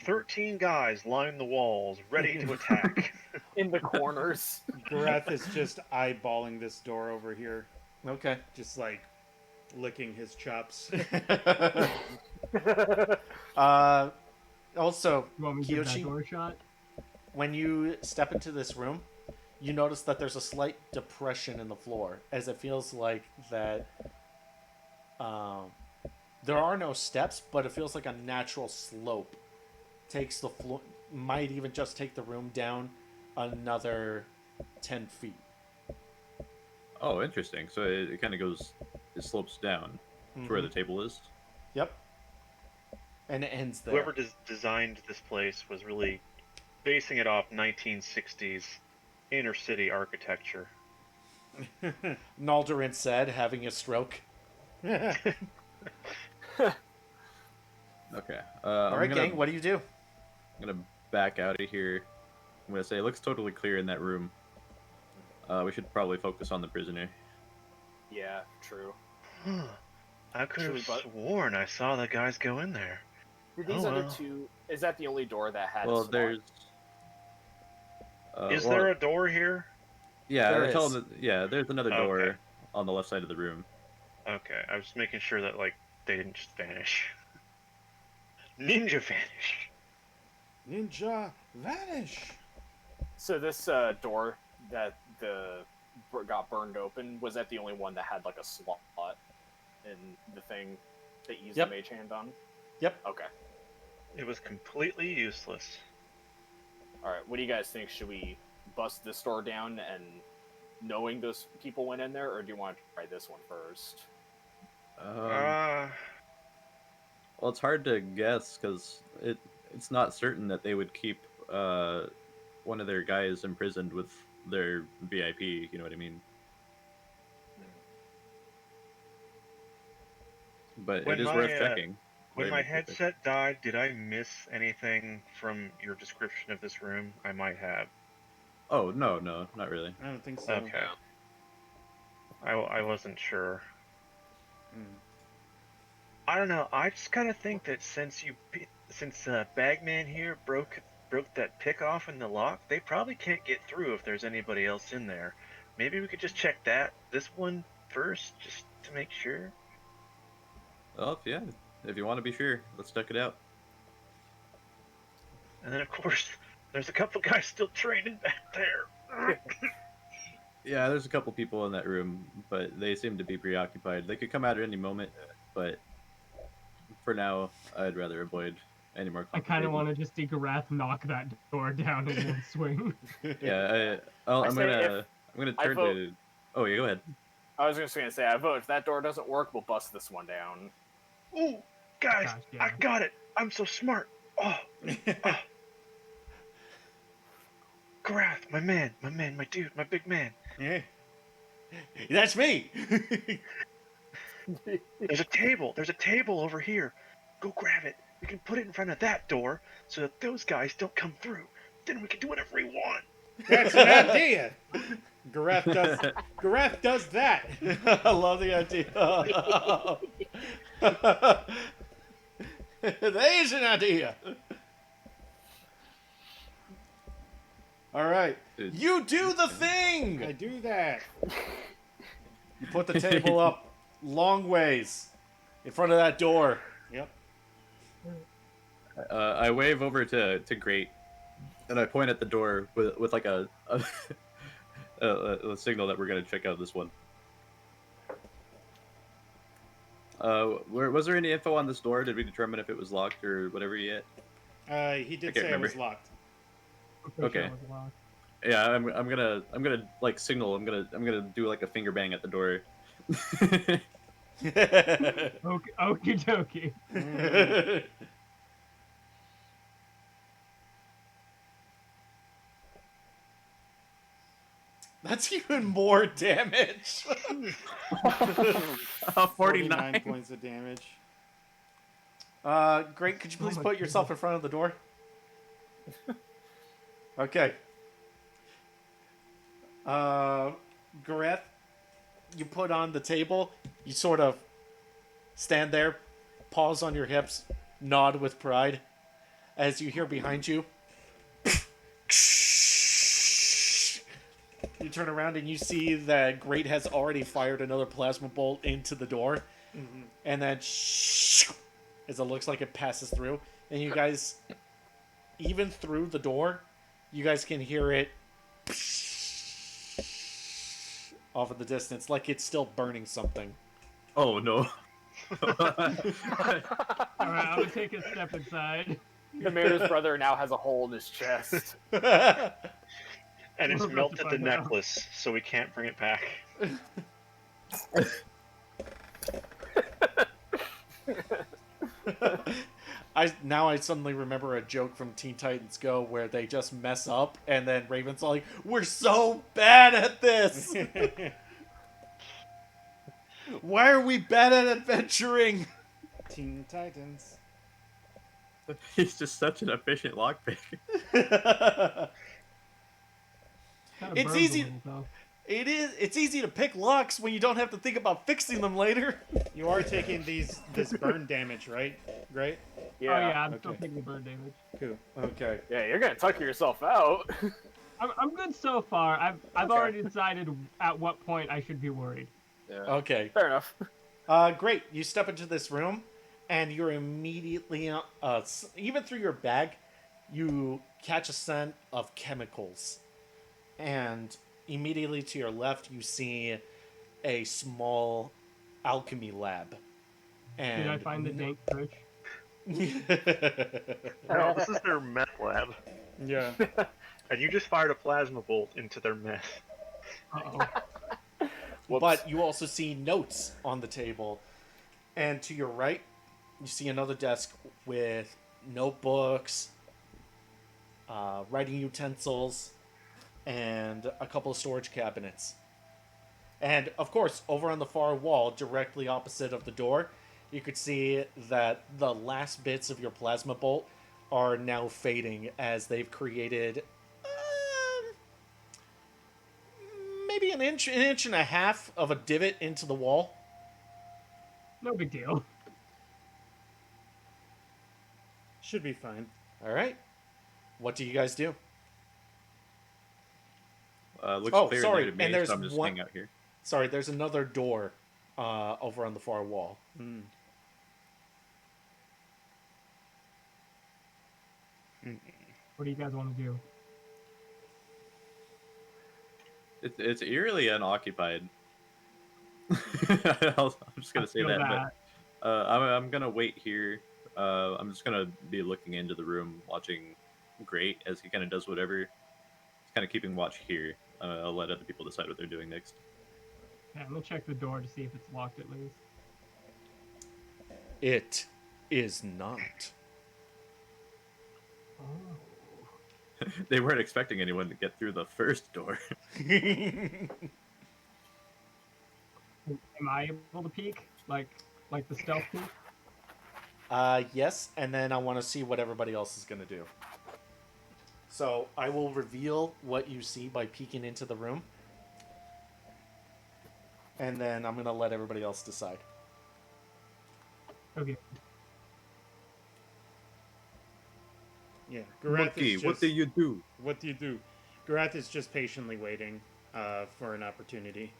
F: 13 guys line the walls, ready to attack.
D: In the corners.
C: Gareth is just eyeballing this door over here,
A: Okay.
C: just like licking his chops.
A: Also,
E: You want me to give that
A: Kiyoshi,
E: door shot?
A: when you step into this room, you notice that there's a slight depression in the floor, as it feels like that there are no steps, but it feels like a natural slope takes the floor, might even just take the room down another 10 feet.
B: Oh, interesting. So it kind of goes, it slopes down to where the table is.
A: Yep. And it ends there.
F: Whoever designed this place was really basing it off 1960s inner city architecture.
A: Naldarin said, having a stroke.
B: Okay.
A: All right, gang, what do you do?
B: I'm gonna back out of here. I'm gonna say it looks totally clear in that room. We should probably focus on the prisoner.
D: Yeah, true.
F: I could
D: Should we
F: have sworn I saw the guys go in there.
D: Were these
F: Oh,
D: other
F: well.
D: two? Is that the only door that had?
B: Well,
D: a slot?
B: there's.
F: Is
B: well,
F: there a door here?
B: Yeah,
A: There
B: I tell
A: is.
B: them that, yeah, there's another
F: Okay.
B: door on the left side of the room.
F: Okay, I was making sure that like they didn't just vanish. Ninja vanish.
G: Ninja vanish.
D: So this door that got burned open, was that the only one that had like a slot in the thing that you used
A: Yep.
D: the mage hand on?
A: Yep.
D: Okay.
F: It was completely useless.
D: All right. What do you guys think? Should we bust this door down and knowing those people went in there, or do you want to try this one first?
B: Well, it's hard to guess because it's not certain that they would keep one of their guys imprisoned with their VIP. You know what I mean? But
F: When
B: it is
F: my,
B: worth checking.
F: When
B: Wait a
F: my
B: minute,
F: headset died, did I miss anything from your description of this room? I might have.
B: Oh no, not really.
C: I don't think so.
F: Okay. I wasn't sure. I don't know. I just kind of think that since Bagman here broke that pick off in the lock, they probably can't get through if there's anybody else in there. Maybe we could just check this one first, just to make sure.
B: Oh yeah, if you want to be sure, let's check it out.
F: And then of course, there's a couple guys still training back there.
B: Yeah, there's a couple people in that room, but they seem to be preoccupied. They could come out at any moment, but for now, I'd rather avoid any more.
E: I kind of want to just see Garath knock that door down in one swing.
B: Yeah,
D: I
B: I'm
D: say
B: gonna
D: I
B: turn
D: vote-
B: to. Oh yeah, go ahead.
D: I was just gonna say, I vote if that door doesn't work, we'll bust this one down.
F: Ooh, guys,
E: Gosh, yeah.
F: I got it. I'm so smart. Oh. Grath, my man, my dude, my big man.
A: Yeah. That's me.
F: There's a table over here. Go grab it. We can put it in front of that door so that those guys don't come through. Then we can do whatever we want.
C: That's an idea. Gareth does that.
A: I love the idea. There's an idea. All right. You do the thing.
C: I do that.
A: You put the table up long ways in front of that door.
C: Yep.
B: I wave over to Great, and I point at the door with like a signal that we're gonna check out this one. Was there any info on this door? Did we determine if it was locked or whatever yet?
C: He did say it was locked.
B: Okay. Yeah, I'm gonna like signal. I'm gonna do like a finger bang at the door.
E: Okie dokie.
A: That's even more damage.
B: 49
C: points of damage.
A: Great. Could you please put yourself in front of the door? Okay. Gareth, you put on the table. You sort of stand there, paws on your hips, nod with pride, as you hear behind you. You turn around and you see that Great has already fired another plasma bolt into the door.
C: Mm-hmm.
A: And then as it looks like it passes through. And you guys, even through the door, you guys can hear it off in the distance, like it's still burning something.
B: Oh no.
E: Alright, I'm gonna take a step inside.
D: The mayor's brother now has a hole in his chest.
F: And it's
E: We're about to
F: melted the
E: find out.
F: necklace, so we can't bring it back.
A: I suddenly remember a joke from Teen Titans Go where they just mess up and then Raven's like, "We're so bad at this! Why are we bad at adventuring?"
C: Teen Titans.
B: He's just such an efficient lockpick.
E: Kinda
A: It's
E: burns a
A: easy-
E: little, though.
A: It's easy to pick locks when you don't have to think about fixing them later.
C: You are taking this burn damage, right? Right?
D: Yeah.
E: Oh yeah, I'm still
A: Okay.
E: taking the burn damage.
C: Cool.
A: Okay.
D: Yeah, you're gonna tuck yourself out.
E: I'm good so far. I've
D: Okay.
E: already decided at what point I should be worried.
D: Yeah.
A: Okay.
D: Fair enough.
A: Great. You step into this room, and you're immediately, even through your bag, you catch a scent of chemicals. And immediately to your left, you see a small alchemy lab. And
E: Did I find the dank fish?
F: No, this is their meth lab.
C: Yeah.
F: And you just fired a plasma bolt into their meth.
E: Uh-oh.
D: Whoops.
A: But you also see notes on the table. And to your right, you see another desk with notebooks, writing utensils, and a couple of storage cabinets. And, of course, over on the far wall, directly opposite of the door, you could see that the last bits of your plasma bolt are now fading as they've created maybe an inch and a half of a divot into the wall.
E: No big deal.
C: Should be fine.
A: All right. What do you guys do?
B: Looks
A: Oh,
B: clear
A: sorry,
B: to me,
A: and there's
B: so I'm just
A: one-
B: hanging out here.
A: Sorry, there's another door over on the far wall.
C: Mm.
E: What do you guys want to do?
B: It's eerily unoccupied. I'm just gonna say
E: Feel
B: that. But I'm gonna wait here. I'm just gonna be looking into the room, watching Great as he kind of does whatever. He's kind of keeping watch here. I'll let other people decide what they're doing next.
E: Yeah, I'm gonna check the door to see if it's locked at least.
A: It is not.
E: Oh.
B: They weren't expecting anyone to get through the first door.
E: Am I able to peek? Like the stealth peek?
A: Yes, and then I want to see what everybody else is going to do. So I will reveal what you see by peeking into the room. And then I'm going to let everybody else decide.
E: Okay.
C: Yeah. Gareth
B: Monkey,
C: is
B: what
C: just,
B: do you do?
C: What do you do? Garath is just patiently waiting for an opportunity.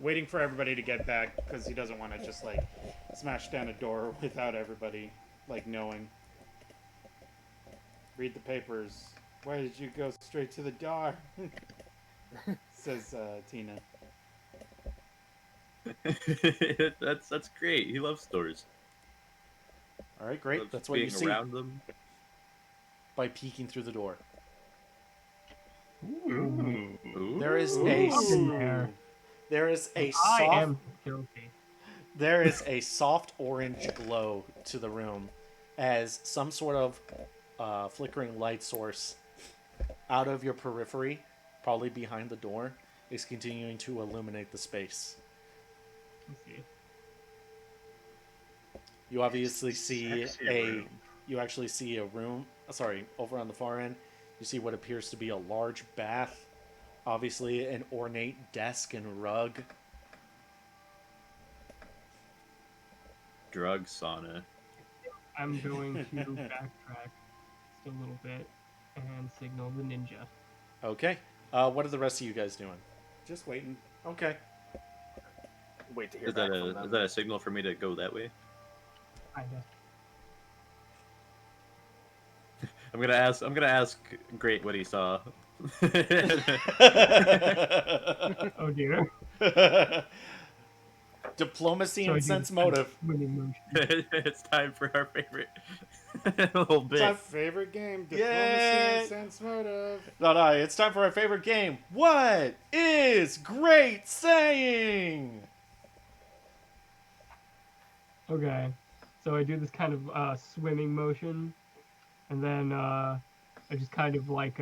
C: Waiting for everybody to get back because he doesn't want to just like smash down a door without everybody like knowing. Read the papers. Why did you go straight to the door? Says Tina.
B: That's great. He loves stores.
A: All right,
B: He
A: great.
B: loves
A: That's what you
B: being
A: see
B: around them.
A: by peeking through the door.
B: Ooh.
A: There is
E: Ooh.
A: a
E: Up in there.
A: there is a
E: I
A: soft
E: am guilty.
A: there is a soft orange glow to the room as some sort of flickering light source out of your periphery, probably behind the door, is continuing to illuminate the space.
E: Let's see.
A: You obviously see
F: Sexy
A: a
F: room.
A: you actually see a room, sorry, over on the far end. You see what appears to be a large bath, obviously an ornate desk and rug.
B: Drug sauna.
E: I'm going to backtrack just a little bit and signal the ninja.
A: Okay. What are the rest of you guys doing?
C: Just waiting.
A: Okay.
D: Wait to hear
B: Is that
D: back from them.
B: is that a signal for me to go that way?
E: Kinda.
B: I'm gonna ask Great what he saw.
E: Oh dear.
A: Diplomacy
E: So I
A: and
E: do
A: sense
E: this kind of
A: motive.
E: swimming motion.
B: It's time for our favorite little
C: It's our
B: bit.
C: favorite game,
A: Yay!
C: Diplomacy and Sense Motive.
A: No, it's time for our favorite game. What is great saying?
E: Okay. So I do this kind of swimming motion, and then I just kind of like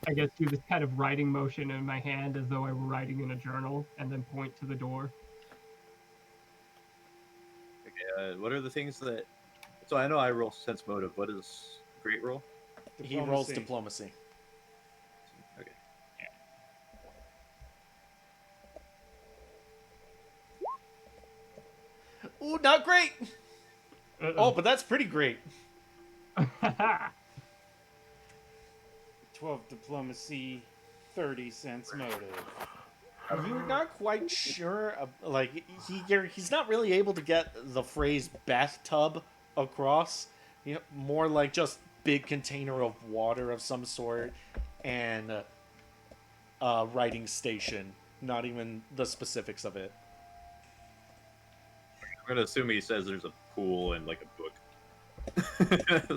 E: I guess do this kind of writing motion in my hand as though I were writing in a journal, and then point to the door.
B: What are the things that? So I know I roll sense motive. What is Great roll?
A: He rolls diplomacy.
B: Okay.
A: Ooh, not great.
E: Uh-oh.
A: Oh, but that's pretty great.
C: 12 Diplomacy, 30 Sense Motive.
A: You're not quite sure. Like he's not really able to get the phrase bathtub across. You know, more like just big container of water of some sort, and writing station. Not even the specifics of it.
B: I'm gonna assume he says there's a pool and like a book.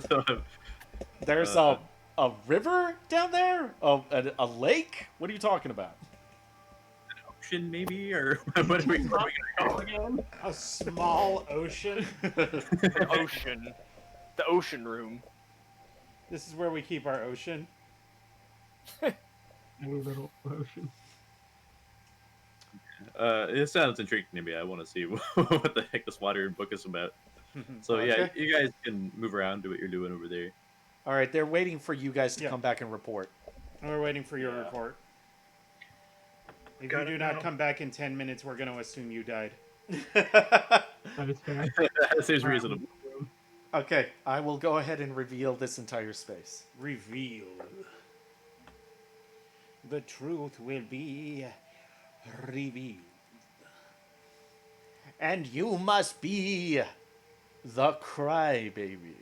B: So,
A: There's a river down there. A lake. What are you talking about?
B: ocean maybe, or what are we gonna call it?
E: Again?
C: A small ocean.
D: The ocean. The ocean room.
C: This is where we keep our ocean.
E: Any little ocean.
B: It sounds intriguing to me. I want to see what the heck this water book is about. So yeah,
A: Okay.
B: you guys can move around, do what you're doing over there.
A: All right, they're waiting for you guys to
C: Yeah.
A: come back and report.
C: And we're waiting for your report. If you do not come back in 10 minutes, we're going to assume you died.
E: That is fair.
B: That seems reasonable.
A: Okay, I will go ahead and reveal this entire space.
C: Reveal. The truth will be revealed.
A: And you must be the crybaby.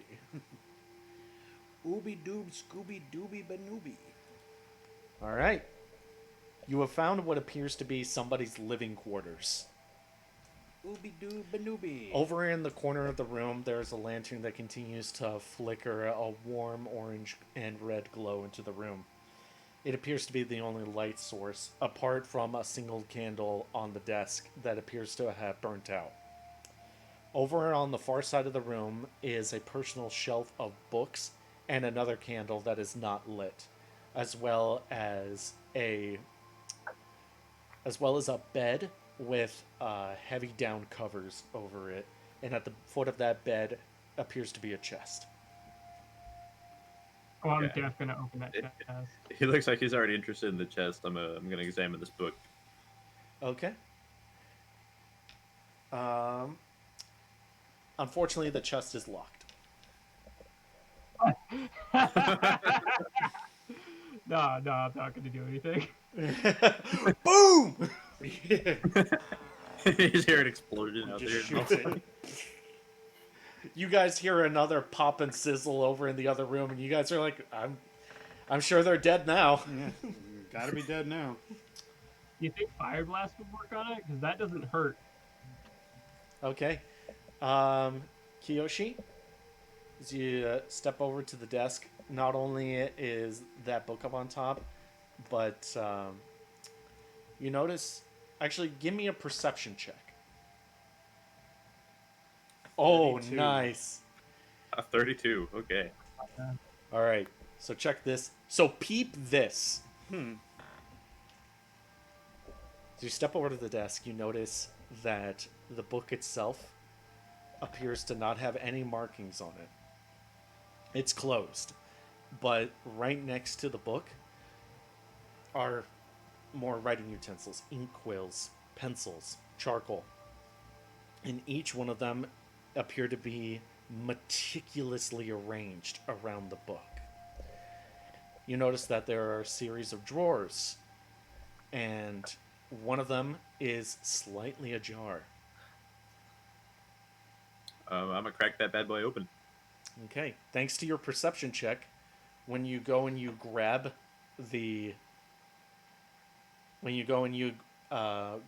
C: Ooby doob scooby dooby banooby.
A: All right. You have found what appears to be somebody's living quarters.
C: Ooby doob banooby.
A: Over in the corner of the room, there's a lantern that continues to flicker a warm orange and red glow into the room. It appears to be the only light source, apart from a single candle on the desk that appears to have burnt out. Over on the far side of the room is a personal shelf of books and another candle that is not lit, as well as a bed with heavy down covers over it, and at the foot of that bed appears to be a chest.
E: Oh, I'm
B: Okay.
E: definitely gonna open that chest.
B: He looks like he's already interested in the chest. I'm gonna examine this book.
A: Okay. Unfortunately, the chest is locked.
E: No, I'm not gonna do anything.
A: Boom!
B: You just hear an explosion out
A: Just
B: there.
A: shoots it. You guys hear another pop and sizzle over in the other room, and you guys are like, I'm sure they're dead now.
C: Yeah, gotta be dead now.
E: Do you think Fire Blast would work on it? Because that doesn't hurt.
A: Okay. Kiyoshi, as you step over to the desk, not only is that book up on top, but you notice. Actually, give me a perception check. Oh,
C: 32.
A: nice.
B: 32. Okay.
A: All right. So check this. So peep this. As you step over to the desk, you notice that the book itself appears to not have any markings on it. It's closed. But right next to the book are more writing utensils, inkwells, pencils, charcoal. And each one of them appear to be meticulously arranged around the book. You notice that there are a series of drawers, and one of them is slightly ajar.
B: I'm gonna crack that bad boy open.
A: Okay, thanks to your perception check, when you go and you grab the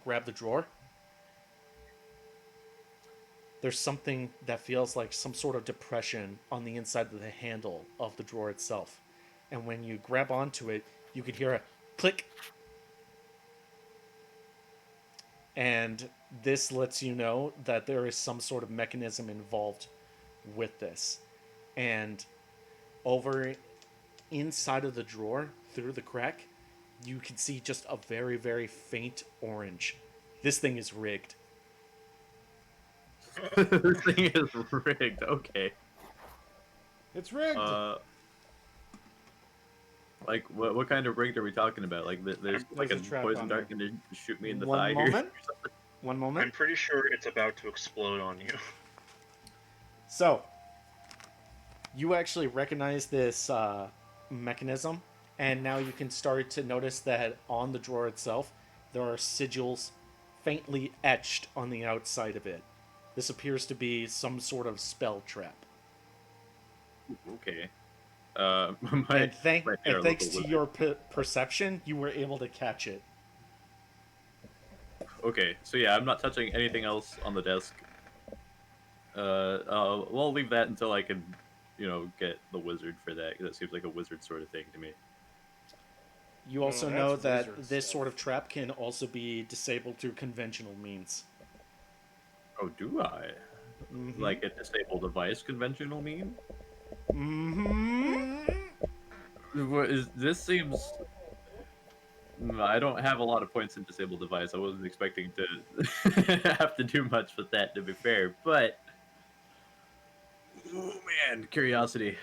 A: grab the drawer, there's something that feels like some sort of depression on the inside of the handle of the drawer itself. And when you grab onto it, you could hear a click. And this lets you know that there is some sort of mechanism involved with this. And over inside of the drawer, through the crack, you can see just a very, very faint orange. This thing is rigged.
B: This thing is rigged. Okay.
C: It's rigged.
B: Like what kind of rigged are we talking about? Like there's like
C: There's
B: a
C: a trap
B: poison
C: on
B: dart
C: there.
B: gonna shoot me in the
A: One
B: thigh
A: moment.
B: here. or something?
A: One
F: I'm
A: moment.
F: pretty sure it's about to explode on you.
A: So, you actually recognize this mechanism, and now you can start to notice that on the drawer itself, there are sigils faintly etched on the outside of it. This appears to be some sort of spell trap.
B: Okay.
A: And,
B: My
A: thanks to your perception, you were able to catch it.
B: Okay, so yeah, I'm not touching anything else on the desk. We'll leave that until I can, get the wizard for that. 'Cause that seems like a wizard sort of thing to me.
A: You also
C: that's
A: know that
C: wizard
A: this
C: stuff.
A: sort of trap can also be disabled through conventional means.
B: Oh, do I?
A: Mhm.
B: Like a disabled device conventional mean? What is this? Seems. I don't have a lot of points in disabled device. I wasn't expecting to have to do much with that, to be fair. But oh man, curiosity.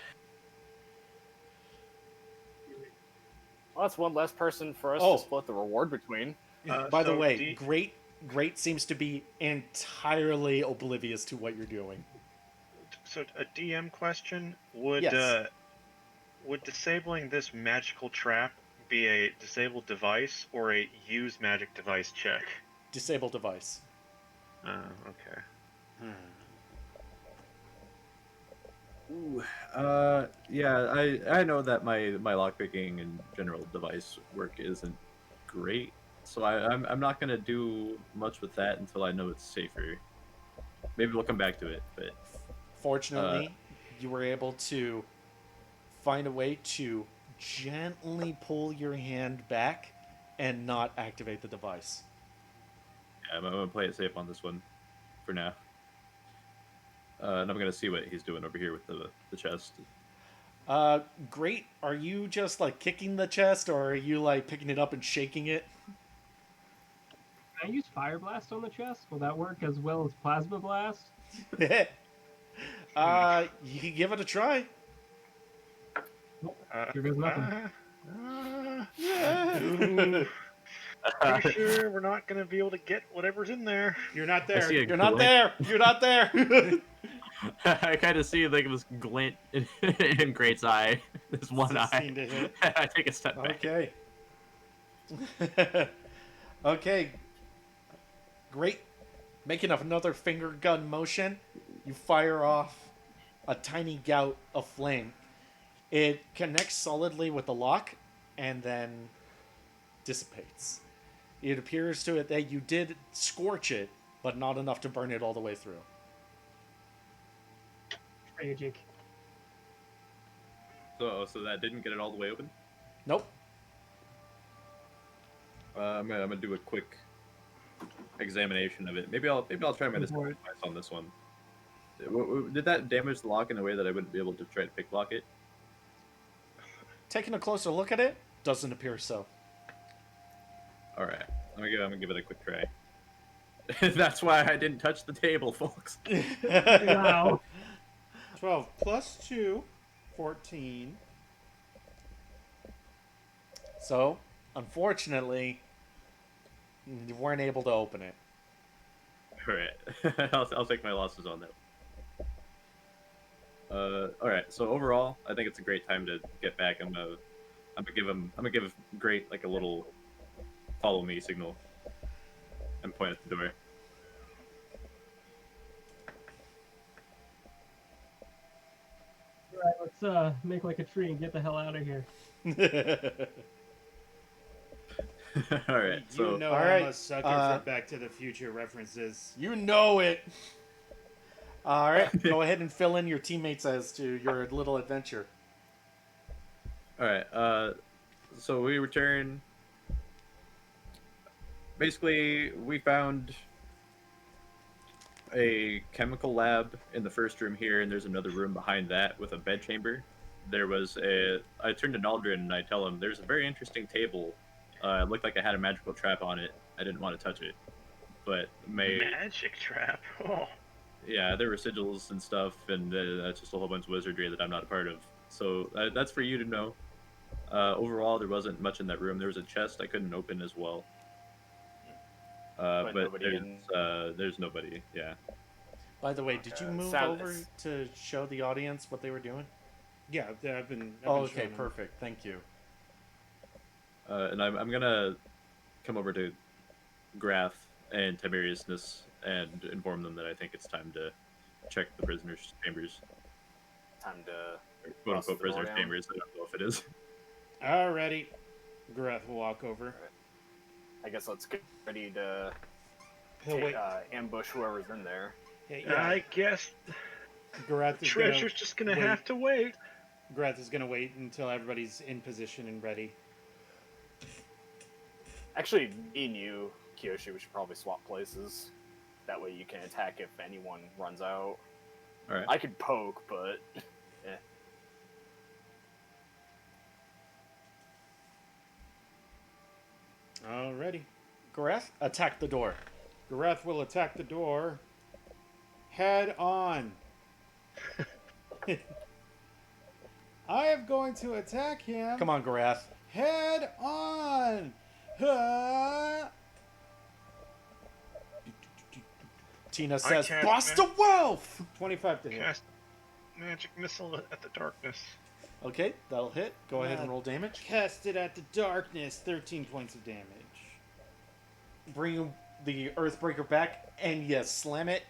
D: Well, that's one less person for us
A: Oh.
D: to split the reward between.
A: By the
F: So
A: way, Great seems to be entirely oblivious to what you're doing.
F: So a DM question: Would
A: Yes.
F: would disabling this magical trap be a disabled device or a use magic device check?
A: Disable device.
F: Okay.
B: Ooh, yeah, I know that my lockpicking and general device work isn't great, so I'm not gonna do much with that until I know it's safer. Maybe we'll come back to it, but
A: Fortunately, you were able to find a way to gently pull your hand back and not activate the device.
B: yeah, I'm gonna play it safe on this one for now. And I'm gonna see what he's doing over here with the chest.
A: Great. Are you just like kicking the chest, or are you like picking it up and shaking it?
E: Can I use Fire Blast on the chest? Will that work as well as Plasma Blast?
A: You can give it a try.
E: Here goes nothing.
F: Pretty sure we're not gonna be able to get whatever's in there.
C: You're not
B: I
C: there.
B: see a
A: You're not
B: glint.
A: there. You're not there.
B: I kind of see like this glint in Great's eye. His one
C: 16
B: eye.
C: to hit.
B: I take a step back.
A: Okay. Okay. Great. Making another finger gun motion, you fire off a tiny gout of flame. It connects solidly with the lock and then dissipates. It appears to it that you did scorch it, but not enough to burn it all the way through.
E: Tragic.
B: So that didn't get it all the way open.
A: Nope.
B: I'm gonna do a quick examination of it. Maybe I'll try my discovery device on this one. Did that damage the lock in a way that I wouldn't be able to try to pick lock it?
A: Taking a closer look at it, doesn't appear so.
B: All right, I'm gonna give it a quick try. That's why I didn't touch the table, folks.
E: Wow.
C: 12 plus 2, 14.
A: So, unfortunately, you weren't able to open it.
B: All right, I'll take my losses on that. All right. So overall, I think it's a great time to get back. I'm gonna give Great like a little follow me signal and point at the door.
E: Alright, let's make like a tree and get the hell out of here.
B: All right. So
C: You know
A: all
C: I'm
A: right,
C: a sucker
A: uh,
C: for Back to the Future references.
A: You know it. All right, go ahead and fill in your teammates as to your little adventure.
B: all right. So we return. Basically, we found a chemical lab in the first room here, and there's another room behind that with a bed chamber. I turned to Naldarin and I tell him there's a very interesting table. It looked like it had a magical trap on it. I didn't want to touch it, but
F: Magic trap. Oh.
B: yeah, there were sigils and stuff, and that's just a whole bunch of wizardry that I'm not a part of. So that's for you to know. Overall, there wasn't much in that room. There was a chest I couldn't open as well. But
D: nobody in.
B: there's nobody. Yeah.
A: By the way, did you move
D: Sounds-
A: over to show the audience what they were doing?
C: Yeah, I've been.
A: Oh, okay,
C: showing them.
A: perfect. Thank you.
B: And I'm gonna come over to Grath and Tiberiousness and inform them that I think it's time to check the prisoners' chambers,
D: Time to.
B: or quote unquote
D: Bust the door
B: prisoners'
D: down.
B: chambers. I don't know if it is.
C: Alrighty. Gareth will walk over.
D: I guess let's get ready to
C: He'll wait.
D: ambush whoever's in there.
C: Yeah,
F: I guess
C: Gareth is
F: treasure's just gonna
C: wait.
F: have to wait.
C: Gareth is gonna wait until everybody's in position and ready.
D: Actually, me and you, Kiyoshi, we should probably swap places. That way you can attack if anyone runs out.
B: All right.
D: I could poke, but
C: Alrighty.
A: Gareth, attack the door.
C: Gareth will attack the door. Head on. I am going to attack him.
A: Come on, Gareth.
C: Head on. Ah.
A: Tina says,
F: can't-
A: "Bust a wolf!"
C: 25 to hit.
F: Cast magic missile at the darkness.
A: Okay, that'll hit. Go ahead and
C: Yeah.
A: roll damage.
C: Cast it at the darkness. 13 points of damage.
A: Bring the Earthbreaker back, and you slam it.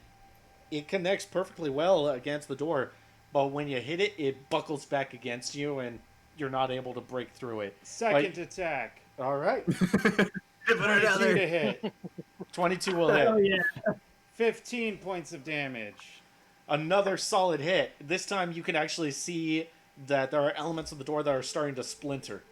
A: It connects perfectly well against the door, but when you hit it, it buckles back against you, and you're not able to break through it.
C: Second attack.
A: All right.
C: 22 to hit.
A: 22 will
E: Oh
A: hit.
E: yeah.
C: 15 points of damage.
A: Another solid hit. This time you can actually see that there are elements of the door that are starting to splinter.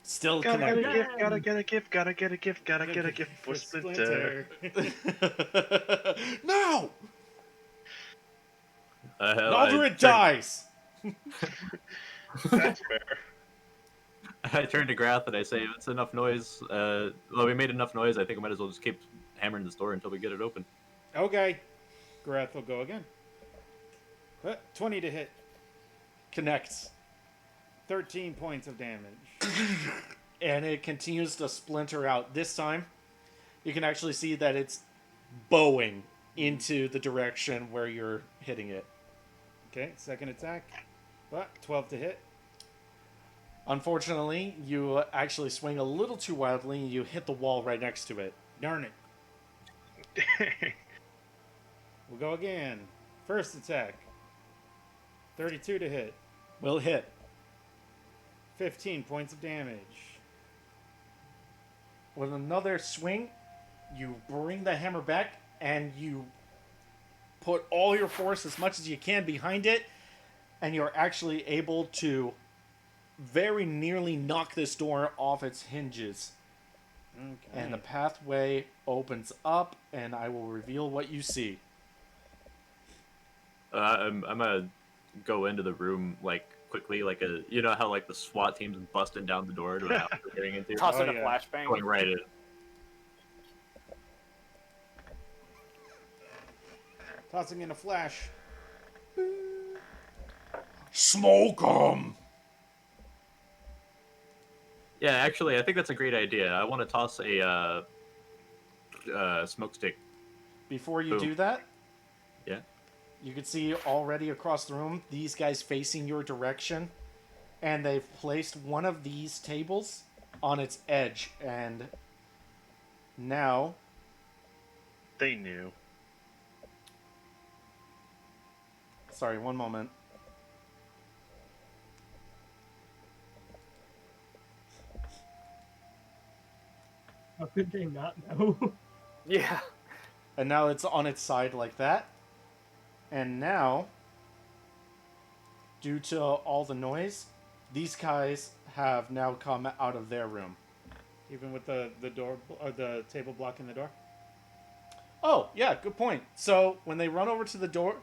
A: Still
F: Gotta get a
A: connected.
F: gift, gotta get a gift, gotta get a gift, gotta get a gift for Splinter.
A: No!
B: I
A: Naldarin dies!
F: That's fair.
B: I turn to Grath and I say, if it's enough noise, well, we made enough noise, I think I might as well just keep hammering this door until we get it open.
C: Okay. Gareth will go again. 20 to hit.
A: Connects.
C: 13 points of damage.
A: And it continues to splinter out. This time, you can actually see that it's bowing into the direction where you're hitting it.
C: Okay, second attack. But 12 to hit.
A: Unfortunately, you actually swing a little too wildly and you hit the wall right next to it.
C: Darn it. We'll go again. First attack. 32 to hit.
A: Will hit.
C: 15 points of damage.
A: With another swing, you bring the hammer back and you put all your force as much as you can behind it, and you're actually able to very nearly knock this door off its hinges.
C: Okay.
A: And the pathway opens up, and I will reveal what you see.
B: I'm gonna go into the room like quickly, like you know how like the SWAT team's busting down the door to an house we're getting into.
D: Toss
C: Oh,
D: in a
C: yeah.
D: flashbang.
B: Going right in.
C: Tossing in a flash.
A: Smoke 'em!
B: Yeah, actually, I think that's a great idea. I want to toss a smoke stick.
A: Before you
B: Boom.
A: do that,
B: Yeah.
A: you can see already across the room these guys facing your direction, and they've placed one of these tables on its edge, and now
F: They knew.
A: sorry, one moment.
E: How could they not know?
D: Yeah.
A: And now it's on its side like that. And now, due to all the noise, these guys have now come out of their room.
C: Even with the door or the table blocking the door.
A: Oh, yeah, good point. So when they run over to the door,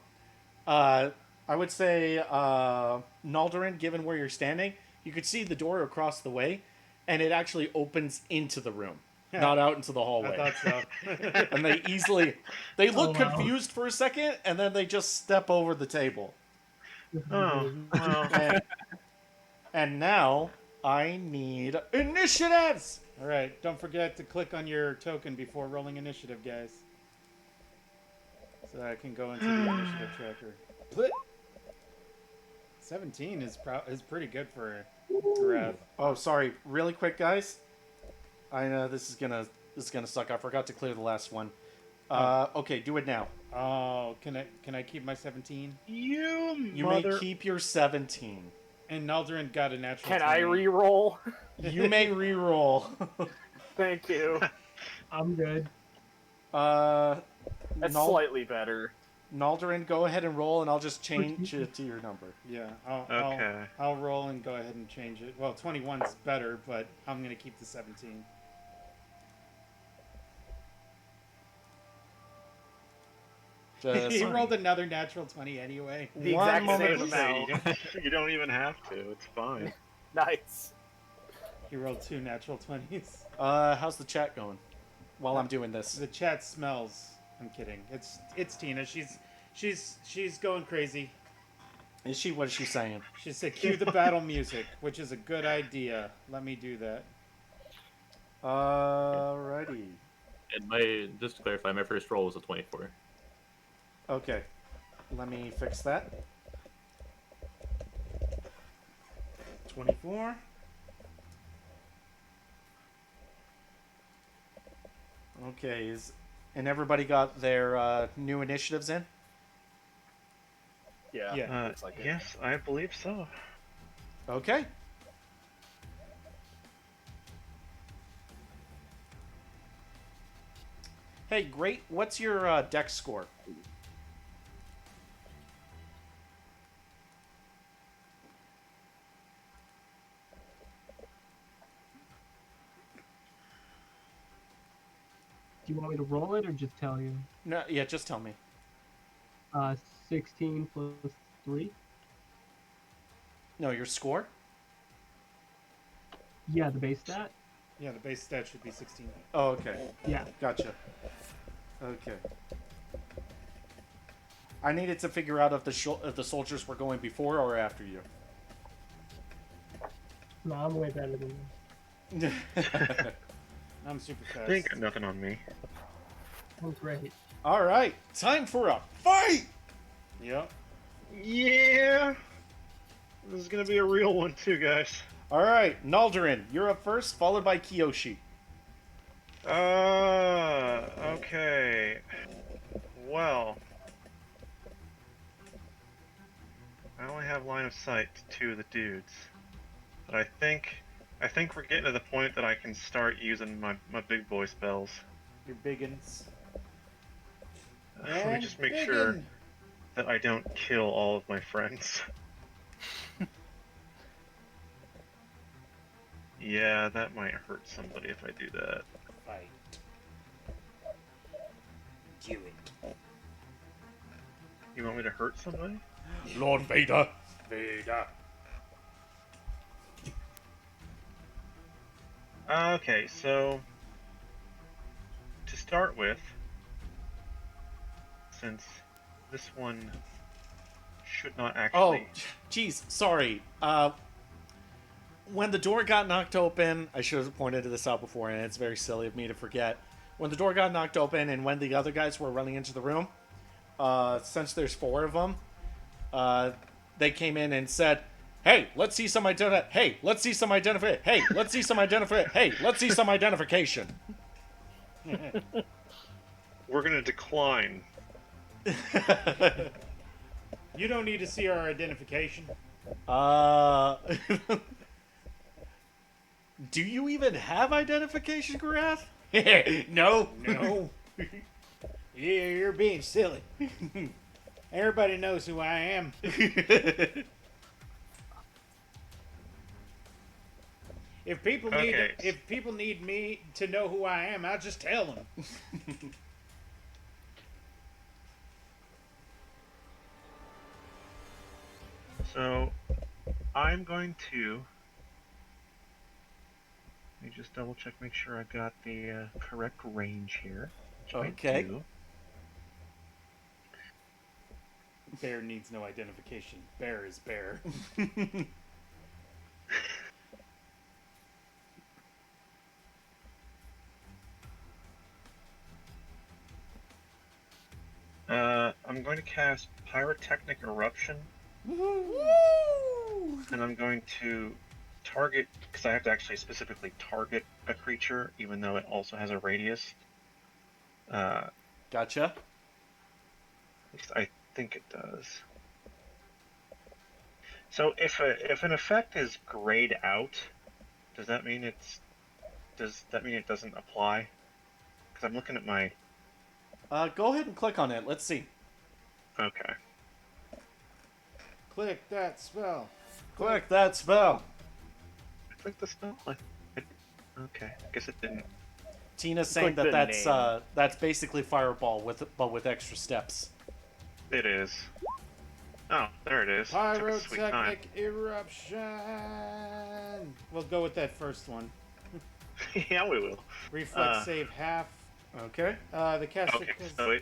A: I would say, Naldarin, given where you're standing, you could see the door across the way, and it actually opens into the room, not out into the hallway.
C: I thought so.
A: And they look
E: Oh, wow.
A: confused for a second, and then they just step over the table.
F: Oh, well.
A: And now I need initiatives.
C: All right, don't forget to click on your token before rolling initiative, guys. So I can go into the initiative tracker. Blip. 17 is pretty good for Rav.
A: Oh, sorry. Really quick, guys. I know this is gonna suck. I forgot to clear the last one. Okay, do it now.
C: Oh, can I keep my 17?
A: You may keep your 17.
C: And Naldarin got a natural.
D: Can I
C: 20.
D: re-roll?
A: You may re-roll.
D: Thank you.
E: I'm good.
D: That's slightly better.
A: Naldarin, go ahead and roll, and I'll just change it to your number.
C: Yeah,
F: Okay.
C: I'll roll and go ahead and change it. Well, 21's better, but I'm gonna keep the 17. He rolled another natural 20 anyway.
D: The
A: One
D: exact
A: moment,
D: same
A: please.
D: amount.
F: You don't even have to. It's fine.
D: Nice.
C: He rolled 2 natural 20s.
A: How's the chat going? While I'm doing this.
C: The chat smells. I'm kidding. It's Tina. She's going crazy.
A: Is she? What is she saying?
C: She said, "Cue the battle music," which is a good idea. Let me do that.
A: Alrighty.
B: And just to clarify, my first roll was a 24.
A: Okay. Let me fix that.
C: 24.
A: Okay. And everybody got their new initiatives in?
D: Yeah.
C: Yeah.
D: Looks like it.
F: Yes, I believe so.
A: Okay. Hey, great. What's your dex score?
E: Do you want me to roll it or just tell you?
A: No, yeah, just tell me.
E: 16 plus 3.
A: No, your score?
E: Yeah, the base stat.
C: Yeah, the base stat should be 16.
A: Oh, okay.
E: Yeah.
A: Gotcha. Okay. I needed to figure out if the soldiers were going before or after you.
E: No, I'm way better than you.
C: I'm super fast.
F: They ain't got nothing on me.
E: Oh, great.
A: All right, time for a fight.
C: Yep.
F: Yeah. This is gonna be a real one too, guys.
A: All right, Naldarin, you're up first, followed by Kiyoshi.
F: Okay. Well, I only have line of sight to two of the dudes, but I think we're getting to the point that I can start using my big boy spells.
G: Your biggins.
F: Let me
G: And
F: just make
G: biggin.
F: sure that I don't kill all of my friends. Yeah, that might hurt somebody if I do that.
G: Fight. Do it.
F: You want me to hurt somebody?
A: Lord Vader.
G: Vader.
F: Okay, so to start with, since this one should not
A: Oh,
F: actually.
A: geez, sorry. When the door got knocked open, I should have pointed this out before, and it's very silly of me to forget. When the door got knocked open and when the other guys were running into the room, since there's 4 of them, they came in and said, "Hey, let's see some Hey, let's see some identification. Hey, let's see some identification. Hey, let's see some identification."
F: We're gonna decline.
G: You don't need to see our identification.
A: Do you even have identification, Grath?
G: No. Yeah, you're being silly. Everybody knows who I am. If people need me to know who I am, I'll just tell them.
F: So I'm going to. Let me just double check, make sure I got the correct range here. Which I
A: Okay.
F: do.
G: Bear needs no identification. Bear is bear.
F: I'm going to cast Pyrotechnic Eruption, and I'm going to target, because I have to actually specifically target a creature, even though it also has a radius.
A: Gotcha.
F: At least I think it does. So if an effect is grayed out, does that mean it doesn't apply? Because I'm looking at my.
A: Go ahead and click on it. Let's see.
F: Okay.
G: Click that spell.
A: Click that spell.
F: I clicked the spell. Okay. I guess it didn't.
A: Tina's saying
D: Click
A: that
D: the
A: that's basically Fireball but with extra steps.
F: It is. Oh, there it is. Took a sweet time.
G: Pyrotechnic eruption. We'll go with that first one.
F: Yeah, we will.
G: Reflex save half.
A: Okay.
G: The caster.
F: Okay, so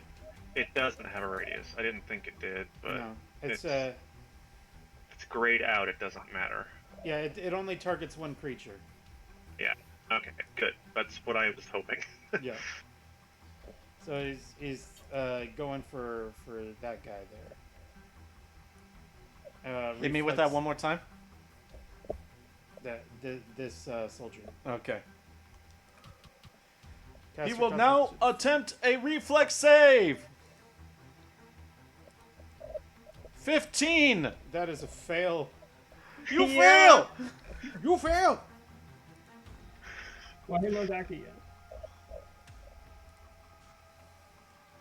F: it doesn't have a radius. I didn't think it did, but
G: No, it's
F: it's grayed out. It doesn't matter.
G: yeah. It only targets one creature.
F: Yeah. Okay. Good. That's what I was hoping.
G: Yeah. So he's going for that guy there.
A: Hit me with that one more time.
G: This soldier.
A: Okay.
G: Caster
A: He will now
G: Constitution.
A: attempt a reflex save. 15.
G: That is a fail.
A: You fail.
G: You fail.
E: Why didn't know that yet?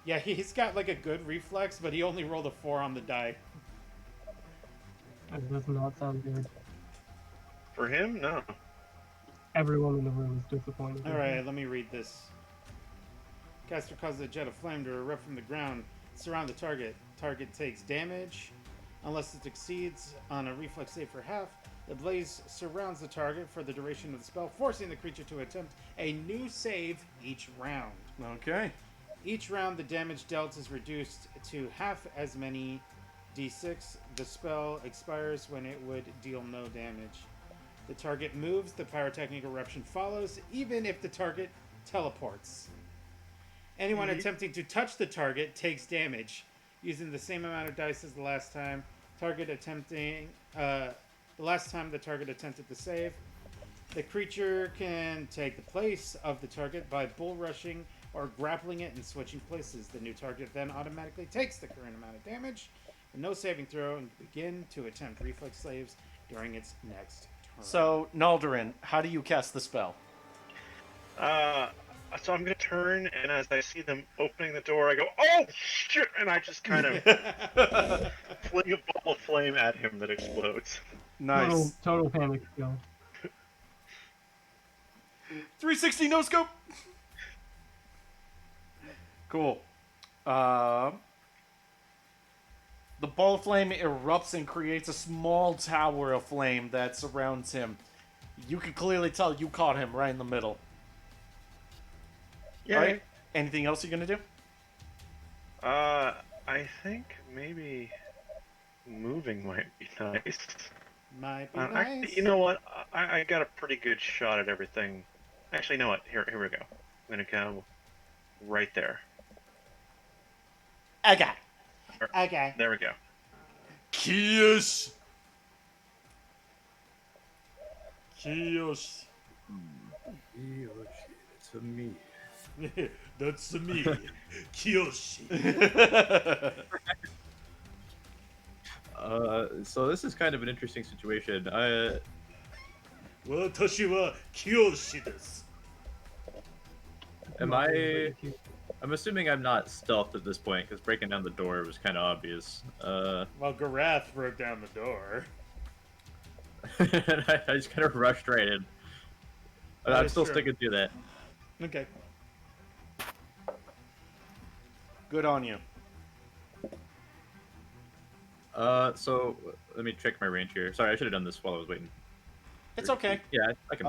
G: Yeah, he's got like a good reflex, but he only rolled a 4 on the die.
E: That does not sound good.
F: For him, no.
E: Everyone in the room is disappointed.
G: All right, let me read this. Caster causes a jet of flame to erupt from the ground, surround the target. Target takes damage unless it succeeds on a reflex save for half. The blaze surrounds the target for the duration of the spell, forcing the creature to attempt a new save each round.
A: Okay.
G: Each round, the damage dealt is reduced to half as many d6. The spell expires when it would deal no damage. The target moves, the pyrotechnic eruption follows, even if the target teleports. Anyone attempting to touch the target takes damage. Using the same amount of dice as the last time, Target attempting. The last time the target attempted to save, the creature can take the place of the target by bull rushing or grappling it and switching places. The new target then automatically takes the current amount of damage with no saving throw and begin to attempt reflex saves during its next turn.
A: So, Naldarin, how do you cast the spell?
F: So I'm gonna turn, and as I see them opening the door, I go, "Oh shit!" And I just kind of fling a ball of flame at him that explodes.
A: Nice.
E: Total panic skill.
A: 360 no scope. Cool. The ball of flame erupts and creates a small tower of flame that surrounds him. You can clearly tell you caught him right in the middle.
F: Yeah.
A: All right. Anything else you're gonna do?
F: I think maybe moving might be nice.
G: Might be nice.
F: You know what? I got a pretty good shot at everything. Actually, you know what? Here we go. I'm gonna go right there.
A: Okay.
G: Okay.
F: There we go.
A: Kiyoshi. Kiyoshi.
B: It's a me.
A: That's me. Kiyoshi.
B: So this is kind of an interesting situation.
A: 私はKiyoshi desu.
B: I'm assuming I'm not stealthed at this point because breaking down the door was kind of obvious.
G: Well, Garath broke down the door.
B: And I just kind of rushed right in. But
G: That
B: I'm
G: is
B: still
G: true.
B: sticking to that.
G: Okay.
A: Good on you.
B: So let me check my range here. Sorry, I should have done this while I was waiting.
A: It's okay.
B: Yeah, I can.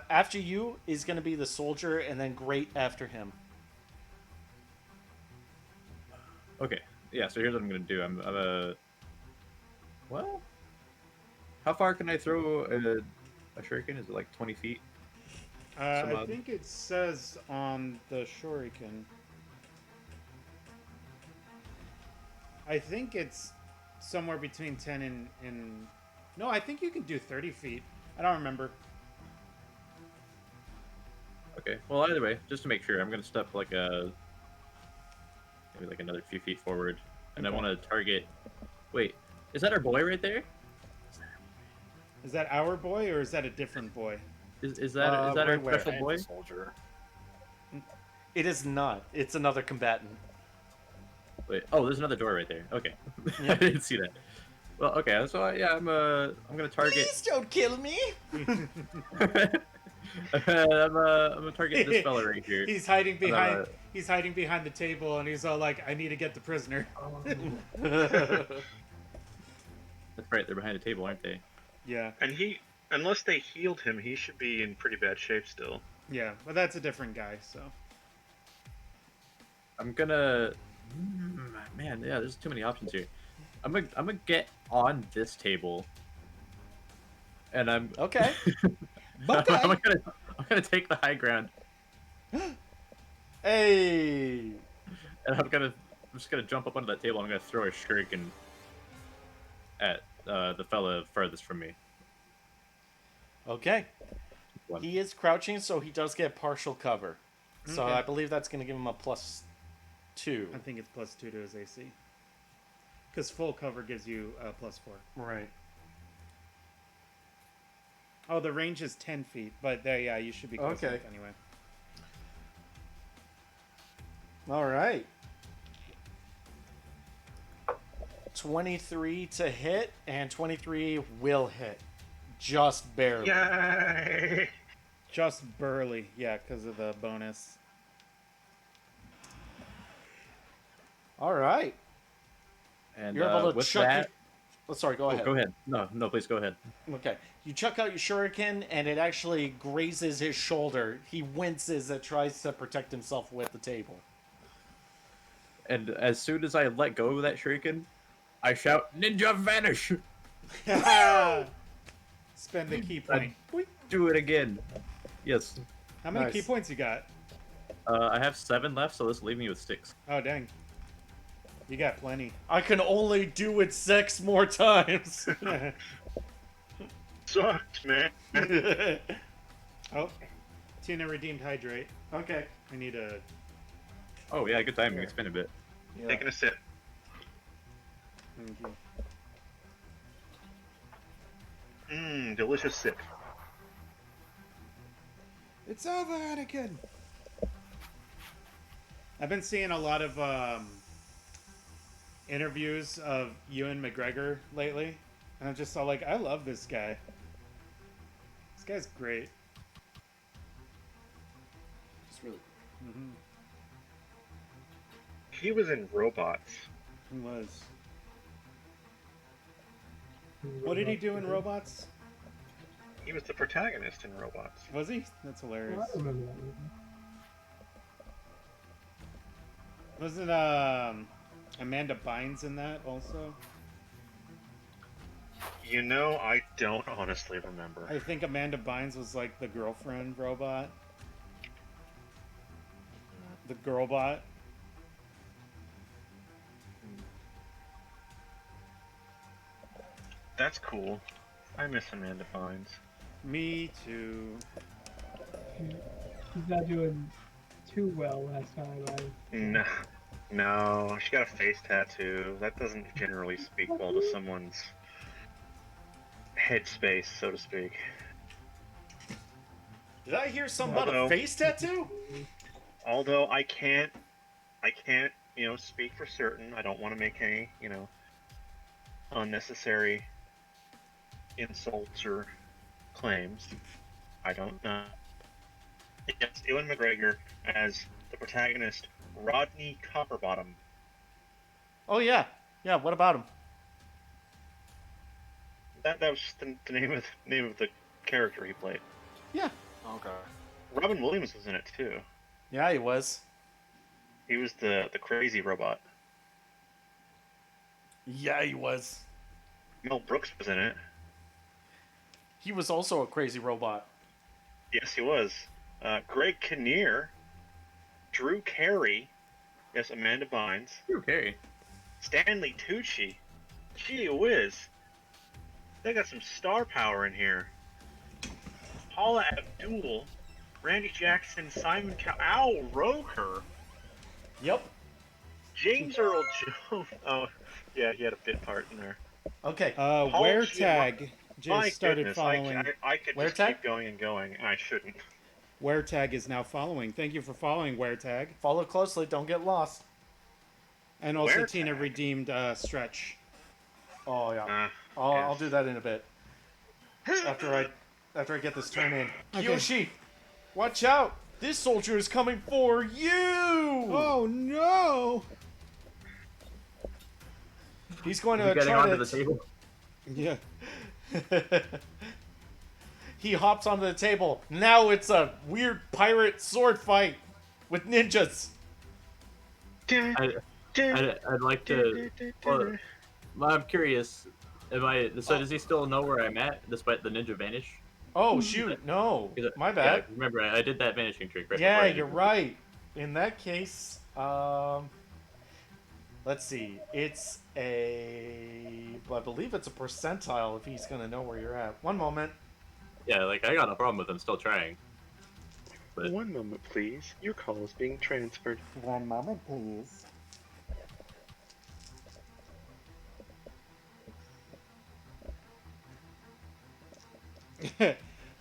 A: After you is going to be the soldier, and then Great after him.
B: Okay. Yeah. So here's what I'm gonna do. I'm well. How far can I throw a shuriken? Is it like 20 feet?
G: I think it says on the shuriken. I think it's somewhere between 10 and... No, I think you can do 30 feet. I don't remember.
B: Okay. Well, either way, just to make sure, I'm gonna step like maybe like another few feet forward, and
G: Okay.
B: I want to target. Wait, is that our boy right there?
G: Is that our boy or is that a different boy?
B: Is that our
A: right where?
B: special boy?
D: Soldier.
A: It is not. It's another combatant.
B: Wait. Oh, there's another door right there. Okay.
A: Yeah.
B: I didn't see that. Well, okay. So yeah, I'm gonna target.
A: don't kill me.
B: I'm gonna target this fella right here.
G: He's hiding behind.
B: Uh,
G: He's hiding behind the table, and he's all like, "I need to get the prisoner."
B: That's right. They're behind the table, aren't they?
G: Yeah,
F: And unless they healed him, he should be in pretty bad shape still.
G: yeah, but that's a different guy. So
B: I'm gonna. Man, yeah. There's too many options here. I'm gonna get on this table, and I'm
A: Okay.
B: I'm gonna take the high ground,
A: Hey.
B: and I'm just gonna jump up onto that table. I'm gonna throw a shuriken at the fella farthest from me.
A: Okay.
B: One.
A: He is crouching, so he does get partial cover. So
G: Okay.
A: I believe that's going to give him a +2.
G: I think it's +2 to his AC. Because full cover gives you +4.
A: Right.
G: Oh, the range is 10 feet, but there, yeah, you should be close
A: Okay.
G: enough anyway.
A: All right. 23 to hit, and 23 will hit. Just barely.
F: Yay!
G: Just burly, yeah, because of the bonus.
A: All right.
B: And
A: You're able to
B: with
A: chuck
B: that,
A: Oh, sorry, go
B: oh,
A: ahead.
B: go ahead. No, please go ahead.
A: Okay. You chuck out your shuriken, and it actually grazes his shoulder. He winces and tries to protect himself with the table.
B: And as soon as I let go of that shuriken, I shout, "Ninja vanish!"
G: Spend the key point.
B: Do it again. Yes.
G: How many
A: Nice.
G: key points you got?
B: I have 7 left, so this will leave me with 6.
G: Oh, dang. You got plenty.
A: I can only do it 6 more times.
F: Sucked, man.
G: Oh, Tina redeemed hydrate.
A: Okay.
G: I need a.
B: Oh yeah, good timing. It's been a bit.
A: Yeah.
F: Taking a sip.
G: Thank you.
F: Delicious sip.
G: It's over, Anakin. I've been seeing a lot of interviews of Ewan McGregor lately, and I'm just all like, I love this guy. This guy's great.
A: Just really.
F: He was in Robots.
G: He was. What did he do in Robots?
F: He was the protagonist in Robots.
G: Was he? That's hilarious.
E: I remember that movie.
G: Wasn't Amanda Bynes in that also?
F: You know, I don't honestly remember.
G: I think Amanda Bynes was like the girlfriend robot. The girlbot.
F: That's cool. I miss Amanda Bynes.
G: Me too.
E: He's not doing too well last time.
F: No, she got a face tattoo. That doesn't generally speak well to someone's headspace, so to speak.
A: Did I hear something about a
F: Although-
A: face tattoo?
F: Although I can't, speak for certain. I don't want to make any, unnecessary insults or claims. I don't know. It's Ewan McGregor as the protagonist, Rodney Copperbottom.
A: Oh yeah. Yeah. What about him?
F: That was just the name of the character he played.
A: Yeah.
D: Okay.
F: Robin Williams was in it too.
A: Yeah, he was.
F: He was the crazy robot.
A: Yeah, he was.
F: Mel Brooks was in it.
A: He was also a crazy robot.
F: Yes, he was. Greg Kinnear, Drew Carey, yes, Amanda Bynes,
B: Okay.
F: Stanley Tucci. Gee whiz. They got some star power in here. Paula Abdul, Randy Jackson, Simon Al Roker,
A: Yep.
F: James Earl Jones. Oh, yeah, he had a bit part in there.
A: Okay.
G: Wear
F: Giamatti-
G: tag
F: My
G: just started
F: goodness,
G: following.
F: I could
A: Where
F: just
A: tag?
F: keep going and going, and I shouldn't.
G: Wear tag is now following. Thank you for following Wear tag.
A: Follow closely. Don't get lost.
G: And also
F: Wear
G: Tina
F: tag.
G: redeemed Stretch.
A: Oh yeah.
F: Uh,
A: I'll
F: yes.
A: do that in a bit. After I get this turn in.
G: Okay.
A: Kiyoshi, watch out! This soldier is coming for you!
G: Oh no!
A: He's going
B: Is
A: to
B: he getting
A: try
B: onto
A: to.
B: the table?
G: Yeah.
A: He hops onto the table. Now it's a weird pirate sword fight with ninjas.
B: I'd like to. Well, I'm curious. Does he still know where I'm at despite the ninja vanish?
A: Oh shoot! No, my bad.
B: Yeah, remember, I did that vanishing trick right
A: Yeah,
B: before I
A: you're
B: did-
A: right. In that case, let's see. It's I believe it's a percentile if he's gonna know where you're at. One moment.
B: Yeah, like I got no problem with him still trying. But
F: One moment, please. Your call is being transferred.
A: One moment, please.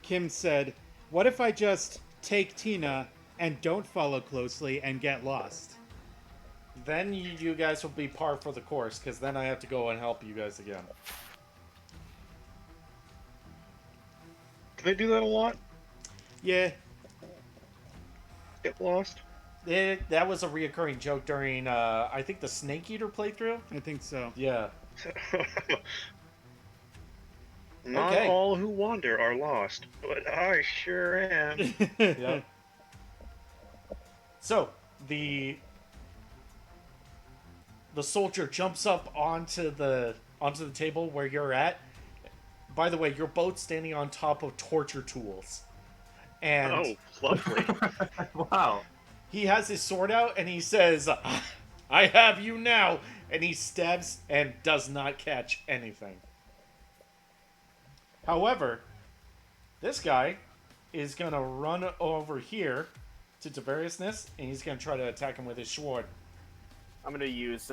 G: Kim said, "What if I just take Tina and don't follow closely and get lost?"
A: Then you guys will be par for the course, because then I have to go and help you guys again.
F: Do they do that a lot?
G: Yeah.
F: Get lost?
A: That was a reoccurring joke during, I think, the Snake Eater playthrough.
G: I think so.
A: Yeah.
F: Not
A: Okay.
F: all who wander are lost, but I sure am.
A: Yep. So the soldier jumps up onto the table where you're at. By the way, you're both standing on top of torture tools, and
F: Oh, lovely.
B: wow.
A: he has his sword out and he says, "I have you now," and he stabs and does not catch anything. However, this guy is going to run over here to Tiberiousness, and he's going to try to attack him with his sword.
D: I'm gonna use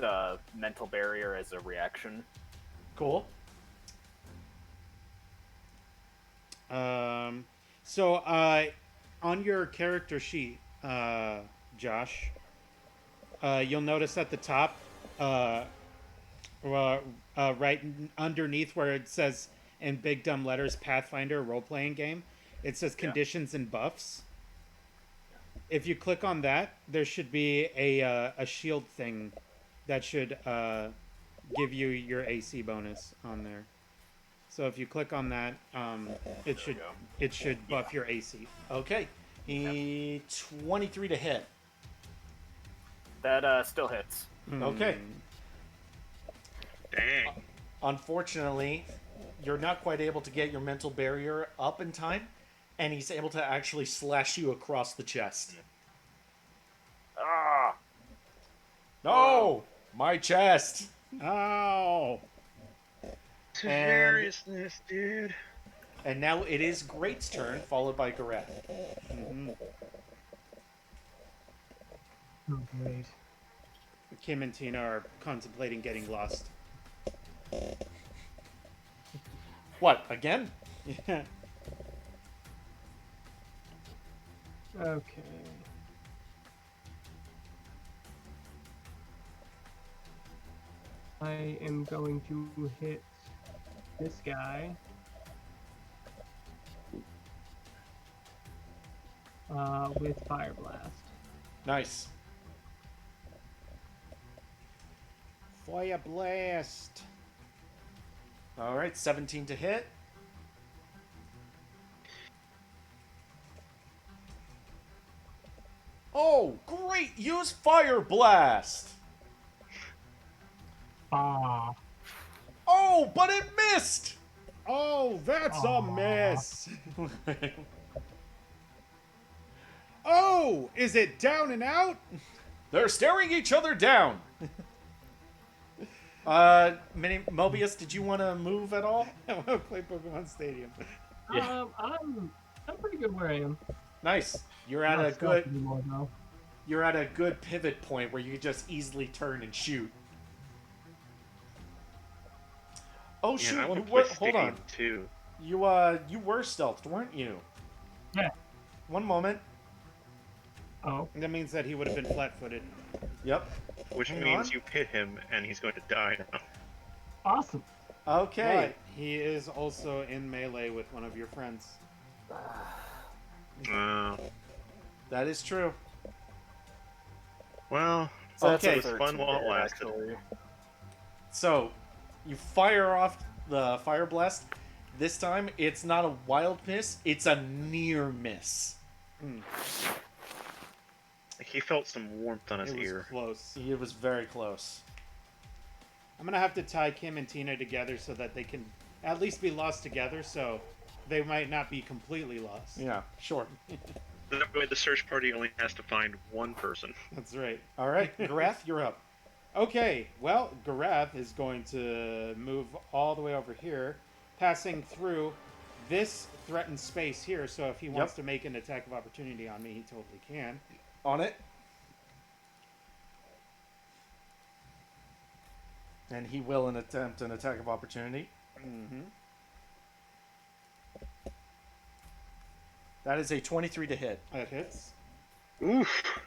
D: mental barrier as a reaction.
A: Cool.
G: So on your character sheet, Josh, you'll notice at the top, right underneath where it says in big dumb letters Pathfinder role-playing game, it says conditions and buffs. If you click on that, there should be a shield thing that should give you your AC bonus on there. So if you click on that, it should buff your AC.
A: Okay. 23 to hit.
D: That still hits.
A: Okay.
F: Dang.
A: Unfortunately, you're not quite able to get your mental barrier up in time, and he's able to actually slash you across the chest.
D: Ah!
A: No! My chest!
G: Oh!
F: Seriousness, dude.
A: And now it is Great's turn, followed by Gareth.
E: Oh, great.
G: Kim and Tina are contemplating getting lost.
A: What, again?
G: Yeah.
E: Okay. I am going to hit this guy. With Fire Blast.
A: Nice.
G: Fire blast.
A: Alright, 17 to hit. Oh, great! Use Fire Blast!
E: Ah.
A: Oh, but it missed!
G: Oh, that's a
E: Aw.
G: miss. Oh, is it down and out?
A: They're staring each other down. Mobius, did you want to move at all?
G: I want to play Pokemon Stadium.
E: I'm pretty good where I am.
A: Nice. You're at
E: Not
A: a
E: stealthy
A: good.
E: anymore, though.
A: You're at a good pivot point where you can just easily turn and shoot. Oh shoot!
F: Man, I want
A: You
F: to
A: were.
F: play
A: Hold on.
F: Stadium too.
A: You were stealthed, weren't you?
E: Yeah.
A: One moment.
E: Oh.
G: That means that he would have been flat-footed.
A: Yep.
F: Which
A: Hang
F: means
A: on.
F: you hit him and he's going to die now.
E: Awesome.
A: Okay.
G: But he is also in melee with one of your friends.
A: That is true.
F: Well,
D: So that's
A: Okay.
D: a
F: it was
D: 13
F: fun while it
D: hit,
F: lasted.
D: actually.
A: So, you fire off the Fire Blast. This time, it's not a wild miss, it's a near miss.
F: He felt some warmth on his
G: It was
F: ear.
G: close.
A: It was very close.
G: I'm gonna have to tie Kim and Tina together so that they can at least be lost together, so they might not be completely lost.
A: Yeah, sure.
F: That way the search party only has to find one person.
G: That's right.
A: Alright, Grath, you're up.
G: Okay, well, Garath is going to move all the way over here, passing through this threatened space here, so if he wants
A: Yep.
G: to make an attack of opportunity on me, he totally can.
A: On it. And he will attempt an attack of opportunity.
G: Mm-hmm.
A: That is a 23 to hit.
G: That hits.
F: Oof.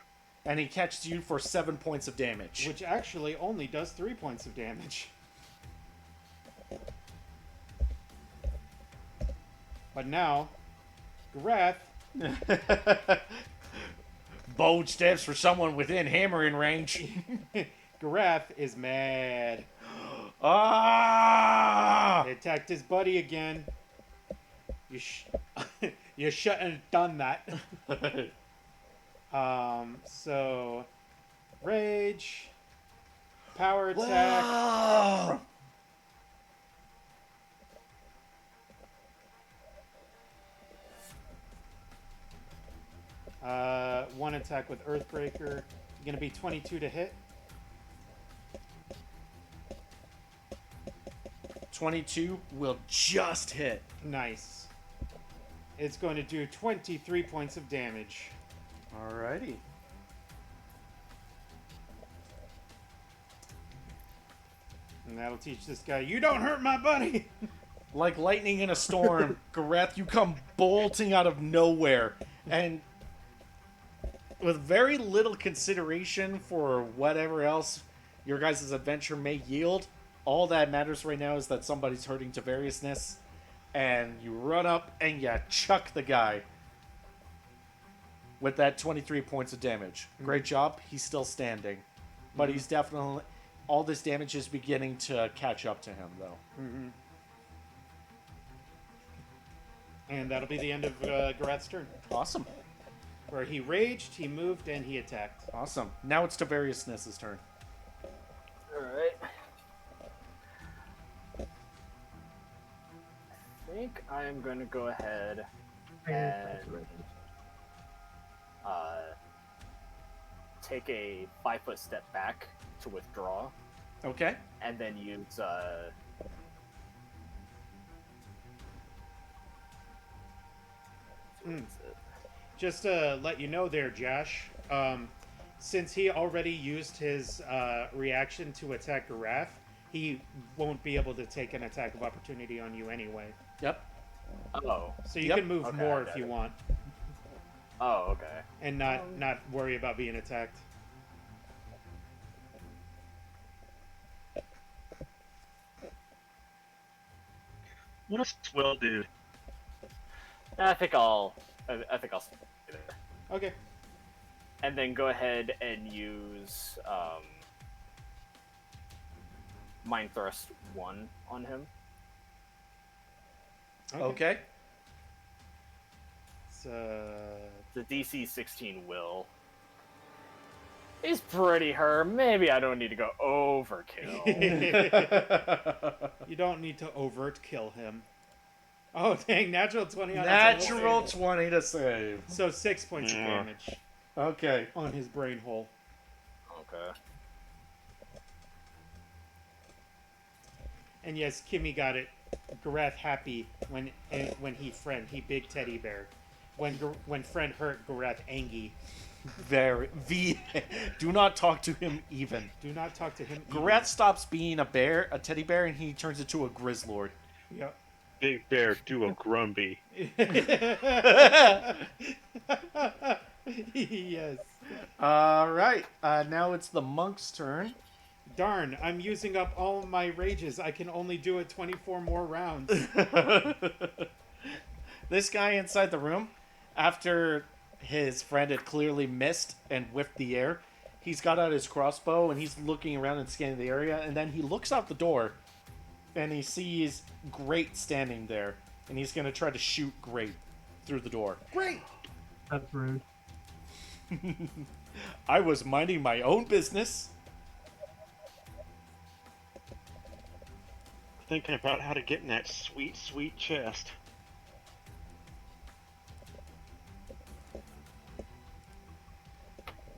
A: And he catches you for 7 points of damage.
G: Which actually only does 3 points of damage. But now, Garath
A: Bold steps for someone within hammering range.
G: Garath is mad.
A: Ah!
G: He attacked his buddy again. You shouldn't have done that. So rage, power attack.
A: Wow.
G: One attack with Earthbreaker. Gonna be 22 to hit.
A: 22 will just hit.
G: Nice. It's going to do 23 points of damage.
A: Alrighty.
G: And that'll teach this guy, you don't hurt my buddy!
A: Like lightning in a storm, Gareth, you come bolting out of nowhere. And with very little consideration for whatever else your guys' adventure may yield, all that matters right now is that somebody's hurting to variousness. And you run up and you chuck the guy with that 23 points of damage. Great job. He's still standing. But he's definitely... All this damage is beginning to catch up to him, though.
G: Mm-hmm. And that'll be the end of Gareth's turn.
A: Awesome.
G: Where he raged, he moved, and he attacked.
A: Awesome. Now it's Tavariousness's turn.
D: Alright. I think I am going to go ahead and take a 5-foot step back to withdraw,
A: Okay.
D: and then use
G: Just to let you know there, Josh, since he already used his reaction to attack Gareth, he won't be able to take an attack of opportunity on you anyway.
A: Yep.
D: Oh.
G: So you
A: Yep.
G: can move
D: Okay,
G: more
D: I
G: if
D: got
G: you
D: it.
G: want,
D: Oh, okay.
G: and not worry about being attacked.
F: What a swell dude.
D: I think I'll stay there.
G: Okay.
D: And then go ahead and use Mind Thrust 1 on him.
A: Okay.
G: So
D: The DC 16 will. He's pretty hurt. Maybe I don't need to go overkill.
G: you don't need to overt kill him. Oh dang! Natural 20 on
A: Natural
G: his
A: 20 to save.
G: So 6 points of
F: Yeah.
G: damage
A: Okay.
G: on his brain hole.
D: Okay.
G: And yes, Kimmy got it. Gareth happy when he big teddy bear. When friend hurt, Gareth angry.
A: Do not talk to him even.
G: Do not talk to him.
A: Gareth stops being a teddy bear, and he turns into a grizzlord.
G: Yep.
F: Big Bear do a Grumby.
G: Yes.
A: Alright, now it's the monk's turn.
G: Darn, I'm using up all of my rages. I can only do it 24 more rounds.
A: This guy inside the room, after his friend had clearly missed and whiffed the air, he's got out his crossbow and he's looking around and scanning the area, and then he looks out the door and he sees Great standing there, and he's going to try to shoot Great through the door.
G: Great!
E: That's rude.
A: I was minding my own business.
F: Thinking about how to get in that sweet, sweet chest.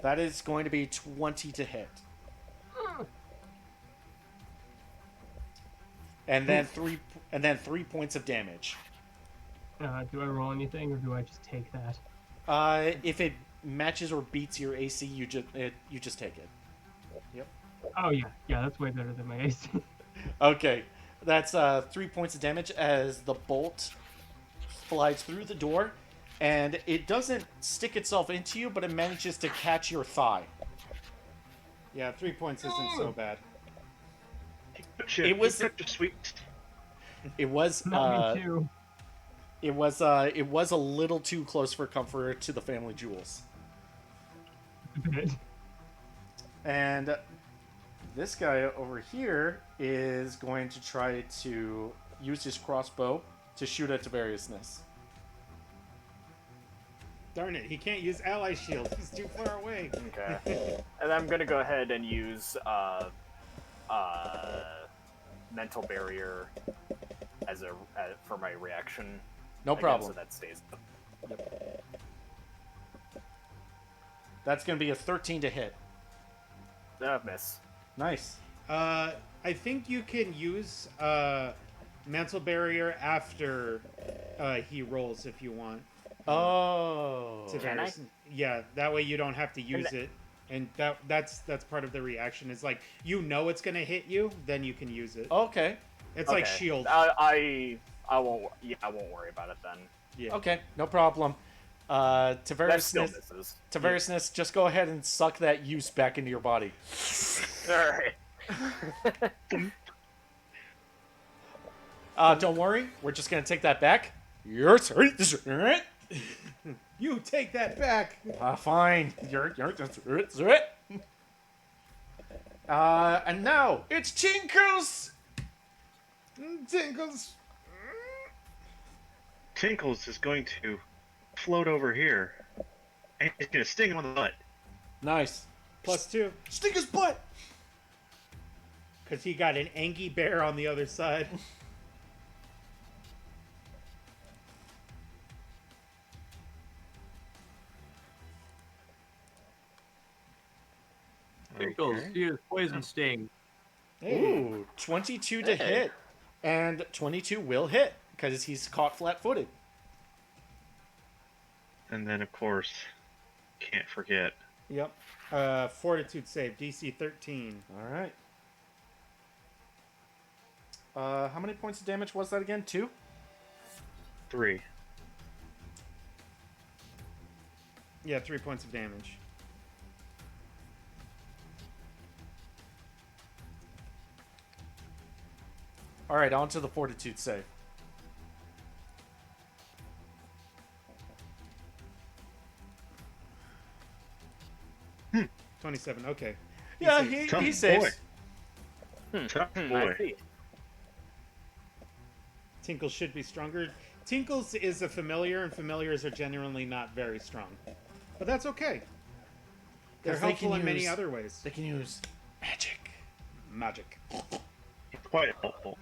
A: That is going to be 20 to hit. And then 3 points of damage.
E: Do I roll anything, or do I just take that?
A: If it matches or beats your AC, you just take it.
E: Oh yeah, that's way better than my AC.
A: Okay, that's 3 points of damage as the bolt flies through the door, and it doesn't stick itself into you, but it manages to catch your thigh.
G: Yeah, 3 points isn't so bad.
A: It was-
F: such a sweet.
A: It was
E: Not me too.
A: it was a little too close for comfort to the family jewels.
E: A bit.
A: And this guy over here is going to try to use his crossbow to shoot at Tavariousness.
G: Darn it, he can't use ally shield. He's too far away.
D: Okay. And I'm gonna go ahead and use mental barrier for my reaction.
A: No
D: again,
A: problem.
D: So that stays.
A: That's going to be a 13 to hit.
D: Miss.
A: Nice.
G: I think you can use Mantle barrier after he rolls if you want.
A: Oh.
D: Can I?
G: Yeah, that way you don't have to use it. And that's part of the reaction. Is like you know it's gonna hit you, then you can use it.
A: Okay.
G: It's like shield.
D: I won't. Yeah, I won't worry about it then.
G: Yeah.
A: Okay, no problem.
D: That still
A: Tavarisness,
D: misses.
A: just go ahead and suck that use back into your body.
D: All right.
A: Don't worry, we're just gonna take that back. Yes, right.
G: You take that back.
A: Fine. And now it's Jingles.
G: Jingles.
F: Tinkles is going to float over here, and he's going to sting him on the butt.
A: Nice.
G: +2.
A: Stick his butt.
G: Because he got an Angie bear on the other side.
B: Tinkles, use poison sting.
A: Ooh, 22 to hit. And 22 will hit, because he's caught flat-footed.
F: And then, of course, can't forget.
G: Yep. Fortitude save, DC 13.
A: Alright. How many points of damage was that again? 2?
F: 3.
G: Yeah, 3 points of damage.
A: Alright, on to the Fortitude save.
G: 27, okay.
A: Yeah,
G: saves.
A: he saves.
F: Tough
D: I
F: boy.
D: see.
G: Tinkles should be stronger. Tinkles is a familiar, and familiars are generally not very strong. But that's okay. They're
A: 'Cause they
G: helpful
A: can
G: in many
A: use-
G: other ways.
A: They can use magic.
G: Magic.
F: Quite helpful.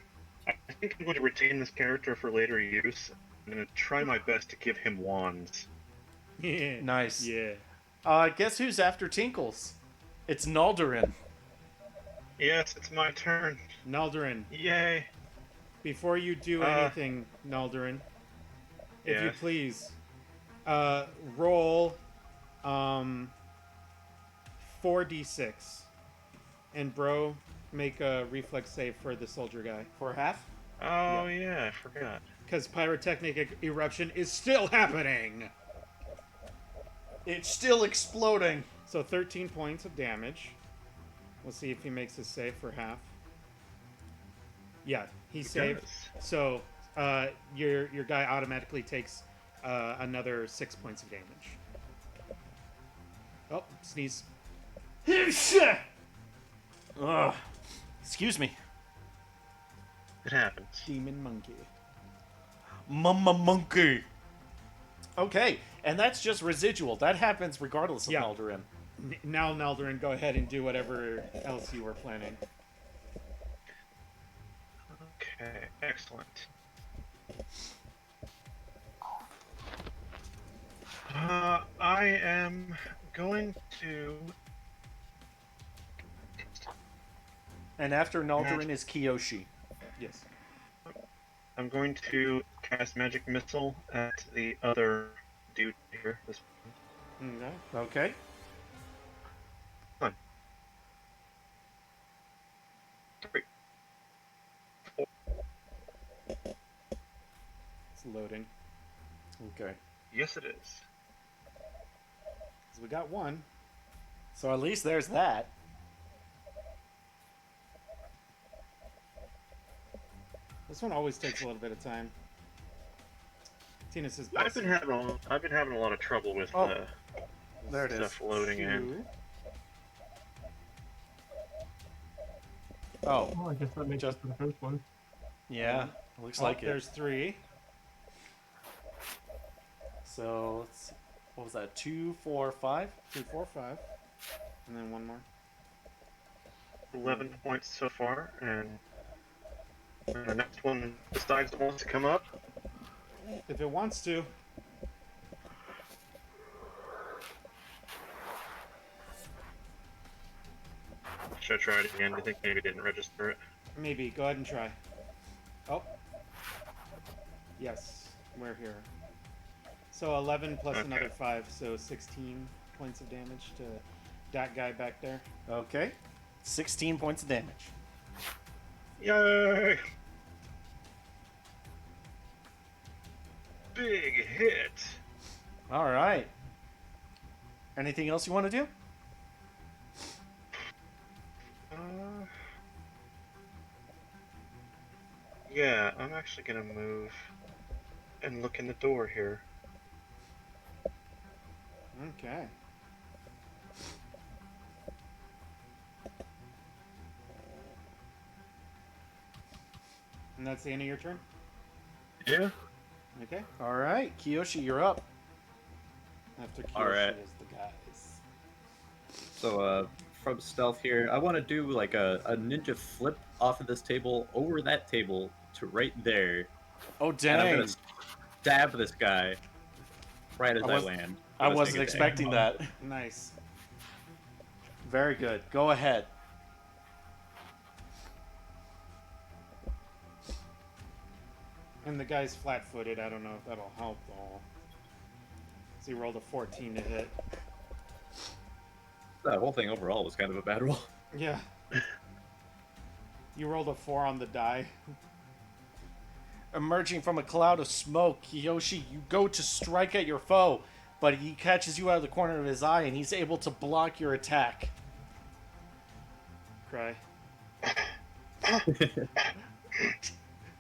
F: I think I'm going to retain this character for later use. I'm going to try my best to give him wands.
G: Yeah.
A: Nice.
G: Yeah.
A: Guess who's after Tinkles? It's Naldarin.
F: Yes, it's my turn.
G: Naldarin,
F: Yay.
G: before you do anything, Naldarin, if you
F: Yes.
G: please, roll 4d6. And bro, make a reflex save for the soldier guy.
A: For half?
F: Oh, yeah, I forgot.
G: Because pyrotechnic eruption is still happening.
A: It's still exploding.
G: So 13 points of damage. We'll see if he makes his save for half. Yeah, he saved.
F: does.
G: So your guy automatically takes another 6 points of damage. Oh, sneeze.
A: Ugh. Excuse me.
F: It happens.
G: Demon monkey.
A: Mama monkey. Okay, and that's just residual. That happens regardless of
G: Yeah.
A: Naldarin.
G: Now, Naldarin, go ahead and do whatever else you were planning.
F: Okay, excellent. I am going to...
A: And after Naldarin is Kiyoshi.
G: Yes.
F: I'm going to cast Magic Missile at the other dude here. This
G: Okay.
A: Okay.
F: one. 3.
G: It's loading.
A: Okay.
F: Yes, it is.
G: So we got one.
A: So at least there's that.
G: This one always takes a little bit of time. Tina says,
F: I've been having a lot of trouble with
A: Oh, there it is.
F: stuff loading in.
A: Oh,
E: Well, I guess that makes
A: Just-
E: it for the first one.
A: yeah. Looks
G: Oh,
A: like it.
G: there's 3.
A: So let's see. What was that? 2, 4, 5?
G: 2, 4, 5. And then one more.
F: 11 points so far, and the next one decides it wants to come up.
G: If it wants to.
F: Should I try it again? I think maybe it didn't register it.
G: Maybe. Go ahead and try. Oh. Yes, we're here. So 11 plus
F: Okay.
G: another 5, so 16 points of damage to that guy back there.
A: Okay. 16 points of damage.
F: Yay! Big hit.
A: All right. Anything else you want to do?
F: Yeah, I'm actually gonna move and look in the door here.
G: Okay. And that's the end of your turn?
F: Yeah.
G: Okay.
A: All right. Kiyoshi, you're up.
G: After Kiyoshi
B: Alright.
G: is the guys.
B: So, from stealth here, I want to do like a ninja flip off of this table over that table to right there.
A: Oh,
B: And I'm
A: dang.
B: gonna stab this guy right as
A: I
B: I,
A: was-
B: land.
A: I
B: Let's
A: wasn't
B: take a day.
A: expecting that.
G: Nice.
A: Very good. Go ahead.
G: And the guy's flat-footed. I don't know if that'll help though. So he rolled a 14 to hit.
B: That whole thing overall was kind of a bad roll.
G: Yeah. You rolled a 4 on the die.
A: Emerging from a cloud of smoke, Kiyoshi, you go to strike at your foe, but he catches you out of the corner of his eye and he's able to block your attack.
G: Cry.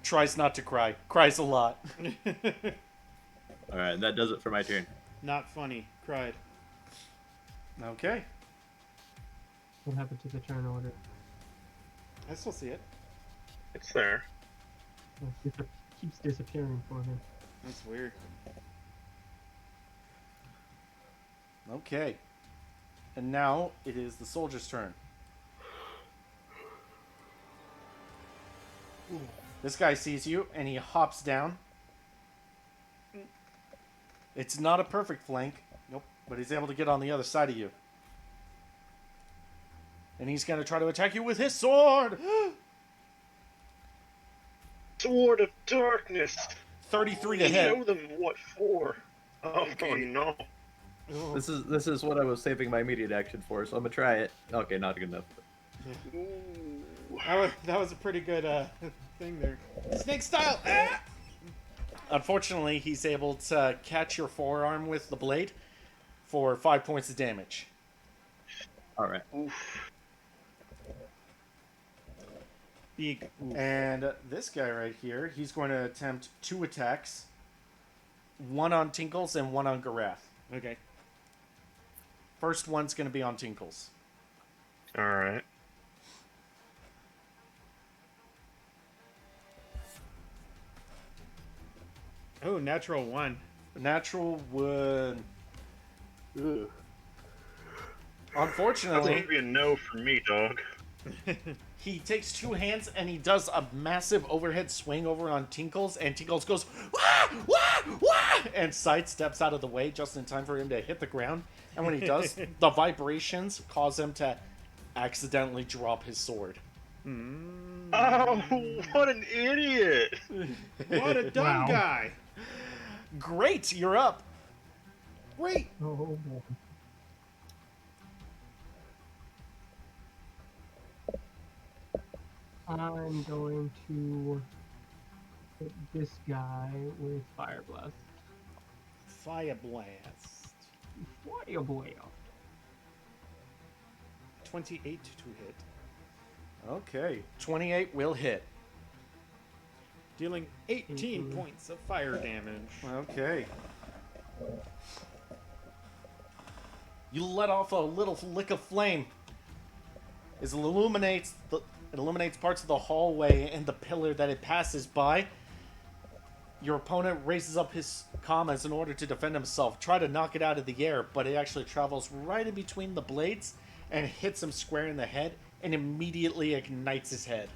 A: Tries not to cry. Cries a lot.
B: All right, that does it for my turn.
G: Not funny. Cried.
A: Okay.
E: What happened to the turn order?
G: I still see it.
F: It's there.
E: It keeps disappearing for him.
G: That's weird.
A: Okay. And now it is the soldier's turn. This guy sees you and he hops down. It's not a perfect flank. Nope. But he's able to get on the other side of you. And he's going to try to attack you with his sword.
F: Sword of Darkness.
A: 33 to
F: Show
A: hit.
F: them what for. Oh, no.
B: This is what I was saving my immediate action for, so I'm gonna try it. Okay, not good enough.
F: Ooh.
G: That was a pretty good thing there. Snake style! Ah!
A: Unfortunately, he's able to catch your forearm with the blade for 5 points of damage.
B: All right.
F: Oof.
G: Big. Ooh.
A: And this guy right here, he's going to attempt 2 attacks. One on Tinkles and one on Garath.
G: Okay.
A: First one's going to be on Tinkles.
F: Alright.
G: Oh, natural 1.
A: Natural would...
F: Ugh. That's
A: Unfortunately,
F: gonna be a no for me, dog.
A: he takes 2 hands and he does a massive overhead swing over on Tinkles, and Tinkles goes, wah, wah, wah, and sidesteps out of the way just in time for him to hit the ground. And when he does, the vibrations cause him to accidentally drop his sword.
F: Oh, what an idiot!
G: What a dumb
E: Wow.
G: guy!
A: Great, you're up.
G: Great!
E: Oh boy. I'm going to hit this guy with Fire Blast.
G: Fire blast.
E: Fire Blast.
G: 28 to hit.
A: Okay, 28 will hit.
G: Dealing 18 points of fire damage.
A: Okay. You let off a little lick of flame. As it illuminates parts of the hallway and the pillar that it passes by. Your opponent raises up his commas in order to defend himself. Try to knock it out of the air, but it actually travels right in between the blades and hits him square in the head and immediately ignites his head.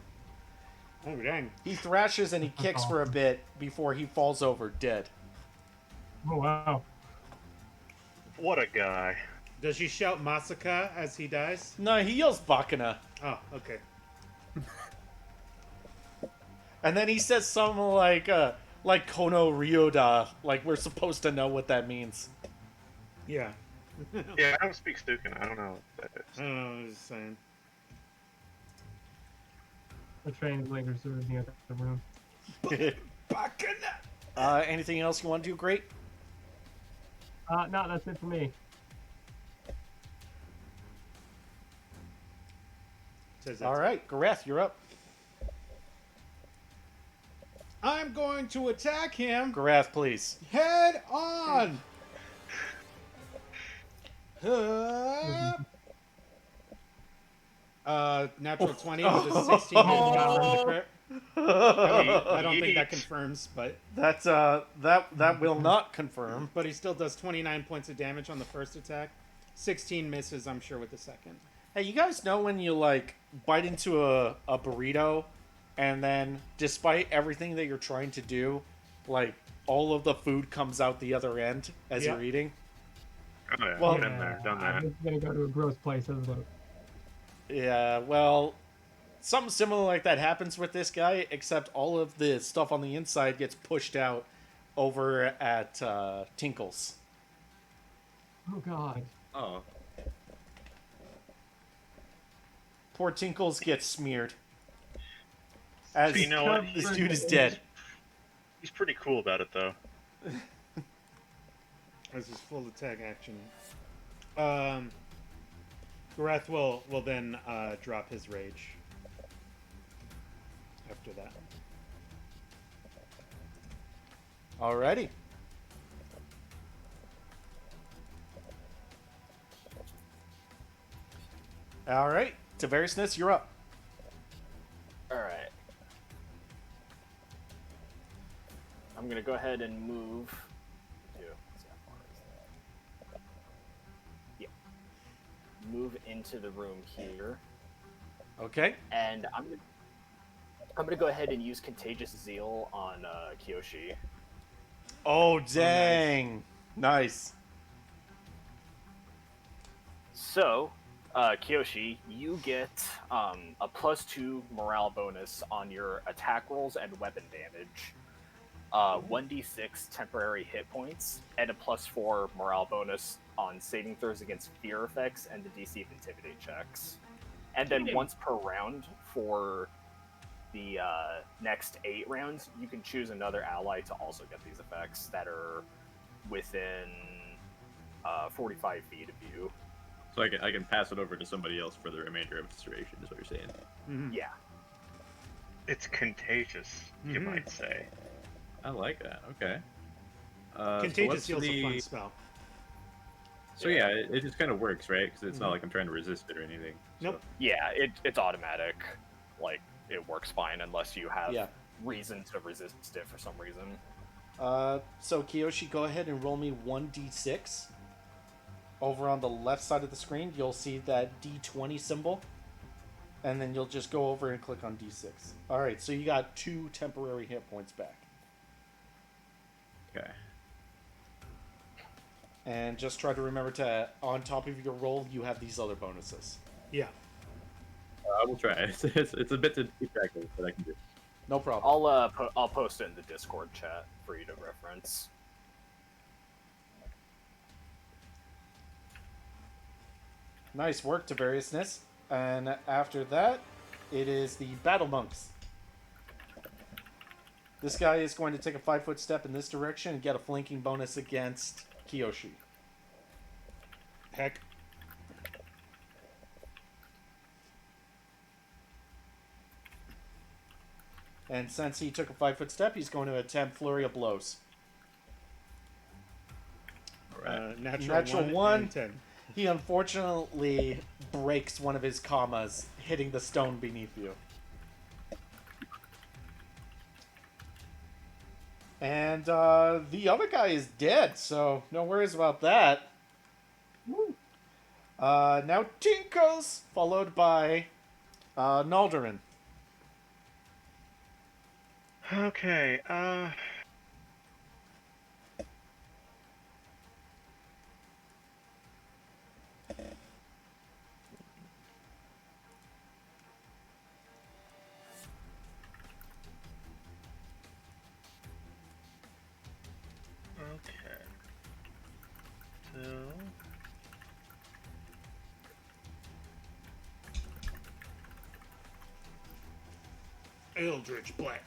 G: Oh, dang.
A: He thrashes and he kicks for a bit before he falls over dead.
E: Oh wow.
F: What a guy.
G: Does he shout Masaka as he dies?
A: No, he yells Bakana.
G: Oh, okay.
A: And then he says something like, like Kono Ryoda. Like we're supposed to know what that means.
C: Yeah.
F: Yeah, I don't speak Tsukan. I don't know what that is.
C: I don't know. I was just saying.
E: The translators are near the room.
A: Anything else you want to do? Great.
E: No, that's it for me.
C: Says
A: All
C: that's-
A: right, Gareth, you're up.
G: I'm going to attack him
A: Gareth, please.
G: head on. Natural 20 with a 16 hit on the crit. I don't think that confirms, but
A: That will not confirm.
G: he still does 29 points of damage on the first attack. 16 misses, I'm sure, with the second.
A: Hey, you guys know when you like bite into a burrito, and then despite everything that you're trying to do, like all of the food comes out the other end as
G: Yeah.
A: you're eating.
F: Oh yeah,
A: Well-
F: been there, done that.
E: I'm just gonna go to a gross place, isn't it?
A: Yeah, well, something similar like that happens with this guy, except all of the stuff on the inside gets pushed out over at Tinkle's.
E: Oh god.
B: Oh,
A: Poor Tinkles gets smeared. As
F: So you know what?
A: this dude is dead.
F: He's pretty cool about it though.
C: That's his full attack action. Gareth will then drop his rage after that.
A: Alrighty. Alright, Tavariousness, you're up.
D: All right. I'm gonna go ahead and move. Let's see how far is that? Yeah. Move into the room here,
A: Okay.
D: and I'm gonna go ahead and use Contagious Zeal on Kiyoshi.
A: Oh, dang. Nice.
D: So, Kiyoshi, you get a +2 morale bonus on your attack rolls and weapon damage, 1d6 temporary hit points, and a +4 morale bonus on saving throws against fear effects and the DC of Intimidate checks. And then once per round for the next 8 rounds, you can choose another ally to also get these effects that are within 45 feet of you.
B: so I can pass it over to somebody else for the remainder of its duration, is what you're saying.
D: Yeah.
F: It's contagious, you
C: Mhm.
F: might say.
B: I like that. Okay. So
C: Contagious
B: what's
C: Heal's a fun
B: the-
C: spell.
B: So yeah, it just kind of works, right? Because it's not like I'm trying to resist it or anything. So-
C: Nope.
D: Yeah, it's automatic. Like, it works fine unless you have
A: Yeah.
D: reason to resist it for some reason.
A: So Kiyoshi, go ahead and roll me 1d6. Over on the left side of the screen, you'll see that D20 symbol. And then you'll just go over and click on D6. Alright, so you got 2 temporary hit points back.
B: Okay.
A: And just try to remember to, on top of your roll, you have these other bonuses.
C: Yeah.
B: I will try. It's a bit to keep track of, but I can do.
A: No problem.
D: I'll post it in the Discord chat for you to reference.
A: Nice work, Tavariousness. And after that, it is the Battle Monks. This guy is going to take a 5-foot step in this direction and get a flanking bonus against Kiyoshi.
C: Heck.
A: And since he took a 5-foot step, he's going to attempt Flurry of Blows.
B: All right.
C: Natural,
A: Natural
C: 1
A: 1.
C: and 10.
A: He unfortunately breaks one of his commas, hitting the stone beneath you. And the other guy is dead, so no worries about that. Now Tinkles, followed by Naldarin.
F: Okay,
G: Eldritch Blast.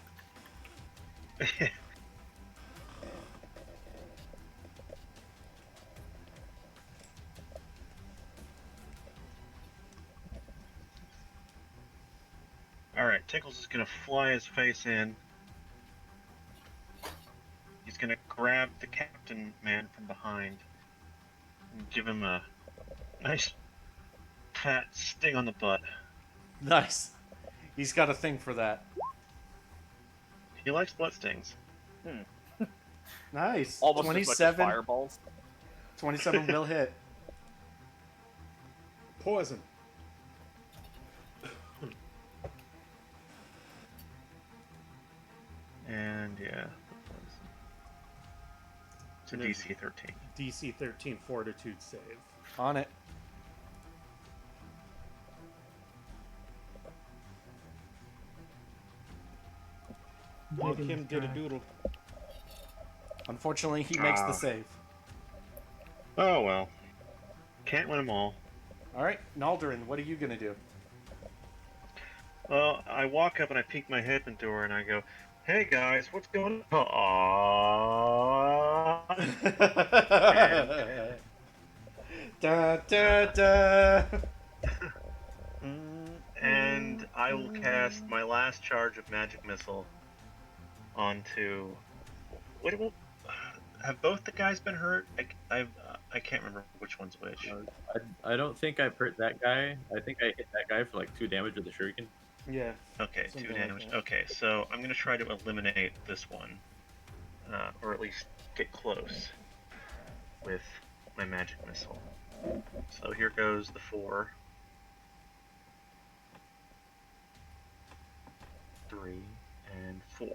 F: Alright, Tickles is gonna fly his face in. He's gonna grab the captain man from behind and give him a nice fat sting on the butt.
A: Nice. He's got a thing for that.
F: He likes blood stings.
A: Nice.
D: Almost as much as
A: 27.
D: fireballs.
A: 27 will hit.
G: Poison.
F: And yeah. It's a DC 13.
G: DC 13 Fortitude save.
A: On it.
G: Make him did a doodle.
A: Unfortunately, he makes the save.
F: Oh well. Can't win them all.
A: All right, Naldarin, what are you gonna do?
F: Well, I walk up and I peek my head into her and I go, "Hey guys, what's going on?" Aww.
A: Da da da.
F: And I will cast my last charge of magic missile onto. Wait, well, have both the guys been hurt? I can't remember which one's which.
B: I don't think I've hurt that guy. I think I hit that guy for like 2 damage with the shuriken.
G: Yeah.
F: Okay,
G: Something
F: 2
G: like
F: damage.
G: that.
F: Okay, so I'm gonna try to eliminate this one, or at least get close with my magic missile. So here goes the 4, 3, and 4.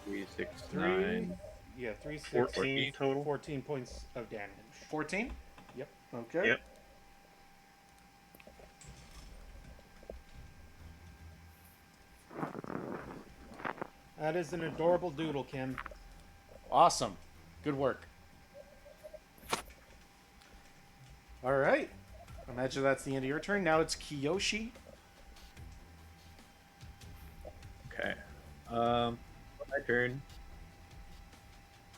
B: 3, 6,
G: 3.
B: 9.
G: Yeah, 3, 6,
F: 14 total.
G: 14 points of damage.
A: 14?
G: Yep.
A: Okay.
F: Yep.
G: That is an adorable doodle, Kim.
A: Awesome. Good work. All right. Imagine that's the end of your turn. Now it's Kiyoshi.
B: Okay. My turn.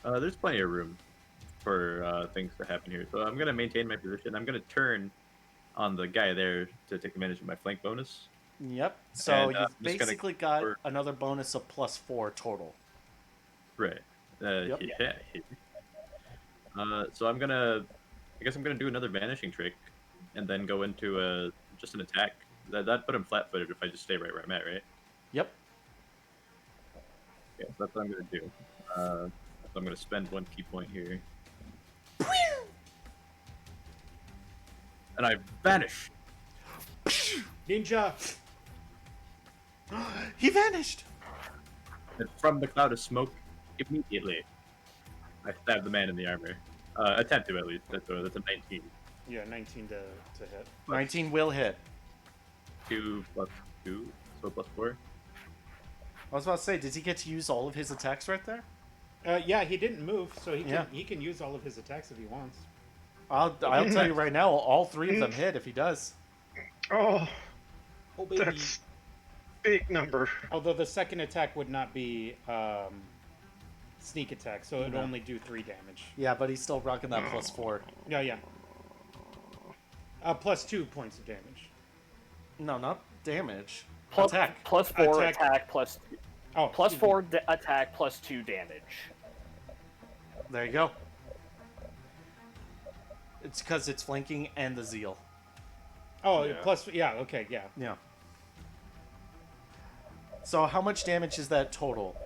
B: There's plenty of room for things to happen here, so I'm gonna maintain my position. I'm gonna turn on the guy there to take advantage of my flank bonus.
A: Yep. So
B: And,
A: you've
B: I'm just gonna
A: basically got
B: for-
A: another bonus of +4 total.
B: Right.
A: Yep.
B: Yeah. So I guess I'm gonna do another vanishing trick, and then go into just an attack. That put him flat-footed if I just stay right where I'm at, right?
A: Yep.
B: Okay, so that's what I'm gonna do. So I'm gonna spend 1 key point here, and I vanish.
G: Ninja!
A: He vanished.
B: And from the cloud of smoke, immediately, I stab the man in the armor. Attempt to, at least. That's a 19.
G: Yeah, 19 to hit.
A: 19 will hit.
B: 2 plus 2, so plus 4.
A: I was about to say, did he get to use all of his attacks right there?
G: Yeah, he didn't move, so
A: Yeah.
G: he can use all of his attacks if he wants.
A: I'll tell you right now, all 3 of them hit if he does.
F: Oh,
G: Oh, baby.
F: that's big number.
G: Although the second attack would not be sneak attack, so it'd
A: No.
G: only do 3 damage.
A: Yeah, but he's still rocking that +4.
G: Yeah. Plus 2 points of damage.
A: No, not damage.
D: Plus,
A: Attack.
D: plus 4
G: Attack.
D: attack, plus
G: Oh,
D: plus
G: excuse me.
D: 4 attack, plus 2 damage.
A: There you go. It's because it's flanking and the zeal.
G: Oh,
D: Yeah.
G: plus, yeah, okay, yeah.
A: Yeah. So how much damage is that total?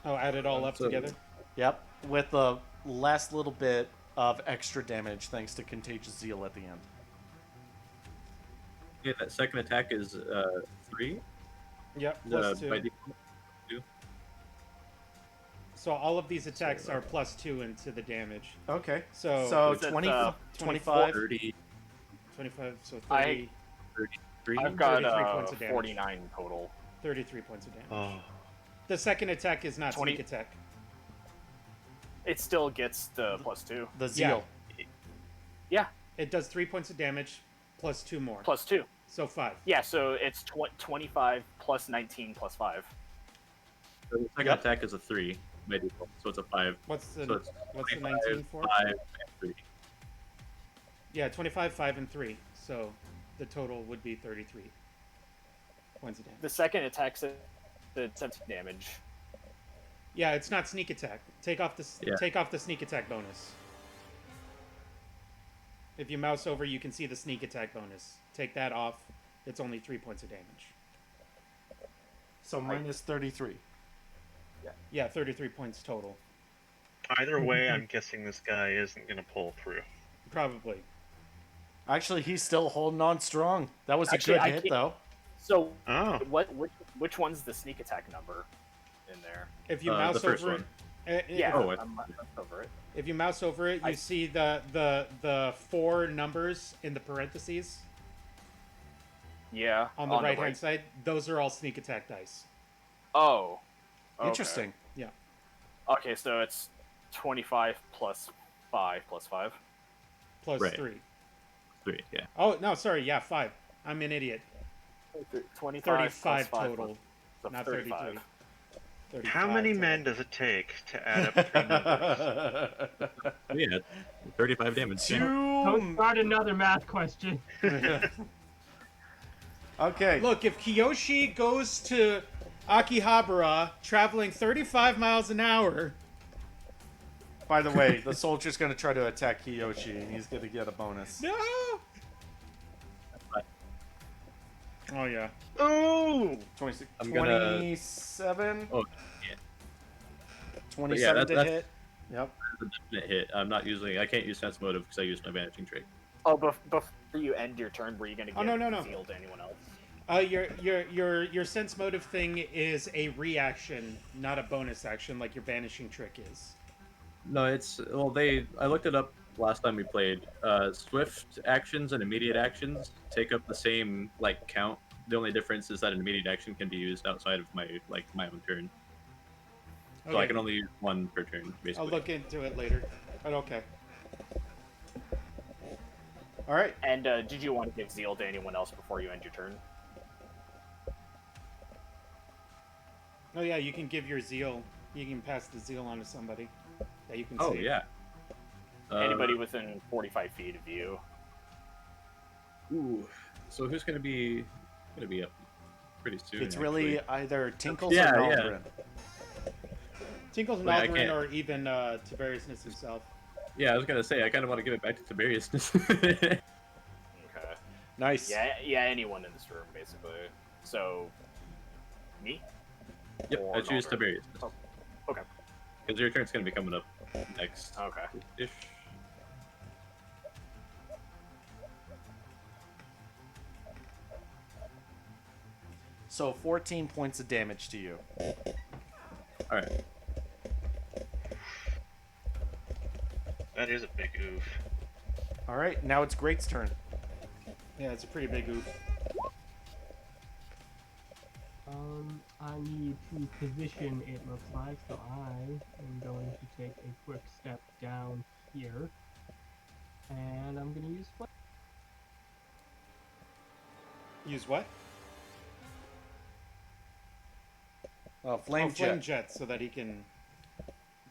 G: Oh, add it all up
B: So-
G: together?
A: Yep, with the last little bit of extra damage thanks to Contagious Zeal at the end.
B: Yeah, that second attack is 3.
G: Yep, plus 2.
B: By default.
G: So all of these attacks are plus 2 into the damage.
A: Okay.
G: So,
A: So
D: Is it,
A: 20,
G: 25,
B: 30,
G: 25, so 30,
B: 33.
D: I've got
G: 33 points of damage.
D: 49 total.
G: 33 points of damage.
F: Oh,
G: The second attack is not
D: 20
G: sneak attack.
D: It still gets the plus 2.
A: the Zeal.
D: Yeah.
G: It does 3 points of damage. plus 2 more.
D: Plus 2.
G: So 5.
D: Yeah, so it's 25 plus 19 plus 5.
B: So the second attack is a 3 by default, so it's a 5.
G: What's the
B: So it's
G: 19 for?
B: 5 and 3.
G: Yeah, 25, 5, and 3. So the total would be 33 points of damage.
D: The second attack's at 17 damage.
G: Yeah, it's not sneak attack. Take off the
B: Yeah.
G: take off the sneak attack bonus. If you mouse over, you can see the sneak attack bonus. Take that off. It's only 3 points of damage.
A: So minus 33.
G: Yeah, 33 points total.
F: Either way, I'm guessing this guy isn't gonna pull through.
G: Probably.
A: Actually, he's still holding on strong. That was a
D: Actually,
A: good
D: I
A: hit,
D: can't-
A: though.
D: So,
F: Oh.
D: which one's the sneak attack number in there?
G: If you
B: The
G: mouse
B: first
G: over
B: one.
G: it,
D: Yeah,
B: Oh,
D: I'm over it.
G: if you mouse over it, you see the 4 numbers in the parentheses
D: Yeah.
G: on the right hand side. Those are all sneak attack dice.
D: Oh. Okay.
A: Interesting.
G: Yeah.
D: Okay, so it's 25 plus 5 plus 5.
G: Plus
B: Right.
G: 3.
B: 3, yeah.
G: Oh no, sorry. Yeah, 5. I'm an idiot.
D: 25
G: 35
D: plus 5
G: total,
D: plus
G: not
D: 35.
G: 33. 35
F: How many
G: total.
F: men does it take to add up 3 numbers?
B: Oh, yeah, 35 damage.
E: Don't start another math question.
A: Okay.
G: Look, if Kiyoshi goes to Akihabara traveling 35 miles an hour,
A: By the way, the soldier's going to try to attack Kiyoshi, and he's going to get a bonus.
G: no. Oh yeah.
F: Oh!
A: 26,
B: I'm gonna-
A: 27?
B: Oh, yeah.
A: 27 to
B: that's-
A: hit. Yep.
B: That's a definite hit. I can't use sense motive because I used my vanishing trait.
D: Oh, before you end your turn, were you going to
G: Oh,
D: give
G: no.
D: Zeal to anyone else?
G: Your sense motive thing is a reaction, not a bonus action like your banishing trick is.
B: No, I looked it up last time we played. Swift actions and immediate actions take up the same count. The only difference is that an immediate action can be used outside of my own turn. So I
G: Okay.
B: can only use one per turn, basically.
G: I'll look into it later. But okay.
A: All right.
D: And did you want to give Zeal to anyone else before you end your turn?
G: Oh yeah, you can give your zeal. You can pass the zeal on to somebody that you can
B: Oh
G: save.
B: yeah.
D: Anybody within 45 feet of you.
B: Ooh. So who's gonna be up pretty soon?
A: It's really
B: actually?
A: either Tinkles
B: Yeah,
A: or
B: yeah.
A: Naldarin.
G: Tinkles and
B: Wait, I
G: Naldarin
B: can't-
G: or even Tiberiousness himself.
B: Yeah, I was gonna say I kind of want to give it back to Tiberiousness.
D: Okay.
A: Nice.
D: Yeah, anyone in this room, basically. So, me?
B: Yep,
D: Or
B: I choose
D: Naldarin.
B: Tiberiousness.
D: Oh, okay.
B: Because your turn's gonna be coming up next.
D: Okay.
B: Ish.
A: So 14 points of damage to you.
B: All right.
F: That is a big oof.
A: All right. Now it's Great's turn.
G: Yeah, it's a pretty big oof.
E: I need to position, it looks like, so I am going to take a quick step down here. And I'm going to use flame.
G: Use what?
A: Flame
G: Flame
A: jet.
G: jet, so that he can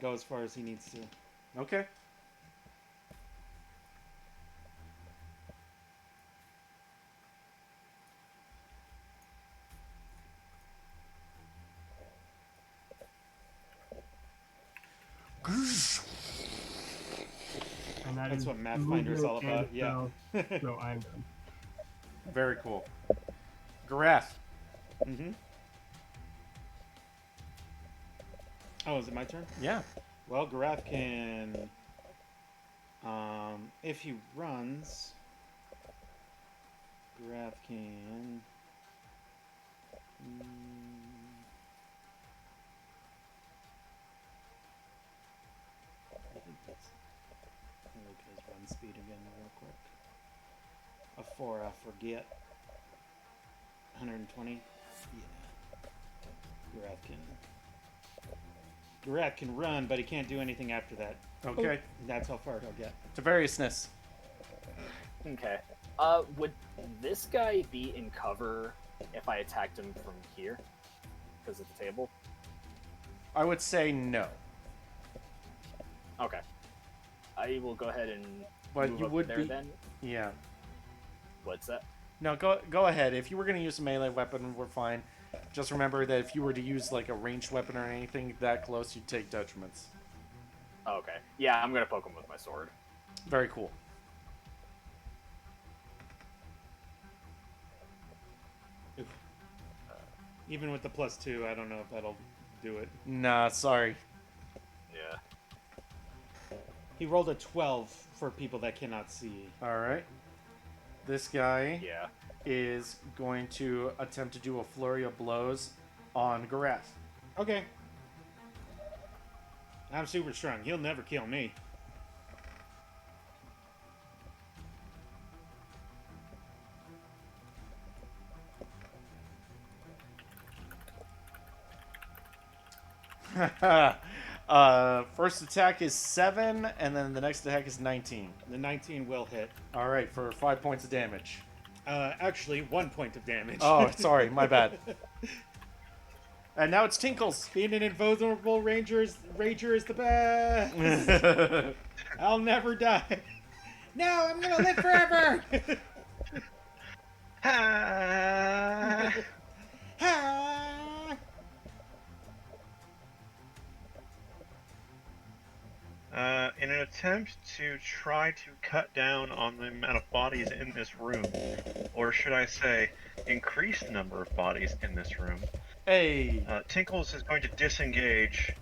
G: go as far as he needs to.
A: Okay.
E: And
G: That's
E: is
G: what Pathfinder's all
E: movement
G: about,
E: and
G: yeah.
E: spell, so I'm done.
A: Very cool. Gareth.
G: Mm-hmm. Oh, is it my turn?
A: Yeah.
G: Well, Gareth can, if he runs, Gareth can. I think that's. Let me look at his run speed again real quick. A 4, I forget. 120. Yeah. Gareth can run, but he can't do anything after that.
A: Okay.
G: That's how far he'll get.
A: Tiberiousness.
D: Okay. Would this guy be in cover if I attacked him from here? Because of the table?
A: I would say no.
D: Okay. I will go ahead and
A: But
D: move
A: you
D: up
A: would
D: there
A: be.
D: then.
A: Yeah.
D: What's that?
A: No, go ahead. If you were going to use a melee weapon, we're fine. Just remember that if you were to use like a ranged weapon or anything that close, you'd take detriments.
D: Oh, okay. Yeah, I'm gonna poke him with my sword.
A: Very cool.
G: Even with the +2, I don't know if that'll do it.
A: Nah, sorry.
D: Yeah.
G: He rolled a 12 for people that cannot see.
A: All right. This guy
D: Yeah.
A: is going to attempt to do a flurry of blows on Garath.
G: Okay. I'm super strong. He'll never kill me.
A: First attack is 7, and then the next attack is 19.
G: The 19 will hit.
A: All right, for 5 points of damage.
G: Actually, 1 point of damage.
A: Oh, sorry, my bad. And now it's Tinkles.
G: Being an invulnerable ranger is the best. I'll never die. No, I'm gonna live forever.
F: Ah.
G: Ah.
F: In an attempt to try to cut down on the amount of bodies in this room, or should I say, increase the number of bodies in this room,
A: Hey.
F: Tinkles is going to disengage,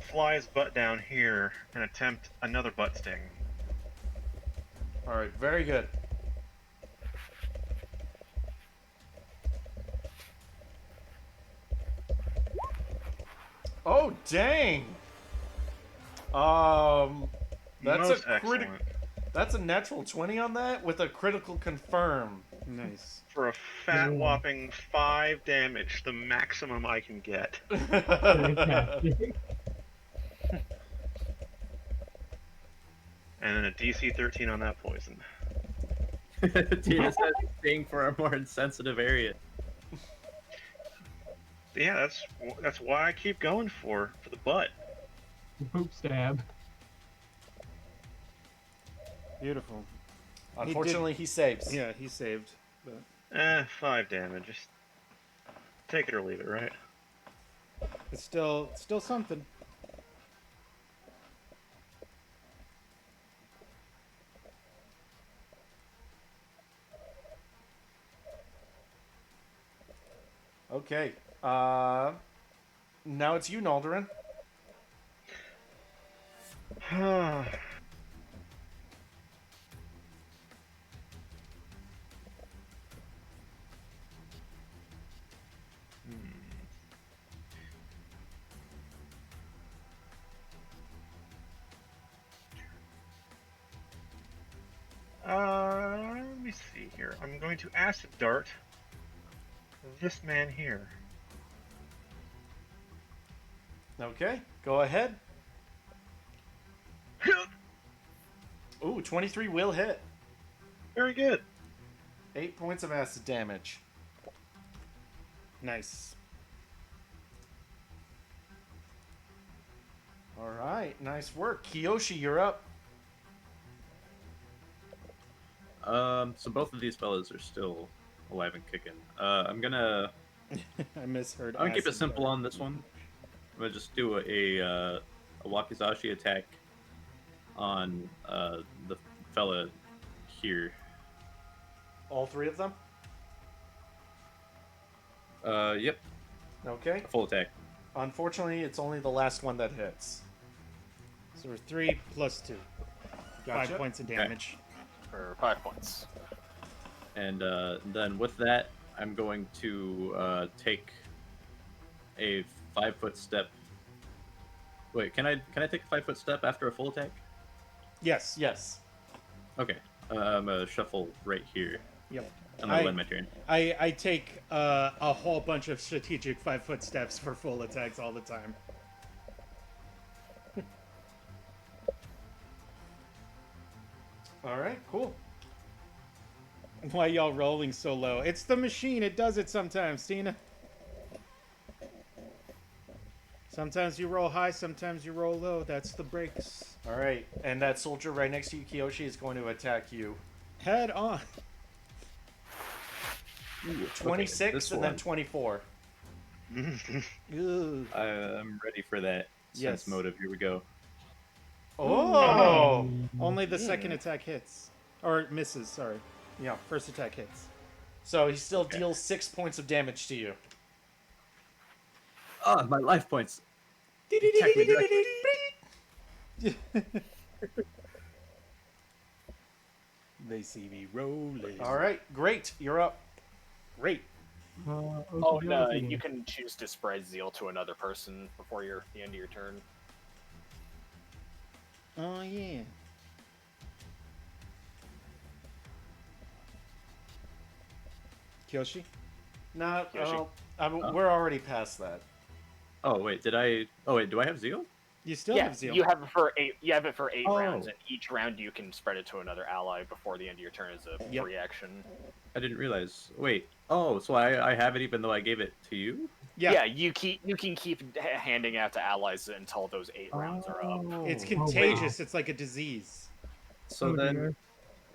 F: fly his butt down here, and attempt another butt sting.
A: All right, very good. Oh, dang. That's
F: Most
A: a critical.
F: excellent.
A: That's a natural 20 on that with a critical confirm.
G: Nice.
F: For a fat whopping 5 damage, the maximum I can get.
E: Fantastic.
F: And then a DC 13 on that poison.
B: Tina says staying for a more insensitive area.
F: Yeah, that's why I keep going for the butt.
E: Poop stab.
G: Beautiful.
A: Unfortunately, he saves.
G: Yeah, he saved. But
F: 5 damage. Just take it or leave it, right?
G: it's still something.
A: Okay. Now it's you, Naldarin.
F: Let me see here. I'm going to acid dart this man here.
A: Okay, go ahead. Ooh, 23 will hit.
F: Very good.
A: 8 points of acid damage.
G: Nice.
A: All right, nice work. Kiyoshi, you're up.
B: So both of these fellas are still alive and kicking. I'm gonna
G: I misheard.
B: keep it
G: acid
B: simple
G: dart.
B: on this one. I'm gonna just do a wakizashi attack on the fella here.
A: All 3 of them?
B: Yep,
A: Okay.
B: a full attack.
A: Unfortunately, it's only the last one that hits.
G: So we're 3 plus 2.
A: Gotcha.
G: 5 points of damage.
D: For 5 points.
B: And then with that, I'm going to take a 5-foot step. Wait, can I take a 5-foot step after a full attack?
G: Yes.
A: Yes.
B: Okay, I'm gonna shuffle right here.
G: Yep.
B: I'm gonna end my turn.
G: I take a whole bunch of strategic 5-foot steps for full attacks all the time.
A: All right, cool.
G: Why y'all rolling so low? It's the machine. It does it sometimes, Tina. Sometimes you roll high, sometimes you roll low. That's the breaks.
A: All right, and that soldier right next to you, Kiyoshi, is going to attack you.
G: Head on.
B: Ooh,
A: 26
B: this
A: and then
B: one.
A: 24.
G: Ugh.
B: I'm ready for that
G: Yes.
B: sense motive. Here we go.
A: Oh!
G: Only the second attack hits. Or misses, sorry.
A: Yeah.
G: First attack hits.
A: So he still deals 6 points of damage to you.
B: Ah, my life points. Attack me directly.
G: They see me rolling.
A: All right, great. You're up.
G: Great.
D: Oh, and you can choose to spread zeal to another person before the end of your turn.
G: Oh, yeah. Kiyoshi?
A: No,
D: Kiyoshi.
A: we're already past that.
B: Oh wait, did I? Oh wait, do I have zeal?
G: You still
D: Yeah,
G: have zeal.
D: you have it for 8. You have it for 8
B: Oh.
D: rounds, and each round you can spread it to another ally before the end of your turn as a
G: Yep.
D: free action.
B: I didn't realize. Wait. Oh, so I have it even though I gave it to you?
D: Yeah, you can keep handing out to allies until those 8 rounds are up.
G: It's
E: Oh,
G: contagious. It's like a disease.
B: So
E: Oh,
B: then
E: dear.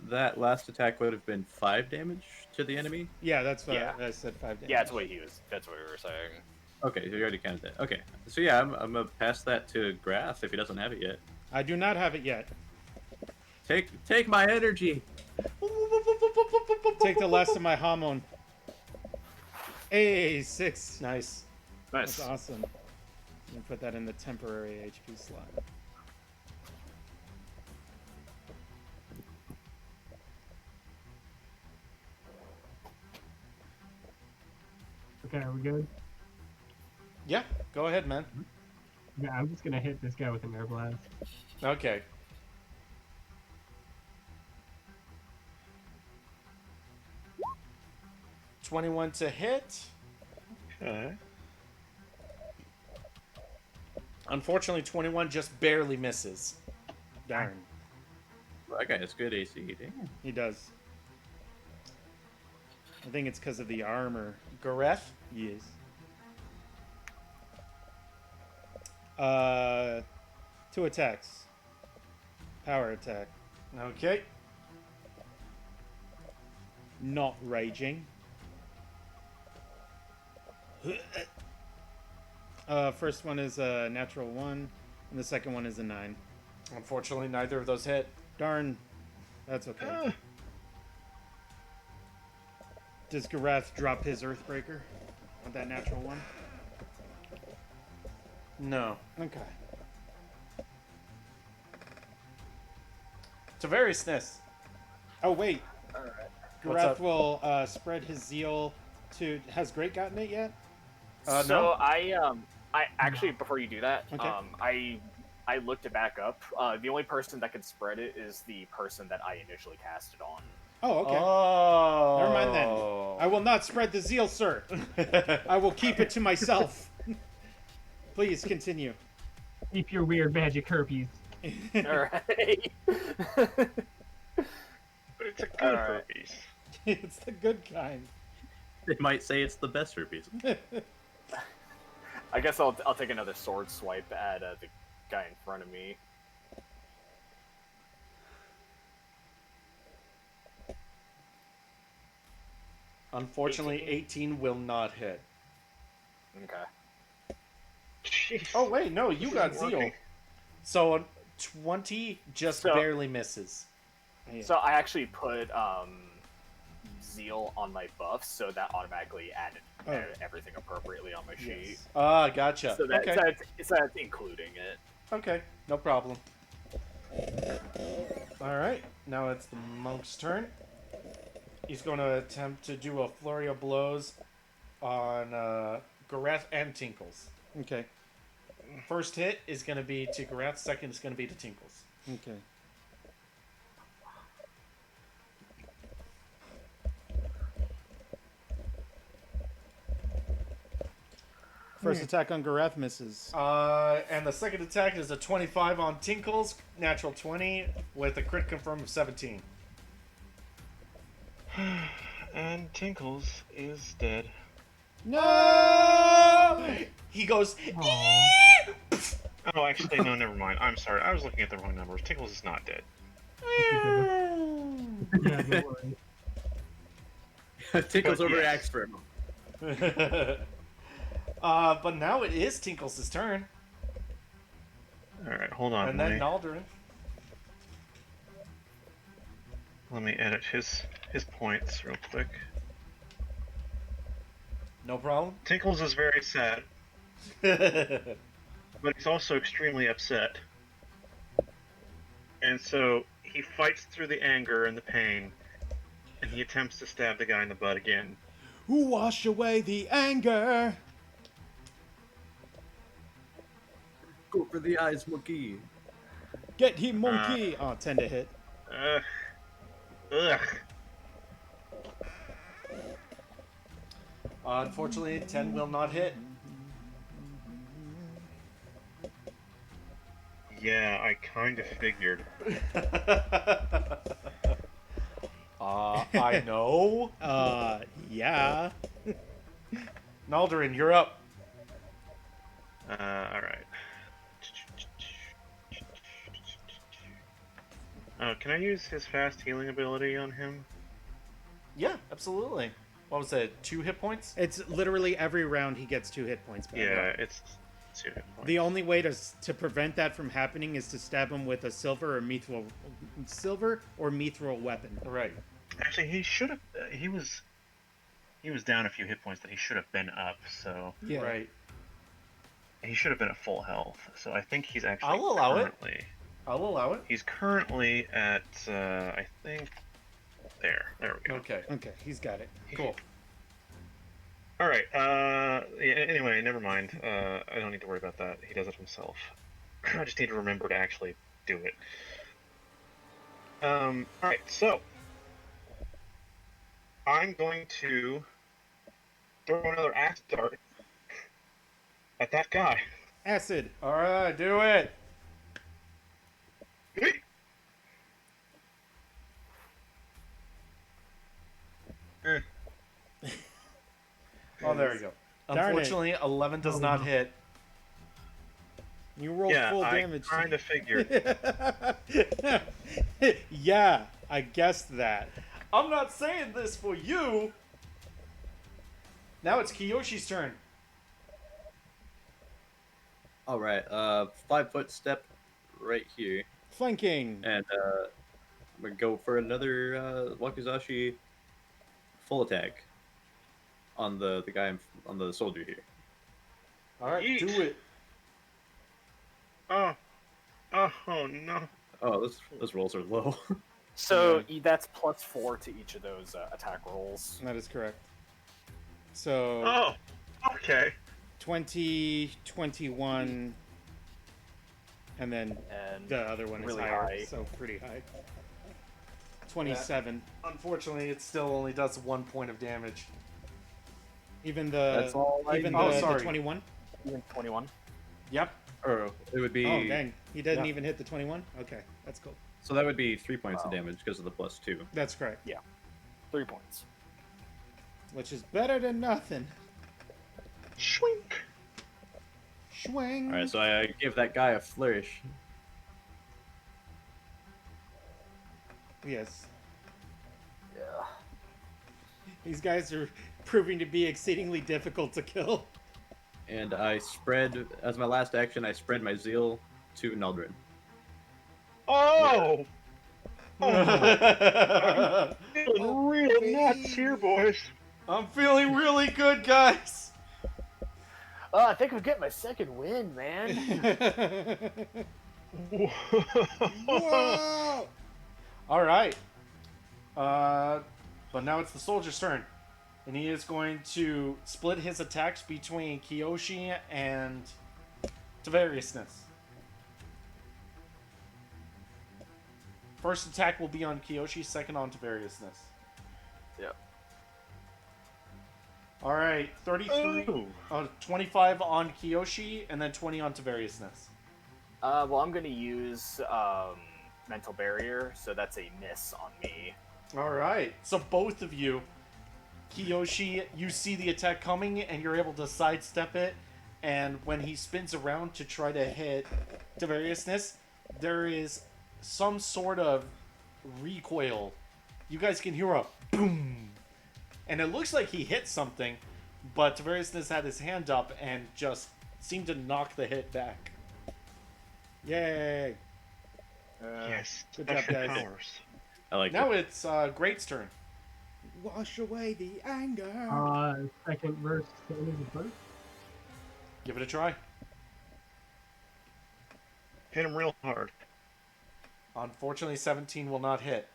B: that last attack would have been 5 damage to the enemy.
G: Yeah, that's what
D: Yeah.
G: I said 5 damage.
D: Yeah, that's what we were saying.
B: Okay, so you already counted that. Okay, so yeah, I'm gonna pass that to Grath if he doesn't have it yet.
G: I do not have it yet.
B: Take my energy.
G: Take the last of my hormone. Hey, 6.
A: Nice.
D: Nice.
G: That's awesome. I'm gonna put that in the temporary HP slot.
E: Okay, are we good?
A: Yeah, go ahead, man.
E: Yeah, I'm just gonna hit this guy with an air blast.
A: Okay. $21 to hit.
F: Okay.
A: Unfortunately, 21 just barely misses.
G: Darn.
B: That guy has good AC. Damn.
G: He does. I think it's because of the armor.
A: Gareth?
G: Yes. 2 attacks. Power attack.
A: Okay.
G: Not raging. First one is a natural 1, and the second one is a 9.
A: Unfortunately, neither of those hit.
G: Darn. That's okay. Does Garath drop his Earthbreaker on that natural 1?
A: No.
G: Okay.
A: Tavariousness.
G: Oh, wait.
A: What's up?
G: Garath will spread his zeal to... Has Great gotten it yet?
A: No.
D: So I actually before you do that,
G: Okay.
D: I looked it back up. The only person that can spread it is the person that I initially cast it on.
G: Oh, okay.
A: Oh.
G: Never mind then. I will not spread the zeal, sir. I will keep it to myself. Please continue.
E: Keep your weird magic herpes.
D: All right.
F: But it's a good
D: Alright.
F: herpes.
G: It's the good kind.
B: They might say it's the best herpes.
D: I guess I'll take another sword swipe at the guy in front of me.
A: Unfortunately, 18 will not hit.
D: Okay.
F: Jeez.
A: Oh, wait, no, you
F: This
A: got
F: isn't
A: zeal.
F: working.
A: So 20 just
D: So-
A: barely misses.
G: Yeah.
D: So I actually put zeal on my buff, so that automatically added everything appropriately on my sheet.
G: Yes.
A: Ah, gotcha.
D: So, that,
A: Okay.
D: so that's including it.
A: Okay, no problem. Alright, now it's the monk's turn. He's going to attempt to do a flurry of blows on Gareth and Tinkles.
G: Okay.
A: First hit is going to be to Gareth, second is going to be to Tinkles.
G: Okay. First attack on Garath misses.
A: And the second attack is a 25 on Tinkles, natural 20, with a crit confirm of 17.
F: And Tinkles is dead.
A: No! He goes.
E: Aw.
F: Oh, actually, no, never mind. I'm sorry. I was looking at the wrong numbers. Tinkles is not dead.
E: Yeah, no worries.
B: Tinkles
F: But
B: overreacts
F: yes.
B: for him.
A: But now it is Tinkles' turn,
F: Alright, hold on.
A: and then Naldarin.
F: Let me edit his points real quick.
A: No problem.
F: Tinkles is very sad, but he's also extremely upset. And so he fights through the anger and the pain, and he attempts to stab the guy in the butt again.
G: Wash away the anger.
B: Go for the eyes, monkey.
G: Get him, monkey. 10 to hit.
F: Ugh. Ugh.
A: Unfortunately, 10 will not hit.
F: Yeah, I kind of figured.
A: I know.
G: Yeah.
A: Naldarin, you're up.
F: Alright. Can I use his fast healing ability on him?
A: Yeah, absolutely. What was it? 2 hit points?
G: It's literally every round he gets 2 hit points back.
F: Yeah, it's 2 hit points.
G: The only way to prevent that from happening is to stab him with a silver or mithril weapon.
A: Right.
F: Actually, he should have. He was down a few hit points that he should have been up. So
G: Yeah.
A: Right.
F: he should have been at full health. So I think he's actually.
A: I'll allow it.
F: currently,
A: I'll allow it.
F: He's currently at. I think. There we go.
A: Okay.
G: Okay, he's got it.
A: Cool.
F: All right. Yeah, anyway, never mind. I don't need to worry about that. He does it himself. I just need to remember to actually do it. All right. So I'm going to throw another axe dart at that guy.
G: Acid.
A: All right, do it. Oh, there we go.
G: Darn it.
A: Unfortunately, 11 does not hit.
G: You rolled
F: Yeah,
G: full
F: I
G: damage.
F: kind of figured.
G: Yeah, I guessed that.
A: I'm not saying this for you. Now it's Kiyoshi's turn.
B: All right, 5-foot step right here,
G: Flanking.
B: and I'm gonna go for another Wakizashi full attack on the guy on the soldier here.
A: All right,
F: Yeet.
A: do it.
F: Oh no.
B: Oh, those rolls are low.
D: So that's +4 to each of those attack rolls.
G: That is correct. So
F: Oh, okay.
G: 20, 21, and then
D: And
G: the other one is
D: really
G: higher,
D: high.
G: so pretty high. 27.
A: Unfortunately, it still only does 1 point of damage.
G: Even the
B: That's all I
G: even
B: need.
A: Oh,
G: the
A: sorry.
G: 21.
D: Even 21.
A: Yep.
B: Or it would be.
G: Oh dang, he didn't
A: Yeah.
G: even hit the 21. Okay, that's cool.
B: So that would be 3 points of
D: Wow.
B: damage because of the +2.
G: That's correct.
D: 3 points.
G: Which is better than nothing.
F: Shwink.
G: Swing.
B: All right, so I give that guy a flourish.
G: Yes,
D: Yeah.
G: these guys are proving to be exceedingly difficult to kill.
B: And I spread, as my last action, I spread my zeal to Naldarin.
F: Oh!
A: I'm
F: Feeling real nuts here, boys.
A: feeling really good, guys.
D: Oh, I think I'm getting my second win, man.
G: Whoa!
A: All right. But now it's the soldier's turn. And he is going to split his attacks between Kiyoshi and Tavariousness. First attack will be on Kiyoshi, second on Tavariousness.
D: Yep.
A: All right, 33,
F: Ooh.
A: 25 on Kiyoshi, and then 20 on Tavariousness.
D: Well, I'm going to use Mental Barrier, so that's a miss on me.
A: All right. So both of you, Kiyoshi, you see the attack coming and you're able to sidestep it. And when he spins around to try to hit Tivariousness, there is some sort of recoil. You guys can hear a boom. And it looks like he hit something, but Tivariousness had his hand up and just seemed to knock the hit back.
C: Yay!
F: Yes,
C: good job,
F: special
C: guys.
F: powers.
B: I like
A: Now
B: it.
A: it's Great's turn.
G: Wash away the anger.
E: Second verse, standing the first.
A: Give it a try.
F: Hit him real hard.
A: Unfortunately, 17 will not hit.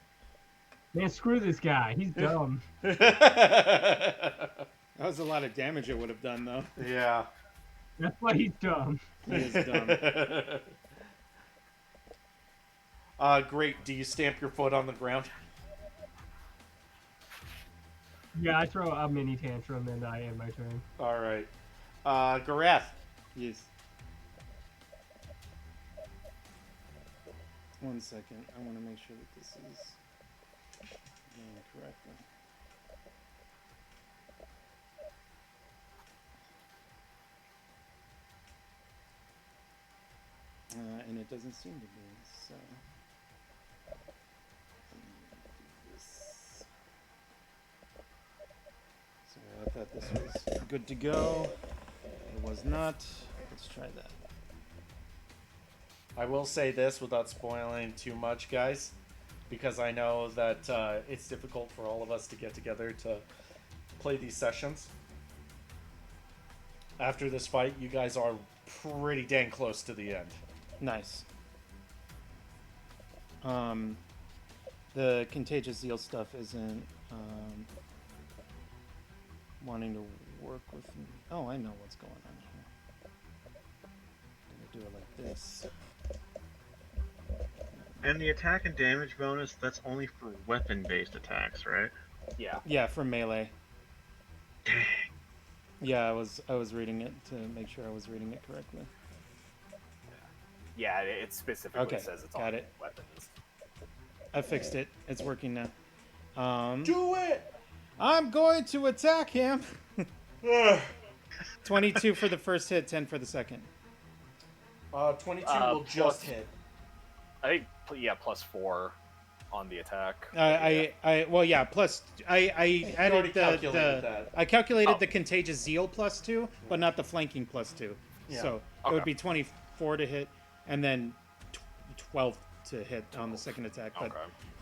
E: Man, screw this guy. He's dumb.
C: That was a lot of damage it would have done, though.
A: Yeah.
E: That's why he's dumb.
C: He is dumb.
A: Great. Do you stamp your foot on the ground?
E: Yeah, I throw a mini tantrum and I end my turn.
A: All right. Garath.
C: Yes. 1 second. I want to make sure that this is going correctly. And it doesn't seem to be, so... This. So I thought this was good to go. It was not. Let's try that.
A: I will say this without spoiling too much, guys, because I know that it's difficult for all of us to get together to play these sessions. After this fight, you guys are pretty dang close to the end.
C: Nice. The contagious zeal stuff isn't wanting to work with me. Oh, I know what's going on here. I'm gonna do it like this.
F: And the attack and damage bonus, that's only for weapon-based attacks, right?
D: Yeah.
C: Yeah, for melee. Yeah, I was reading it to make sure I was reading it correctly.
D: Yeah, it specifically
C: Okay,
D: says it's
C: got
D: on
C: it.
D: weapons.
C: I fixed it. It's working now.
A: Do it!
C: I'm going to attack him. 22 for the first hit, 10 for the second.
A: 22 will
D: Plus-
A: just hit.
D: I think, yeah, +4 on the attack.
C: Well, yeah. Plus, I
A: already
C: added
A: calculated that.
C: I calculated
D: Oh.
C: the contagious zeal +2, but not the flanking +2.
A: Yeah.
C: So it would be 24 to hit, and then 12 to hit on the second attack. But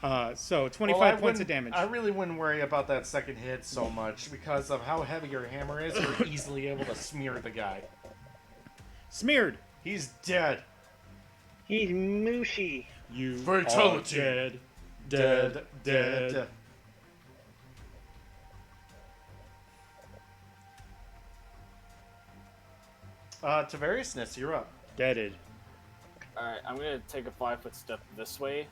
D: Okay.
C: so
A: Well,
C: 25 points of
A: wouldn't-
C: damage.
A: I really wouldn't worry about that second hit so much because of how heavy your hammer is. You're easily able to smear the guy.
C: Smeared.
A: He's dead.
F: He's mushy.
C: You
A: Fatality.
C: are dead.
A: Dead. Tivariousness, you're up.
C: Deaded.
D: Alright, I'm gonna take a 5-foot step this way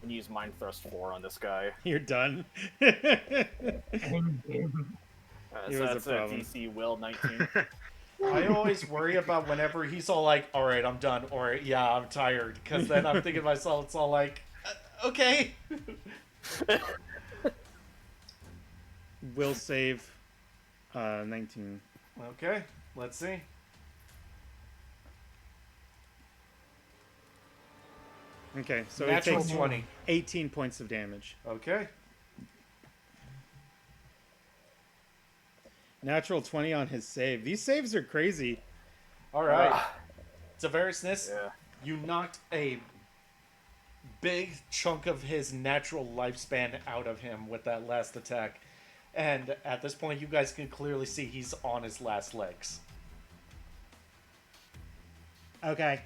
D: and use Mind Thrust 4 on this guy.
C: You're done.
D: So
C: was a
D: that's a
C: problem.
D: DC Will 19.
A: I always worry about whenever he's all like, all right, I'm done, or yeah, I'm tired, because then I'm thinking to myself, it's all like, okay.
C: Will save 19.
A: Okay, let's see.
C: Okay, so
A: Natural
C: it takes
A: 20.
C: 18 points of damage.
A: Okay.
C: Natural 20 on his save. These saves are crazy.
A: All right. Tivariousness,
D: Yeah.
A: you knocked a big chunk of his natural lifespan out of him with that last attack. And at this point, you guys can clearly see he's on his last legs.
C: Okay.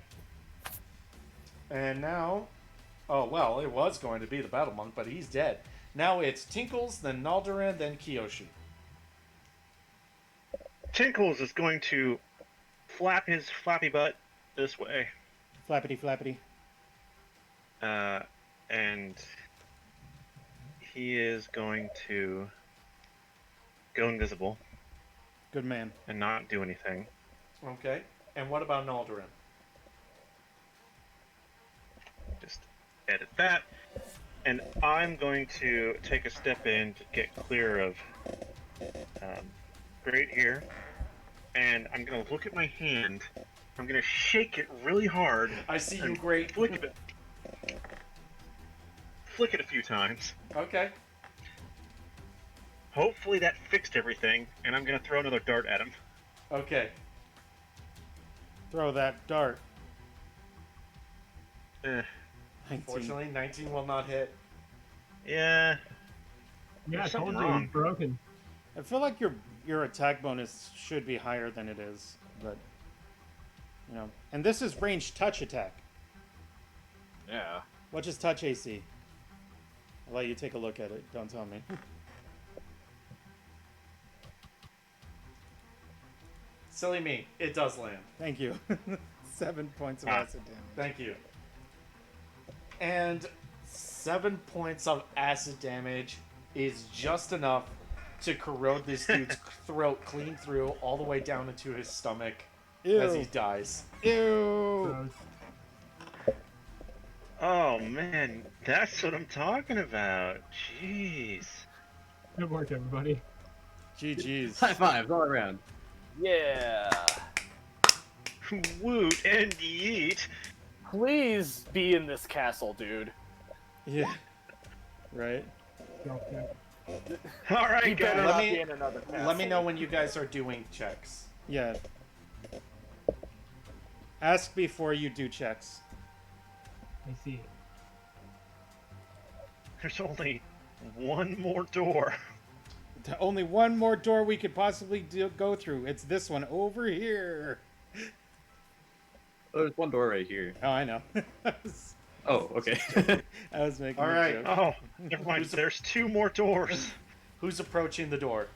A: And now, oh, well, it was going to be the Battle Monk, but he's dead. Now it's Tinkles, then Naldarin, then Kiyoshi.
F: Tinkles is going to flap his flappy butt this way.
C: Flappity flappity.
F: And he is going to go invisible
C: Good man.
F: and not do anything.
A: Okay. And what about Naldarin?
F: Just edit that. And I'm going to take a step in to get clear of right here. And I'm going to look at my hand. I'm going to shake it really hard.
A: I see you,
F: and
A: great.
F: Flick it a few times.
A: Okay.
F: Hopefully that fixed everything, and I'm going to throw another dart at him.
A: Okay.
G: Throw that dart.
F: 19.
A: Unfortunately, 19 will not hit.
F: Yeah.
E: Yeah, I
F: There's
E: told
F: something
E: you
F: wrong.
E: it's broken.
G: I feel like your attack bonus should be higher than it is, but you know. And this is ranged touch attack.
D: Yeah.
G: What's his touch AC? I'll let you take a look at it. Don't tell me.
A: Silly me. It does land.
G: Thank you. 7 points of
F: Ah.
G: acid damage.
A: Thank you. And 7 points of acid damage is just enough to corrode this dude's throat clean through all the way down into his stomach as he
G: Ew.
A: dies.
G: Ew.
E: Gross.
F: Oh, man. That's what I'm talking about. Jeez.
E: Good work, everybody.
G: GG's.
B: High fives all around.
D: Yeah.
F: Woot and yeet.
D: Please be in this castle, dude.
G: Yeah. Right?
E: Okay.
F: All right,
D: He better
F: guys.
D: not
A: me-
D: be in another castle.
A: Let me know when you guys are doing checks.
G: Yeah. Ask before you do checks.
E: I see.
F: There's only one more door.
G: Only one more door we could possibly go through. It's this one over here.
B: Oh, there's one door right here.
G: Oh, I know.
B: Oh, okay.
G: I was making
A: All
G: a
A: right.
G: joke.
F: Oh, never mind. There's two more doors.
A: Who's approaching the door?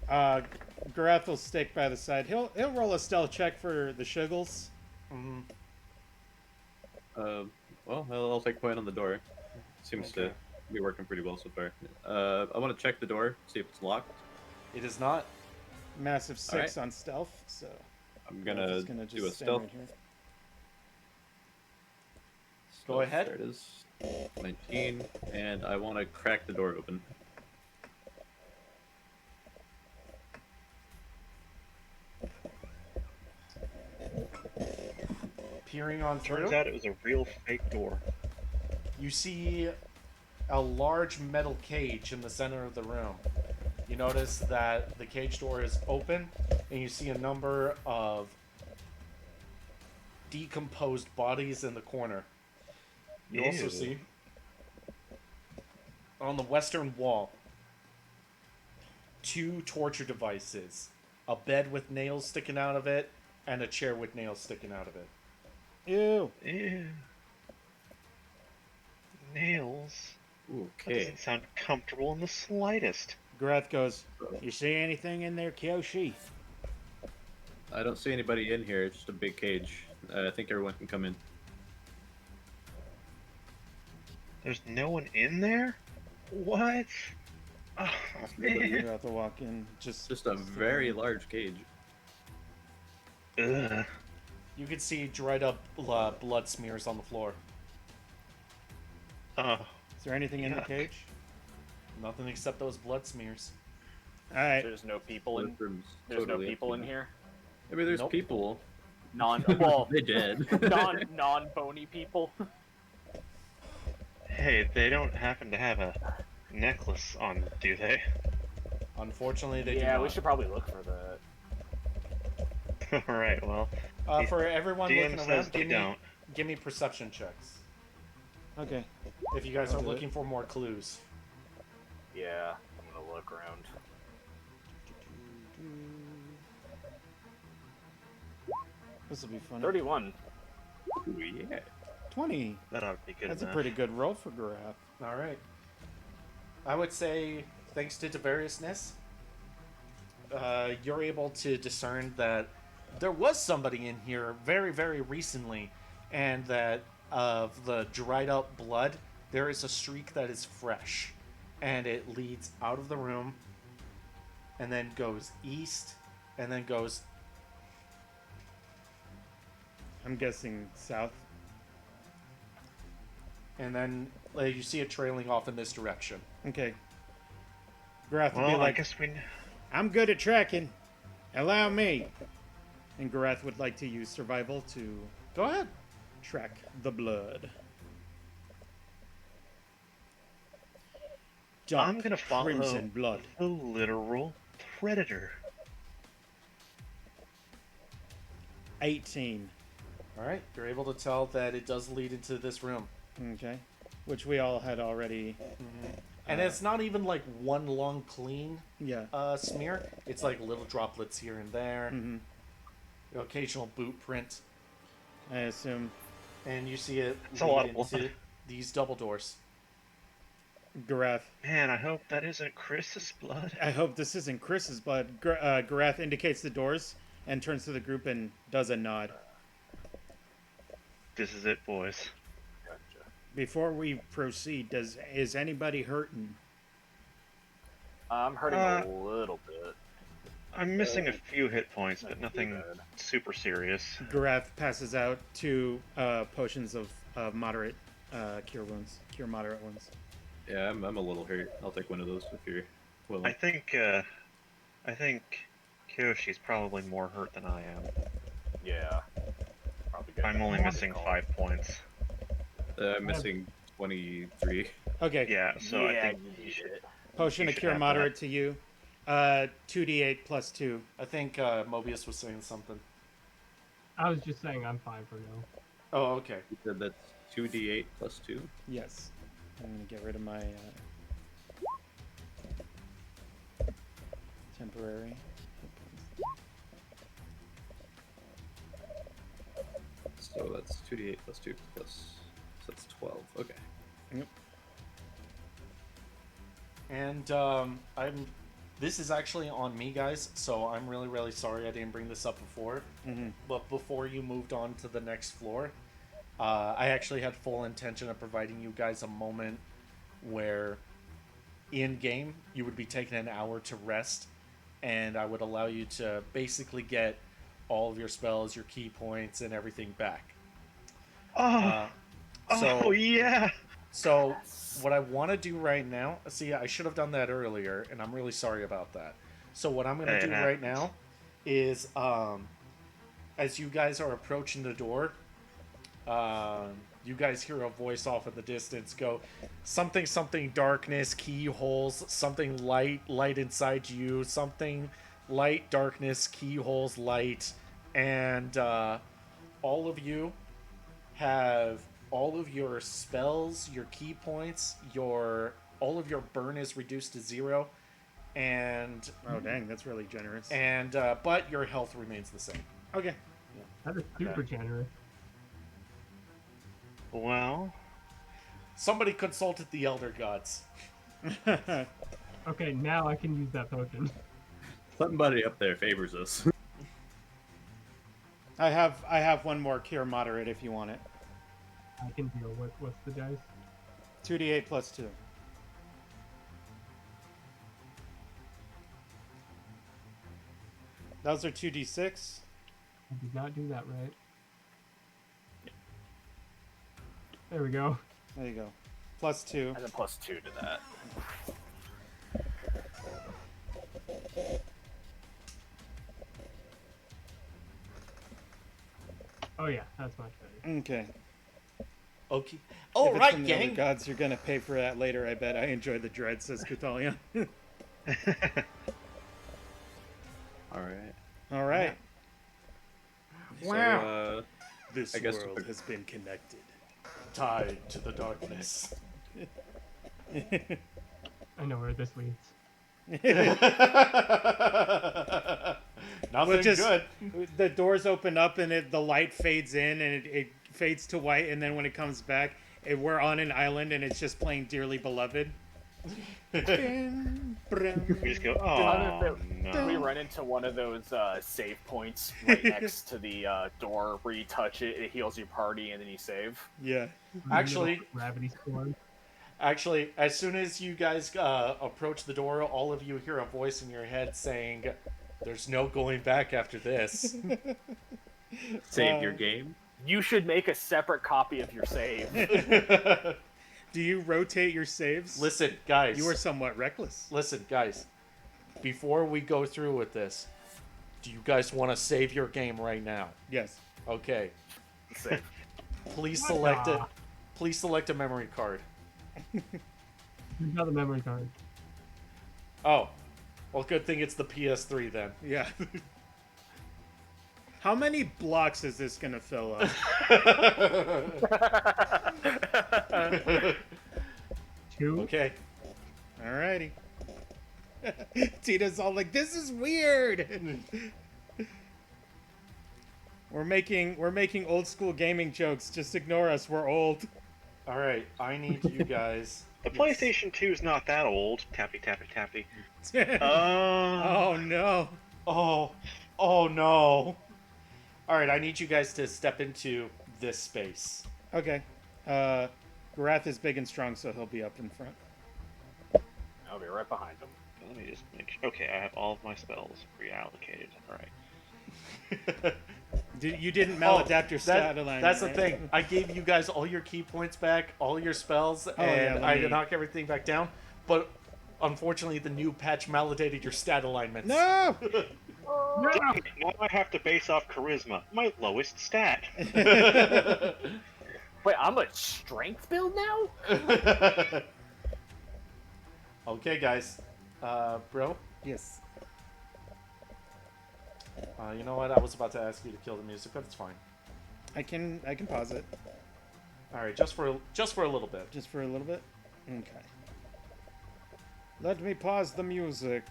G: Garath will stick by the side. He'll roll a stealth check for the Shuggles.
A: Mhm.
B: Well, I'll take point on the door. Seems
A: Okay.
B: to be working pretty well so far. I want to check the door, see if it's locked.
A: It is not.
G: Massive 6
B: Alright.
G: on stealth, so
B: I'm
G: Garath
B: gonna,
G: is
B: do a
G: stand
B: stealth.
G: right here.
A: Go ahead.
B: There it is. 19, and I want to crack the door open.
A: Peering on through.
F: Turns out it was a real fake door.
A: You see a large metal cage in the center of the room. You notice that the cage door is open, and you see a number of decomposed bodies in the corner. You also
F: Ew.
A: see on the western wall 2 torture devices, a bed with nails sticking out of it, and a chair with nails sticking out of it.
G: Ew.
F: Ew. Nails. That
B: Okay.
F: doesn't sound comfortable in the slightest.
G: Garath goes, "You see anything in there, Kiyoshi?"
B: I don't see anybody in here. It's just a big cage. I think everyone can come in.
F: There's no one in there? What? Oh, man.
G: Garath will walk in.
B: It's just a very large cage.
F: Ugh.
A: You can see dried up blood smears on the floor.
F: Oh.
G: Is there anything in the
F: Yuck.
G: cage?
A: Nothing except those blood smears.
G: All right.
D: There's no people in.
B: This room's
D: There's
B: totally
D: no people in
B: empty.
D: here.
B: Maybe there's
A: Nope.
B: people.
D: Well,
B: They dead.
D: non bony people.
F: Hey, they don't happen to have a necklace on, do they?
A: Unfortunately, they do
D: Yeah,
A: not.
D: we should probably look for that.
F: Alright, well,
A: For everyone
F: DM
A: looking
F: says
A: around,
F: they don't.
A: give me perception checks.
G: Okay.
A: If you guys
G: I'll
A: are
G: do it.
A: looking for more clues.
D: Yeah, I'm gonna look around.
G: This will be fun.
D: 31.
B: Ooh, yeah.
G: 20.
F: That ought to be good
G: That's a
F: enough.
G: pretty good roll for Garath.
A: All right. I would say, thanks to Devariousness, you're able to discern that there was somebody in here very, very recently, and that of the dried up blood, there is a streak that is fresh, and it leads out of the room, and then goes east, and then goes.
G: I'm guessing south.
A: and then you see it trailing off in this direction.
G: Okay. Garath would be
F: Well, I
G: like,
F: guess we.
G: I'm good at tracking. Allow me. And Garath would like to use survival to
A: Go ahead.
G: track the blood. Dark
F: I'm gonna follow
G: crimson blood.
F: the literal predator.
G: 18.
A: All right, you're able to tell that it does lead into this room.
G: Okay. Which we all had already.
A: And it's not even like one long clean
G: Yeah.
A: smear. It's like little droplets here and there.
G: Mm-hmm.
A: Occasional boot print.
G: I assume
A: And you see it
F: It's a lot
A: lead
F: of
A: into
F: blood.
A: these double doors.
G: Garath.
F: Man, I hope that isn't Chris's blood.
G: I hope this isn't Chris's blood. Garath indicates the doors and turns to the group and does a nod.
F: This is it, boys.
D: Gotcha.
G: Before we proceed, is anybody hurting?
D: I'm hurting
F: Uh,
D: a little bit.
F: I'm missing a few hit points, but
D: Not too
F: nothing
D: bad.
F: super serious.
G: Garath passes out 2 potions of moderate cure wounds. Cure moderate wounds.
B: Yeah, I'm a little hurt. I'll take one of those if you're willing.
F: I think Kiyoshi's probably more hurt than I am.
D: Yeah. Probably good.
F: I'm only missing 5 points.
B: I'm missing 23.
G: Okay.
F: Yeah, so
D: yeah,
F: I think
D: you should.
G: Potion
F: You
G: of
F: should
G: cure
F: have
G: moderate to you. 2d8 plus 2.
A: I think Mobius was saying something.
E: I was just saying I'm fine for now.
A: Oh, okay.
B: You said that's 2d8 plus 2.
G: Yes. I'm gonna get rid of my temporary.
B: So that's 2d8 plus 2 plus. So that's 12. Okay.
G: Yep.
A: And this is actually on me, guys, so I'm really, really sorry I didn't bring this up before.
G: Mm-hmm.
A: But before you moved on to the next floor, I actually had full intention of providing you guys a moment where, in game, you would be taking an hour to rest, and I would allow you to basically get all of your spells, your key points, and everything back.
F: Oh,
A: So,
F: yeah.
A: so what I want to do right now, see, I should have done that earlier, and I'm really sorry about that. So what I'm going to
F: It
A: do right
F: happens.
A: now is, as you guys are approaching the door, you guys hear a voice off in the distance go, something, something, darkness, keyholes, something light, light inside you, something, light, darkness, keyholes, light, and all of you have all of your spells, your key points, all of your burn is reduced to 0, and
G: Oh dang, that's really generous.
A: but your health remains the same.
G: Okay.
E: That is super generous.
F: Well,
A: Somebody consulted the elder gods.
E: Okay, now I can use that potion.
B: Somebody up there favors us.
G: I have one more cure moderate if you want it.
E: I can deal with what's the dice?
G: 2d8 plus 2. Those are 2d6.
E: I did not do that right. There we go.
G: There you go. Plus 2.
D: And then plus 2 to that.
E: Oh yeah, that's much better.
G: Okay.
A: Okay.
G: If
A: Oh,
G: it's
A: right,
G: from the other
A: gang.
G: gods, you're gonna pay for that later. I bet. I enjoy the dread, says Cthulhu.
B: All right.
G: All right.
B: So,
A: This
B: I guess
A: world
B: the-
A: has been connected, tied to the darkness.
E: I know where this leads.
A: Nothing
G: just-
A: good.
G: The doors open up and the light fades in and it fades to white, and then when it comes back, we're on an island and it's just playing Dearly Beloved.
F: we just go,
D: How
F: oh,
D: does
F: no.
D: We run into one of those save points right next to the door where you touch it, it heals your party, and then you save.
G: Yeah.
A: Actually-
E: Gravity storm.
A: Actually, as soon as you guys approach the door, all of you hear a voice in your head saying, "There's no going back after this."
B: save your game.
D: You should make a separate copy of your save.
C: Do you rotate your saves?
A: Listen, guys.
C: You were somewhat reckless.
A: Listen, guys. Before we go through with this, do you guys want to save your game right now?
C: Yes.
A: Okay.
D: Same.
A: Please select it. Please select a memory card.
E: You got the memory card.
A: Oh. Well, good thing it's the PS3 then.
C: Yeah. How many blocks is this gonna fill up?
E: 2.
A: Okay.
C: Alrighty. Tita's all like, "This is weird." We're making old school gaming jokes. Just ignore us. We're old.
A: All right. I need you guys.
F: The PlayStation 2 is not that old. Tappy, tappy, tappy.
C: Oh no.
A: Oh no. All right. I need you guys to step into this space.
C: Okay. Garath is big and strong, so he'll be up in front.
D: I'll be right behind him.
F: Let me just make sure. Okay, I have all of my spells reallocated. Alright.
C: You didn't maladapt your stat alignment.
A: That's
C: right?
A: the thing. I gave you guys all your key points back, all your spells, and
C: let
A: I
C: me-
A: knocked everything back down. But unfortunately, the new patch validated your stat alignments.
C: No.
F: Now I have to base off charisma, my lowest stat.
D: Wait, I'm a strength build now?
A: Okay, guys. Bro,
C: Yes.
A: you know what? I was about to ask you to kill the music, but it's fine.
C: I can pause it
A: All right, just for a little bit.
C: just for a little bit. Okay. Let me pause the music.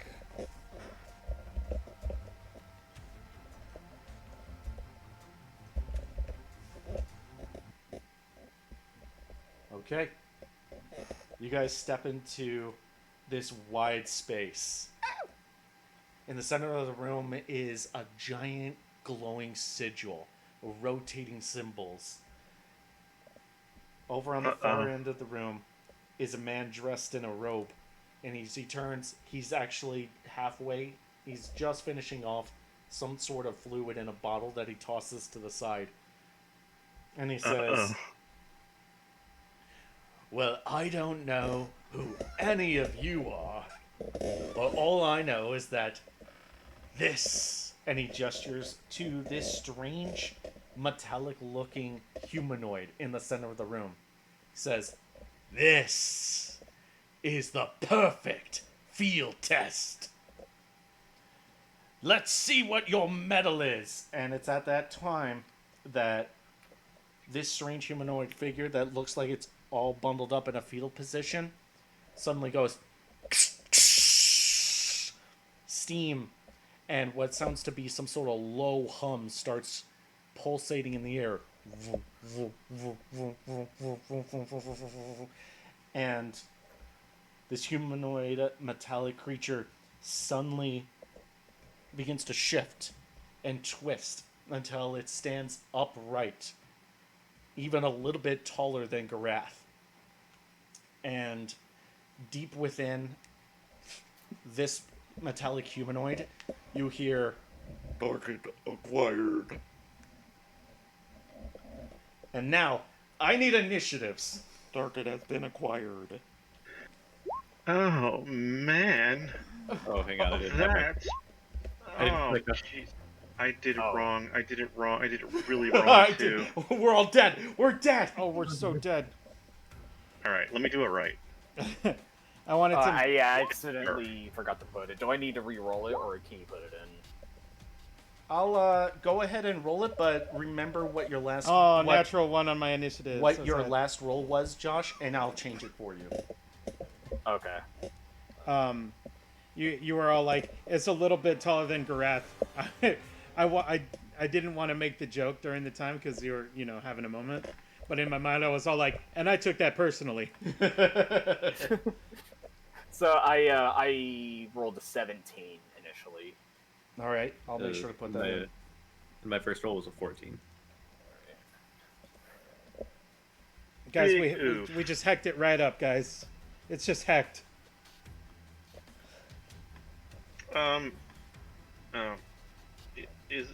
A: Okay. You guys step into this wide space. In the center of the room is a giant glowing sigil, rotating symbols. Over on the far end of the room is a man dressed in a robe. And as he turns, he's actually halfway. He's just finishing off some sort of fluid in a bottle that he tosses to the side. And he says, "Well, I don't know who any of you are, but all I know is that this," and he gestures to this strange, metallic-looking humanoid in the center of the room, says, "This is the perfect field test. Let's see what your mettle is." And it's at that time that this strange humanoid figure that looks like it's all bundled up in a fetal position suddenly goes steam, and what sounds to be some sort of low hum starts pulsating in the air, and this humanoid metallic creature suddenly begins to shift and twist until it stands upright, even a little bit taller than Garath. And deep within this metallic humanoid, you hear, "Target acquired." And now, I need initiatives. Target has been acquired.
F: Oh, man.
B: Oh, hang on. I didn't have my-
F: That's...
B: I didn't
F: Oh,
B: click on-
F: jeez. I did it
D: Oh.
F: wrong. I did it wrong. I did it really wrong, too.
A: We're all dead. We're dead.
C: Oh, we're so dead.
F: Alright, let me do it right.
C: I wanted to.
D: I accidentally forgot to put it. Do I need to re-roll it, or can you put it in?
A: I'll go ahead and roll it, but remember what your last
C: Oh,
A: what,
C: natural one on my initiative.
A: what
C: so
A: your
C: sad.
A: last roll was, Josh, and I'll change it for you.
D: Okay.
C: You were all like, it's a little bit taller than Garath. I didn't want to make the joke during the time because you were, having a moment. But in my mind, I was all like, and I took that personally.
D: So I rolled a 17 initially.
A: All right, I'll make sure to put that in.
B: My first roll was a 14.
C: Guys,
F: Big
C: we
F: oof.
C: we just hecked it right up, guys. It's just hecked.
F: Oh. Is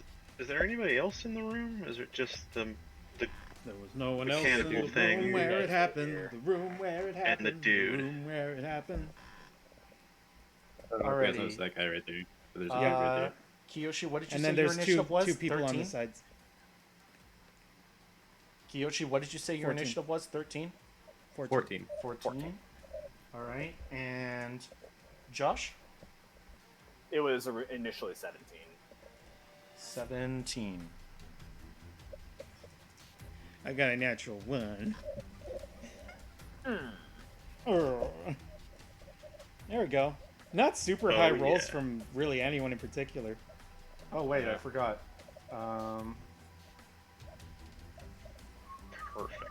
F: there anybody else in the room? Is it just the
G: There was no one else in
F: Mechanical
G: the
F: thing.
G: room where it
D: Right
G: happened.
D: here.
G: The room where it happened.
F: the dude.
G: The room where it happened.
B: I don't know if you guys
A: Alrighty.
B: noticed that guy right there. But there's a dude right there.
A: Kiyoshi, what did you
G: And
A: say
G: then
A: your
G: there's
A: initiative was?
G: two people
A: 13?
G: on the sides.
A: Kiyoshi, what did you say your
G: 14.
A: initiative was? 13?
B: 14.
A: 14. All right. And Josh?
D: It was initially 17.
A: 17.
G: I got a natural 1.
D: Hmm.
G: Oh. There we go. Not super
F: Oh,
G: high rolls
F: yeah.
G: from really anyone in particular.
A: Oh, wait, I
B: Yeah.
A: forgot.
F: Perfect.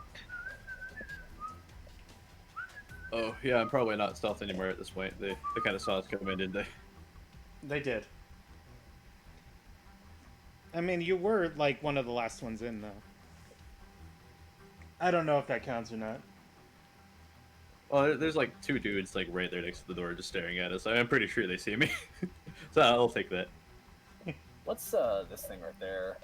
B: Oh, yeah, I'm probably not stealth anymore at this point. They kind of saw us come in, didn't they?
A: They did.
G: I mean, you were like one of the last ones in, though. I don't know if that counts or not.
B: Well, there's like two dudes like right there next to the door just staring at us. I'm pretty sure they see me. So I'll take that.
D: What's this thing right there?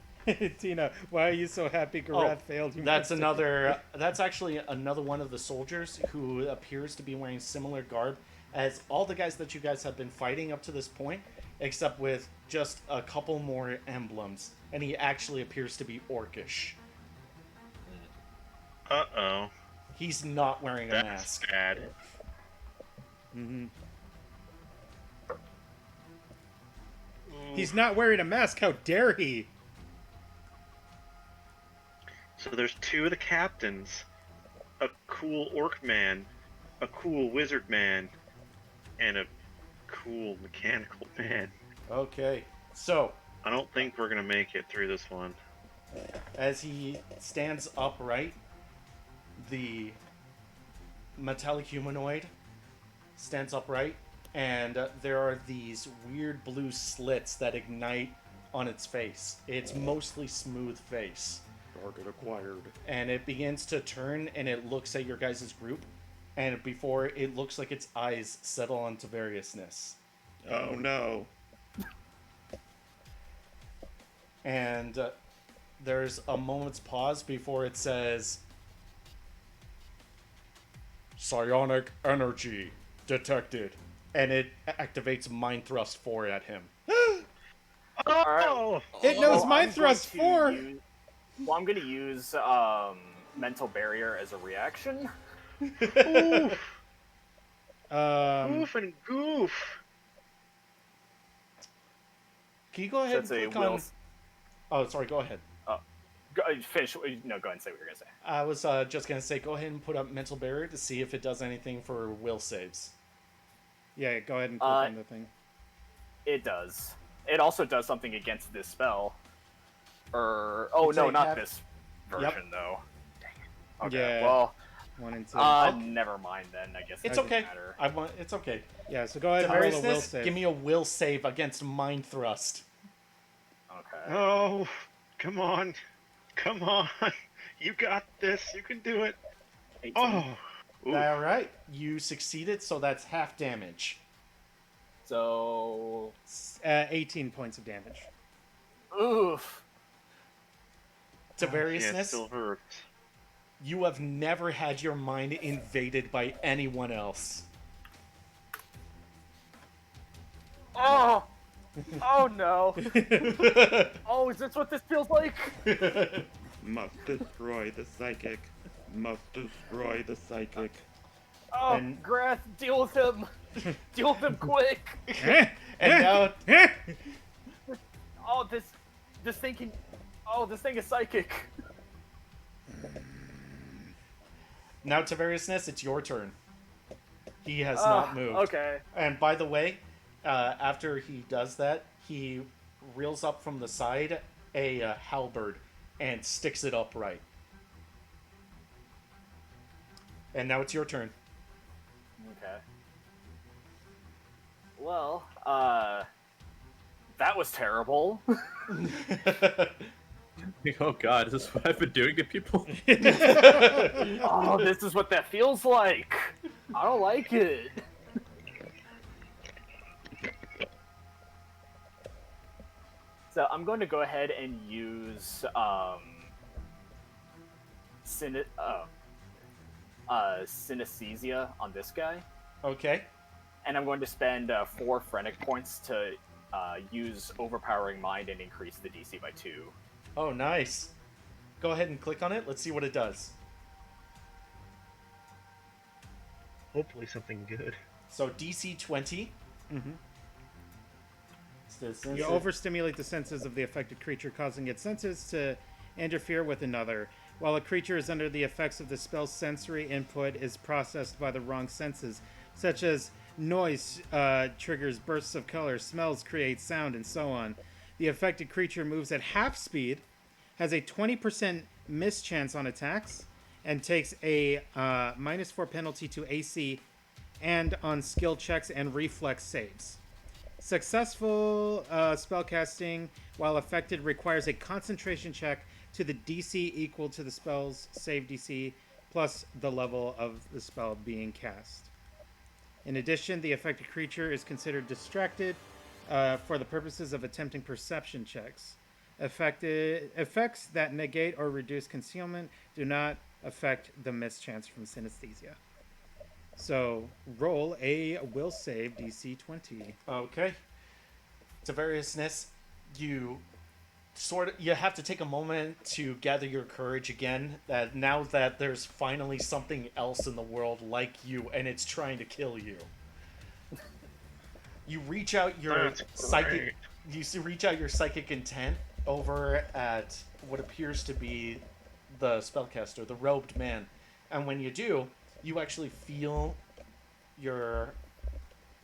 G: Tina, why are you so happy Garath failed? You
A: That's
G: missed it.
A: another. That's actually another one of the soldiers who appears to be wearing similar garb as all the guys that you guys have been fighting up to this point, except with just a couple more emblems, and he actually appears to be orcish.
F: Uh-oh.
A: He's not wearing a
F: That's
A: mask.
F: bad.
G: Mhm. He's not wearing a mask. How dare he?
F: So there's two of the captains, a cool orc man, a cool wizard man, and a cool mechanical man.
A: Okay, so
F: I don't think we're gonna make it through this one.
A: as he stands upright, the metallic humanoid stands upright, and there are these weird blue slits that ignite on its face. It's mostly smooth face.
G: Target acquired.
A: And it begins to turn, and it looks at your guys' group, and before it looks like its eyes settle onto variousness.
G: Oh no.
A: And there's a moment's pause before it says, "Psionic energy detected," and it activates Mind Thrust 4 at him.
F: Oh!
G: It knows
D: Well,
G: Mind
D: I'm
G: Thrust
D: going to
G: 4!
D: Well, I'm going to use Mental Barrier as a reaction.
F: Oof!
G: Um,
F: Goof and goof!
A: Can you go ahead
D: That's
A: and
D: a
A: click
D: will.
A: on... Oh, sorry, go ahead.
D: Finish. No, go ahead and say what you're going to say.
A: I was just going to say, go ahead and put up Mental Barrier to see if it does anything for will saves.
G: yeah, go ahead and click on the thing.
D: It does. It also does something against this spell. Oh,
A: It's
D: no,
A: a
D: not
A: cap-
D: this version, though. Dang it. Okay,
G: Yeah.
D: well,
G: 1 and 2.
D: never mind then. I guess
A: It's
D: that doesn't
A: okay.
D: matter.
A: It's okay.
G: yeah, so go ahead and roll a will
A: Variousness,
G: save.
A: give me a will save against Mind Thrust.
D: Okay.
F: Oh, come on. Come on. You got this. You can do it.
D: 18.
F: Oh! Oof.
A: All right, you succeeded, so that's half damage.
D: So,
G: 18 points of damage.
D: oof.
A: To
F: Yeah, it
A: variousness,
F: still hurts.
A: you have never had your mind invaded by anyone else.
D: Oh! Oh no! Oh, is this what this feels like?
G: Must destroy the psychic. Must destroy the psychic.
D: Oh,
A: And-
D: Grath, deal with him! Deal with him quick!
A: And now,
D: Oh, this thing can. Oh, this thing is psychic.
A: now to variousness, it's your turn. He has not moved.
D: Okay.
A: And by the way, after he does that, he reels up from the side a halberd and sticks it upright. And now it's your turn.
D: Okay. Well, that was terrible.
B: Oh god, is this what I've been doing to people?
D: Oh, this is what that feels like. I don't like it. So I'm going to go ahead and use synesthesia on this guy,
A: Okay.
D: and I'm going to spend 4 Phrenic points to use Overpowering Mind and increase the DC by 2.
A: Oh, nice. Go ahead and click on it. Let's see what it does.
F: Hopefully something good.
A: So DC 20.
C: Mm-hmm.
A: It's
C: You overstimulate the senses of the affected creature, causing its senses to interfere with another. While a creature is under the effects of the spell's sensory input is processed by the wrong senses, such as noise triggers bursts of color, smells create sound, and so on. The affected creature moves at half speed, has a 20% miss chance on attacks, and takes a -4 penalty to AC and on skill checks and reflex saves. Successful spellcasting while affected requires a concentration check to the DC equal to the spell's save DC plus the level of the spell being cast. In addition, the affected creature is considered distracted for the purposes of attempting perception checks. Effects that negate or reduce concealment do not affect the mischance from synesthesia. So roll a will save DC 20.
A: Okay. To variousness, you have to take a moment to gather your courage again. That now that there's finally something else in the world like you, and it's trying to kill you. You reach out your
F: That's
A: psychic.
F: great.
A: You reach out your psychic intent over at what appears to be the spellcaster, the robed man, and when you do, you actually feel your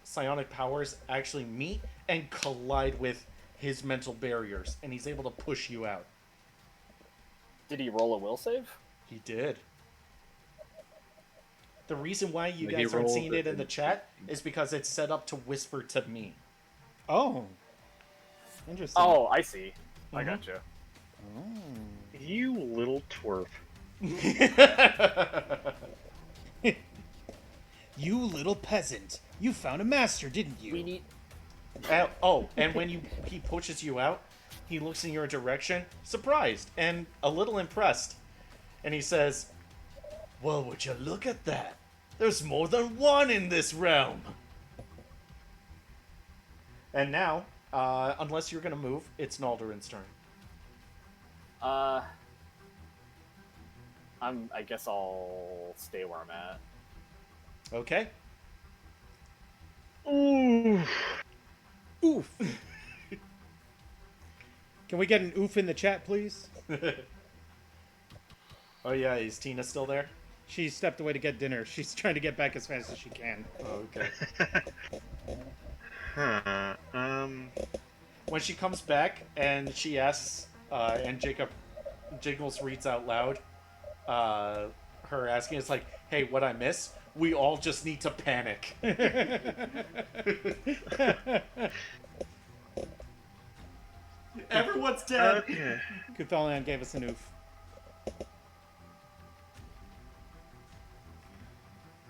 A: psionic powers actually meet and collide with his mental barriers, and he's able to push you out.
D: Did he roll a will save?
A: He did. The reason why you
F: He
A: guys aren't
F: rolled
A: seeing it in
F: it.
A: the chat is because it's set up to whisper to me.
C: Oh. Interesting.
D: Oh, I see. I
A: Mhm.
D: gotcha.
F: You little twerp.
C: You little peasant. You found a master, didn't you?
D: We need.
A: And when he pushes you out, he looks in your direction, surprised and a little impressed. And he says, "Well, would you look at that? There's more than one in this realm." And now, unless you're going to move, it's Naldarin's turn.
D: I guess I'll stay where I'm at.
A: Okay?
F: Ooh.
C: Oof. Can we get an oof in the chat, please?
A: Oh yeah, is Tina still there?
C: She stepped away to get dinner. She's trying to get back as fast as she can.
A: Oh, okay.
F: Huh.
A: When she comes back and she asks, and Jingles reads out loud, her asking, it's like, "Hey, what I miss? We all just need to panic." Everyone's dead.
F: Okay.
C: Kuthalion gave us an oof.
F: I'm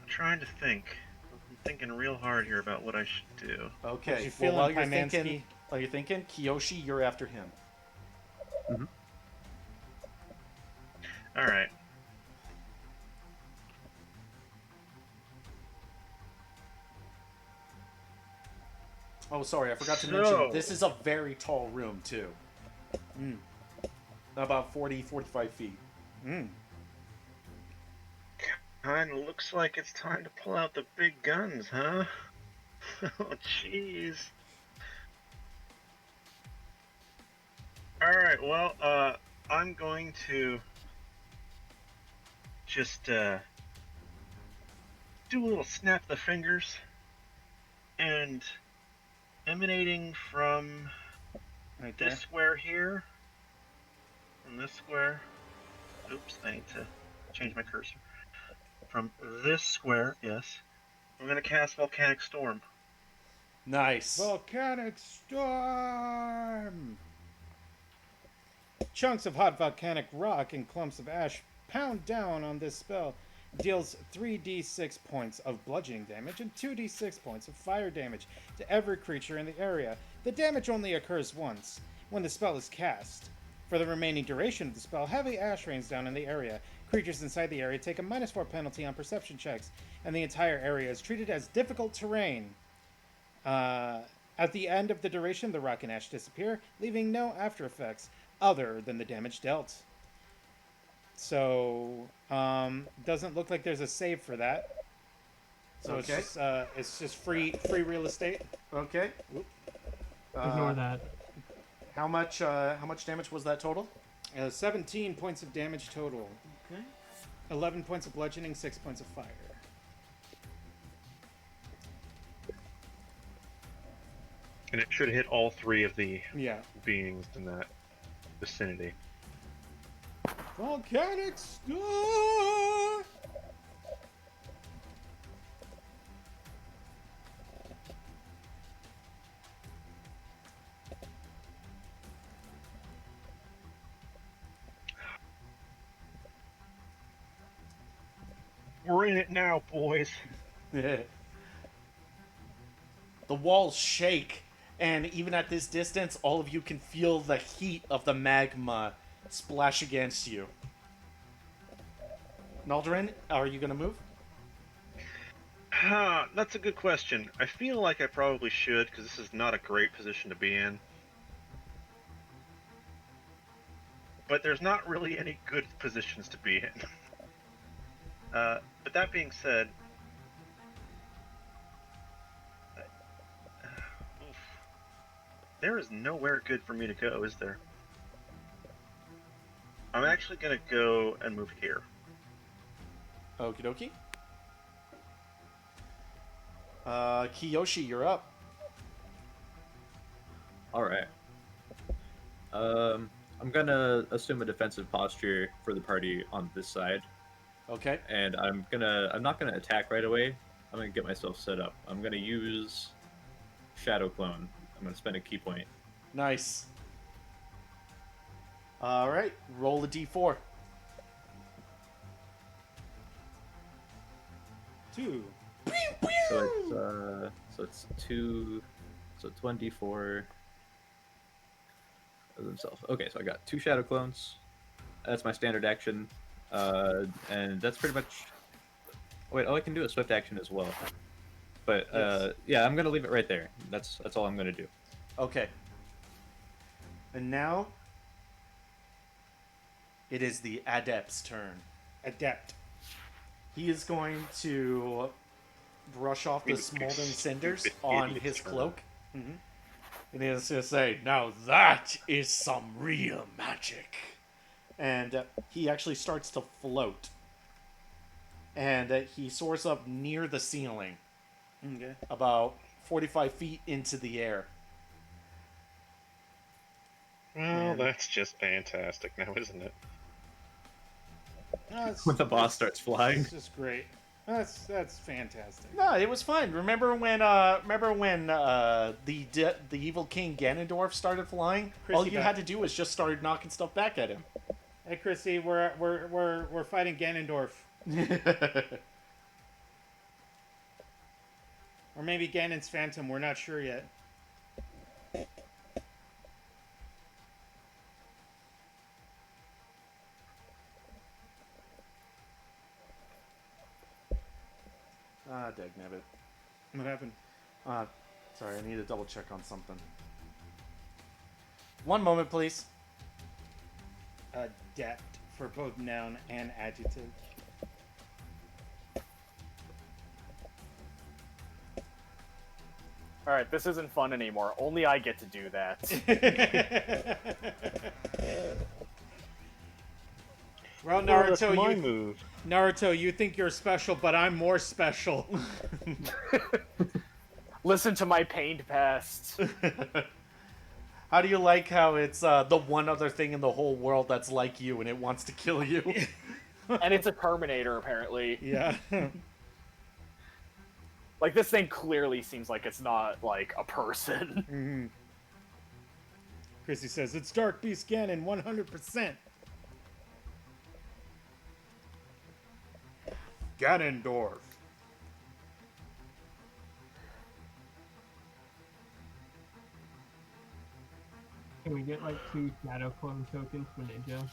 F: trying to think. I'm thinking real hard here about what I should do.
A: Okay.
C: What you feeling,
A: while you're
C: Pymansky?
A: thinking, Kiyoshi, you're after him.
F: All right.
A: Oh, sorry, I forgot to
F: So-
A: mention, this is a very tall room, too. About 40, 45 feet.
F: Kinda looks like it's time to pull out the big guns, huh? Oh, jeez. Alright, well, I'm going to just, do a little snap the fingers, and emanating from
C: Right there.
F: this square here, from this square, oops, I need to change my cursor. From this square, yes, I'm going to cast Volcanic Storm.
A: Nice.
C: Volcanic storm! Chunks of hot volcanic rock and clumps of ash pound down on this spell. Deals 3d6 points of bludgeoning damage and 2d6 points of fire damage to every creature in the area. The damage only occurs once, when the spell is cast. For the remaining duration of the spell, heavy ash rains down in the area.
G: Creatures inside the area take a -4 penalty on perception checks, and the entire area is treated as difficult terrain. At the end of the duration, the rock and ash disappear, leaving no after effects other than the damage dealt. So, doesn't look like there's a save for that. So
A: Okay.
G: it's just free real estate.
A: Okay.
E: Ignore that.
A: How much damage was that total?
G: 17 points of damage total.
A: Okay.
G: 11 points of bludgeoning, 6 points of fire.
F: And it should hit all 3 of the
G: Yeah.
F: beings in that vicinity.
G: Volcanic star!
F: We're in it now, boys.
A: The walls shake, and even at this distance, all of you can feel the heat of the magma splash against you. Naldarin, are you gonna move?
F: That's a good question. I feel like I probably should, because this is not a great position to be in. But there's not really any good positions to be in. But that being said, there is nowhere good for me to go, is there? I'm actually gonna go and move here.
A: Okie dokie. Kiyoshi, you're up.
B: All right. I'm gonna assume a defensive posture for the party on this side,
A: Okay.
B: and I'm not gonna attack right away. I'm gonna get myself set up. I'm gonna use Shadow Clone. I'm gonna spend a key point.
A: Nice. All right. Roll a d4.
G: 2.
B: So it's 2. So 24 of themselves. Okay, so I got 2 Shadow Clones. That's my standard action, and that's pretty much. Wait, I can do a swift action as well. But
A: Yes.
B: yeah, I'm gonna leave it right there. That's all I'm gonna do.
A: Okay. And now it is the Adept's turn.
G: Adept.
A: He is going to brush off the smoldering cinders on his cloak.
G: Mm-hmm.
A: And he's going to say, "Now that is some real magic." And he actually starts to float. And he soars up near the ceiling,
G: Okay.
A: about 45 feet into the air.
F: Well, that's just fantastic now, isn't it?
B: When the boss starts flying.
G: It's just great. That's fantastic.
A: No, it was fun. Remember when the evil King Ganondorf started flying? All
G: Chrissy
A: you had to do was just start knocking stuff back at him.
G: Hey, Chrissy, we're fighting Ganondorf, or maybe Ganon's Phantom. We're not sure yet.
A: Ah, dagnabbit.
G: What happened?
A: Sorry, I need to double check on something. One moment, please.
G: Adept for both noun and adjective.
D: Alright, this isn't fun anymore. Only I get to do that.
G: Well,
F: That's
G: Naruto,
F: my
G: you
F: move.
G: Naruto, you think you're special, but I'm more special.
D: Listen to my pained past.
A: How do you like how it's the one other thing in the whole world that's like you and it wants to kill you?
D: And it's a Terminator, apparently.
G: Yeah.
D: Like, this thing clearly seems like it's not, like, a person.
G: Mm-hmm. Chrissy says, it's Dark Beast Ganon, 100%. Ganondorf.
E: Can we get like 2 Shadow Clone tokens for Ninja?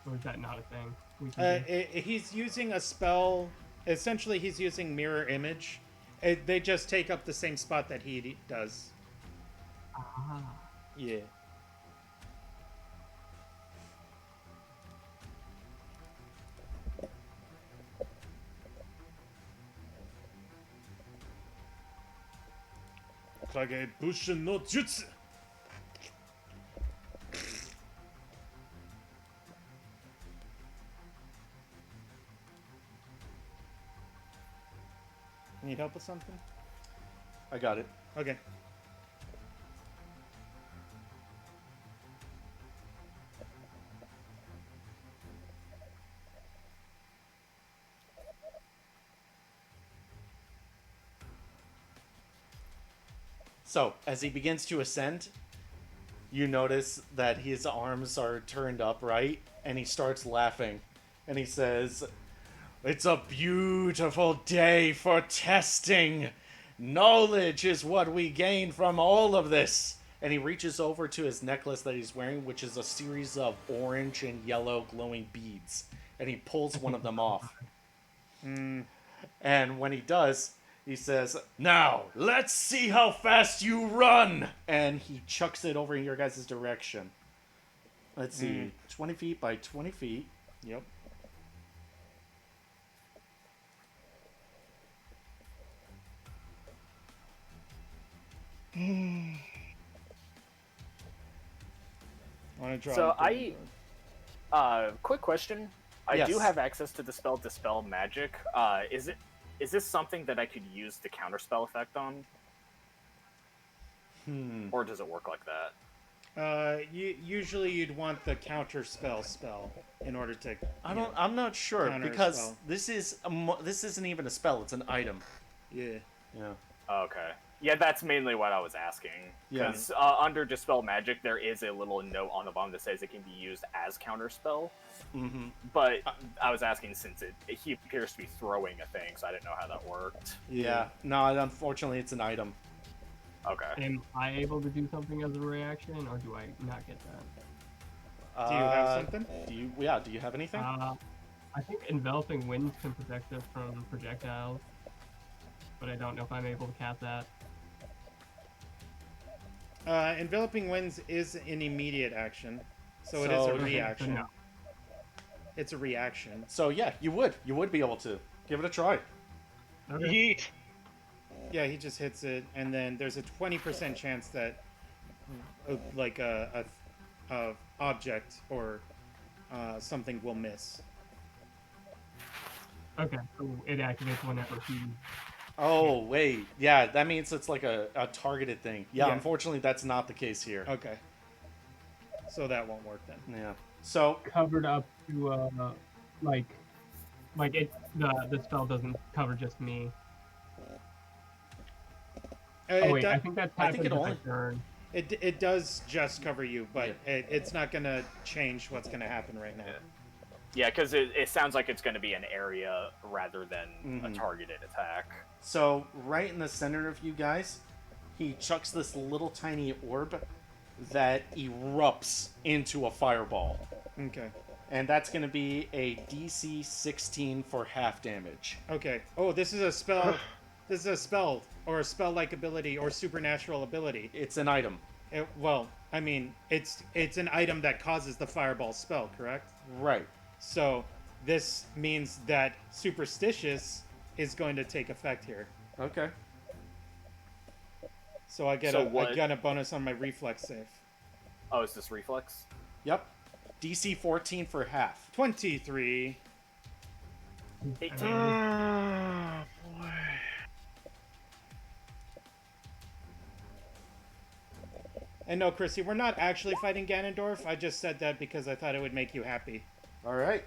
E: Or is that not a thing? We can do?
C: He's using a spell. Essentially, he's using mirror image. They just take up the same spot that he does.
E: Ah.
C: Yeah. Kage Bushin no Jutsu. Need help with something?
A: I got it.
C: Okay.
A: So, as he begins to ascend, you notice that his arms are turned up, right? And he starts laughing. And he says, "It's a beautiful day for testing. Knowledge is what we gain from all of this." And he reaches over to his necklace that he's wearing, which is a series of orange and yellow glowing beads. And he pulls one of them off. And when he does, he says, "Now, let's see how fast you run!" And he chucks it over in your guys' direction. Let's see. 20 feet by 20 feet.
C: Yep. Want to draw?
D: So
C: a
D: quick question. I
A: Yes.
D: do have access to the spell Dispel Magic. Is this something that I could use the counterspell effect on? Or does it work like that?
C: Usually you'd want the counter spell in order to.
A: I'm not sure
C: counter
A: because
C: spell.
A: this isn't even a spell, it's an item.
C: Yeah.
A: Yeah.
D: Okay. Yeah, that's mainly what I was asking.
A: Yeah.
D: Because under Dispel Magic, there is a little note on the bottom that says it can be used as counterspell.
A: Mm-hmm.
D: But I was asking since he appears to be throwing a thing, so I didn't know how that worked.
A: Yeah. No, unfortunately, it's an item.
D: Okay.
E: Am I able to do something as a reaction, or do I not get that?
C: Do you have something?
A: Do you have anything?
E: I think enveloping winds can protect us from projectiles, but I don't know if I'm able to cast that.
C: Enveloping Winds is an immediate action, so it is a
A: So-
C: reaction.
E: No.
C: It's a reaction.
A: So yeah, you would be able to give it a try.
E: Okay.
F: Yeet.
C: Yeah, he just hits it, and then there's a 20% chance that, like a object or something will miss.
E: Okay, so it activates whenever he.
A: Oh wait, yeah, that means it's like a targeted thing. Yeah,
C: Yeah.
A: unfortunately, that's not the case here.
C: Okay. So that won't work then.
A: Yeah. So
E: Covered up to like it the spell doesn't cover just me. Oh wait, I think that's
A: I think
E: happened
A: it
E: if I
A: only-
E: turn.
C: it does just cover you, but it's not gonna change what's gonna happen right now.
D: Yeah, because it sounds like it's going to be an area rather than a
A: Mhm.
D: targeted attack.
A: So right in the center of you guys, he chucks this little tiny orb that erupts into a fireball.
C: Okay.
A: And that's going to be a DC 16 for half damage.
C: Okay. Oh, this is a spell. This is a spell or a spell-like ability or supernatural ability.
A: It's an item.
C: Well, I mean, it's an item that causes the fireball spell, correct?
A: Right.
C: So this means that superstitious is going to take effect here.
A: Okay.
C: So I get
D: So
C: I
D: what-
C: get a bonus on my reflex save.
D: Oh, is this reflex?
A: Yep. DC 14 for half.
C: 23.
D: 18.
F: Oh, boy.
C: And no, Chrissy, we're not actually fighting Ganondorf. I just said that because I thought it would make you happy.
A: All right.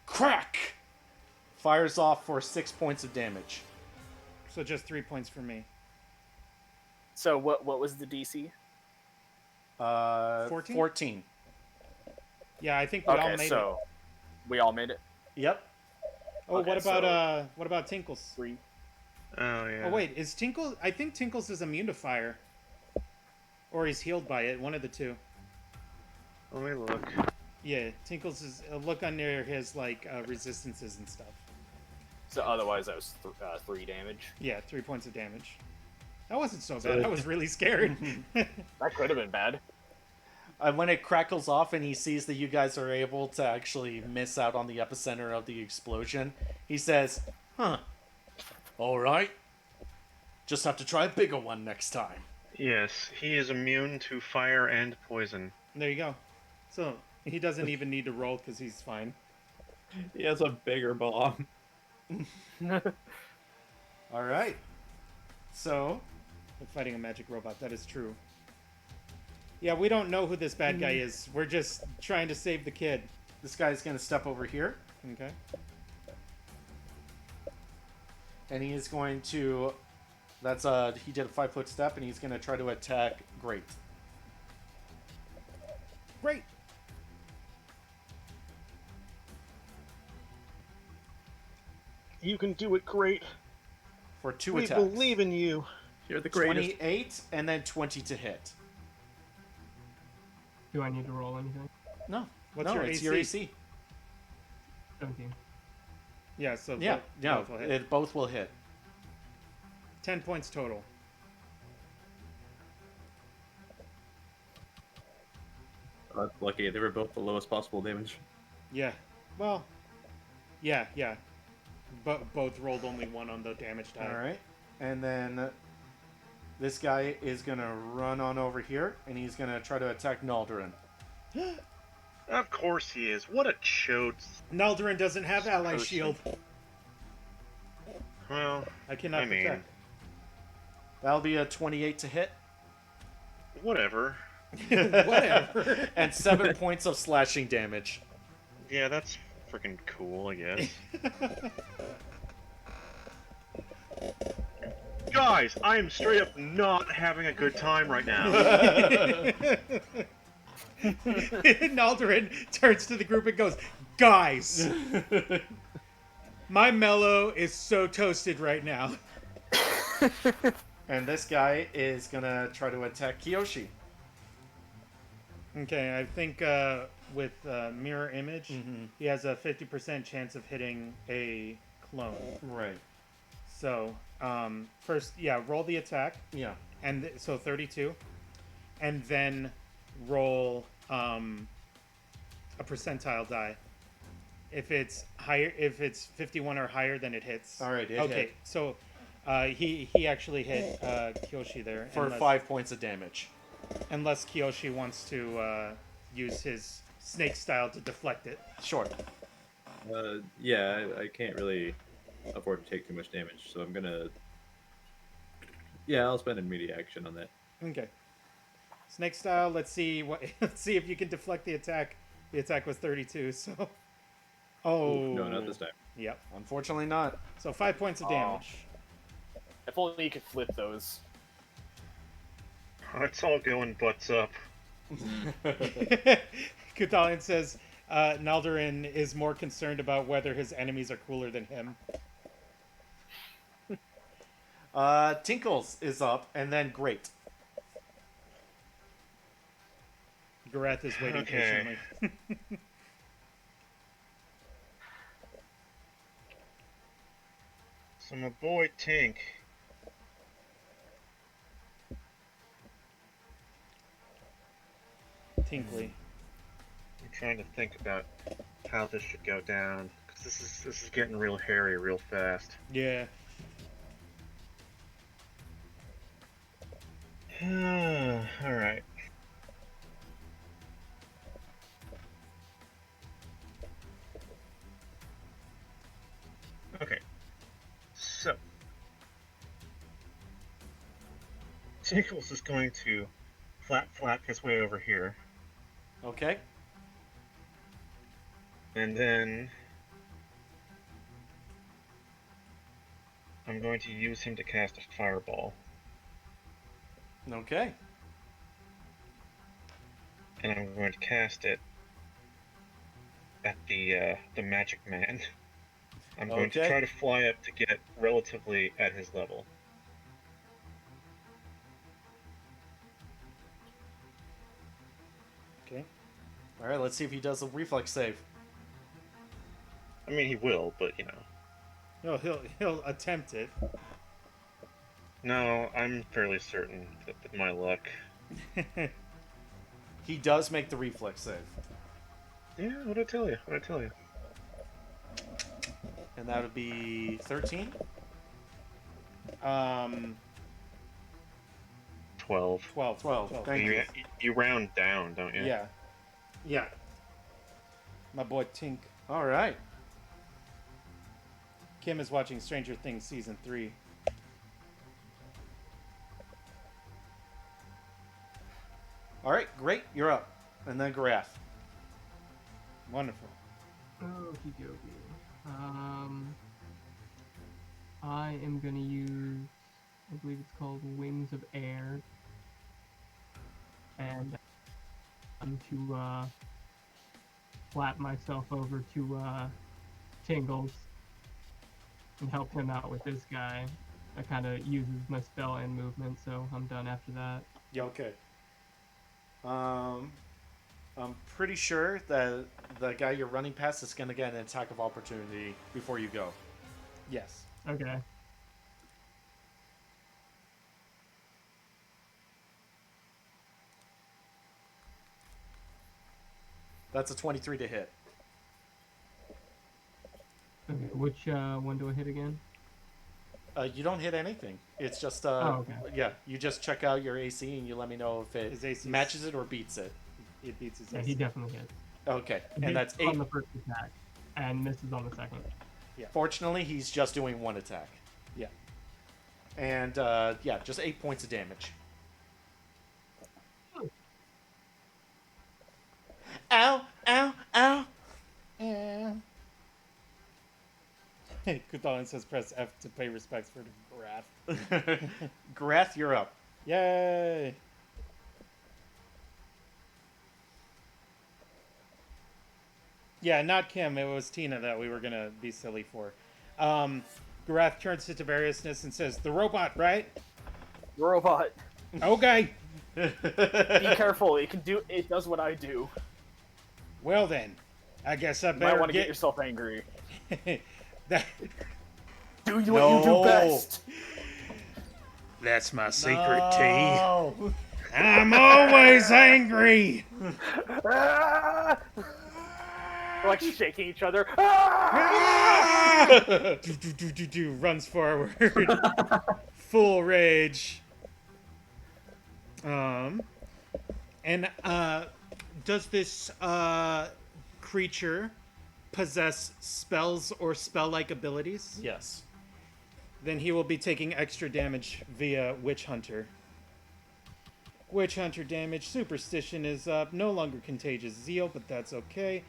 A: Crack! Fires off for 6 points of damage.
C: So just 3 points for me.
D: So what was the DC?
C: 14?
A: 14.
C: Yeah, I think we all
D: Okay,
C: made
D: so we all made it.
A: Yep.
C: it. Oh,
D: okay,
C: what about Tinkles?
D: 3.
F: Oh, yeah.
C: Oh wait, is Tinkles? I think Tinkles is immune to fire, or he's healed by it. One of the two.
F: Let me look.
G: Yeah, Tinkles is look under his like resistances and stuff.
D: So otherwise, that was 3 damage.
G: Yeah, 3 points of damage. That wasn't so
B: So
G: bad.
B: it-
G: I was really scared.
D: That could have been bad.
A: When it crackles off and he sees that you guys are able to actually miss out on the epicenter of the explosion, he says, "Huh. All right. Just have to try a bigger one next time."
F: Yes, he is immune to fire and poison.
G: There you go. So he doesn't even need to roll because he's fine.
B: He has a bigger bomb.
A: All right. So,
G: We're fighting a magic robot. That is true. Yeah, we don't know who this bad guy is. We're just trying to save the kid.
A: this guy's going to step over here,
G: Okay.
A: and he is going to... That's he did a 5-foot step, and he's going to try to attack Great.
G: Great.
F: You can do it great.
A: For 2
F: We
A: attacks.
F: believe in you.
B: You're the greatest.
A: 28 and then 20 to hit.
E: Do I need to roll anything?
A: No.
G: What's
A: no,
G: your
A: it's
G: AC?
A: your AC.
E: 17.
G: Yeah, so
A: Yeah,
G: both will hit.
A: both will hit.
G: 10 points total.
B: Lucky they were both the lowest possible damage.
G: Yeah. Well, yeah. But both rolled only 1 on the damage die.
A: All right. And then this guy is going to run on over here, and he's going to try to attack Naldarin.
F: Of course he is. What a chode.
G: Naldarin doesn't have ally
F: Person.
G: shield.
F: Well,
G: I cannot
F: I mean,
G: protect.
A: That'll be a 28 to hit,
F: whatever.
G: Whatever.
A: and 7 points of slashing damage.
F: Yeah, that's freaking cool, I guess. Guys, I am straight up not having a good time right now.
G: Naldarin turns to the group and goes, "Guys, my mellow is so toasted right now."
A: And this guy is going to try to attack Kiyoshi.
G: Okay, I think with mirror image, he has a 50% chance of hitting a clone.
A: Right.
G: So, first, yeah, roll the attack,
A: Yeah.
G: and so 32, and then roll a percentile die. If it's higher, if it's 51 or higher, then it hits.
A: All right, it
G: okay,
A: hit.
G: so he actually hit Kiyoshi there
A: For
G: unless,
A: 5 points of damage.
G: unless Kiyoshi wants to use his snake style to deflect it.
A: Sure.
B: Yeah, I can't really afford to take too much damage, so I'm gonna. Yeah, I'll spend immediate action on that.
G: Okay. Snake style. Let's see what. Let's see if you can deflect the attack. The attack was 32. So. Oh.
B: Oof, no, not this time.
G: Yep.
A: Unfortunately not.
G: So 5 points of damage.
D: If only you could flip those.
F: It's all going butts up.
G: Kutalian says Naldarin is more concerned about whether his enemies are cooler than him.
A: Tinkles is up, and then Great.
G: Gareth is waiting
F: Okay.
G: patiently.
F: So my boy Tink.
G: Tinkly.
F: I'm trying to think about how this should go down, because this is getting real hairy real fast.
G: Yeah.
F: All right. Okay. So Tinkles is going to flap his way over here,
A: Okay.
F: and then I'm going to use him to cast a fireball,
A: Okay.
F: and I'm going to cast it at the magic man. I'm going to
A: Okay.
F: try to fly up to get relatively at his level.
G: Okay.
A: All right, let's see if he does a reflex save.
F: I mean, he will, but
G: He'll attempt it.
F: No, I'm fairly certain that with my luck.
A: He does make the reflex save.
F: Yeah, what'd I tell you? What'd I tell you?
A: And that would be 13?
F: 12.
G: 12.
A: 12. Thank you.
F: You round down, don't you?
G: Yeah. Yeah. My boy Tink.
A: All right.
G: Kim is watching Stranger Things Season 3.
A: All right, great. You're up. And then Graph.
G: Wonderful.
E: Okie dokie. I am gonna use, I believe it's called Wings of Air, and to flap myself over to Jingles and help him out with this guy. That kind of uses my spell and movement, so I'm done after that.
A: Yeah, okay. I'm pretty sure that the guy you're running past is going to get an attack of opportunity before you go.
G: Yes.
E: Okay.
A: That's a 23 to hit.
E: Okay. Which one do I hit again?
A: You don't hit anything. It's just,
E: Oh, okay.
A: yeah, you just check out your AC and you let me know if
G: His
A: it
G: AC 's
A: matches it or beats it.
G: It beats his
E: Yeah,
G: AC.
E: he definitely hits.
A: Okay,
E: He
A: and that's
E: hits
A: 8.
E: on the first attack, and misses on the second.
A: Fortunately, he's just doing 1 attack.
G: Yeah.
A: And, yeah, just 8 points of damage. Ow, ow, ow.
G: Yeah. Kuthalin says press F to pay respects for the Graph.
A: Grath, you're up.
G: Yay! Yeah, not Kim. It was Tina that we were gonna be silly for. Garath turns to Tavariousness and says, "The robot, right?"
D: Robot.
G: Okay.
D: Be careful. It does what I do.
G: Well then, I guess I
D: You might
G: better
D: want to get yourself angry.
G: that.
D: Do what you do best.
G: That's my secret
A: No.
G: tea. I'm always angry.
D: Ah! We're like shaking each other. Ah!
G: Runs forward. Full rage. And does this creature possess spells or spell-like abilities?
A: Yes.
G: Then he will be taking extra damage via Witch Hunter. Witch Hunter damage. Superstition is up. No longer Contagious Zeal, but that's okay.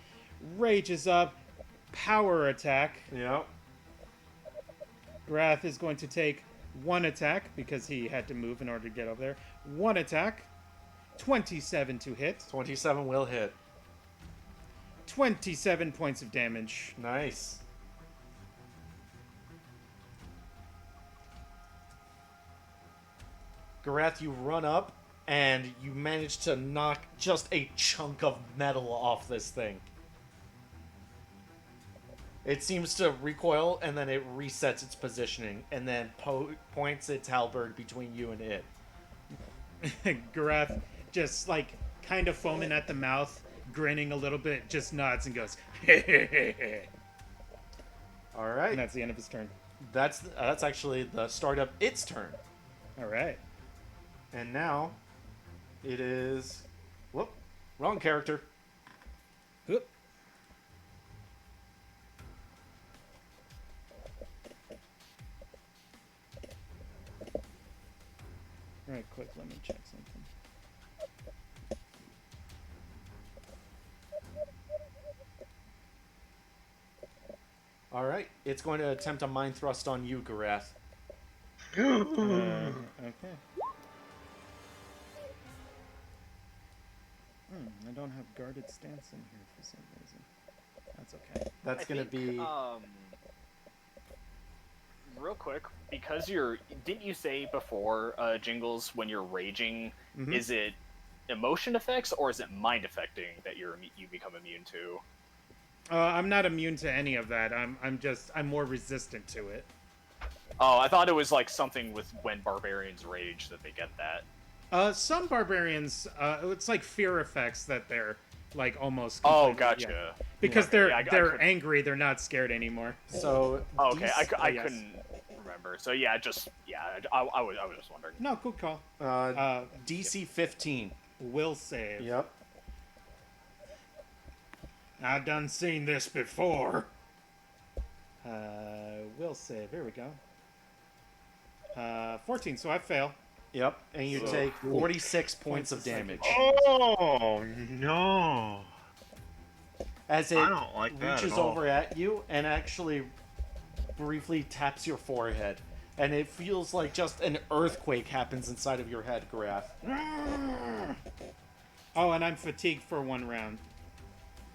G: Rage is up. Power attack.
A: Yep.
G: Wrath is going to take 1 attack because he had to move in order to get over there. 1 attack. 27 to hit.
A: 27 will hit.
G: 27 points of damage.
A: Nice. Garath, you run up and you manage to knock just a chunk of metal off this thing. It seems to recoil and then it resets its positioning and then points its halberd between you and it.
G: Garath just like kind of foaming at the mouth, grinning a little bit, just nods and goes,
A: All right.
G: and that's the end of his turn.
A: That's actually the start of its turn.
G: All right.
A: And now it is... Whoop. Wrong character.
G: Whoop. Right, quick, let me check something.
A: All right. It's going to attempt a mind thrust on you, Garath.
G: Okay. I don't have guarded stance in here for some reason. That's okay.
A: That's going to be...
D: Real quick, because didn't you say before, Jingles, when you're raging,
G: Mhm.
D: is it emotion effects, or is it mind affecting that you become immune to?
G: I'm not immune to any of that. I'm more resistant to it.
D: Oh, I thought it was like something with when barbarians rage that they get that.
G: Some barbarians, it's like fear effects that they're like almost.
D: Oh,
G: completely-
D: gotcha.
G: yeah. Because
D: Okay,
G: they're
D: yeah, I
G: they're
D: could-
G: angry. They're not scared anymore.
A: So
D: Oh, okay, I
G: yes.
D: couldn't remember. So yeah, I was just wondering.
G: No, good call.
A: DC 15.
G: Will save.
A: Yep.
G: I done seen this before. Will save. Here we go. 14. So I fail.
A: Yep. And you take 46 points of damage.
F: Oh no!
A: As it
F: I don't like that
A: reaches
F: at all.
A: over at you and actually briefly taps your forehead. And it feels like just an earthquake happens inside of your head, Graf.
G: Oh, and I'm fatigued for 1 round.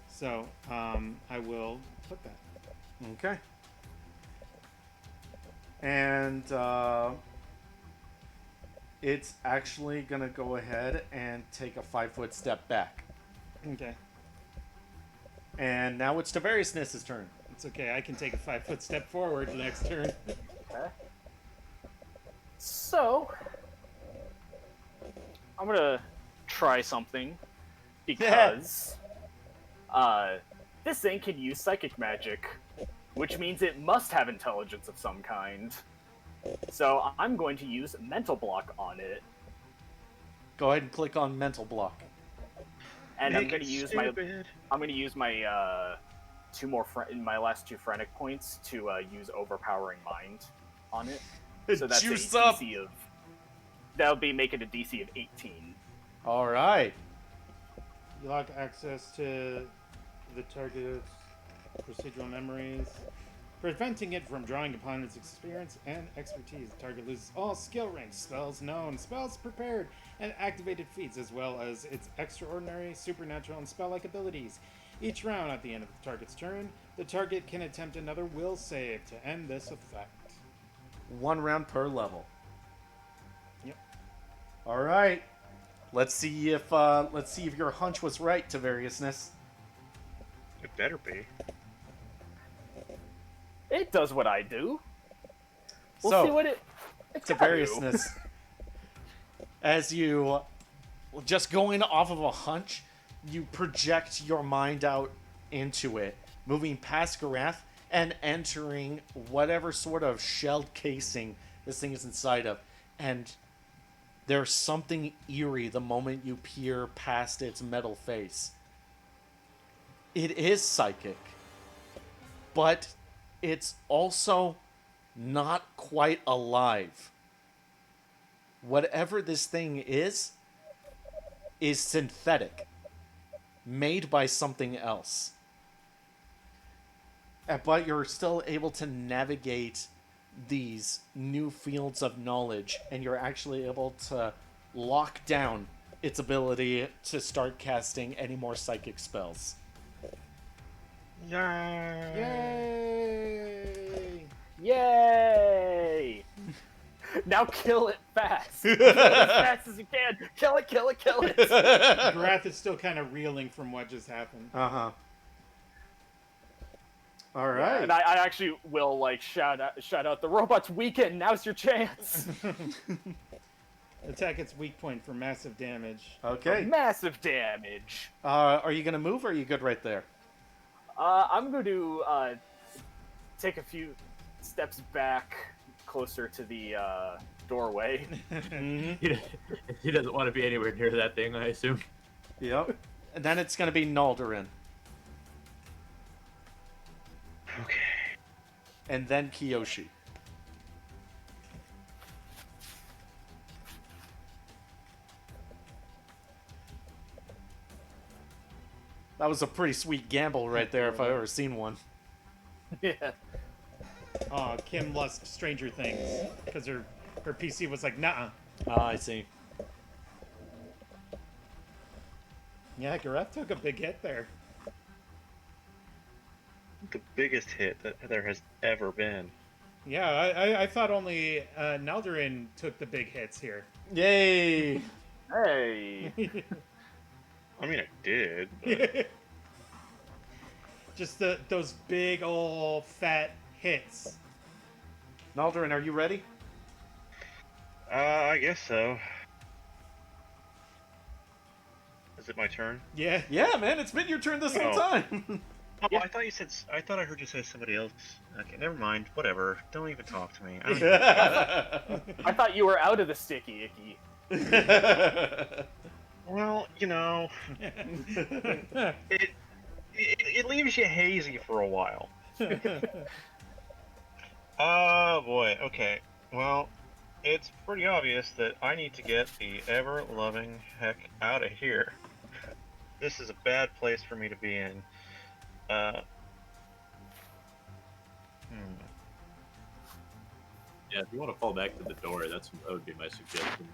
G: So I will put that.
A: Okay. And it's actually going to go ahead and take a 5-foot step back.
G: Okay.
A: And now it's Tavariousness's turn.
G: It's okay. I can take a 5-foot step forward next turn.
D: Okay. So, I'm gonna try something because this thing can use psychic magic, which means it must have intelligence of some kind. So I'm going to use mental block on it,
A: Go ahead and click on mental block.
D: and I'm
F: Make
D: going
F: it
D: to use
F: stupid.
D: my my last 2 frantic points to use overpowering mind on it. So that's
A: Juice
D: a
A: up!
D: DC of that'll be making a DC of 18.
A: All right.
G: You lock access to the target's procedural memories, preventing it from drawing upon its experience and expertise. The target loses all skill ranks, spells known, spells prepared, and activated feats, as well as its extraordinary, supernatural, and spell-like abilities. Each round, at the end of the target's turn, the target can attempt another will save to end this effect.
A: 1 round per level.
G: Yep.
A: All right. Let's see if your hunch was right, Tavariousness.
F: It better be.
D: It does what I do. We'll
A: So,
D: see what it's gotta do.
A: Tavariousness, as you just going off of a hunch, you project your mind out into it, moving past Garath and entering whatever sort of shelled casing this thing is inside of. And there's something eerie the moment you peer past its metal face. It is psychic, but it's also not quite alive. Whatever this thing is synthetic, made by something else. But you're still able to navigate these new fields of knowledge, and you're actually able to lock down its ability to start casting any more psychic spells.
F: Yay!
G: Yay!
D: Yay! Now kill it fast. Kill it as fast as you can. Kill it, kill it, kill it.
G: Garath is still kind of reeling from what just happened.
A: Uh-huh. All right.
D: And I actually will like shout out the robots weakened. Now's your chance.
G: Attack its weak point for massive damage.
A: Okay.
D: Massive damage.
A: Are you gonna move, or are you good right there?
D: I'm going to take a few steps back, closer to the doorway.
B: He doesn't want to be anywhere near that thing, I assume.
A: Yep. And then it's gonna be Naldarin,
F: Okay.
A: and then Kiyoshi. That was a pretty sweet gamble right there, if I've ever seen one.
D: Yeah.
G: Oh, Kim lost Stranger Things because her PC was like, nah.
A: Ah, I see.
G: Yeah, Garath took a big hit there.
F: The biggest hit that there has ever been.
G: Yeah, I thought only Naldarin took the big hits here.
A: Yay!
D: Hey.
F: I mean, I did. But...
G: Just those big old fat hits.
A: Naldarin, are you ready?
F: I guess so. Is it my turn?
G: Yeah.
A: Yeah, man, it's been your turn this whole
F: Oh.
A: time.
F: Oh,
D: Yeah.
F: I thought you said. I thought I heard you say somebody else. Okay, never mind. Whatever. Don't even talk to me. I don't even
D: I thought you were out of the sticky icky.
F: Well, you know, it leaves you hazy for a while. Oh boy. Okay. Well, it's pretty obvious that I need to get the ever-loving heck out of here. This is a bad place for me to be in.
B: Yeah, if you want to fall back to the door, that would be my suggestion.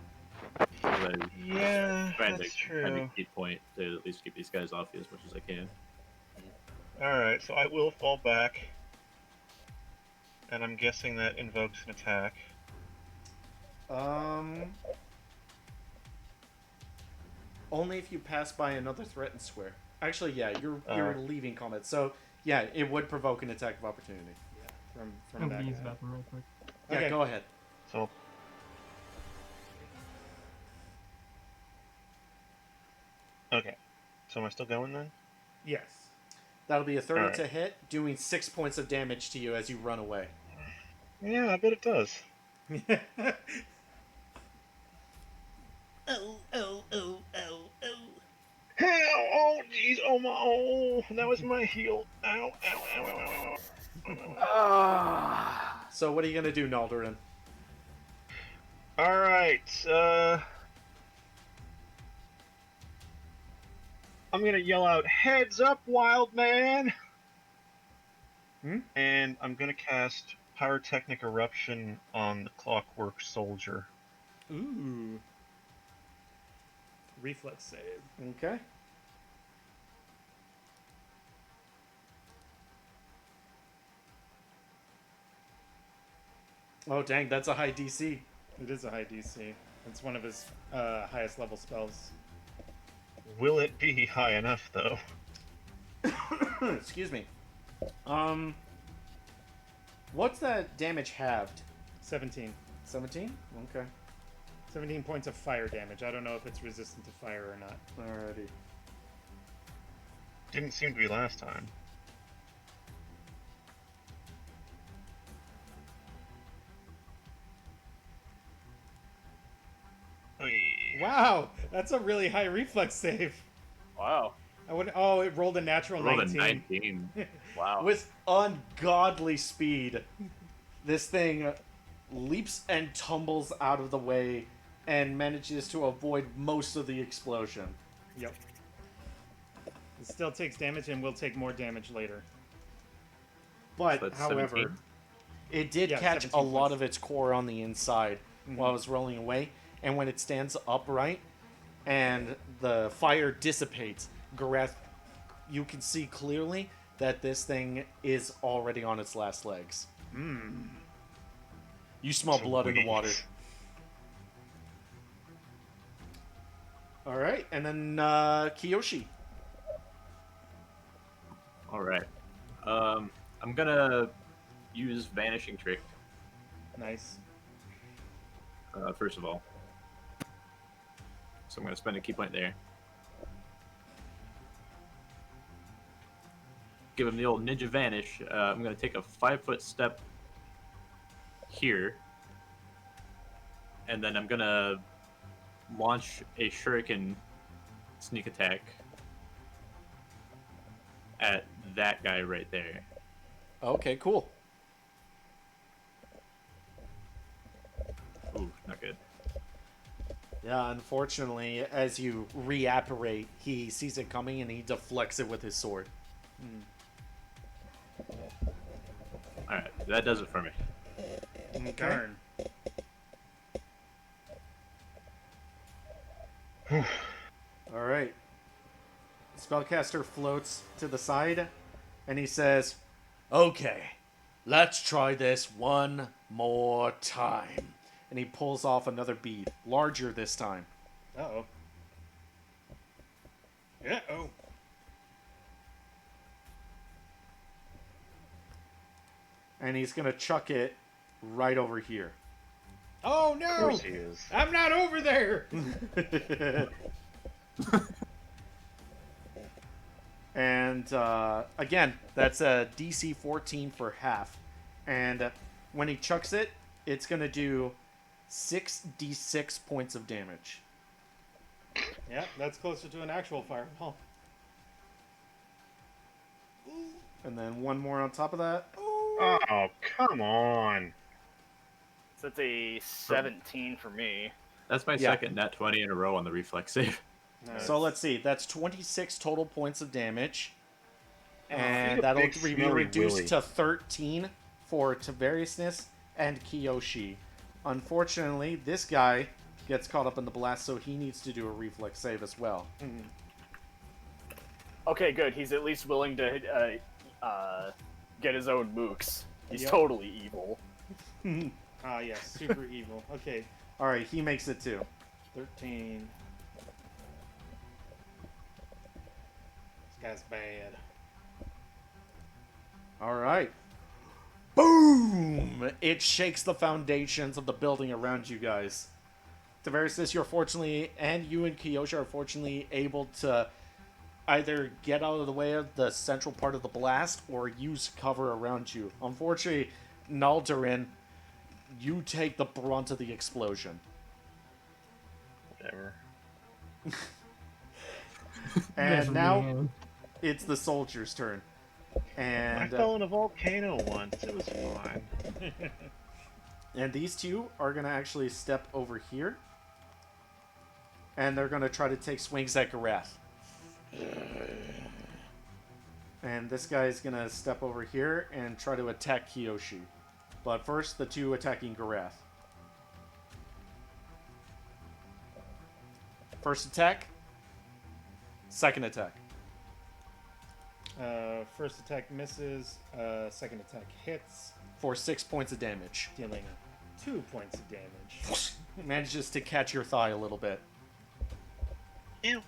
F: Yeah,
B: Trying
F: that's
B: to kind
F: true.
B: of keep point to at least keep these guys off you as much as I can.
F: Alright, so I will fall back. And I'm guessing that invokes an attack.
A: Only if you pass by another threatened square. Actually, yeah, you're leaving combat, so yeah, it would provoke an attack of opportunity.
G: From
E: I'm
G: that
E: gonna use
G: guy.
E: the bathroom real quick.
A: Yeah,
G: Okay.
A: go ahead.
F: So. Okay. So am I still going then?
G: Yes.
A: That'll be a 30
F: Alright.
A: to hit, doing 6 points of damage to you as you run away.
F: Yeah, I bet it does.
A: Oh, oh, oh, oh, oh.
F: Ow! Oh, jeez! Oh my! Oh, that was my heel. Ow! Ow! Ow! Ow! Ow!
D: Ah.
A: So what are you gonna do, Naldarin?
F: All right. I'm gonna yell out, "Heads up, wild man!" And I'm gonna cast Pyrotechnic Eruption on the Clockwork Soldier.
G: Ooh. Reflex save.
A: Okay. Oh, dang, that's a high DC.
G: It is a high DC. It's one of his highest level spells.
F: Will it be high enough, though?
A: Excuse me. What's that damage halved?
G: 17.
A: 17? Okay.
G: 17 points of fire damage. I don't know if it's resistant to fire or not.
A: Alrighty.
F: Didn't seem to be last time. Oy.
G: Wow, that's a really high reflex save.
D: Wow.
G: It rolled a natural
B: Rolled a
G: 19.
B: 19.
D: Wow.
A: With ungodly speed, this thing leaps and tumbles out of the way and manages to avoid most of the explosion.
G: Yep. It still takes damage and will take more damage later.
A: But,
B: So that's
A: however,
B: 17?
A: it did
G: Yeah,
A: catch
G: 17
A: a lot
G: points.
A: of its core on the inside while it was rolling away. And when it stands upright and the fire dissipates, Gareth, you can see clearly that this thing is already on its last legs. You smell blood in the water.
F: Sweet.
A: All right, and then Kiyoshi.
B: All right. I'm gonna use Vanishing Trick
G: Nice.
B: first of all. So I'm gonna spend a key point there. Give him the old ninja vanish. I'm gonna take a 5-foot step here, and then I'm gonna launch a shuriken sneak attack at that guy right there.
A: Okay, cool.
B: Ooh, not good.
A: Yeah, unfortunately, as you reapparate, he sees it coming and he deflects it with his sword.
B: Alright, that does it for me.
G: Darn.
A: All right. Spellcaster floats to the side and he says, "Okay, let's try this one more time." And he pulls off another bead, larger this time.
G: Uh-oh. Uh-oh.
A: And he's gonna chuck it right over here.
G: Oh
F: Of
G: no!
F: course he is.
G: I'm not over there!
A: And again, that's a DC 14 for half. And when he chucks it, it's going to do 6d6 points of damage.
G: Yeah, that's closer to an actual fireball.
A: And then one more on top of that.
F: Oh, come on.
D: So that's a 17 for me.
B: That's my
A: Yeah.
B: second nat 20 in a row on the reflex save.
G: Nice.
A: So let's see. That's 26 total points of damage.
F: You're
A: And
F: a
A: that'll
F: big,
A: be
F: smelly
A: reduced
F: willy.
A: to 13 for Tavariousness and Kiyoshi. Unfortunately, this guy gets caught up in the blast, so he needs to do a reflex save as well.
D: Okay, good. He's at least willing to get his own mooks. He's
G: Yep.
D: totally evil.
G: Ah, yes, super evil. Okay,
A: Alright, he makes it too.
G: 13. This guy's bad.
A: Alright. Boom! It shakes the foundations of the building around you guys. Tavares, you're fortunately, and you and Kiyoshi are fortunately able to either get out of the way of the central part of the blast or use cover around you. Unfortunately, Naldarin, you take the brunt of the explosion.
F: Whatever.
A: And
E: Never
A: now
E: mind.
A: it's the soldier's turn.
F: I
A: And
F: fell in a volcano once. It was fine.
A: and these two are going to actually step over here. And they're going to try to take swings at Garath. And this guy is going to step over here and try to attack Kiyoshi. But first, the two attacking Garath. First attack. Second attack.
G: First attack misses. Second attack hits,
A: For 6 points of damage.
G: dealing 2 points of damage.
A: Manages to catch your thigh a little bit.
F: Ew.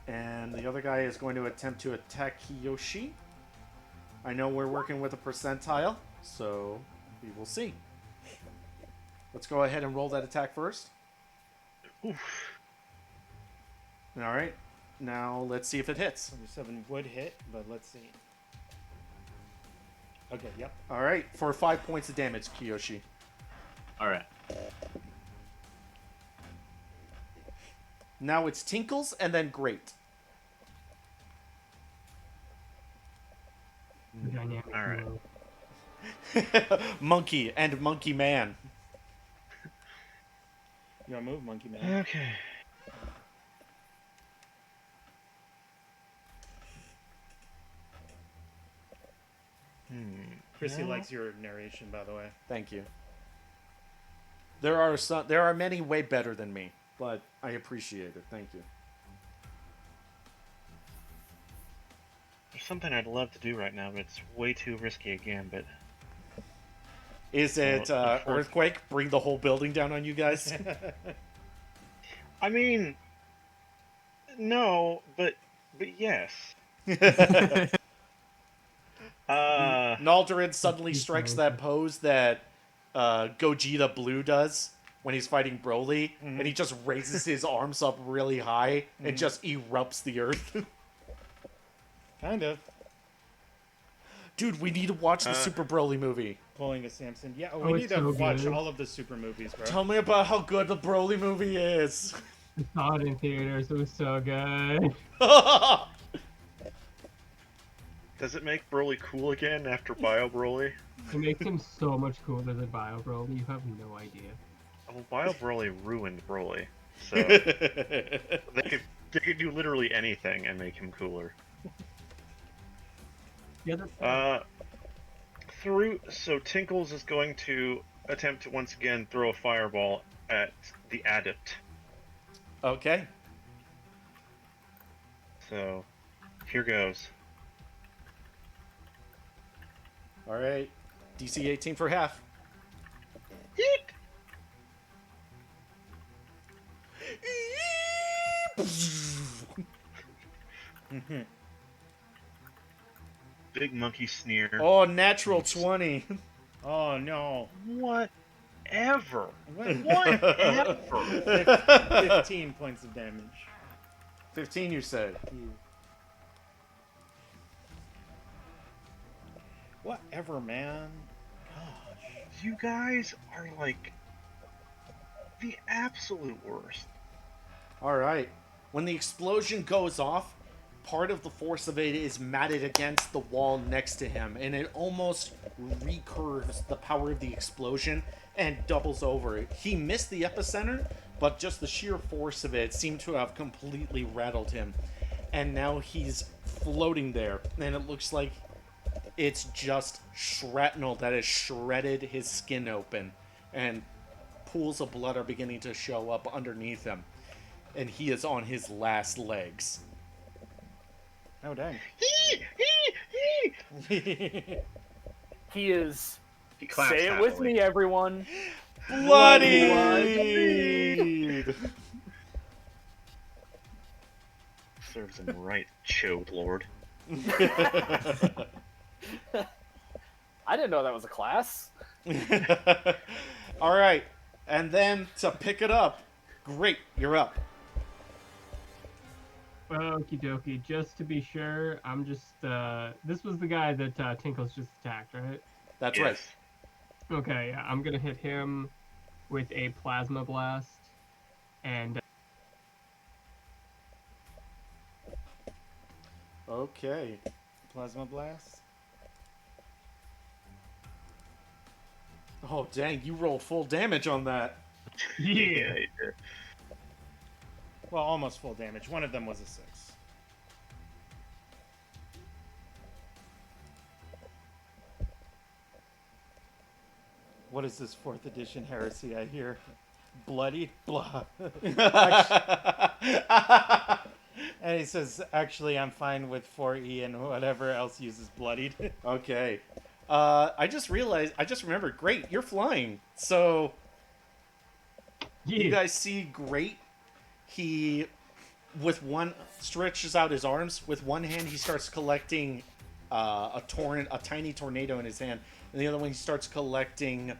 A: And the other guy is going to attempt to attack Kiyoshi. I know we're working with a percentile, so we will see. Let's go ahead and roll that attack first.
F: Oof.
A: Alright, now let's see if it hits.
G: 27 would hit, but let's see. Okay, yep.
A: Alright, for 5 points of damage, Kiyoshi.
B: Alright.
A: Now it's Tinkles and then Great.
E: Dynamic
F: All right.
E: duo.
A: Monkey and Monkey Man.
G: You wanna move, Monkey Man?
F: Okay.
G: Chrissy
F: Yeah.
G: likes your narration, by the way.
A: Thank you. There are many way better than me, but I appreciate it. Thank you.
F: There's something I'd love to do right now, but it's way too risky again. But
A: Is it
F: Well,
A: earthquake? Bring the whole building down on you guys?
F: I mean, no, but yes.
A: Naldarin suddenly strikes that pose that Gogeta Blue does when he's fighting Broly, and he just raises his arms up really high and just erupts the earth.
G: Kind of.
A: Dude, we need to watch the Super Broly movie.
G: Pulling a Samson. Yeah,
E: Oh,
G: we need
E: it's
G: to
E: so
G: watch
E: good.
G: all of the super movies, bro.
A: Tell me about how good the Broly movie is.
E: I saw it in theaters. It was so good.
F: Does it make Broly cool again after Bio Broly?
E: It makes him so much cooler than Bio Broly. You have no idea.
F: Well, Bio Broly ruined Broly, so they could do literally anything and make him cooler.
E: The other
F: So Tinkles is going to attempt to once again throw a fireball at the adept.
A: Okay.
F: So here goes.
A: All right. DC 18 for half.
F: Yeet! Big monkey sneer.
A: Oh, natural 20.
C: Oh no!
F: Whatever.
C: What?
F: Whatever.
C: 15 points of damage.
A: 15, you said.
C: Whatever, man. Gosh.
F: You guys are like the absolute worst.
A: All right. When the explosion goes off, part of the force of it is matted against the wall next to him, and it almost recurves the power of the explosion and doubles over it. He missed the epicenter, but just the sheer force of it seemed to have completely rattled him. And now he's floating there, and it looks like it's just shrapnel that has shredded his skin open, and pools of blood are beginning to show up underneath him. And he is on his last legs.
C: Oh dang.
D: He is.
F: He claps
D: Say it with
F: happily.
D: me, everyone.
A: Bloodied!
F: Serves him right, chode lord.
D: I didn't know that was a class.
A: All right, and then to pick it up, great, you're up.
E: Okie dokie. Just to be sure, I'm just. This was the guy that Tinkles just attacked, right?
A: That's
F: Yes.
A: right.
E: Okay, yeah, I'm gonna hit him with a plasma blast, and
A: Okay.
C: Plasma blast.
A: Oh, dang, you rolled full damage on that.
E: yeah.
F: he did.
C: Well, almost full damage. One of them was a 6. What is this 4th edition heresy I hear? Bloody? Blah. And he says, actually, I'm fine with 4E and whatever else uses bloodied.
A: Okay. I just remembered, great, you're flying. So, you guys see Great. He, with one, stretches out his arms. With one hand, he starts collecting a tiny tornado in his hand. And the other one, he starts collecting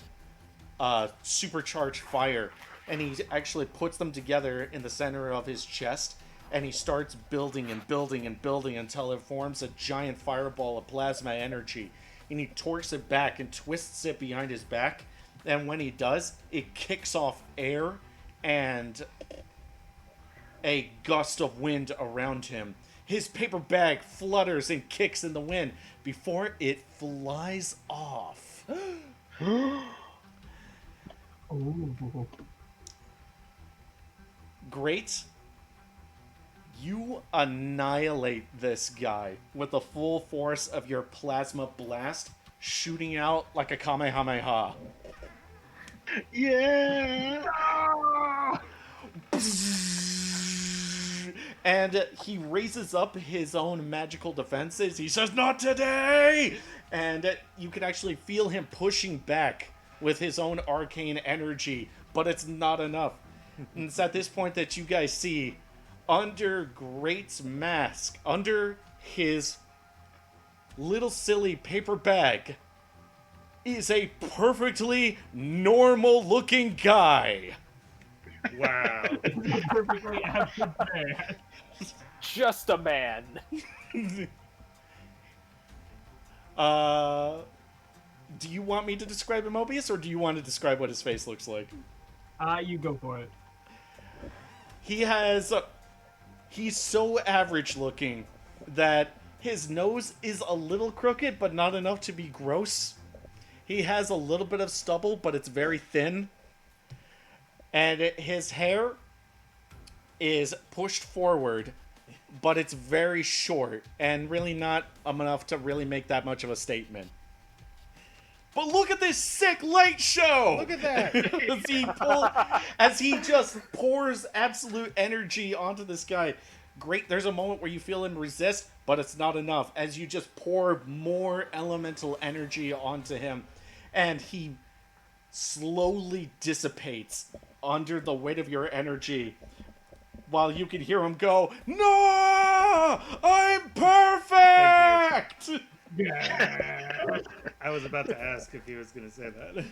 A: supercharged fire. And he actually puts them together in the center of his chest. And he starts building and building and building until it forms a giant fireball of plasma energy. And he torques it back and twists it behind his back. And when he does, it kicks off air and a gust of wind around him. His paper bag flutters and kicks in the wind before it flies off.
E: Ooh.
A: Great. You annihilate this guy with the full force of your plasma blast, shooting out like a Kamehameha.
F: Yeah!
A: And he raises up his own magical defenses. He says, "Not today!" And you can actually feel him pushing back with his own arcane energy, but it's not enough. And it's at this point that you guys see, under Great's mask, under his little silly paper bag, is a perfectly normal looking guy.
C: Wow.
E: Perfectly active man.
D: Just a man.
A: Do you want me to describe Mobius, or do you want to describe what his face looks like?
E: You go for it.
A: He's so average looking that his nose is a little crooked, but not enough to be gross. He has a little bit of stubble, but it's very thin. And his hair is pushed forward, but it's very short and really not enough to really make that much of a statement. But look at this sick light show!
C: Look at that!
A: as he just pours absolute energy onto this guy. Great, there's a moment where you feel him resist, but it's not enough. As you just pour more elemental energy onto him, and he slowly dissipates under the weight of your energy. while you can hear him go, "No, I'm perfect."
E: Yeah.
G: I was about to ask if he was going to say that.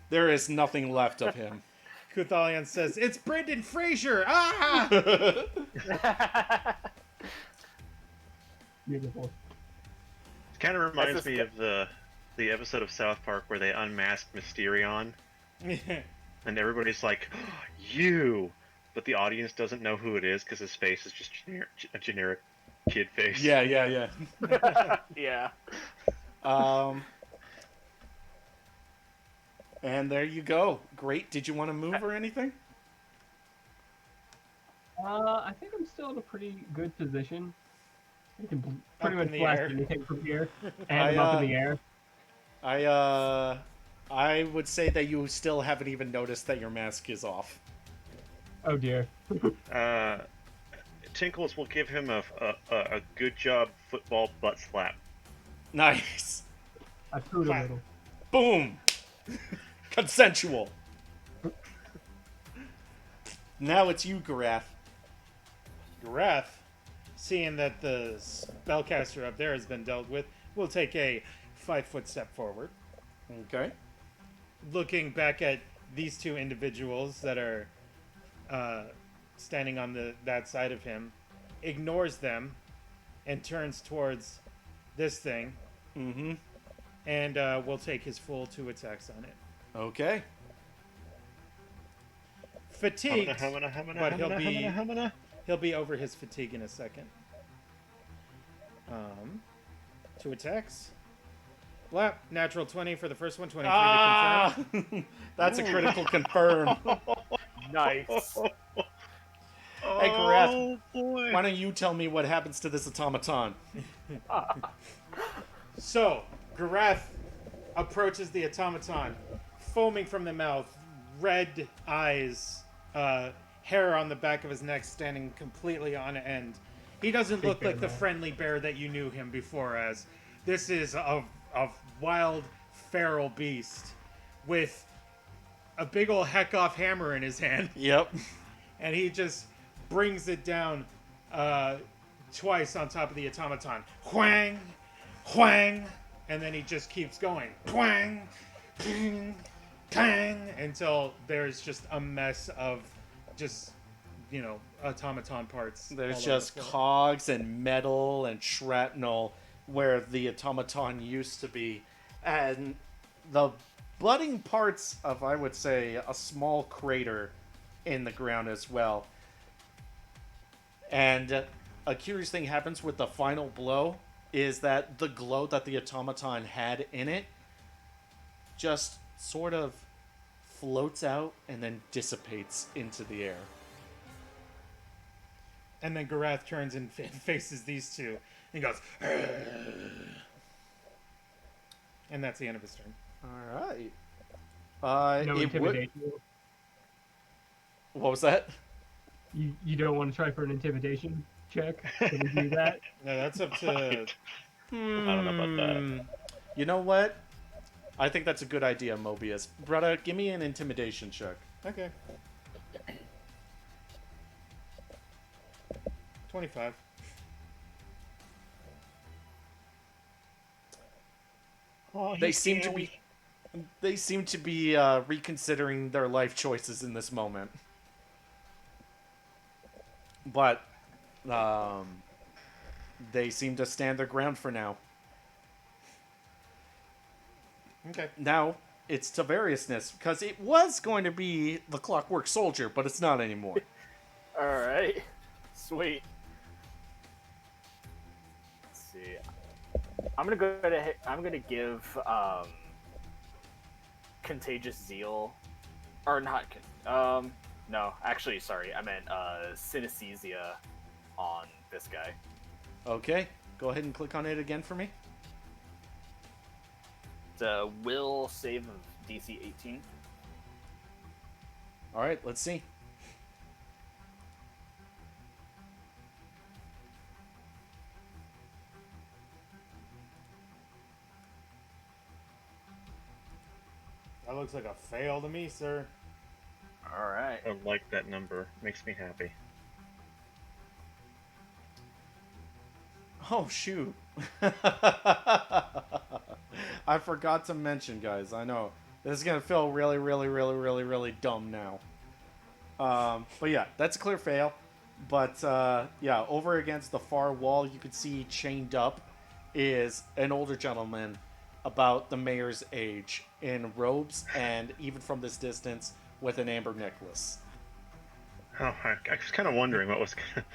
A: There is nothing left of him.
G: Kuthalion says, "It's Brendan Fraser!" Ah!
E: Beautiful.
F: It kind of reminds
D: That's
F: me of the episode of South Park where they unmasked Mysterion, and everybody's like, "You," but the audience doesn't know who it is because his face is just a generic kid face.
A: Yeah.
D: Yeah.
A: And there you go. Great. Did you want to move or anything?
E: I think I'm still in a pretty good position. I can pretty
G: Up in
E: much
G: the
E: blast
G: air.
E: anything from here, and I'm up in the air.
A: I would say that you still haven't even noticed that your mask is off.
E: Oh dear.
F: Tinkles will give him a good job football butt slap.
A: Nice.
E: I pooed a little.
A: Boom. Consensual. Now it's you, Garath.
G: Gareth, seeing that the spellcaster up there has been dealt with, will take a 5-foot step forward,
A: Okay.
G: looking back at these two individuals that are standing on that side of him, ignores them, and turns towards this thing,
A: Mm-hmm.
G: and will take his full 2 attacks on it.
A: Okay.
G: Fatigued,
F: Hamana,
G: but
F: hamana.
G: he'll be over his fatigue in a second. 2 attacks. Blap, natural 20 for the first one, 23 to confirm.
A: That's a critical confirm.
D: Nice.
A: Hey, Garath,
F: Oh boy.
A: why don't you tell me what happens to this automaton?
G: So, Garath approaches the automaton, foaming from the mouth, red eyes, hair on the back of his neck standing completely on end. He doesn't look like the friendly bear that you knew him before as. This is a wild, feral beast with a big ol' heck-off hammer in his hand.
A: Yep.
G: And he just brings it down twice on top of the automaton. Whang! Whang! And then he just keeps going. Whang! Ping! Tang! Until there's just a mess of just, automaton parts.
A: There's
G: all
A: just
G: over the floor.
A: cogs and metal and shrapnel where the automaton used to be. And the budding parts of, I would say, a small crater in the ground as well. And a curious thing happens with the final blow is that the glow that the automaton had in it just sort of floats out and then dissipates into the air.
G: And then Garath turns and faces these two. And goes, and that's the end of his turn.
A: All right.
E: No intimidation.
A: What was that?
E: You don't want to try for an intimidation check? Can we do that?
G: No, that's up to.
F: I don't know about that.
A: You know what? I think that's a good idea, Mobius. Brother, give me an intimidation check.
G: Okay. 25.
F: Oh,
A: They seem to be reconsidering their life choices in this moment. But they seem to stand their ground for now.
G: Okay.
A: Now it's Tavariousness, because it was going to be the Clockwork Soldier, but it's not anymore.
D: All right. Sweet. Let's see. I'm gonna give Contagious Zeal, or not. No, actually, sorry. I meant Synesthesia on this guy.
A: Okay, go ahead and click on it again for me.
D: It's a will save of DC 18.
A: All right, let's see.
G: That looks like a fail to me, sir.
D: All right.
F: I like that number. Makes me happy.
A: Oh, shoot. I forgot to mention, guys. I know. This is going to feel really, really, really, really, really dumb now. But yeah, that's a clear fail. But yeah, over against the far wall, you can see chained up is an older gentleman about the mayor's age in robes and even from this distance with an amber necklace.
F: Oh, I was kind of wondering what was gonna...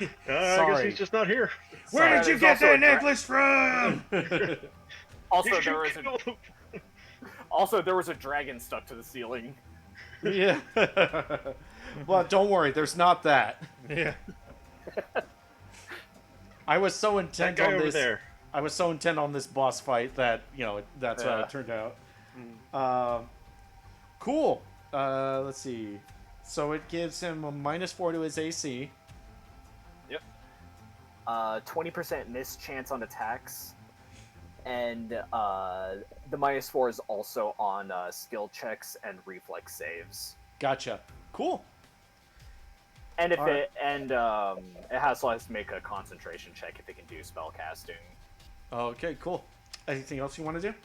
F: I guess
A: Sorry.
F: he's just not here.
G: Where did you
D: There's
G: get
D: also
G: that
D: a
G: necklace from?
D: Also,
F: Did
D: there
F: you
D: was
F: kill him?
D: also there was a dragon stuck to the ceiling.
A: Yeah. But don't worry, there's not that.
G: Yeah.
A: I was so
F: That
A: intent
F: guy
A: on
F: over
A: this.
F: there.
A: I was so intent on this boss fight that that's how
D: Yeah.
A: it turned out. Cool. Let's see. So it gives him a -4 to his AC.
D: 20% miss chance on attacks, and the -4 is also on skill checks and reflex saves.
A: Gotcha. Cool.
D: And if
A: Alright.
D: it has to make a concentration check if it can do spell casting.
A: Okay. Cool. Anything else you want to do?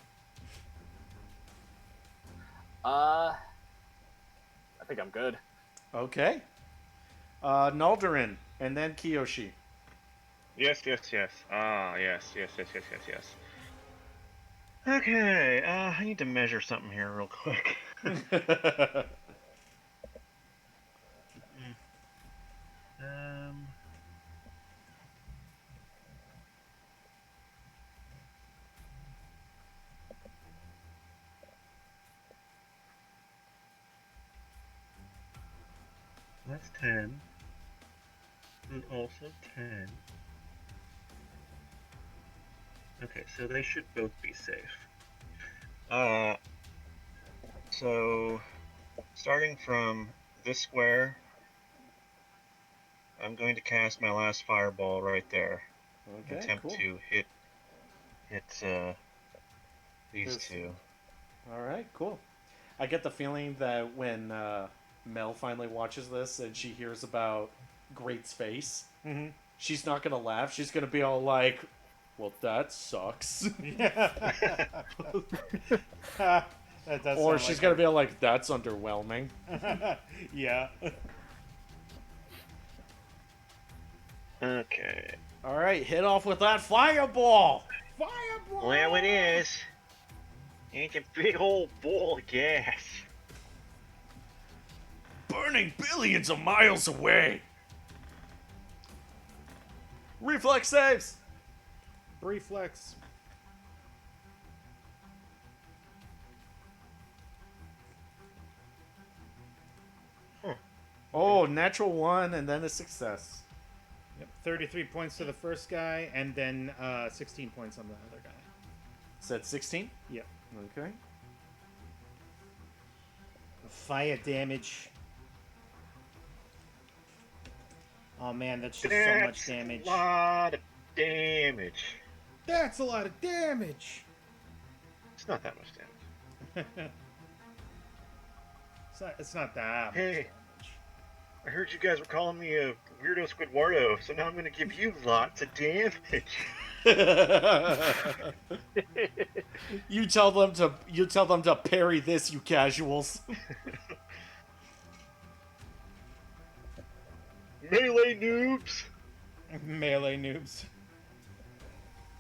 D: I think I'm good.
A: Okay. Naldarin and then Kiyoshi.
F: Yes. Ah, yes. Okay, I need to measure something here real quick. um... That's 10. And also 10. Okay, so they should both be safe. So starting from this square, I'm going to cast my last fireball right there.
A: Okay.
F: Attempt
A: Cool.
F: to hit these
A: This-
F: two.
A: All right. Cool. I get the feeling that when Mel finally watches this and she hears about Great's face, she's not gonna laugh. She's gonna be all like, "Well, that sucks,"
G: That does
A: or
G: sound
A: she's
G: like
A: gonna be all like, "That's underwhelming."
G: Yeah.
F: Okay.
A: All right, hit off with that fireball.
G: Fireball!
F: Well, it is. It's a big old ball of gas.
A: Burning billions of miles away. Reflex saves.
G: Reflex.
A: Oh, natural 1 and then a success.
G: Yep. 33 points to the first guy, and then 16 points on the other guy.
A: Said 16.
G: Yep.
A: Okay.
G: Fire damage. Oh man, that's just so
F: That's
G: much damage.
F: a lot of damage.
G: That's a lot of damage.
F: It's not that much damage.
G: It's not that
F: Hey.
G: much damage.
F: I heard you guys were calling me a weirdo Squidwardo, so now I'm gonna give you lots of damage.
A: You tell them to parry this, you casuals.
F: Melee noobs!
G: Melee noobs.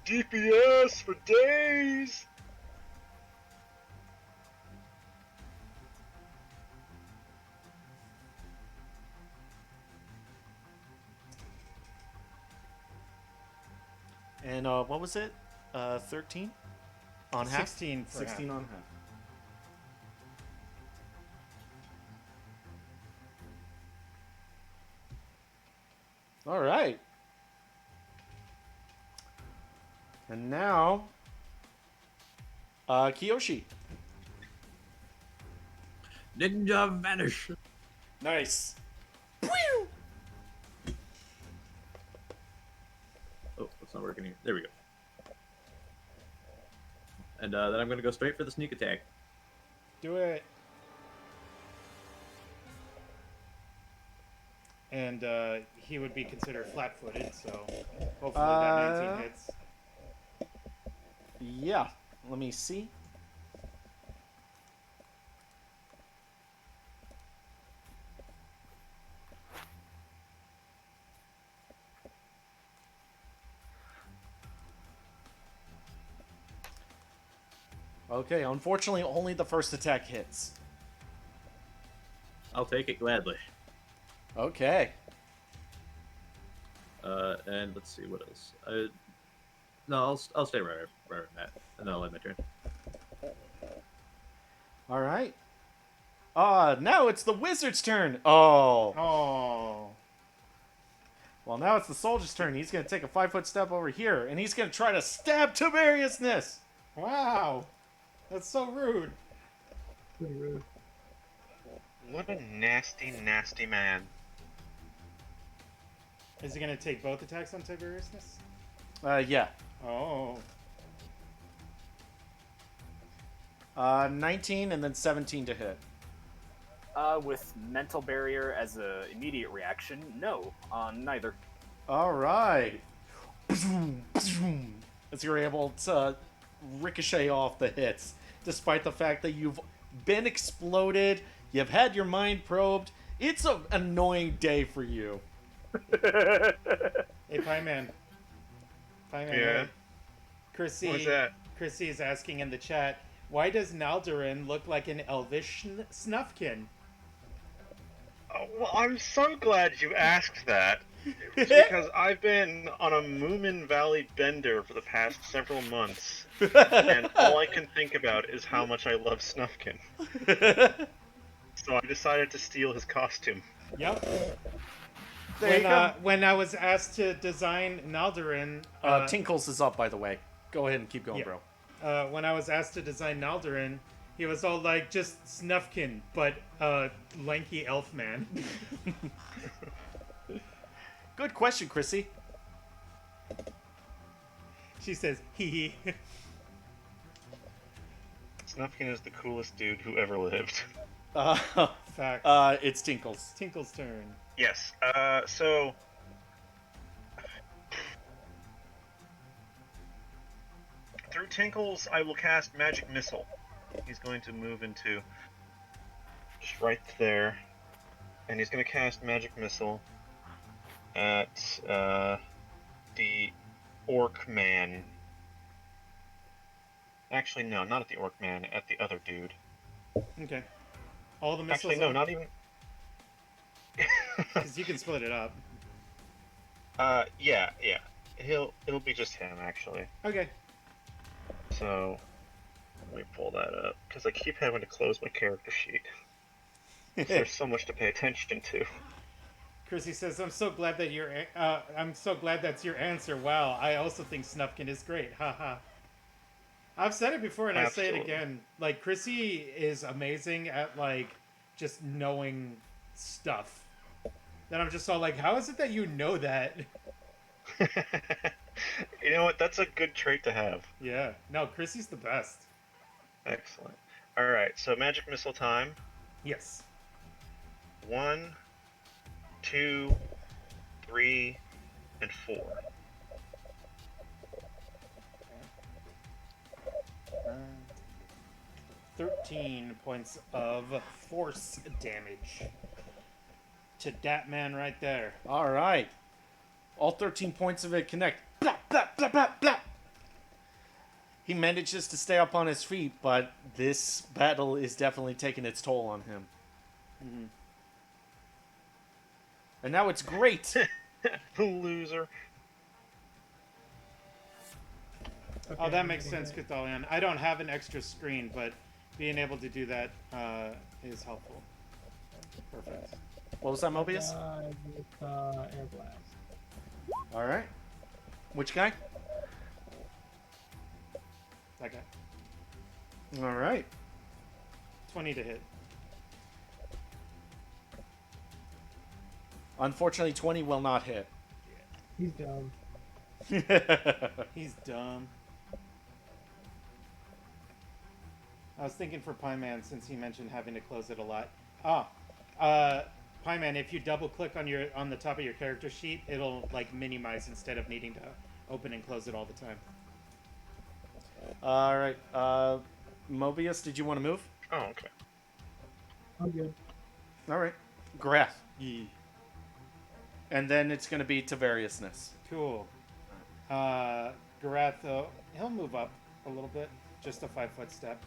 F: DPS for days!
A: And what was it? 13 on half.
G: 16 for
A: 16
G: half.
A: on half. All right. And now, Kiyoshi.
B: Ninja vanish.
A: Nice.
B: Oh, it's not working here. There we go. And then I'm going to go straight for the sneak attack.
G: Do it. and he would be considered flat-footed. So hopefully that 19 hits.
A: Yeah. Let me see. Okay, unfortunately, only the first attack hits.
B: I'll take it gladly.
A: Okay.
B: And let's see what else. No, I'll stay right where I'm at, and then I'll end my turn.
A: All right. Now it's the wizard's turn. Oh.
G: Oh.
A: Well, now it's the soldier's turn. He's going to take a 5-foot step over here, and he's going to try to stab Tiberiousness.
G: Wow. That's so rude.
E: Pretty rude.
F: What a nasty, nasty man.
G: Is he going to take both attacks on Tiberiousness?
A: Yeah.
G: Oh.
A: 19 and then 17 to hit.
D: With mental barrier as a immediate reaction, no, on neither.
A: All right. As you're able to ricochet off the hits, despite the fact that you've been exploded, you've had your mind probed. It's an annoying day for you.
G: Hey, Piman. Piman.
F: Yeah.
G: Chrissy.
F: What's that?
G: Chrissy is asking in the chat, why does Naldarin look like an elvish snuffkin?
F: Oh, well, I'm so glad you asked that. Because I've been on a Moomin Valley bender for the past several months, and all I can think about is how much I love Snufkin. So I decided to steal his costume.
G: Yep.
A: There you go.
G: When I was asked to design Naldarin,
A: Tinkles is up, by the way. Go ahead and keep going,
G: yeah.
A: bro.
G: When I was asked to design Naldarin, he was all like, just Snufkin, but lanky elf man.
A: Good question, Chrissy.
G: She says, hee hee.
F: Snufkin is the coolest dude who ever lived.
G: Facts.
A: It's Tinkles.
G: Tinkle's turn.
F: Yes, so... Through Tinkles, I will cast Magic Missile. He's going to move into... just right there. And he's going to cast Magic Missile at the Orc Man. Actually, no, not at the Orc Man, at the other dude.
G: Okay. All the missiles.
F: Actually, no, not even...
G: Because you can split it up.
F: Yeah. It'll be just him, actually.
G: Okay.
F: So, let me pull that up, because I keep having to close my character sheet. There's so much to pay attention to.
G: Chrissy says, "I'm so glad that I'm so glad that's your answer. Wow, I also think Snufkin is great. Haha." I've said it before, and I say it
F: Absolutely.
G: again. Like, Chrissy is amazing at like just knowing stuff. Then I'm just all like, "How is it that you know that?"
F: You know what? That's a good trait to have.
G: Yeah. No, Chrissy's the best.
F: Excellent. Alright, so Magic Missile time.
G: Yes.
F: 1, 2, 3, and 4.
G: 13 points of force damage to that man right there.
A: All right. All 13 points of it connect. Blah, blah, blah, blah, blah. He manages to stay up on his feet, but this battle is definitely taking its toll on him.
G: Mm-hmm.
A: And now it's great.
F: Loser.
E: Okay,
G: Oh, that
E: I'm
G: makes
E: gonna
G: sense,
E: go
G: Cathalion. I don't have an extra screen, but being able to do that is helpful. Perfect.
A: What was that, Mobius?
E: with Air Blast.
A: All right. Which guy?
G: That guy.
A: All right.
G: 20 to hit.
A: Unfortunately, 20 will not hit.
E: He's dumb.
G: He's dumb. I was thinking for Piman, since he mentioned having to close it a lot. Piman, if you double click on the top of your character sheet, it'll like minimize instead of needing to open and close it all the time.
A: All right. Mobius, did you want to move?
F: Oh, okay.
E: I'm good.
A: All right. Graph.
G: Yeah.
A: And then it's going to be to variousness.
G: Cool. Garath, he'll move up a little bit, just a 5-foot step,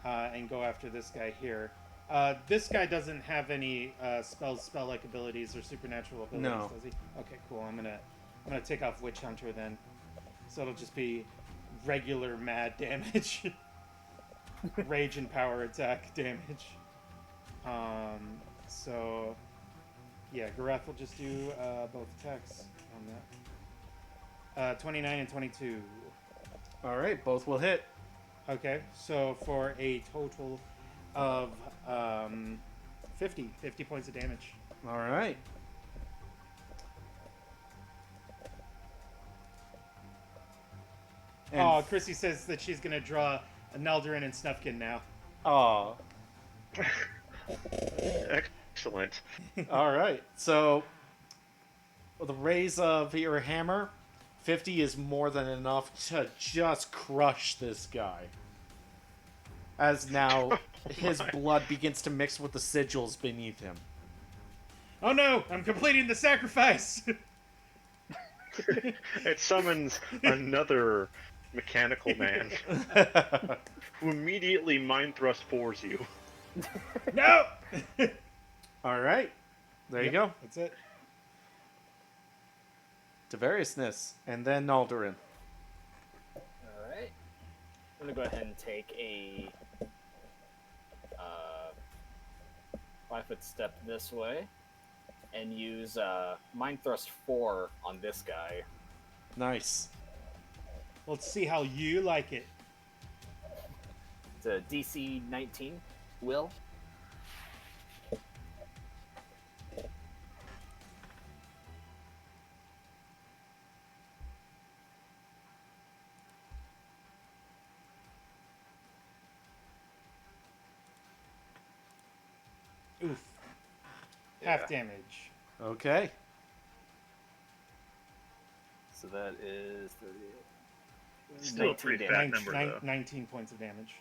G: and go after this guy here. This guy doesn't have any spell-like abilities or supernatural abilities,
A: No.
G: does he? Okay, cool. I'm gonna take off Witch Hunter then, so it'll just be regular mad damage, rage and power attack damage. So yeah, Garath will just do both attacks on that. 29 and 22.
A: All right. Both will hit.
G: Okay, so for a total of 50 points of damage.
A: All right. And
G: Oh, Chrissy says that she's gonna draw a Naldarin and Snufkin now.
A: oh.
F: Excellent.
A: All right. So the raise of your hammer, 50 is more than enough to just crush this guy. As now his blood begins to mix with the sigils beneath him.
G: Oh no, I'm completing the sacrifice!
F: It summons another mechanical man who immediately mind thrust fours you.
G: No!
A: All right. There you go.
G: That's it.
A: To variousness. And then Naldarin.
D: Alright. I'm gonna go ahead and take a 5-foot step this way and use Mind Thrust 4 on this guy.
A: Nice.
G: Let's see how you like it.
D: It's a DC 19, Will.
G: Oof.
D: Yeah.
G: Half damage.
A: Okay.
D: So that is 38.
F: Still a
D: 19
F: pretty
D: damage.
F: fat number, though.
G: 19 points of damage.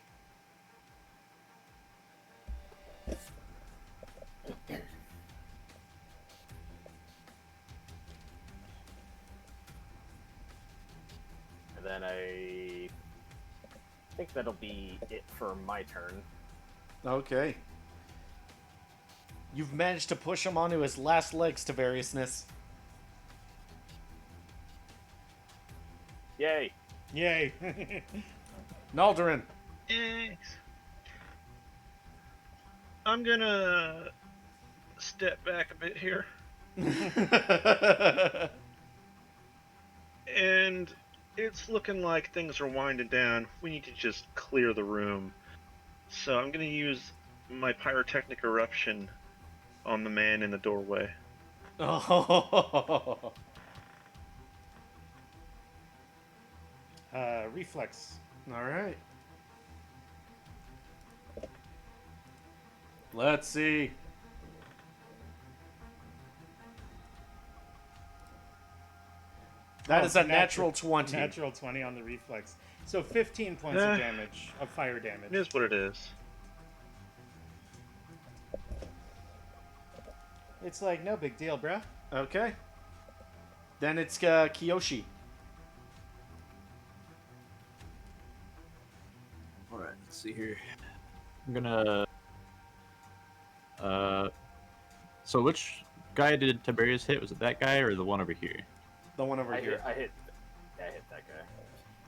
D: And then I think that'll be it for my turn.
A: Okay. You've managed to push him onto his last legs to variousness.
D: Yay!
G: Yay.
A: Naldarin.
F: I'm gonna step back a bit here, and it's looking like things are winding down. We need to just clear the room. So I'm gonna use my pyrotechnic eruption on the man in the doorway.
A: Oh.
G: Reflex.
A: All right. Let's see. That is a natural 20.
G: Natural 20 on the reflex. So 15 points of damage, of fire damage.
F: It is what it is.
G: It's like, no big deal, bruh.
A: Okay. Then it's Kiyoshi.
B: Alright, let's see here. I'm gonna... So which guy did Tiberius hit? Was it that guy or the one over here?
A: The one over
D: I
A: here.
D: hit that guy.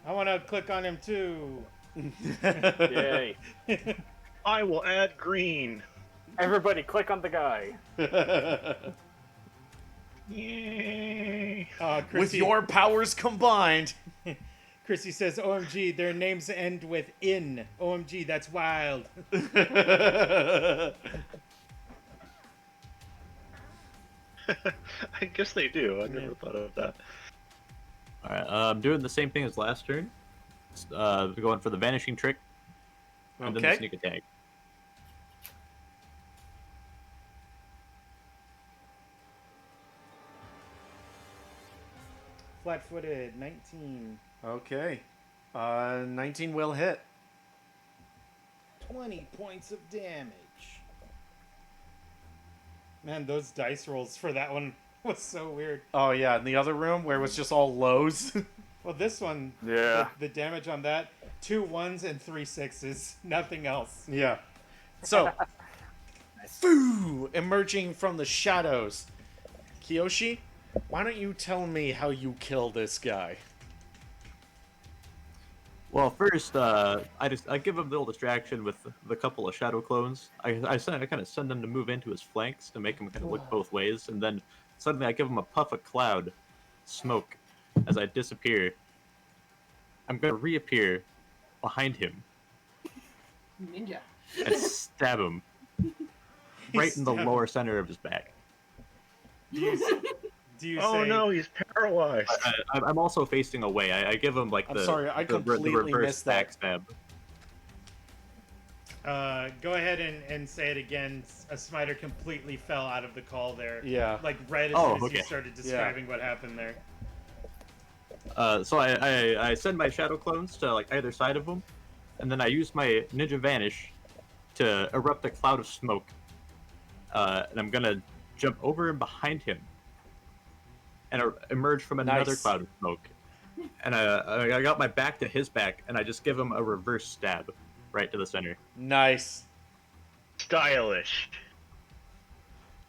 G: I want to click on him too.
D: Yay!
F: I will add green.
D: Everybody, click on the guy.
F: Yay!
A: With
G: Chrissy,
A: your powers combined.
G: Chrissy says, OMG, their names end with in. OMG, that's wild.
F: I guess they do. I never thought of that.
B: Alright, I'm doing the same thing as last turn. Going for the vanishing trick. And then the
A: Okay.
B: sneak attack.
G: flat-footed. 19.
A: Okay. 19 will hit.
G: 20 points of damage. Man, those dice rolls for that one was so weird.
A: Oh, yeah, in the other room where it was just all lows.
G: Well, this one,
D: Yeah.
G: the damage on that, 2 1s and 3 6s. Nothing else.
A: Yeah. So, Foo! Emerging from the shadows. Kiyoshi, why don't you tell me how you kill this guy?
B: Well, first, I give him a little distraction with the couple of shadow clones. I kind of send them to move into his flanks to make him kind of look both ways, and then suddenly I give him a puff of cloud, smoke, as I disappear. I'm gonna reappear behind him
H: Ninja.
B: and stab him right in the
G: Stab him.
B: lower center of his back.
G: Do you
F: Oh
G: say,
F: no, he's paralyzed.
B: I'm also facing away. I give him like
A: I'm
B: the
A: sorry, I
B: the
A: completely
B: reverse
A: missed that.
B: backstab.
G: Go ahead and say it again. A Smiter completely fell out of the call there.
A: Yeah.
G: Like right as
B: Oh,
G: soon as you
B: okay.
G: started describing what happened there.
B: So I send my shadow clones to like either side of him, and then I use my ninja vanish to erupt a cloud of smoke. And I'm gonna jump over and behind him, and emerge from another
A: Nice.
B: cloud of smoke. And I got my back to his back, and I just give him a reverse stab right to the center.
A: Nice.
F: Stylish.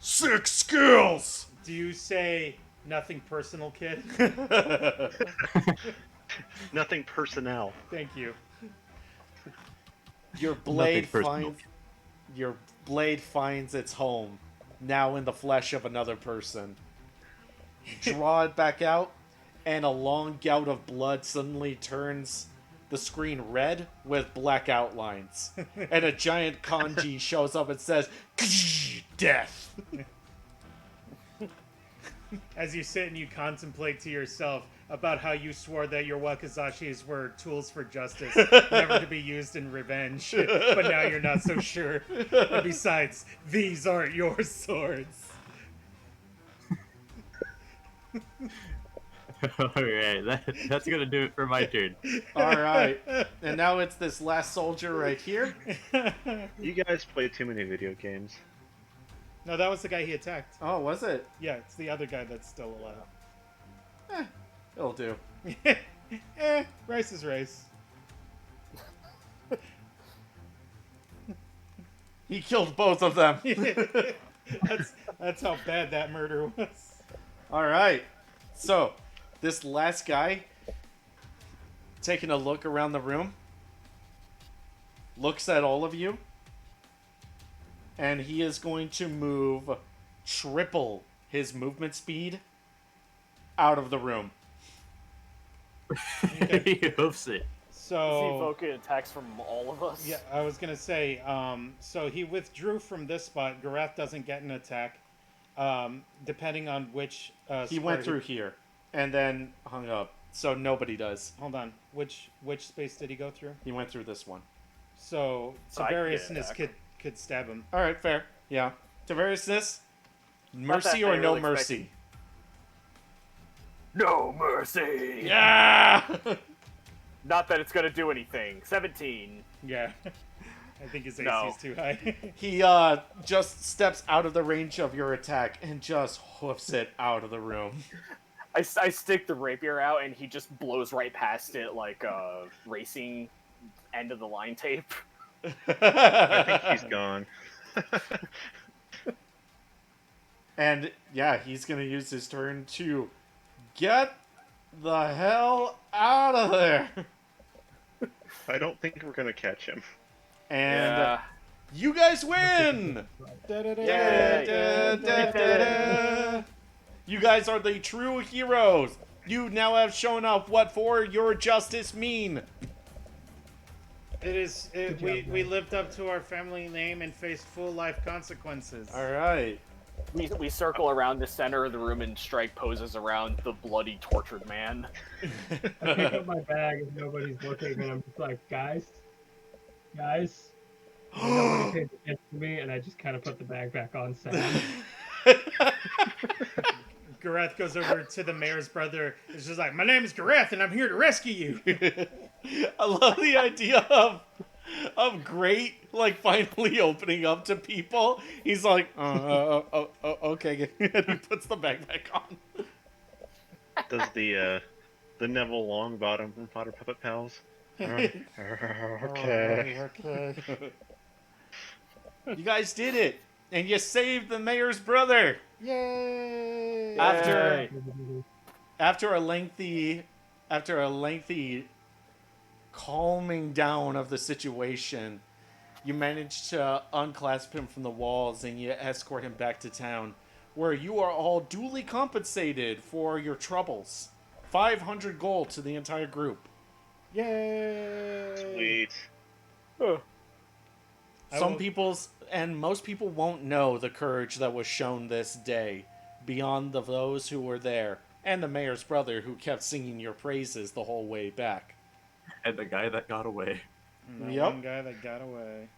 A: 6 skills!
G: Do you say nothing personal, kid?
F: Nothing personnel.
G: Thank you.
A: Your blade
B: Nothing personal.
A: finds your blade finds its home, now in the flesh of another person. Draw it back out, and a long gout of blood suddenly turns the screen red with black outlines. And a giant kanji shows up and says, "Death."
G: As you sit and you contemplate to yourself about how you swore that your wakizashis were tools for justice, never to be used in revenge, but now you're not so sure. And besides, these aren't your swords.
B: Alright, that's gonna do it for my turn.
A: Alright. And now it's this last soldier right here.
F: You guys play too many video games.
G: No, that was the guy he attacked.
A: Oh, was it?
G: Yeah, it's the other guy that's still alive.
A: It'll do.
G: Rice is rice.
A: He killed both of them.
G: That's how bad that murder was.
A: Alright. So, this last guy, taking a look around the room, looks at all of you, and he is going to move triple his movement speed out of the room.
B: He hoofs it.
D: Is he
G: So
D: evoking attacks from all of us?
G: yeah, I was gonna say. So he withdrew from this spot. Garath doesn't get an attack. Depending on which.
A: He
G: square
A: went through here, and then hung up. So nobody does.
G: Hold on. Which space did he go through?
A: He went through this one.
G: So
D: So I can get an
G: Tavariousness
D: attack.
G: could stab him.
A: Alright, fair. Yeah. Tavariousness,
D: that
A: mercy
D: they
A: or no
D: really
A: mercy?
D: No mercy.
A: Yeah!
D: Not that it's gonna do anything. 17.
G: Yeah. I think his AC
D: No.
G: is too high.
A: He just steps out of the range of your attack and just hoofs it out of the room.
D: I stick the rapier out and he just blows right past it like racing end of the line tape.
F: I think he's gone.
A: And yeah, he's gonna use his turn to get the hell out of there.
F: I don't think we're gonna catch him.
A: And
D: Yeah.
A: you guys win!
D: Yay.
A: You guys are the true heroes. You now have shown up what for your justice mean.
G: We lived up to our family name and faced full life consequences.
A: All right.
D: We circle around the center of the room and strike poses around the bloody, tortured man.
E: I pick up my bag if nobody's looking, and I'm just like, guys. And nobody pays attention to me, and I just kind of put the bag back on Sam.
G: Gareth goes over to the mayor's brother. It's just like, my name is Gareth, and I'm here to rescue you.
A: I love the idea of Great like finally opening up to people. He's like, okay, and he puts the backpack on.
F: Does the Neville Longbottom from Potter Puppet Pals? Okay.
G: Okay.
A: You guys did it, and you saved the mayor's brother.
G: Yay!
A: After a lengthy calming down of the situation, you manage to unclasp him from the walls and you escort him back to town, where you are all duly compensated for your troubles. 500 gold to the entire group.
G: Yay!
F: Sweet.
A: Most people won't know the courage that was shown this day, beyond those who were there, and the mayor's brother who kept singing your praises the whole way back.
B: And the guy that got away.
G: That
A: Yep.
G: one guy that got away.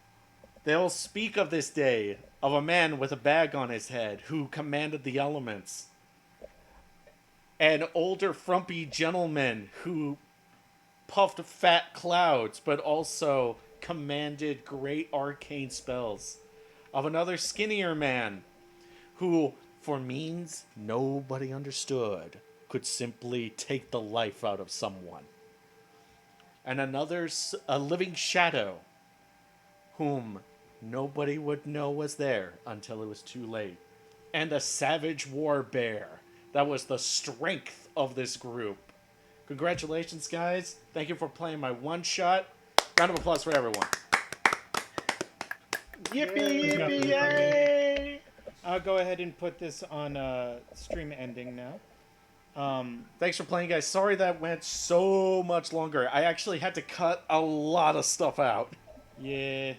A: They'll speak of this day, of a man with a bag on his head who commanded the elements. An older, frumpy gentleman who puffed fat clouds, but also commanded great arcane spells. Of another skinnier man who, for means nobody understood, could simply take the life out of someone. And a living shadow whom nobody would know was there until it was too late. And a savage war bear that was the strength of this group. Congratulations, guys. Thank you for playing my one-shot. Round of applause for everyone.
F: Yippee, yippee, yay!
G: I'll go ahead and put this on stream ending now.
A: Thanks for playing, guys. Sorry that went so much longer. I actually had to cut a lot of stuff out.
G: Yeah.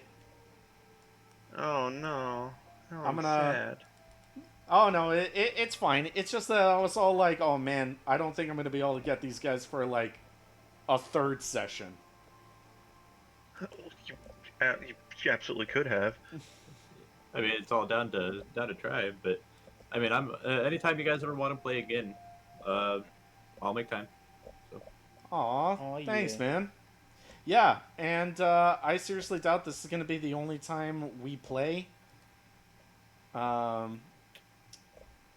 F: Oh no. Oh,
A: I'm
F: I'm
A: gonna-
F: sad.
A: Oh, no, it's fine. It's just that I was all like, oh, man, I don't think I'm going to be able to get these guys for, like, a third session.
F: You absolutely could have.
B: I mean, it's all down to try. But I mean, I'm anytime you guys ever want to play again, I'll make time.
A: Aw,
G: Aw,
A: thanks,
G: yeah.
A: man. Yeah, and I seriously doubt this is going to be the only time we play.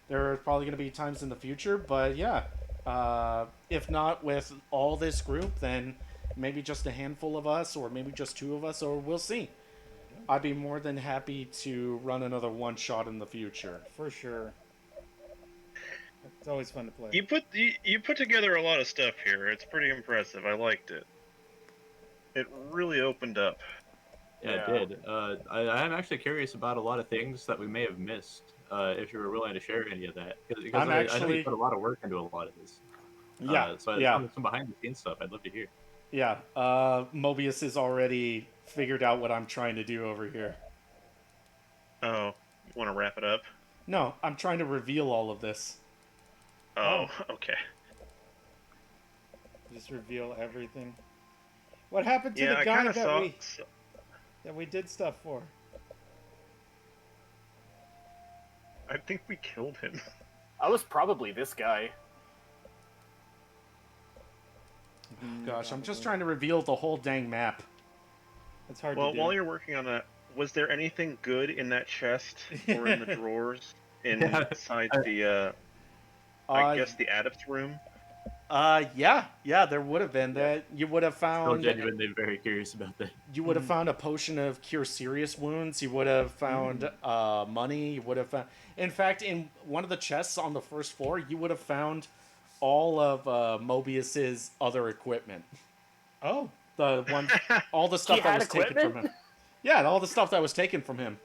A: There are probably going to be times in the future, but yeah. If not with all this group, then maybe just a handful of us, or maybe just two of us, or we'll see. I'd be more than happy to run another one-shot in the future.
G: For sure. It's always fun to play.
F: You put together a lot of stuff here. It's pretty impressive. I liked it. It really opened up.
B: Yeah, it did. I'm actually curious about a lot of things that we may have missed. If you were willing to share any of that, because I know
A: actually-
B: you put a lot of work into a lot of this.
A: Yeah,
B: So
A: yeah.
B: some behind the scenes stuff I'd love to hear.
A: Yeah, Mobius has already figured out what I'm trying to do over here.
F: Oh, you want to wrap it up?
A: No, I'm trying to reveal all of this.
F: Oh, okay.
G: Just reveal everything. What happened to
F: Yeah,
G: the
F: I
G: guy
F: kind of saw.
G: that we did stuff for?
F: I think we killed him.
D: I was probably this guy.
A: Gosh, I'm just trying to reveal the whole dang map.
G: It's hard
F: Well,
G: to do.
F: while you're working on that, was there anything good in that chest or in the drawers inside the? I guess the adept's room.
A: Yeah, there would have been that. You would have
B: Still
A: found.
B: genuinely very curious about that.
A: You would have found a potion of cure serious wounds. You would have found money. You would have found. In fact, in one of the chests on the first floor, you would have found all of Mobius's other equipment.
G: Oh,
A: The one, all the stuff
D: He
A: that
D: had
A: was taken from
D: equipment?
A: him. Yeah, all the stuff that was taken from him.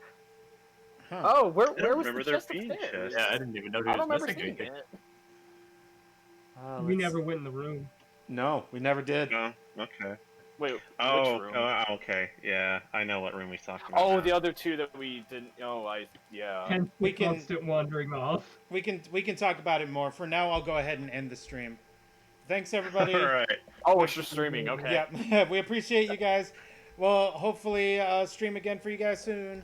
D: Oh, where
F: I don't
D: was the
F: remember there
D: chest
F: being
D: upstairs?
F: chest.
B: Yeah, I didn't even know he
D: I
B: was
D: don't remember
B: missing
D: seeing
B: anything.
D: it.
E: We never went in the room.
A: No, we never did.
F: No. Okay.
D: Wait, which
F: Oh.
D: room?
F: Okay. Yeah, I know what room he's talking about.
D: Oh,
F: now.
D: the other two that we didn't. Oh, yeah.
E: Hence
G: we
E: the
G: can-
E: constant wandering off.
G: we can talk about it more. For now, I'll go ahead and end the stream. Thanks, everybody.
F: All right.
D: Oh, it's just streaming. Okay.
G: Yeah, we appreciate you guys. Well, hopefully stream again for you guys soon.